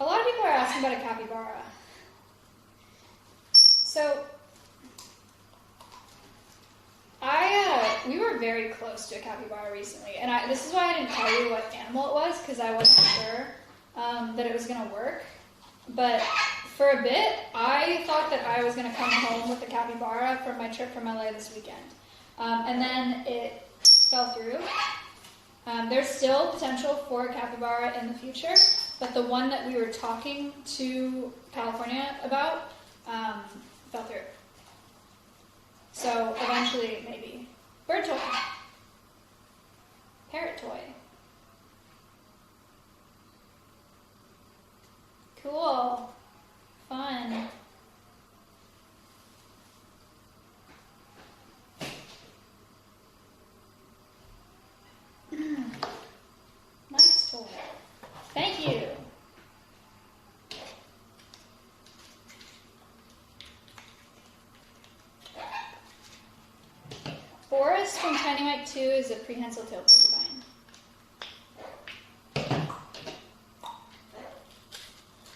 A lot of people are asking about a capybara. So, we were very close to a capybara recently, and this is why I didn't tell you what animal it was, because I wasn't sure that it was going to work. But for a bit, I thought that I was going to come home with a capybara from my trip from LA this weekend. And then it fell through. There's still potential for a capybara in the future, but the one that we were talking to California about fell through. So eventually, maybe. Bird toy. Parrot toy. Cool. Fun. Nice toy. Thank you. Forrest from Tiny Mike 2 is a prehensile tail porcupine.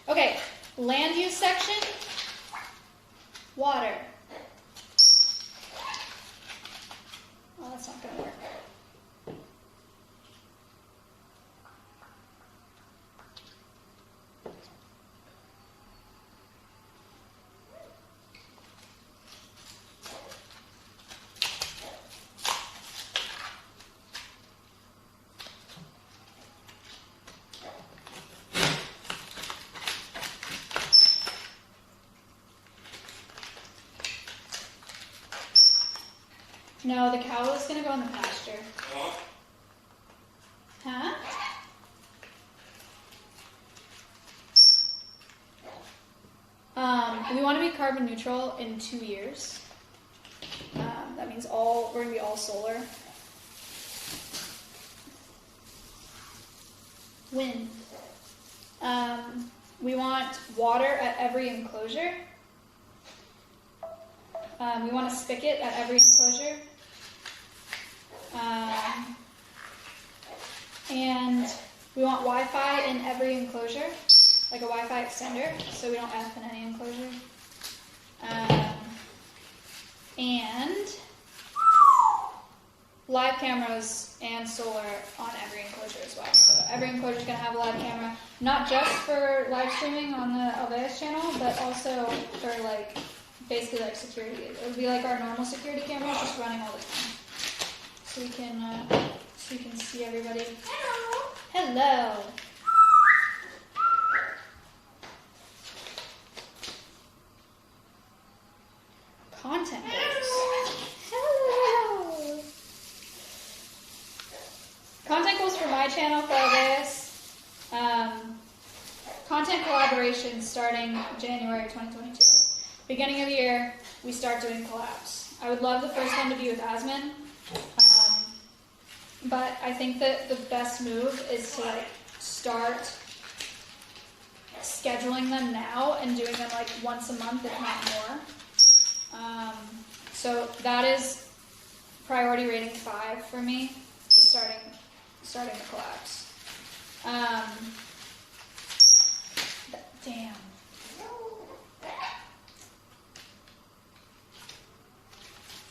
Okay, land use section. Water. Oh, that's not going to work. No, the cow is going to go in the pasture. Huh? We want to be carbon neutral in 2 years. That means we're going to be all solar. Wind. We want water at every enclosure. We want a spigot at every enclosure. And we want Wi-Fi in every enclosure, like a Wi-Fi extender, so we don't F in any enclosure. And live cameras and solar on every enclosure as well. So every enclosure is going to have a live camera, not just for live streaming on the Alveus channel, but also for basically security. It would be like our normal security camera, just running all the time, so we can see everybody. Hello. Hello. Content goals. Hello. Content goals for my channel, for Alveus. Content collaboration starting January 2022. Beginning of the year, we start doing collabs. I would love the first one to be with Asman, but I think that the best move is to start scheduling them now and doing them like once a month, if not more. So that is priority rating 5 for me, is starting the collapse. Damn.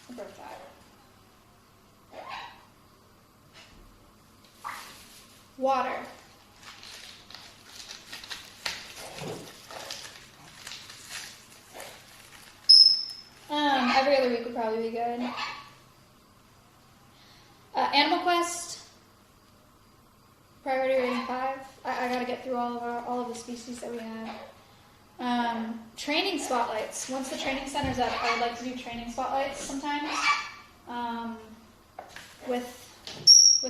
I broke that. Water. Every other week would probably be good. Animal Quest. Priority rating 5. I gotta get through all of the species that we have. Training spotlights. Once the training center's up, I would like to do training spotlights sometimes. With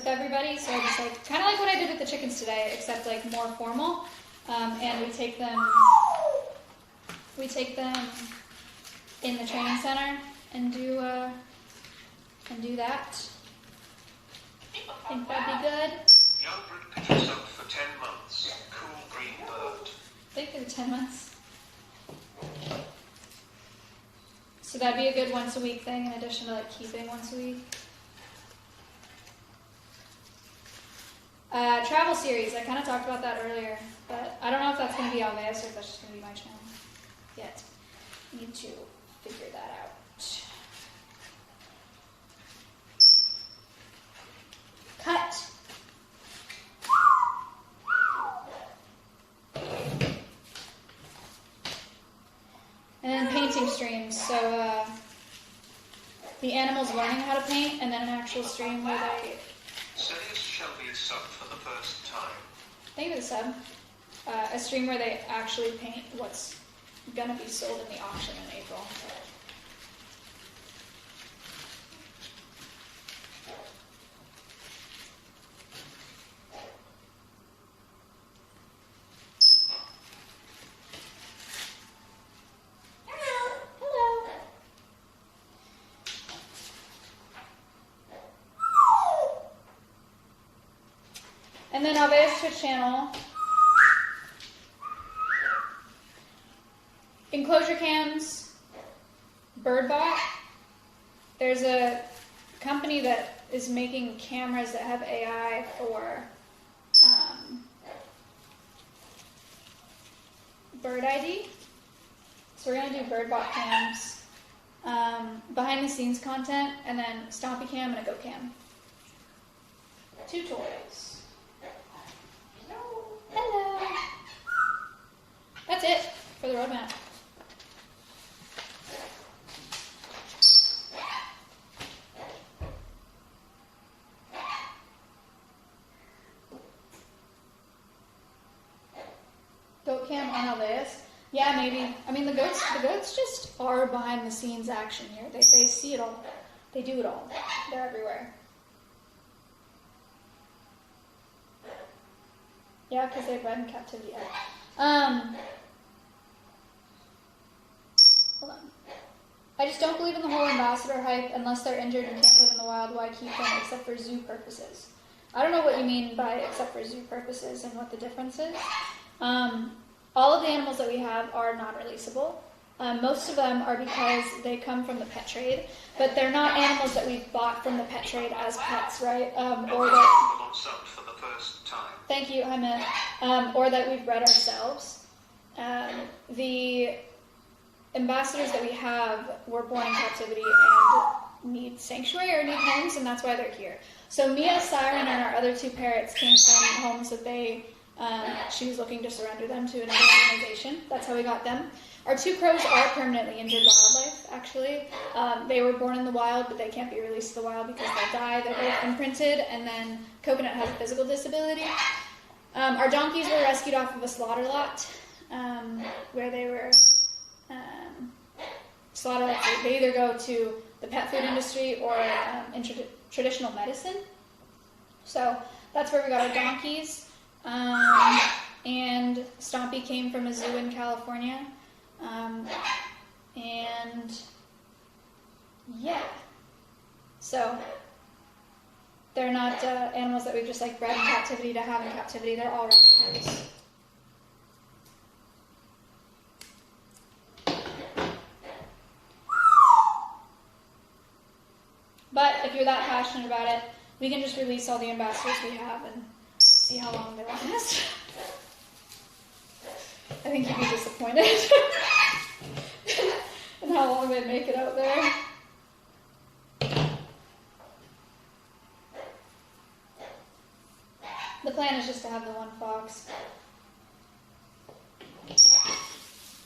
everybody. So I just like kind of like what I did with the chickens today, except like more formal. And we take them in the training center and do that. I think that'd be good. Young brood pigeons up for 10 months. Cool green bird. I think they're 10 months. So that'd be a good once a week thing in addition to like keeping once a week. Travel series, I kind of talked about that earlier, but I don't know if that's going to be Alveus or if that's just going to be my channel yet. I need to figure that out. Cut. And then painting streams, so the animals learning how to paint, and then an actual stream where they... Serious Shelby subbed for the first time. Thank you for the sub. A stream where they actually paint what's gonna be sold in the auction in April. Hello. And then Alveus Twitch channel. Enclosure cams, BirdBot. There's a company that is making cameras that have AI for bird ID. So we're gonna do BirdBot cams, behind the scenes content, and then Stompy Cam and a Go Cam. Tutorials. Hello. That's it for the roadmap. Goat cam on Alveus? Yeah, maybe. I mean, the goats just are behind the scenes action here. They see it all. They do it all. They're everywhere. Yeah, because they bred in captivity. Hold on. I just don't believe in the whole ambassador hype unless they're injured and can't live in the wild. Why keep them except for zoo purposes? I don't know what you mean by except for zoo purposes and what the difference is. All of the animals that we have are non-releasable. Most of them are because they come from the pet trade, but they're not animals that we've bought from the pet trade as pets, right? Or that. For the first time. Thank you, Jaime. Or that we've bred ourselves. The ambassadors that we have were born in captivity and need sanctuary or need homes, and that's why they're here. So Mia, Siren, and our other 2 parrots came from homes that she was looking to surrender them to another organization. That's how we got them. Our 2 crows are permanently injured wildlife, actually. They were born in the wild, but they can't be released to the wild because they'll die. They're both imprinted, and then Coconut has a physical disability. Our donkeys were rescued off of a slaughter lot, where they were slaughtered. They either go to the pet food industry or in traditional medicine. So that's where we got our donkeys. And Stompy came from a zoo in California. And yeah, so they're not animals that we've just like bred in captivity to have in captivity. They're all rescues. that passionate about it, we can just release all the ambassadors we have and see how long they last. I think you'd be disappointed in how long they make it out there. The plan is just to have the one fox. It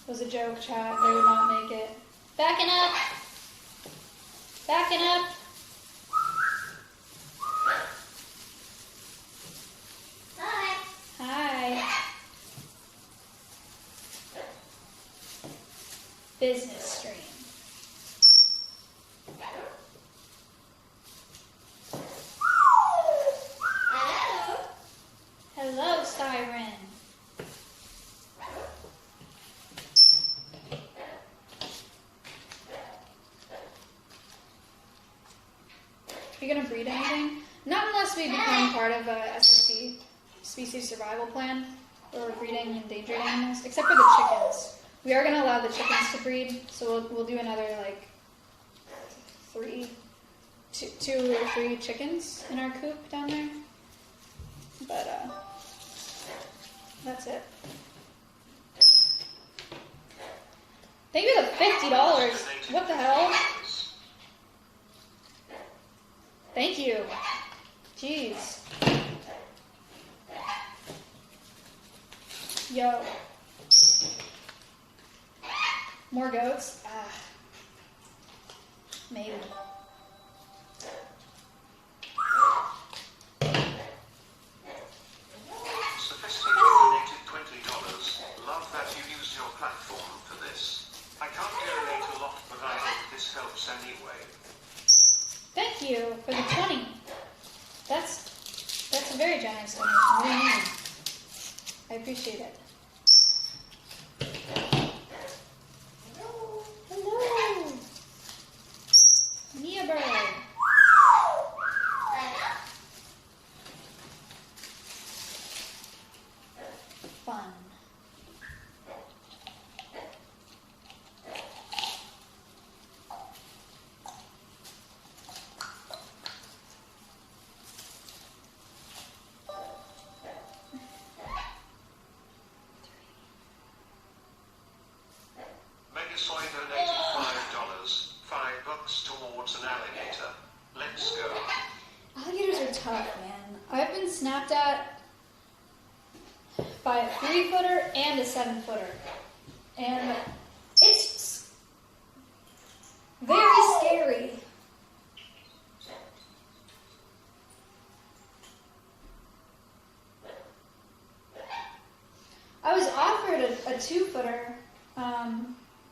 was a joke, chat. They would not make it. Backing up. Backing up. Hi. Hi. Business stream. Hello. Hello, Siren. Are you gonna breed anything? Not unless we become part of a SSP, species survival plan, where we're breeding endangered animals, except for the chickens. We are gonna allow the chickens to breed, so we'll do another like two or three chickens in our coop down there. But that's it. Thank you for the $50. What the hell? Thank you. Jeez. Yo. More goats? Maybe. Sophisticated donated $20. Love that you use your platform for this. I can't donate a lot, but I hope this helps anyway. Thank you for the 20. That's a very generous donation. What do you mean? I appreciate it. Hello. Mia bird. Fun. Megasoy donated $5. $5 towards an alligator. Let's go. Alligators are tough, man. I've been snapped at by a 3-footer and a 7-footer. And it's very scary. I was offered a 2-footer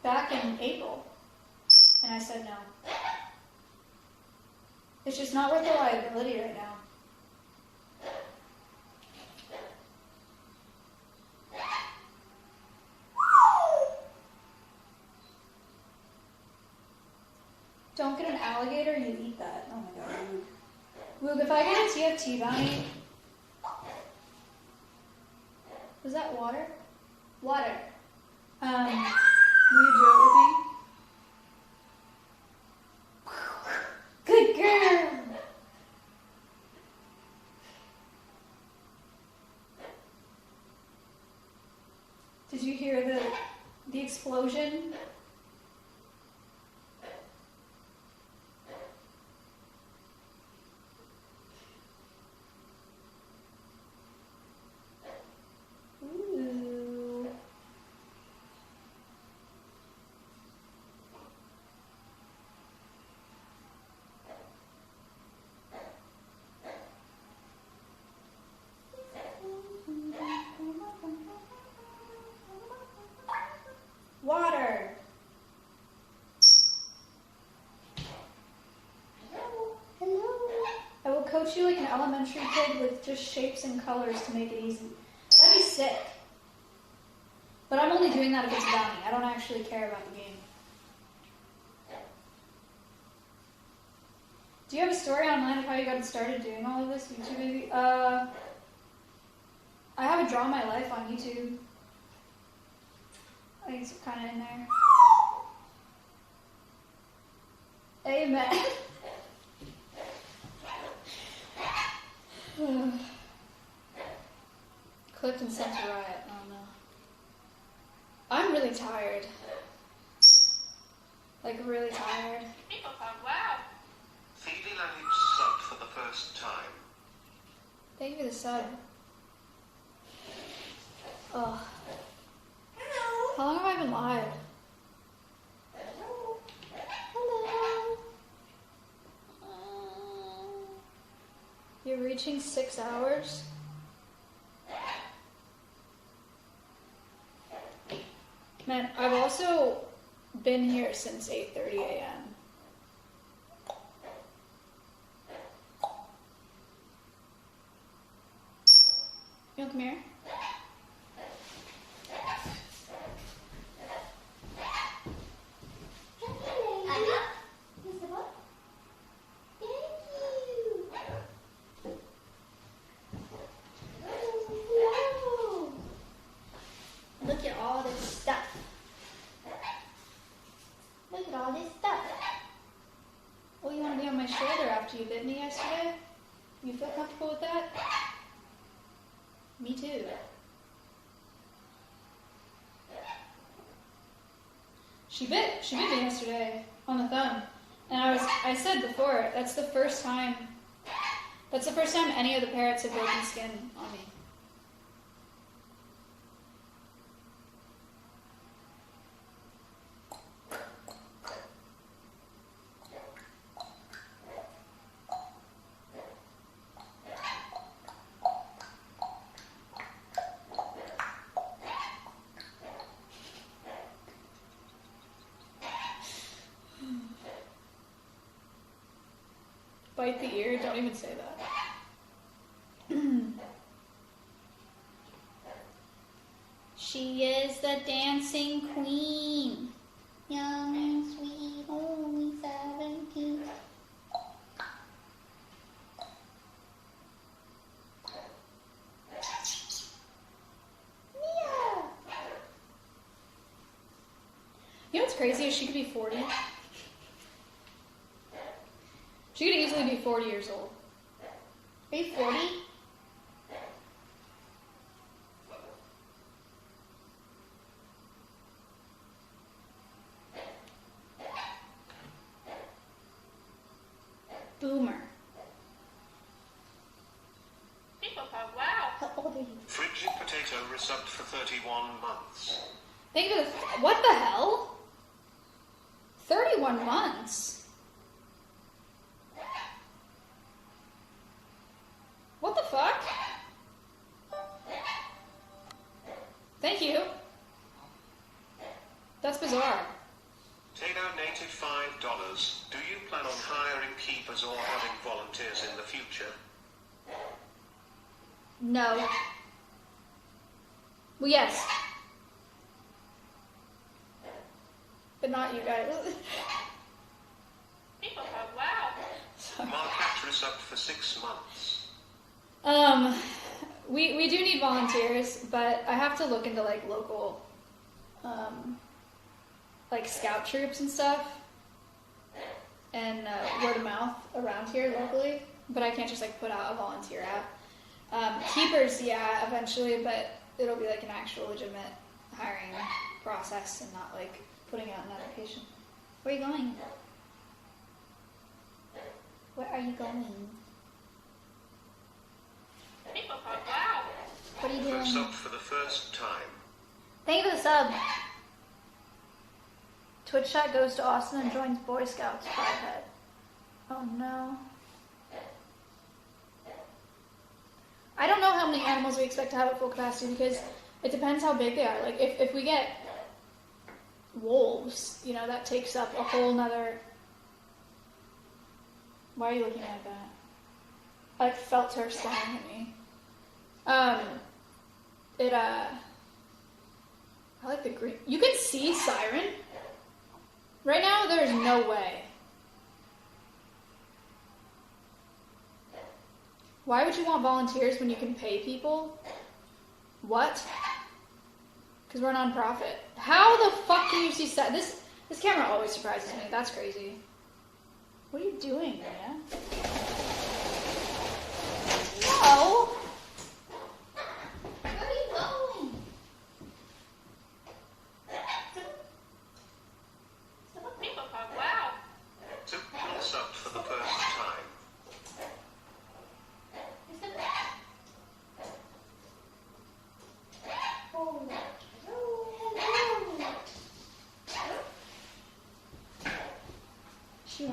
back in April, and I said no. It's just not worth the liability right now. Don't get an alligator, you eat that. Oh my god, Woog. Woog, if I get a TFT bounty... Was that water? Water. Will you do it with me? Good girl! Did you hear the explosion? Ooh. Water. Hello. I will coach you like an elementary kid with just shapes and colors to make it easy. That'd be sick. But I'm only doing that if it's a bounty. I don't actually care about the game. Do you have a story online of how you got started doing all of this, YouTube baby? I have a Draw My Life on YouTube. I think it's kind of in there. Amen. Clipped and sent to riot. Oh no. I'm really tired. Like really tired. People come, wow. Phoebe Lannick's sub for the first time. Thank you for the sub. Oh. Hello. How long have I been live? Hello. You're reaching 6 hours? Man, I've also been here since 8:30 a.m. You want to come here? Look at all this stuff. Look at all this stuff. Oh, you want to be on my shoulder after you bit me yesterday? You feel comfortable with that? Me too. She bit me yesterday on the thumb. And I said before, that's the first time any of the parrots have broken skin on me. Bite the ear? Don't even say that. She is the dancing queen. Young and sweet, only 17. Mia! You know what's crazy is she could be 40. She could easily be 40 years old. Are you 40? Boomer. People come, wow. How old are you? Frigid Potato resubbed for 31 months. Thank you for the... What the hell? 31 months? What the fuck? Thank you. That's bizarre. Tato native $5. Do you plan on hiring keepers or having volunteers in the future? No. Well, yes. But not you guys. People come, wow. Marquette resubbed for 6 months. We do need volunteers, but I have to look into like local, like scout troops and stuff, and word of mouth around here locally. But I can't just like put out a volunteer ad. Keepers, yeah, eventually, but it'll be like an actual legitimate hiring process and not like putting out an application. Where are you going? Where are you going? People come, wow. What are you doing? Resubbed for the first time. Thank you for the sub. Twitch chat goes to Austin and joins Boy Scouts 5-head. Oh no. I don't know how many animals we expect to have at full capacity because it depends how big they are. Like if we get wolves, you know, that takes up a whole nother... Why are you looking at that? I felt her staring at me. I like the green. You can see Siren. Right now, there's no way. Why would you want volunteers when you can pay people? What? Because we're a non-profit. How the fuck can you see this camera always surprises me. That's crazy. What are you doing, man? No!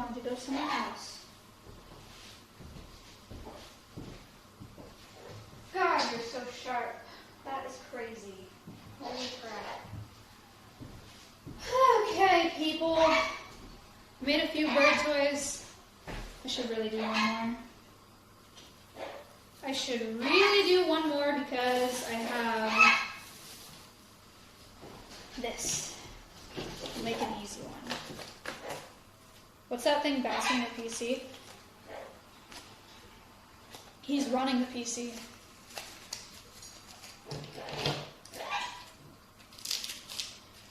wanted to go somewhere else. God, you're so sharp. That is crazy. Holy crap. Okay, people. Made a few bird toys. I should really do one more. I should really do one more because I have this. Make an easy one. What's that thing bouncing the PC? He's running the PC.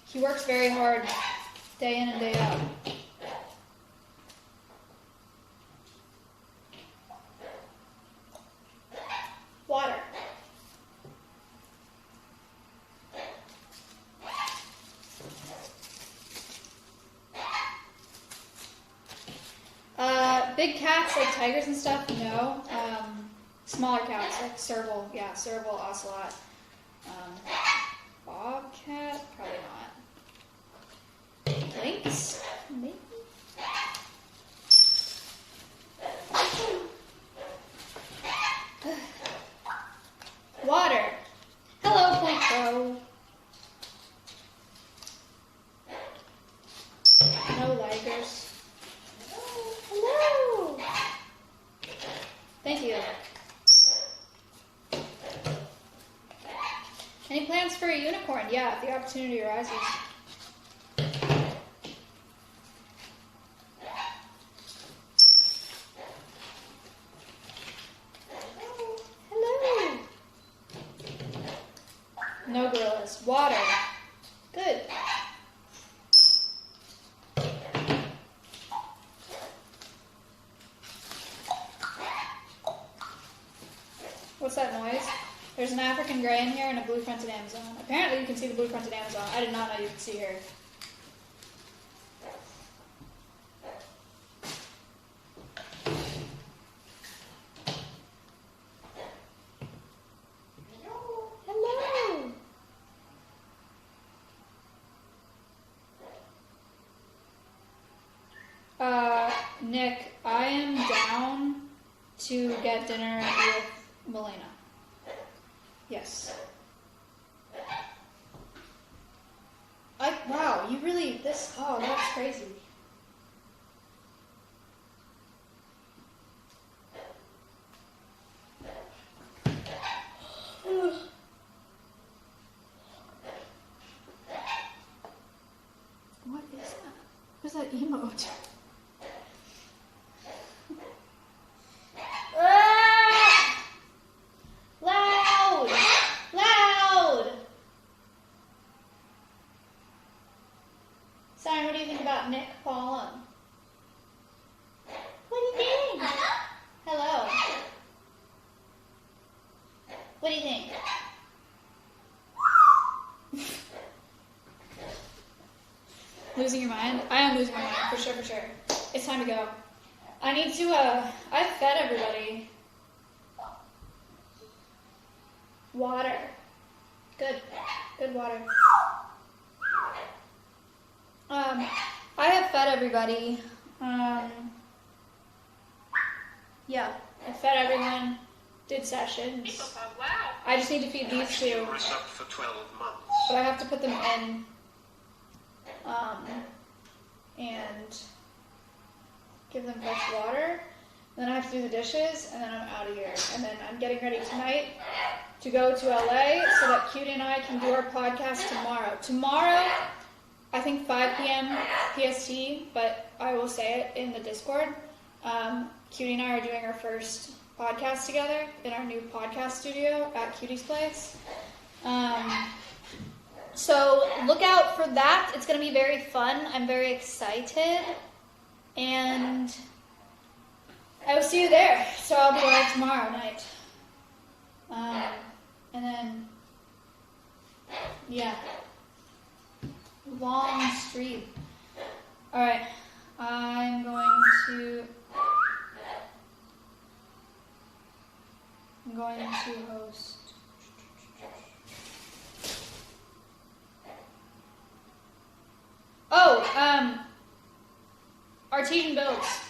He works very hard, day in and day out. Water. Big cats like tigers and stuff, no. Smaller cats like serval, ocelot. Bobcat, probably not. Lynx, maybe. Water. Hello, Point Pro. No ligers. Hello. Thank you. Any plans for a unicorn? Yeah, if the opportunity arises. Hello. No gorillas. Water. Good. What's that noise? There's an African gray in here and a blue-fronted Amazon. Apparently you can see the blue-fronted Amazon. I did not know you could see her. Hello. Nick, I am down to get dinner with Melena. Yes. Wow, you really, that's crazy. What is that? What's that emote? Simon, what do you think about Nick Paulin? What do you think? Hello. What do you think? Losing your mind? I am losing my mind, for sure. It's time to go. I need to, I've fed everybody. Water. Good water. I have fed everybody. Yeah, I fed everyone, did sessions. Wow. I just need to feed these two, You were sucked for 12 months. but I have to put them in, and give them fresh water. Then I have to do the dishes, and then I'm out of here. And then I'm getting ready tonight to go to LA so that Cutie and I can do our podcast tomorrow. Tomorrow, I think 5 p.m. PST, but I will say it in the Discord. Cutie and I are doing our first podcast together in our new podcast studio at Cutie's place. So look out for that. It's going to be very fun. I'm very excited. And I will see you there. So I'll be live tomorrow night. And then, yeah. Long stream. Alright. I'm going to host. Oh, our Artesian builds.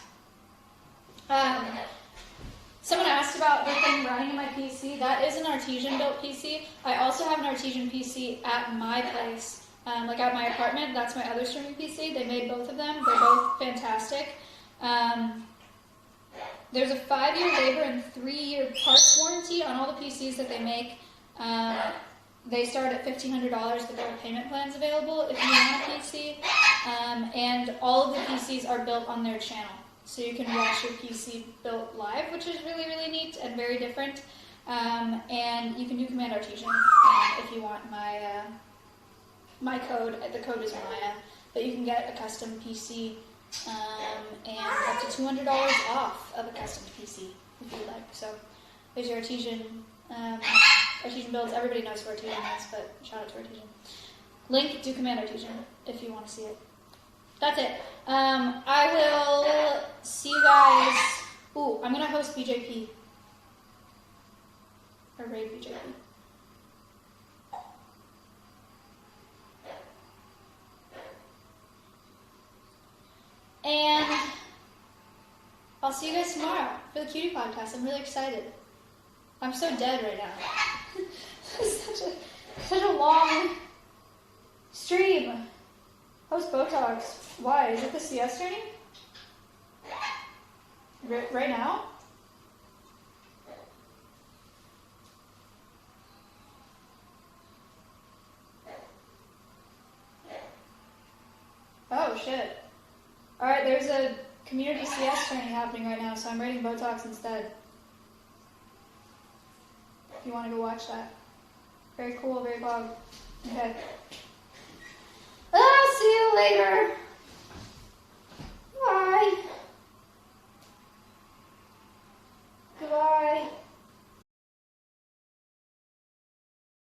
Someone asked about the thing running in my PC. That is an Artesian built PC. I also have an Artesian PC at my place, like at my apartment. That's my other streaming PC. They made both of them. They're both fantastic. There's a 5-year labor and 3-year parts warranty on all the PCs that they make. They start at $1,500, but there are payment plans available if you want a PC. And all of the PCs are built on their channel. So you can watch your PC built live, which is really, really neat and very different. And you can do Command Artesian if you want my code. The code is Maya. But you can get a custom PC and up to $200 off of a custom PC if you like. So there's your Artesian builds. Everybody knows who Artesian is, but shout out to Artesian. Link, do Command Artesian if you want to see it. That's it. I will see you guys. Ooh, I'm going to host BJP. Or raid BJP. And I'll see you guys tomorrow for the Cutie Podcast. I'm really excited. I'm so dead right now. It's such a long stream. Host Botox. Why? Is it the CS training? Right now? Oh, shit. Alright, there's a community CS training happening right now, so I'm rating Botox instead. If you want to go watch that. Very cool, very bog. Okay. See you later.